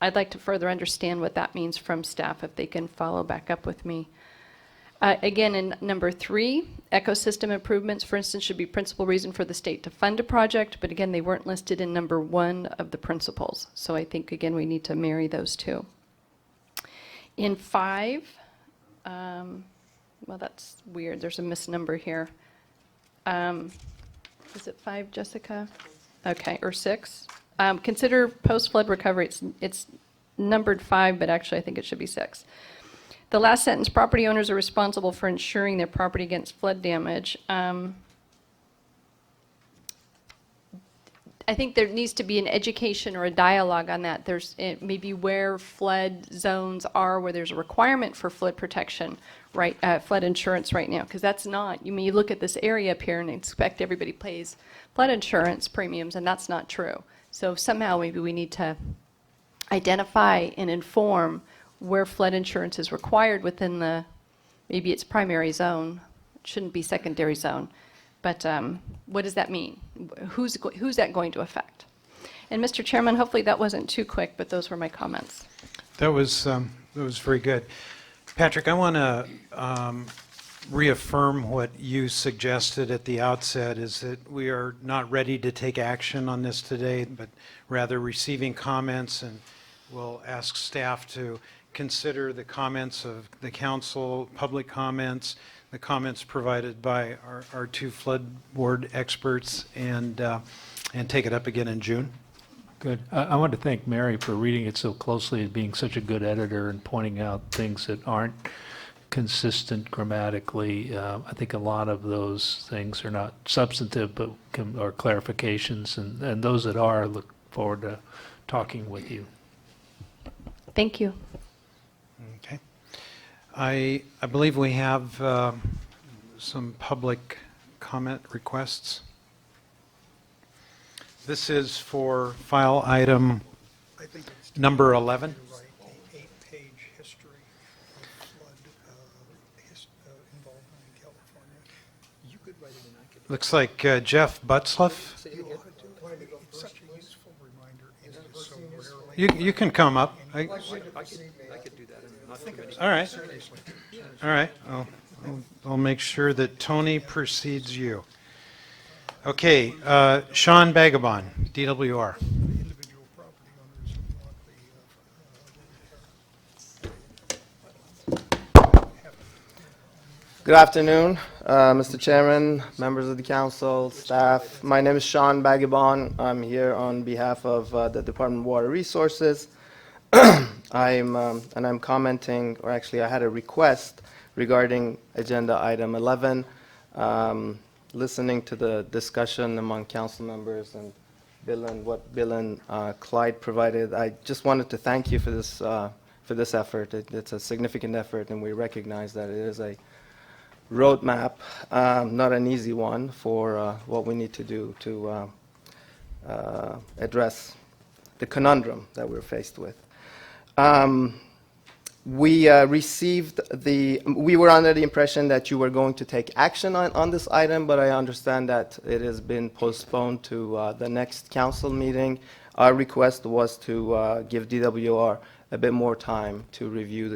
I'd like to further understand what that means from staff, if they can follow back up with me. Again, in number 3, ecosystem improvements, for instance, should be principal reason for the state to fund a project, but again, they weren't listed in number 1 of the principles. So I think, again, we need to marry those two. In 5, well, that's weird. There's a misnumber here. Is it 5, Jessica? Okay, or 6. Consider post-flood recovery. It's numbered 5, but actually I think it should be 6. The last sentence, property owners are responsible for ensuring their property against flood damage. I think there needs to be an education or a dialogue on that. There's maybe where flood zones are, where there's a requirement for flood protection, right? Flood insurance right now, because that's not. You look at this area up here and expect everybody pays flood insurance premiums, and that's not true. So somehow maybe we need to identify and inform where flood insurance is required within the, maybe it's primary zone, it shouldn't be secondary zone. But what does that mean? Who's that going to affect? And Mr. Chairman, hopefully that wasn't too quick, but those were my comments. That was very good. Patrick, I want to reaffirm what you suggested at the outset, is that we are not ready to take action on this today, but rather receiving comments, and we'll ask staff to consider the comments of the council, public comments, the comments provided by our 2 flood board experts, and take it up again in June. Good. I want to thank Mary for reading it so closely and being such a good editor and pointing out things that aren't consistent grammatically. I think a lot of those things are not substantive, but are clarifications, and those that are, I look forward to talking with you. Thank you. Okay. I believe we have some public comment requests. This is for file item number 11. Looks like Jeff Butzloff. You can come up. I could do that. All right. All right. I'll make sure that Tony precedes you. Okay. Sean Bagabon, DWR. Good afternoon, Mr. Chairman, members of the council, staff. My name is Sean Bagabon. I'm here on behalf of the Department of Water Resources. I'm commenting, or actually I had a request regarding agenda item 11. listening to the discussion among council members and what Bill and Clyde provided. I just wanted to thank you for this effort. It's a significant effort, and we recognize that it is a roadmap, not an easy one, for what we need to do to address the conundrum that we're faced with. We were under the impression that you were going to take action on this item, but I understand that it has been postponed to the next council meeting. Our request was to give DWR a bit more time to review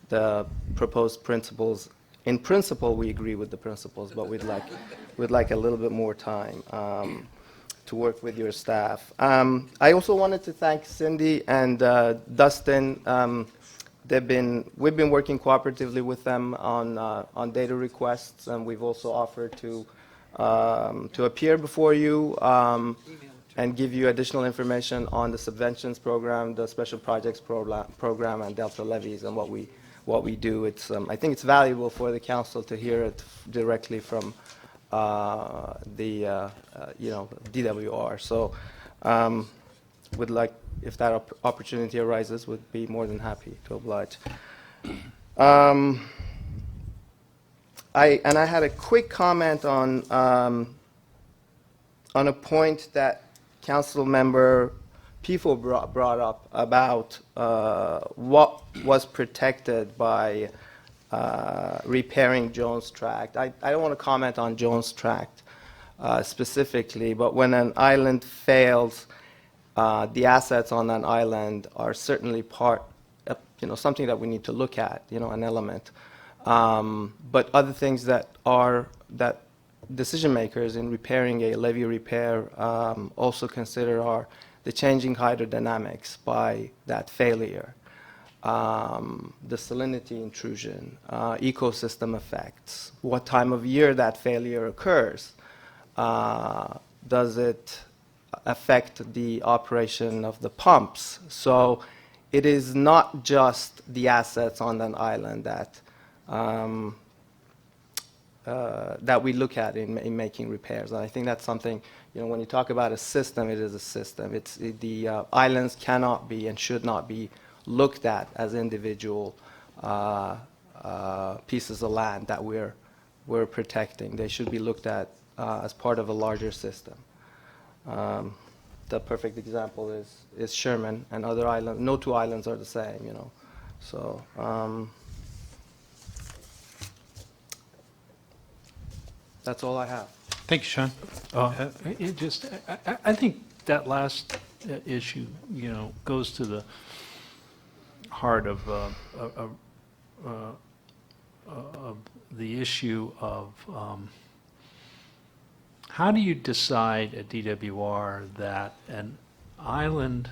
the proposed principles. In principle, we agree with the principles, but we'd like a little bit more time to work with your staff. I also wanted to thank Cindy and Dustin. We've been working cooperatively with them on data requests, and we've also offered to appear before you and give you additional information on the subventions program, the special projects program, and Delta levies, and what we do. I think it's valuable for the council to hear it directly from the DWR. So, would like, if that opportunity arises, would be more than happy to oblige. I had a quick comment on a point that Council Member Pifo brought up about what was protected by repairing Jones Tract. I don't want to comment on Jones Tract specifically, but when an island fails, the assets on an island are certainly something that we need to look at, an element. But other things that decision makers in repairing a levee repair also consider are the changing hydrodynamics by that failure, the salinity intrusion, ecosystem effects, what time of year that failure occurs. Does it affect the operation of the pumps? So it is not just the assets on an island that we look at in making repairs. And I think that's something, when you talk about a system, it is a system. The islands cannot be and should not be looked at as individual pieces of land that we're protecting. They should be looked at as part of a larger system. The perfect example is Sherman and other islands. No two islands are the same, So that's all I have. Thank you, Sean. I think that last issue, goes to the heart of the issue of how do you decide at DWR that an island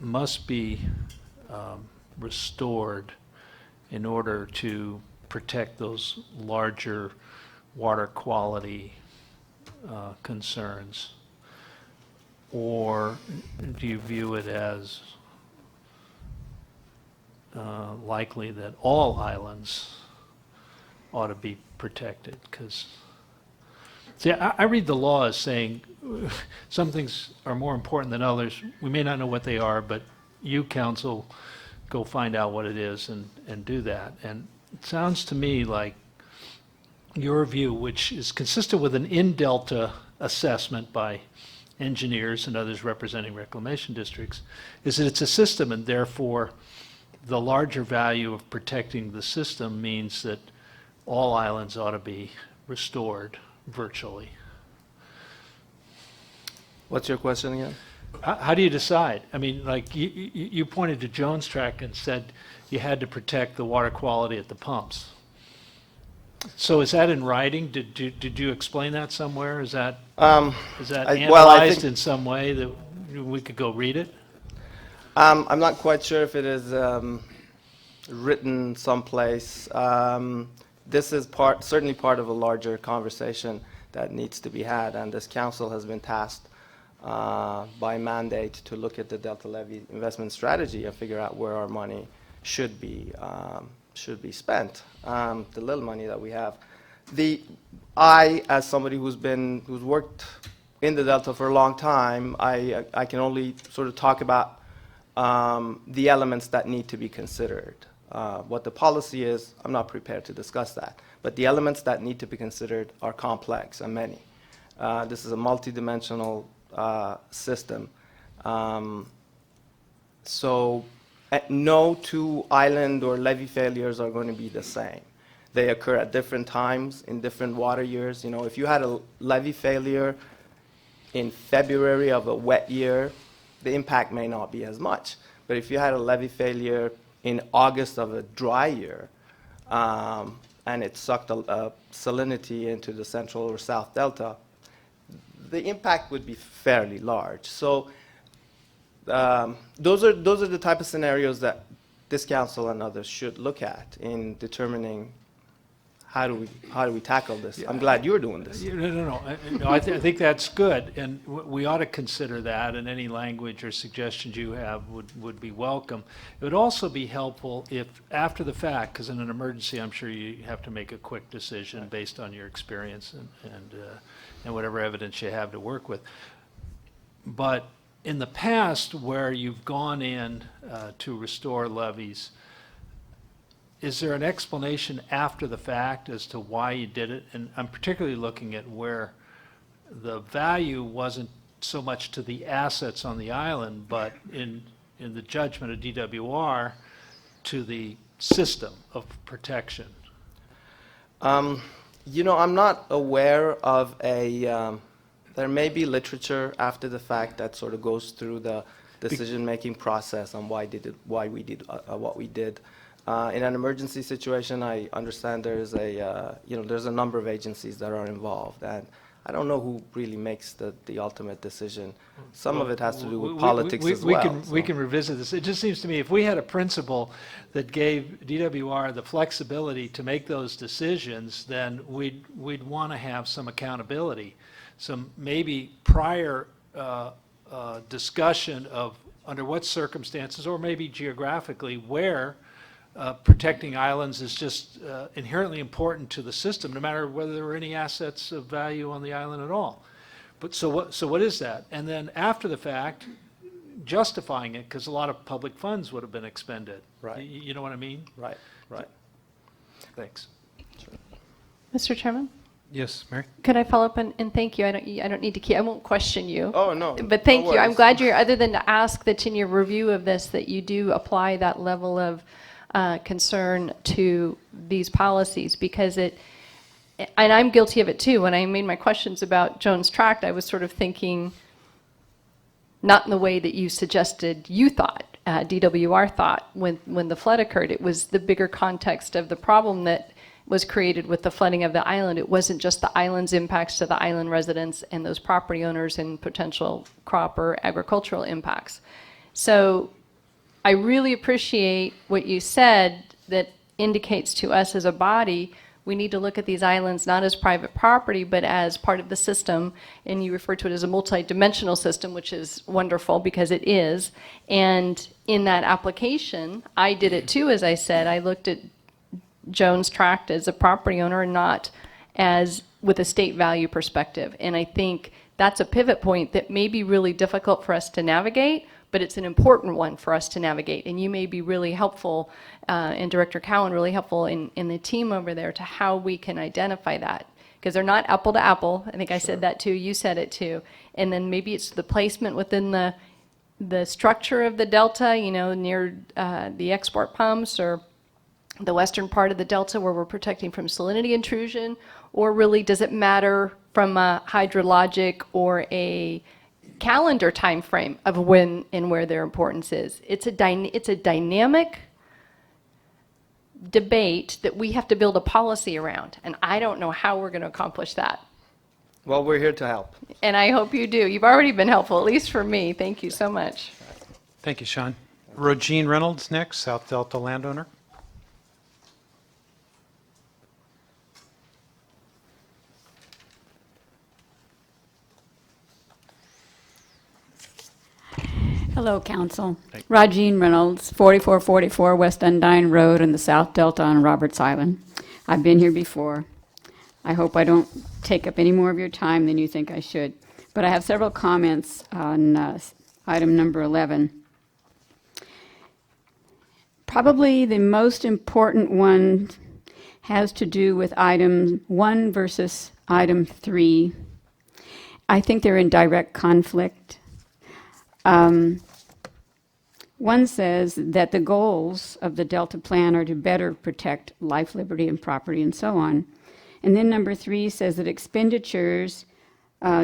must be restored in order to protect those larger water quality concerns? Or do you view it as likely that all islands ought to be protected? Because, see, I read the law as saying some things are more important than others. We may not know what they are, but you, council, go find out what it is and do that. And it sounds to me like your view, which is consistent with an in-delta assessment by engineers and others representing reclamation districts, is that it's a system, and therefore the larger value of protecting the system means that all islands ought to be restored virtually. What's your question again? How do you decide? I mean, like you pointed to Jones Tract and said you had to protect the water quality at the pumps. So is that in writing? Did you explain that somewhere? Is that analyzed in some way that we could go read it? I'm not quite sure if it is written someplace. This is certainly part of a larger conversation that needs to be had, and this council has been tasked by mandate to look at the Delta Levy investment strategy and figure out where our money should be spent, the little money that we have. as somebody who's worked in the Delta for a long time, I can only sort of talk about the elements that need to be considered. What the policy is, I'm not prepared to discuss that. But the elements that need to be considered are complex and many. This is a multidimensional system. So no two island or levee failures are going to be the same. They occur at different times in different water years. You know, if you had a levee failure in February of a wet year, the impact may not be as much. But if you had a levee failure in August of a dry year, and it sucked salinity into the central or south delta, the impact would be fairly large. So those are the type of scenarios that this council and others should look at in determining how do we tackle this. I'm glad you're doing this. No. I think that's good, and we ought to consider that, and any language or suggestions you have would be welcome. It would also be helpful if, after the fact, because in an emergency, I'm sure you have to make a quick decision based on your experience and whatever evidence you have to work with. But in the past, where you've gone in to restore levees, is there an explanation after the fact as to why you did it? And I'm particularly looking at where the value wasn't so much to the assets on the island, but in the judgment of DWR to the system of protection. You know, I'm not aware of a, there may be literature after the fact that sort of goes through the decision-making process on why we did what we did. In an emergency situation, I understand there's a number of agencies that are involved, and I don't know who really makes the ultimate decision. Some of it has to do with politics as well. We can revisit this. It just seems to me if we had a principle that gave DWR the flexibility to make those decisions, then we'd want to have some accountability, some maybe prior discussion of under what circumstances, or maybe geographically, where protecting islands is just inherently important to the system, no matter whether there were any assets of value on the island at all. But so what is that? And then after the fact, justifying it, because a lot of public funds would have been expended. Right. You know what I mean? Right. Thanks. Mr. Chairman? Yes, Mary? Could I follow up and thank you? I don't need to keep, I won't question you. Oh, no. But thank No you. I'm worries. glad you're, other than to ask that in your review of this, that you do apply that level of concern to these policies, because and I'm guilty of it too. When I made my questions about Jones Tract, I was sort of thinking, not in the way that you suggested you thought, DWR thought when the flood occurred. It was the bigger context of the problem that was created with the flooding of the island. It wasn't just the island's impacts to the island residents and those property owners and potential crop or agricultural impacts. So I really appreciate what you said that indicates to us as a body we need to look at these islands not as private property but as part of the system, and you refer to it as a multi-dimensional system, which is wonderful because it is. And in that application, I did it too, as I said. I looked at Jones Tract as a property owner and not as with a state value perspective. And I think that's a pivot point that may be really difficult for us to navigate, but it's an important one for us to navigate. And you may be really helpful, and Director Cowan really helpful in the team over there to how we can identify that. Because they're not apple to apple. I think I said that too, you said it too. And then maybe it's the placement within the structure of the delta, you know, near the export pumps, or the western part of the delta where we're protecting from salinity intrusion, or really does it matter from a hydrologic or a calendar time frame of when and where their importance is. It's a dynamic debate that we have to build a policy around, and I don't know how we're going to accomplish that. Well, we're here to help. And I hope you do. You've already been helpful, at least for me. Thank you so much. Thank you, Sean. Rogine Reynolds next, South Delta landowner. Hello, Council. Rogine Reynolds, 4444 West Undine Road in the South Delta on Roberts Island. I've been here before. I hope I don't take up any more of your time than you think I should. But I have several comments on item number 11. Probably the most important one has to do with item 1 versus item 3. I think they're in direct conflict. One says that the goals of the Delta Plan are to better protect life, liberty, and property, and so on. And then number 3 says that expenditures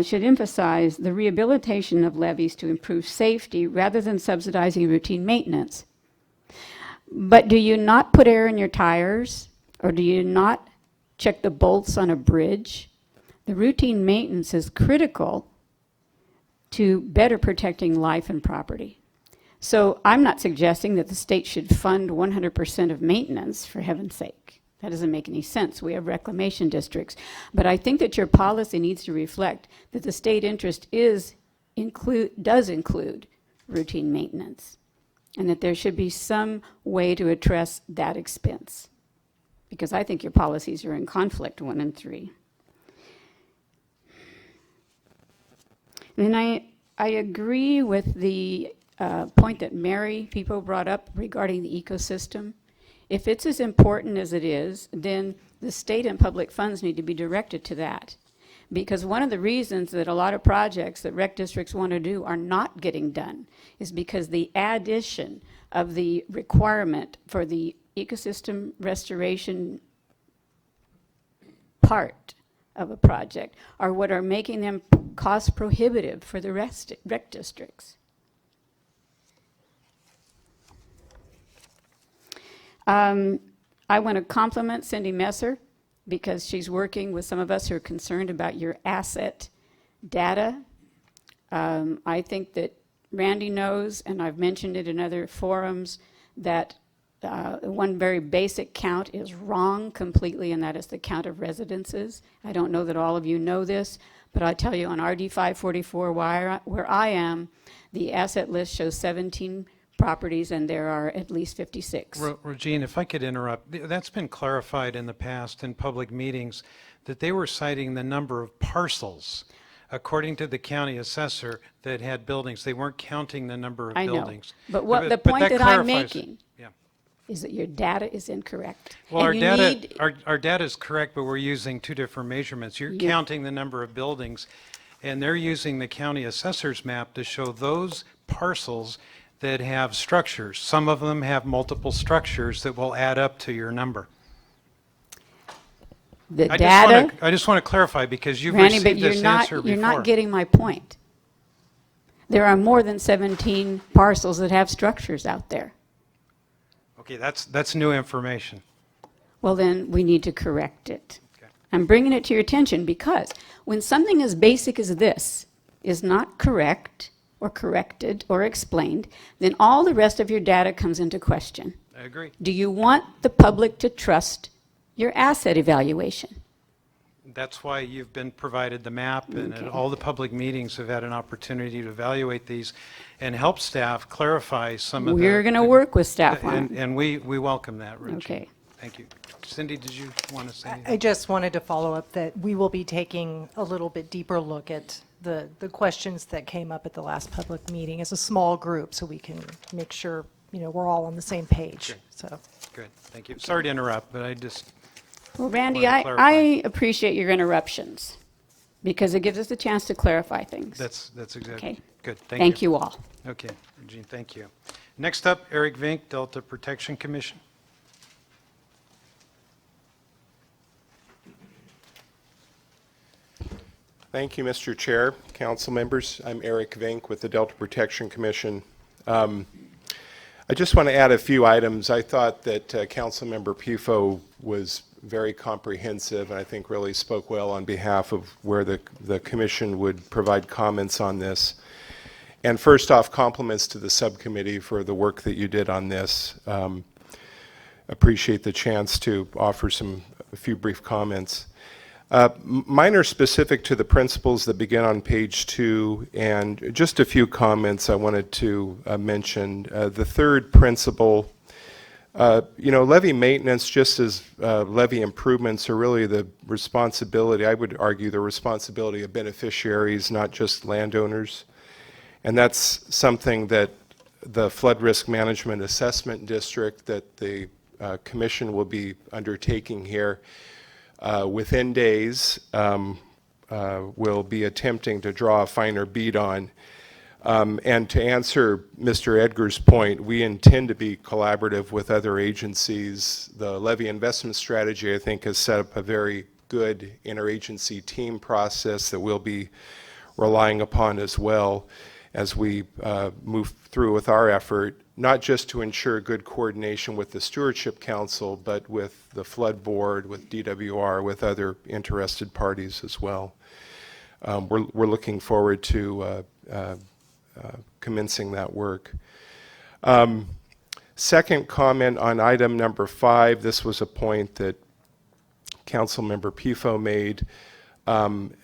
should emphasize the rehabilitation of levees to improve safety rather than subsidizing routine maintenance. But do you not put air in your tires, or do you not check the bolts on a bridge? The routine maintenance is critical to better protecting life and property. So I'm not suggesting that the state should fund 100% of maintenance, for heaven's sake. That doesn't make any sense. We have reclamation districts. But I think that your policy needs to reflect that the state interest does include routine maintenance, and that there should be some way to address that expense. Because I think your policies are in conflict, 1 and 3. And then I agree with the point that Mary People brought up regarding the ecosystem. If it's as important as it is, then the state and public funds need to be directed to that. Because one of the reasons that a lot of projects that rec districts want to do are not getting done is because the addition of the requirement for the ecosystem restoration part of a project are what are making them cost prohibitive for the rec districts. I want to compliment Cindy Messer because she's working with some of us who are concerned about your asset data. I think that Randy knows, and I've mentioned it in other forums, that one very basic count is wrong completely, and that is the count of residences. I don't know that all of you know this, but I'll tell you on RD 544 where I am, the asset list shows 17 properties, and there are at least 56. Regine, if I could interrupt, that's been clarified in the past in public meetings that they were citing the number of parcels, according to the county assessor, that had buildings. They weren't counting the number of buildings. But the point that I'm making yeah. is that your data is incorrect. Well, And our data is correct, but we're using 2 different measurements. You're counting the number of buildings, and they're using the county assessor's map to show those parcels that have structures. Some of them have multiple structures that will add up to your number. I just want to clarify because you've Randy, received but this answer before. you're not getting my point. There are more than 17 parcels that have structures out there. Okay, that's new information. Well, then we need to correct it. Okay. I'm bringing it to your attention because when something as basic as this is not correct or corrected or explained, then all the rest of your data comes into question. I agree. Do you want the public to trust your asset evaluation? That's why you've been provided the map, and at all the public meetings have had an opportunity to evaluate these and help staff clarify some of the... We're going to work with staff on it. And we welcome that, Reggie. Okay. Thank you. Cindy, did you want to say anything? I just wanted to follow up that we will be taking a little bit deeper look at the questions that came up at the last public meeting as a small group, so we can make sure, we're all on the same page. Okay. So good, thank you. Sorry to interrupt, but I just... Well, Randy, I appreciate your interruptions because it gives us a chance to clarify things. That's exactly Okay. good. Thank you all. Okay, Regine, thank you. Next up, Eric Vink, Delta Protection Commission. Thank you, Mr. Chair, council members. I'm Eric Vink with the Delta Protection Commission. I just want to add a few items. I thought that Councilmember Pufo was very comprehensive and I think really spoke well on behalf of where the commission would provide comments on this. And first off, compliments to the subcommittee for the work that you did on this. Appreciate the chance to offer a few brief comments. Mine are specific to the principles that begin on page 2, and just a few comments I wanted to mention. The third principle Levee maintenance, just as levee improvements, are really the responsibility, I would argue, the responsibility of beneficiaries, not just landowners. And that's something that the Flood Risk Management Assessment District that the Commission will be undertaking here within days will be attempting to draw a finer bead on. And to answer Mr. Edgar's point, we intend to be collaborative with other agencies. The levy investment strategy, I think, has set up a very good interagency team process that we'll be relying upon as well as we move through with our effort, not just to ensure good coordination with the Stewardship Council, but with the Flood Board, with DWR, with other interested parties as well. We're looking forward to commencing that work. Second comment on item number 5, this was a point that Councilmember Pifo made.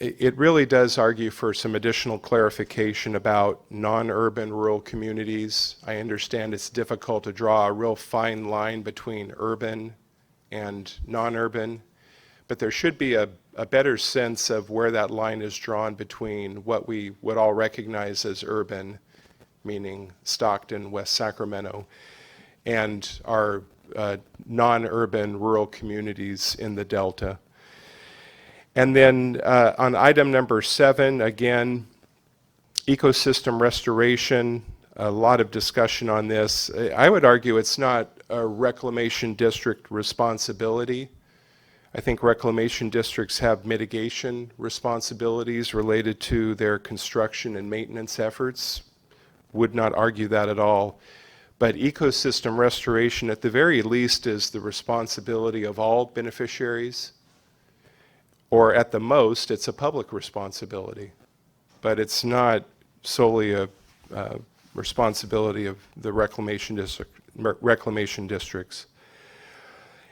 It really does argue for some additional clarification about non-urban rural communities. I understand it's difficult to draw a real fine line between urban and non-urban, but there should be a better sense of where that line is drawn between what we would all recognize as urban, meaning Stockton, West Sacramento, and our non-urban rural communities in the Delta. And then on item number 7, again, ecosystem restoration, a lot of discussion on this. I would argue it's not a reclamation district responsibility. I think reclamation districts have mitigation responsibilities related to their construction and maintenance efforts. Would not argue that at all. But ecosystem restoration, at the very least, is the responsibility of all beneficiaries. Or at the most, it's a public responsibility. But it's not solely a responsibility of the reclamation districts.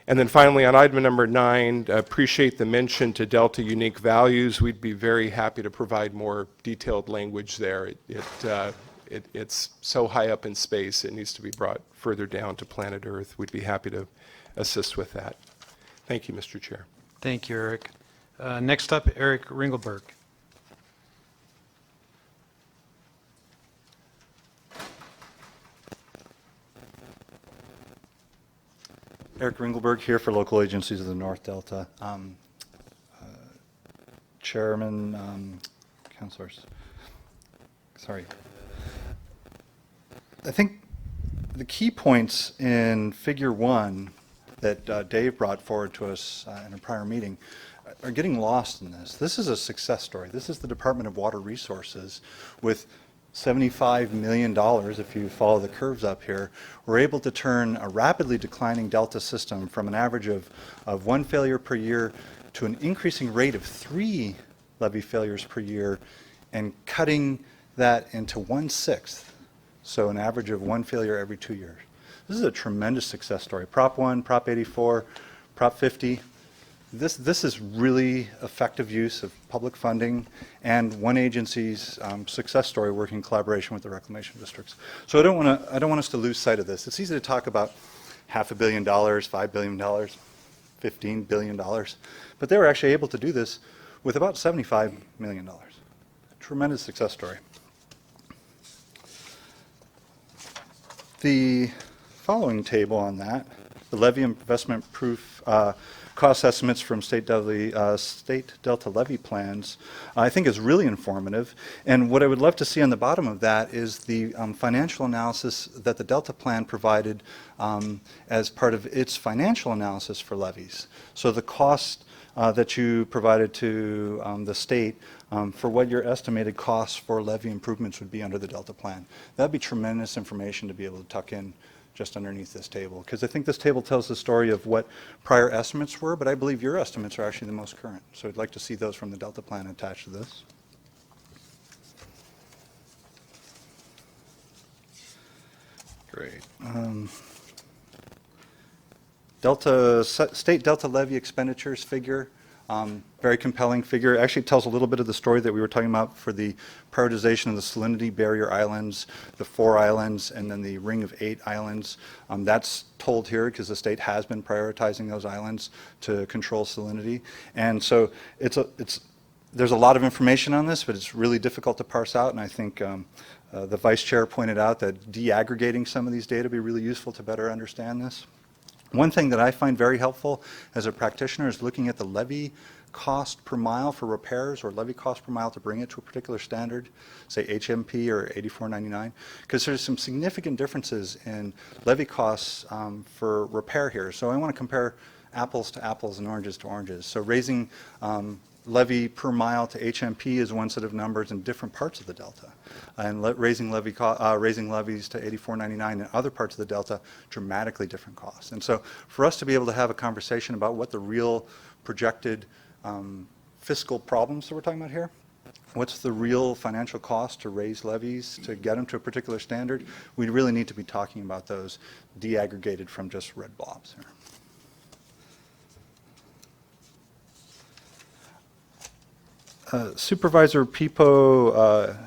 And then finally, on item number 9, appreciate the mention to Delta unique values. We'd be very happy to provide more detailed language there. It's so high up in space, it needs to be brought further down to planet Earth. We'd be happy to assist with that. Thank you, Mr. Chair. Thank you, Eric. Next up, Eric Ringelberg. Eric Ringelberg here for local agencies of the North Delta. Chairman, councilors. Sorry. I think the key points in Figure 1 that Dave brought forward to us in a prior meeting are getting lost in this. This is a success story. This is the Department of Water Resources with $75 million, if you follow the curves up here. We're able to turn a rapidly declining Delta system from an average of 1 failure per year to an increasing rate of 3 levee failures per year, and cutting that into 1/6, so an average of 1 failure every 2 years. This is a tremendous success story. Prop 1, Prop 84, Prop 50. This is really effective use of public funding and one agency's success story working in collaboration with the reclamation districts. So I don't want us to lose sight of this. It's easy to talk about $500 million, $5 billion, $15 billion, but they were actually able to do this with about $75 million. A tremendous success story. The following table on that, the levy investment proof cost estimates from state Delta levy plans, I think is really informative. And what I would love to see on the bottom of that is the financial analysis that the Delta plan provided as part of its financial analysis for levies. So the cost that you provided to the state for what your estimated costs for levy improvements would be under the Delta plan. That'd be tremendous information to be able to tuck in just underneath this table, because I think this table tells the story of what prior estimates were, but I believe your estimates are actually the most current. So I'd like to see those from the Delta plan attached to this. Great. State Delta levy expenditures figure Very compelling figure. Actually, it tells a little bit of the story that we were talking about for the prioritization of the salinity barrier islands, the 4 islands, and then the ring of 8 islands. That's told here because the state has been prioritizing those islands to control salinity. And so there's a lot of information on this, but it's really difficult to parse out. And I think the vice chair pointed out that de-aggregating some of these data would be really useful to better understand this. One thing that I find very helpful as a practitioner is looking at the levy cost per mile for repairs or levy cost per mile to bring it to a particular standard, say HMP or 84.99, because there's some significant differences in levy costs for repair here. So I want to compare apples to apples and oranges to oranges. So raising levy per mile to HMP is one set of numbers in different parts of the Delta. And raising levies to 84.99 in other parts of the Delta, dramatically different costs. And so for us to be able to have a conversation about what the real projected fiscal problems that we're talking about here, what's the real financial cost to raise levies to get them to a particular standard, we really need to be talking about those de-aggregated from just red blobs here. Supervisor Pipo,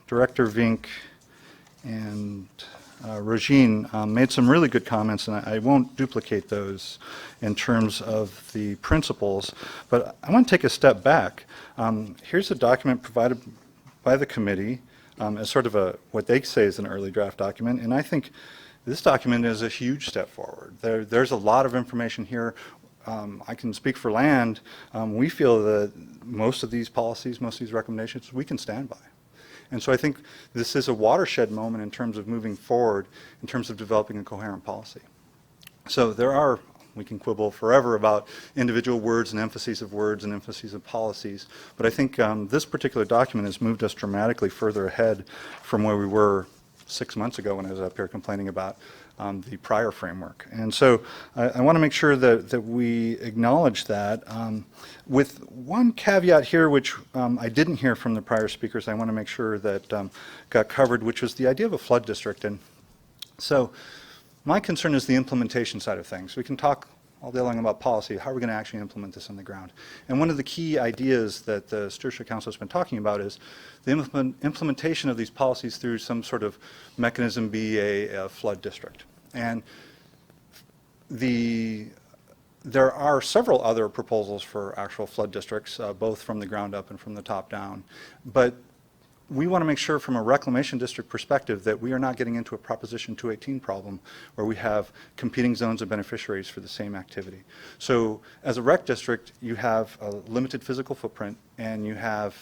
Director Vink, and Regine made some really good comments, and I won't duplicate those in terms of the principles, but I want to take a step back. Here's a document provided by the committee as sort of what they say is an early draft document, and I think this document is a huge step forward. There's a lot of information here. I can speak for land. We feel that most of these policies, most of these recommendations, we can stand by. And so I think this is a watershed moment in terms of moving forward, in terms of developing a coherent policy. So we can quibble forever about individual words and emphases of words and emphases of policies, but I think this particular document has moved us dramatically further ahead from where we were 6 months ago when I was up here complaining about the prior framework. And so I want to make sure that we acknowledge that. With one caveat here, which I didn't hear from the prior speakers, I want to make sure that got covered, which was the idea of a flood district. And so my concern is the implementation side of things. We can talk all day long about policy. How are we going to actually implement this on the ground? And one of the key ideas that the Stewardship Council has been talking about is the implementation of these policies through some sort of mechanism be a flood district. And there are several other proposals for actual flood districts, both from the ground up and from the top down. But we want to make sure from a reclamation district perspective that we are not getting into a Proposition 218 problem where we have competing zones of beneficiaries for the same activity. So as a rec district, you have a limited physical footprint and you have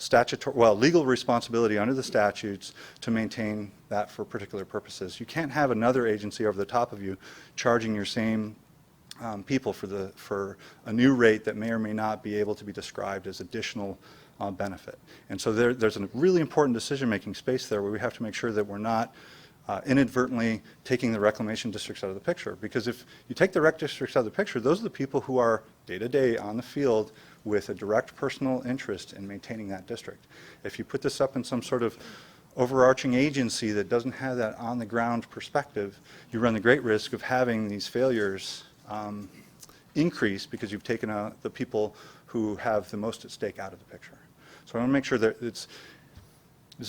legal responsibility under the statutes to maintain that for particular purposes. You can't have another agency over the top of you charging your same people for a new rate that may or may not be able to be described as additional benefit. And so there's a really important decision-making space there where we have to make sure that we're not inadvertently taking the reclamation districts out of the picture. Because if you take the rec districts out of the picture, those are the people who are day-to-day on the field with a direct personal interest in maintaining that district. If you put this up in some sort of overarching agency that doesn't have that on-the-ground perspective, you run the great risk of having these failures increase because you've taken out the people who have the most at stake out of the picture. So I want to make sure that it's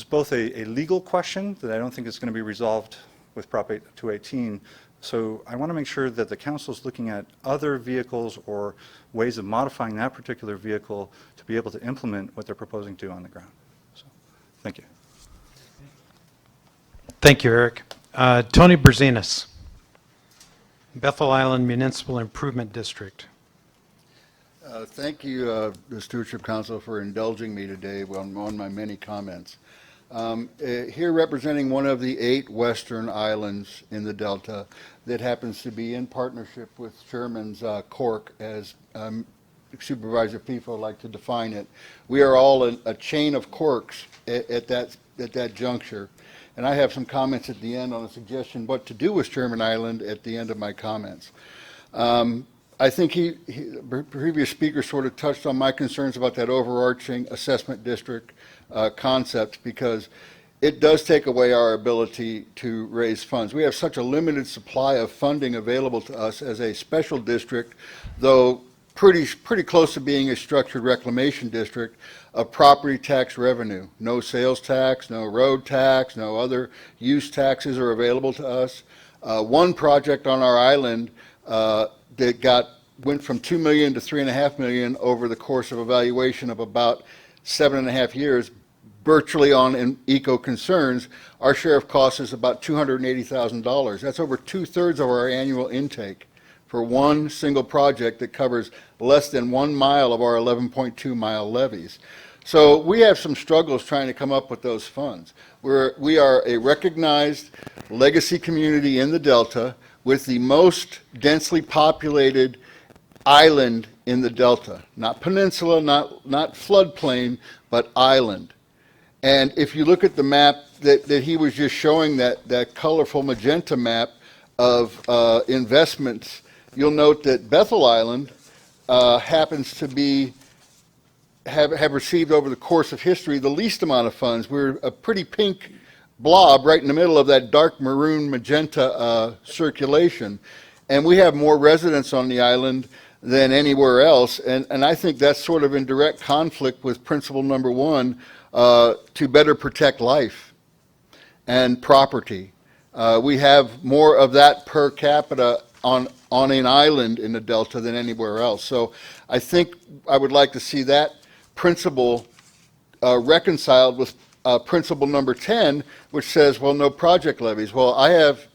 both a legal question that I don't think is going to be resolved with Prop 218. So I want to make sure that the council is looking at other vehicles or ways of modifying that particular vehicle to be able to implement what they're proposing to on the ground. So, thank you. Thank you, Eric. Tony Brzezinski, Bethel Island Municipal Improvement District. Thank you, the Stewardship Council, for indulging me today on my many comments. Here representing one of the 8 western islands in the Delta that happens to be in partnership with Sherman's Cork, as Supervisor Pifo liked to define it. We are all a chain of corks at that juncture. And I have some comments at the end on a suggestion what to do with Sherman Island at the end of my comments. I think the previous speaker sort of touched on my concerns about that overarching assessment district concept, because it does take away our ability to raise funds. We have such a limited supply of funding available to us as a special district, though pretty close to being a structured reclamation district of property tax revenue. No sales tax, no road tax, no other use taxes are available to us. One project on our island that went from $2 million to $3.5 million over the course of evaluation of about 7.5 years, virtually on eco concerns. Our share of costs is about $280,000. That's over 2/3 of our annual intake for one single project that covers less than 1 mile of our 11.2 mile levees. So we have some struggles trying to come up with those funds. We are a recognized legacy community in the Delta with the most densely populated island in the Delta. Not peninsula, not floodplain, but island. And if you look at the map that he was just showing, that colorful magenta map of investments, you'll note that Bethel Island happens to have received over the course of history the least amount of funds. We're a pretty pink blob right in the middle of that dark maroon magenta circulation. And we have more residents on the island than anywhere else. And I think that's sort of in direct conflict with principle number 1, to better protect life and property. We have more of that per capita on an island in the Delta than anywhere else. So I think I would like to see that principle reconciled with principle number 10, which says, well, no project levies. Well, I have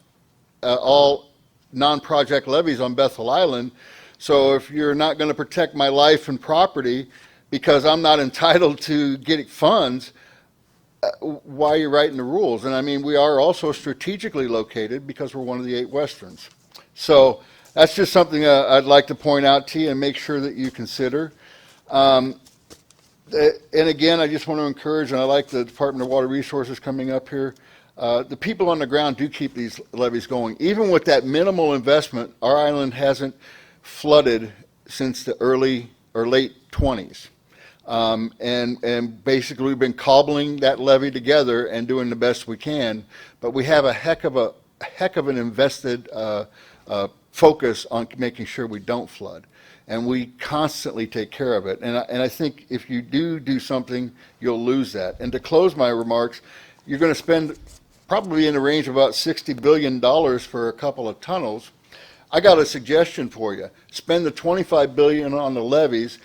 all non-project levies on Bethel Island, so if you're not going to protect my life and property because I'm not entitled to getting funds, why are you writing the rules? And I mean, we are also strategically located because we're one of the 8 westerns. So that's just something I'd like to point out to you and make sure that you consider. And again, I just want to encourage, and I like the Department of Water Resources coming up here, the people on the ground do keep these levees going. Even with that minimal investment, our island hasn't flooded since the early or late 20s. And basically we've been cobbling that levee together and doing the best we can, but we have a heck of an invested focus on making sure we don't flood. And we constantly take care of it. And I think if you do something, you'll lose that. And to close my remarks, you're going to spend probably in the range of about $60 billion for a couple of tunnels. I got a suggestion for you. Spend the $25 billion on the levees,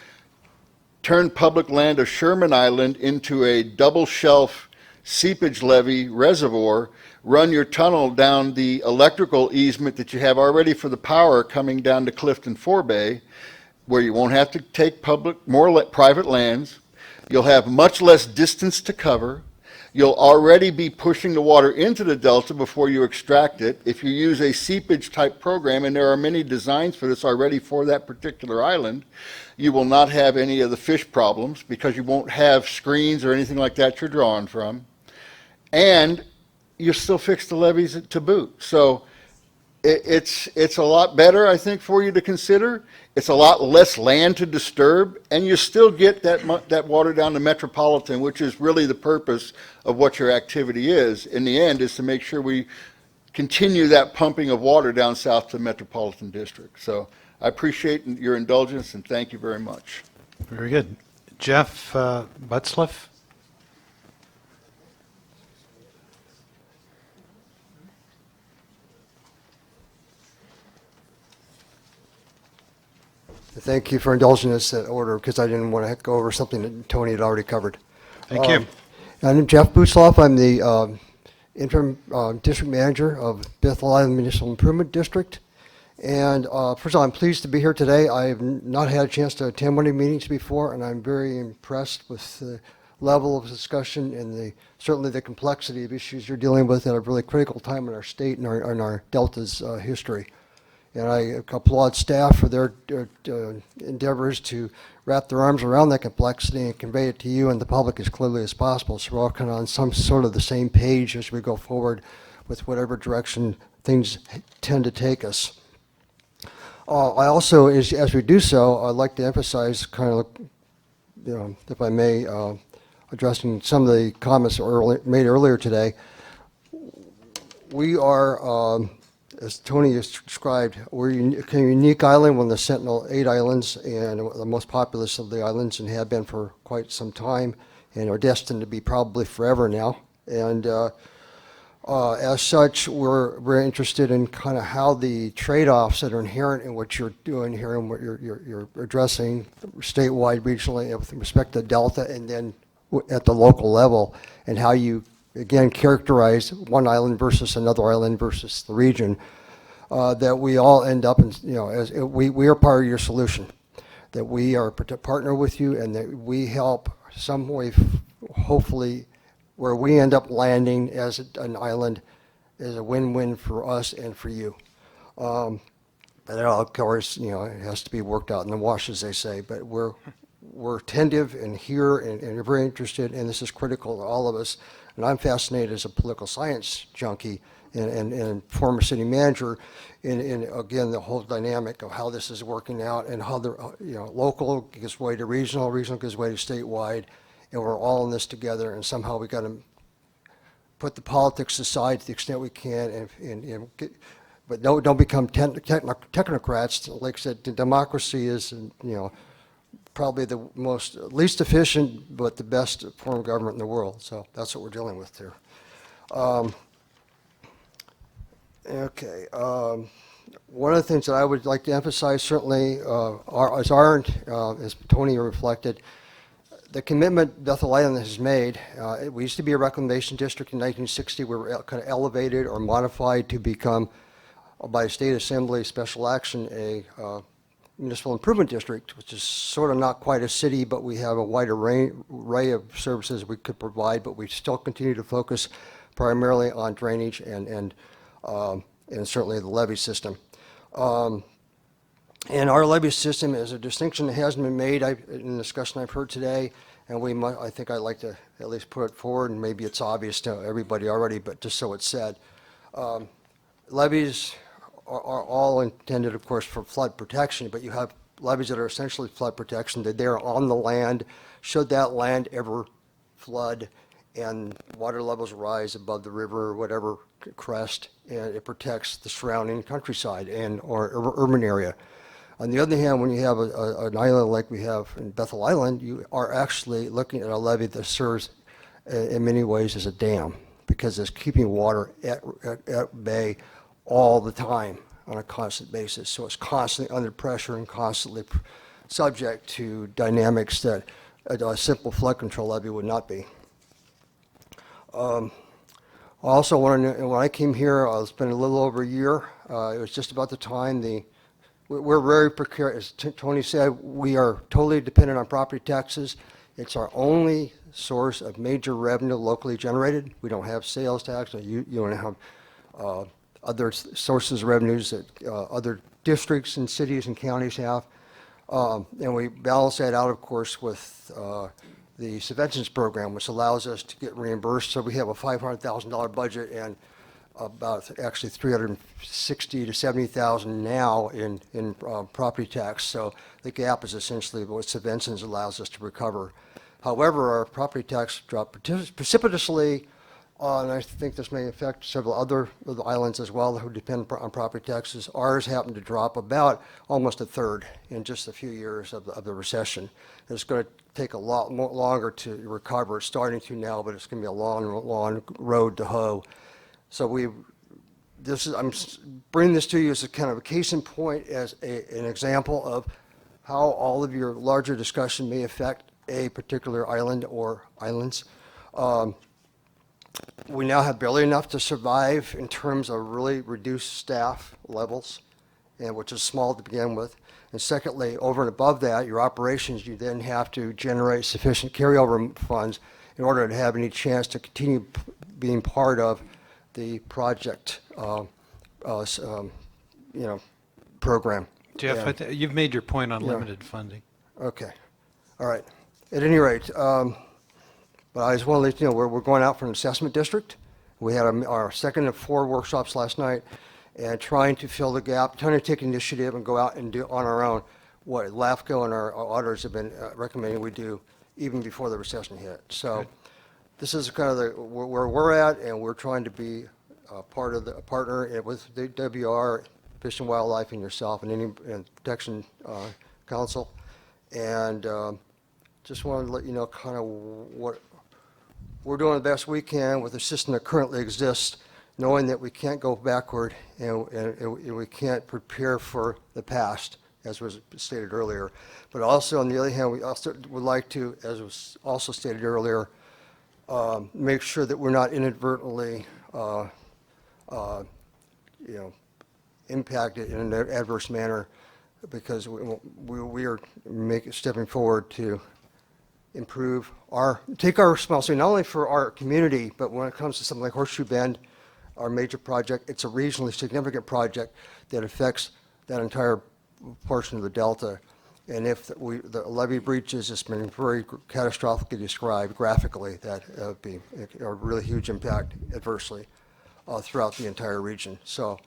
turn public land of Sherman Island into a double shelf seepage levee reservoir, run your tunnel down the electrical easement that you have already for the power coming down to Clifton Forebay, where you won't have to take private lands. You'll have much less distance to cover. You'll already be pushing the water into the Delta before you extract it. If you use a seepage type program, and there are many designs for this already for that particular island, you will not have any of the fish problems because you won't have screens or anything like that you're drawing from. And you still fix the levees to boot. So it's a lot better, I think, for you to consider. It's a lot less land to disturb, and you still get that water down to Metropolitan, which is really the purpose of what your activity is. In the end, is to make sure we continue that pumping of water down south to the Metropolitan District. So I appreciate your indulgence, and thank you very much. Very good. Jeff Butzliff? Thank you for indulging us in order, because I didn't want to go over something that Tony had already covered. Thank you. I'm Jeff Butzloff. I'm the interim district manager of Bethel Island Municipal Improvement District. And first of all, I'm pleased to be here today. I have not had a chance to attend one of the meetings before, and I'm very impressed with the level of discussion and certainly the complexity of issues you're dealing with at a really critical time in our state and our Delta's history. And I applaud staff for their endeavors to wrap their arms around that complexity and convey it to you and the public as clearly as possible, so we're all kind of on some sort of the same page as we go forward with whatever direction things tend to take us. I also, as we do so, I'd like to emphasize kind of, if I may, addressing some of the comments made earlier today. We are as Tony has described, we're a unique island, one of the Sentinel 8 islands, and the most populous of the islands, and have been for quite some time, and are destined to be probably forever now. And as such, we're very interested in kind of how the trade-offs that are inherent in what you're doing here and what you're addressing statewide, regionally, with respect to Delta, and then at the local level, and how you, again, characterize one island versus another island versus the region, that we all end up in, as we are part of your solution, that we are a partner with you, and that we help some way, hopefully, where we end up landing as an island is a win-win for us and for you. But of course, it has to be worked out in the wash, as they say, but we're attentive and here and very interested, and this is critical to all of us. And I'm fascinated as a political science junkie and former city manager in again, the whole dynamic of how this is working out and how the local gives way to regional gives way to statewide, and we're all in this together, and somehow we got to put the politics aside to the extent we can, but don't become technocrats. Like I said, democracy is, probably the least efficient, but the best form of government in the world. So that's what we're dealing with here. Okay. One of the things that I would like to emphasize, certainly, as Tony reflected, the commitment Bethel Island has made. We used to be a reclamation district in 1960. We were kind of elevated or modified to become, by State Assembly special action, a municipal improvement district, which is sort of not quite a city, but we have a wide array of services we could provide, but we still continue to focus primarily on drainage and certainly the levee system. And our levee system is a distinction that hasn't been made in the discussion I've heard today, and I think I'd like to at least put it forward, and maybe it's obvious to everybody already, but just so it's said. Levees are all intended, of course, for flood protection, but you have levees that are essentially flood protection, that they're on the land. Should that land ever flood and water levels rise above the river or whatever crest, and it protects the surrounding countryside or urban area. On the other hand, when you have an island like we have in Bethel Island, you are actually looking at a levee that serves in many ways as a dam, because it's keeping water at bay all the time on a constant basis. So it's constantly under pressure and constantly subject to dynamics that a simple flood control levee would not be. I also want to know, when I came here, it's been a little over a year. It was just about the time we're very precarious. As Tony said, we are totally dependent on property taxes. It's our only source of major revenue locally generated. We don't have sales tax. You don't have other sources of revenues that other districts and cities and counties have. And we balance that out, of course, with the subventions program, which allows us to get reimbursed. So we have a $500,000 budget and about actually $360,000 to $70,000 now in property tax. So the gap is essentially what subventions allows us to recover. However, our property tax dropped precipitously, and I think this may affect several other of the islands as well who depend on property taxes. Ours happened to drop about almost a third in just a few years of the recession. It's going to take a lot longer to recover. It's starting to now, but it's going to be a long road to hoe. So I'm bringing this to you as a kind of a case in point, as an example of how all of your larger discussion may affect a particular island or islands. We now have barely enough to survive in terms of really reduced staff levels, which is small to begin with. And secondly, over and above that, your operations, you then have to generate sufficient carryover funds in order to have any chance to continue being part of the project program. Jeff, you've made your point on limited funding. Okay. All right. At any rate, but I just want to let you know, we're going out for an assessment district. We had our second of 4 workshops last night, and trying to fill the gap, trying to take initiative and go out and do on our own what LAFCO and our auditors have been recommending we do even before the recession hit. So this is kind of where we're at, and we're trying to be partner with the WR, Fish and Wildlife, and yourself, and Protection Council. And just wanted to let you know kind of what we're doing the best we can with the system that currently exists, knowing that we can't go backward and we can't prepare for the past, as was stated earlier. But also, on the other hand, we also would like to, as was also stated earlier, make sure that we're not inadvertently, impacted in an adverse manner, because we are stepping forward to improve take our responsibility not only for our community, but when it comes to something like Horseshoe Bend, our major project, it's a regionally significant project that affects that entire portion of the Delta. And if the levee breaches, it's been very catastrophically described graphically, that would be a really huge impact adversely throughout the entire region. So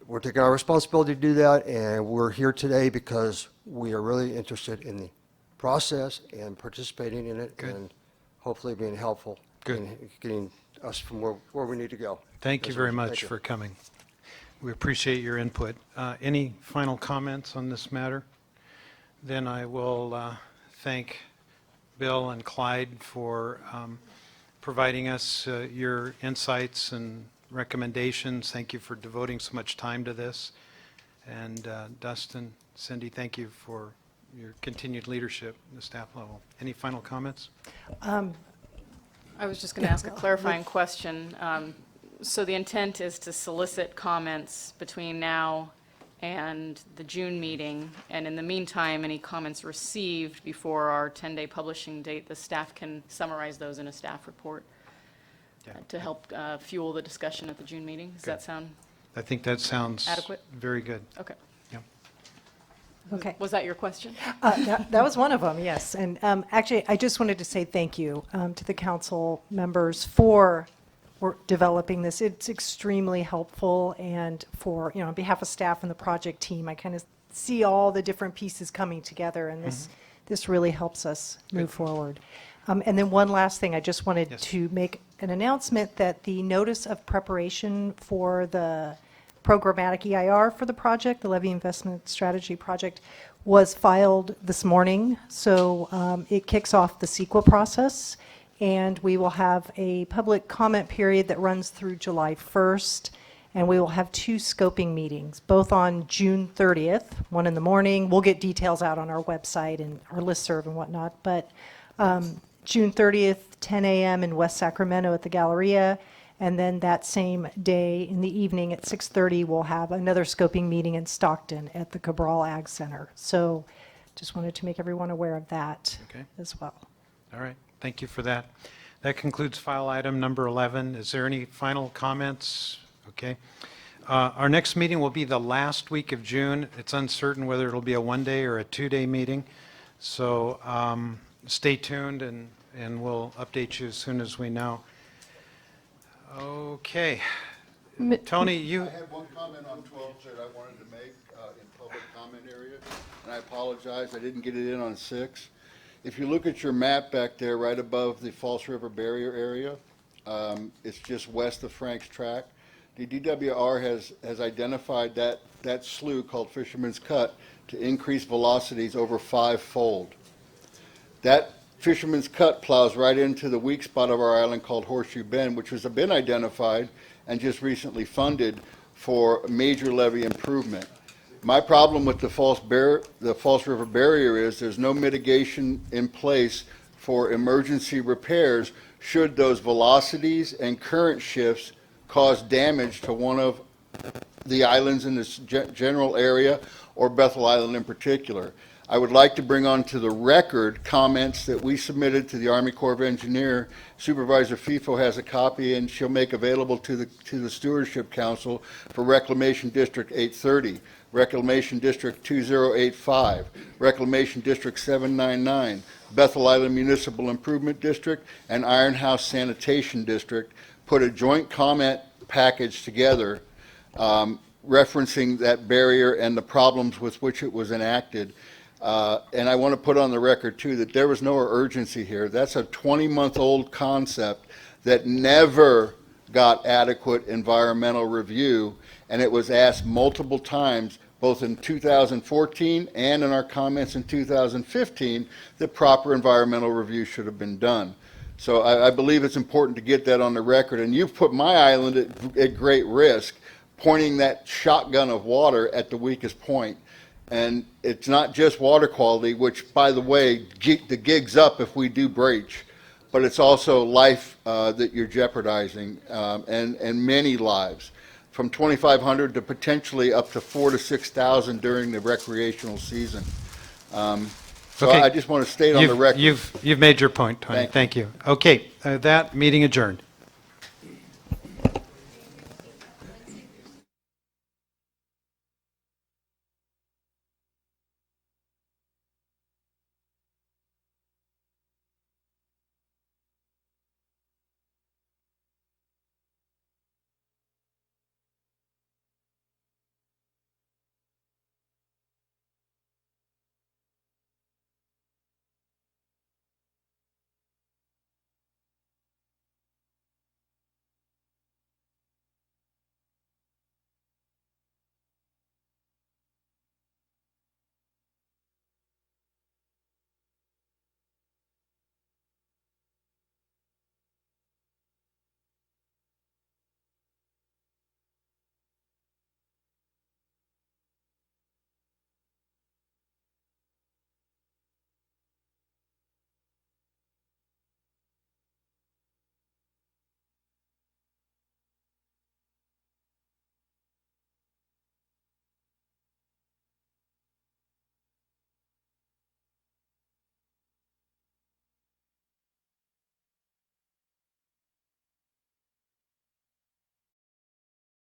we're taking our responsibility to do that, and we're here today because we are really interested in the process and participating in it. Good. And hopefully being helpful. Good. In getting us from where we need to go. Thank you very much for coming. We appreciate your input. Any final comments on this matter? Then I will thank Bill and Clyde for providing us your insights and recommendations. Thank you for devoting so much time to this. And Dustin, Cindy, thank you for your continued leadership at the staff level. Any final comments? I was just going to ask a clarifying question. So the intent is to solicit comments between now and the June meeting, and in the meantime, any comments received before our 10-day publishing date, the staff can summarize those in a staff report to help fuel the discussion at the June meeting. Does that sound I think that sounds adequate? Very good. Okay. Yeah. Okay. Was that your question? That was one of them, yes. And actually, I just wanted to say thank you to the council members for developing this. It's extremely helpful, and for, on behalf of staff and the project team, I kind of see all the different pieces coming together, and this really helps us move forward. And then one last thing, I just wanted to make an announcement that the notice of preparation for the programmatic EIR for the project, the Levee Investment Strategy Project, was filed this morning. So it kicks off the CEQA process, and we will have a public comment period that runs through July 1st, and we will have 2 scoping meetings, both on June 30th, one in the morning. We'll get details out on our website and our listserv and whatnot, but June 30th, 10 a.m. in West Sacramento at the Galleria, and then that same day in the evening at 6:30, we'll have another scoping meeting in Stockton at the Cabral Ag Center. So just wanted to make everyone aware of that as well. All right. Thank you for that. That concludes file item number 11. Is there any final comments? Okay. Our next meeting will be the last week of June. It's uncertain whether it'll be a 1-day or a 2-day meeting. So stay tuned, and we'll update you as soon as we know. Okay. Tony, you... I had one comment on 12 that I wanted to make in public comment area, and I apologize, I didn't get it in on 6. If you look at your map back there, right above the False River Barrier area, it's just west of Frank's Track. The DWR has identified that slough called Fisherman's Cut to increase velocities over 5-fold. That Fisherman's Cut plows right into the weak spot of our island called Horseshoe Bend, which has been identified and just recently funded for major levee improvement. My problem with the False River Barrier is there's no mitigation in place for emergency repairs should those velocities and current shifts cause damage to one of the islands in this general area, or Bethel Island in particular. I would like to bring onto the record comments that we submitted to the Army Corps of Engineers. Supervisor FIFO has a copy, and she'll make available to the Stewardship Council for Reclamation District 830, Reclamation District 2085, Reclamation District 799, Bethel Island Municipal Improvement District, and Iron House Sanitation District. Put a joint comment package together referencing that barrier and the problems with which it was enacted. And I want to put on the record, too, that there was no urgency here. That's a 20-month-old concept that never got adequate environmental review, and it was asked multiple times, both in 2014 and in our comments in 2015, that proper environmental review should have been done. So I believe it's important to get that on the record, and you've put my island at great risk, pointing that shotgun of water at the weakest point. And it's not just water quality, which, by the way, the gig's up if we do breach, but it's also life that you're jeopardizing, and many lives, from 2,500 to potentially up to 4,000 to 6,000 during the recreational season. So Okay. I just want to state on the record. You've made your point, Tony. Thank you. Okay, that meeting adjourned.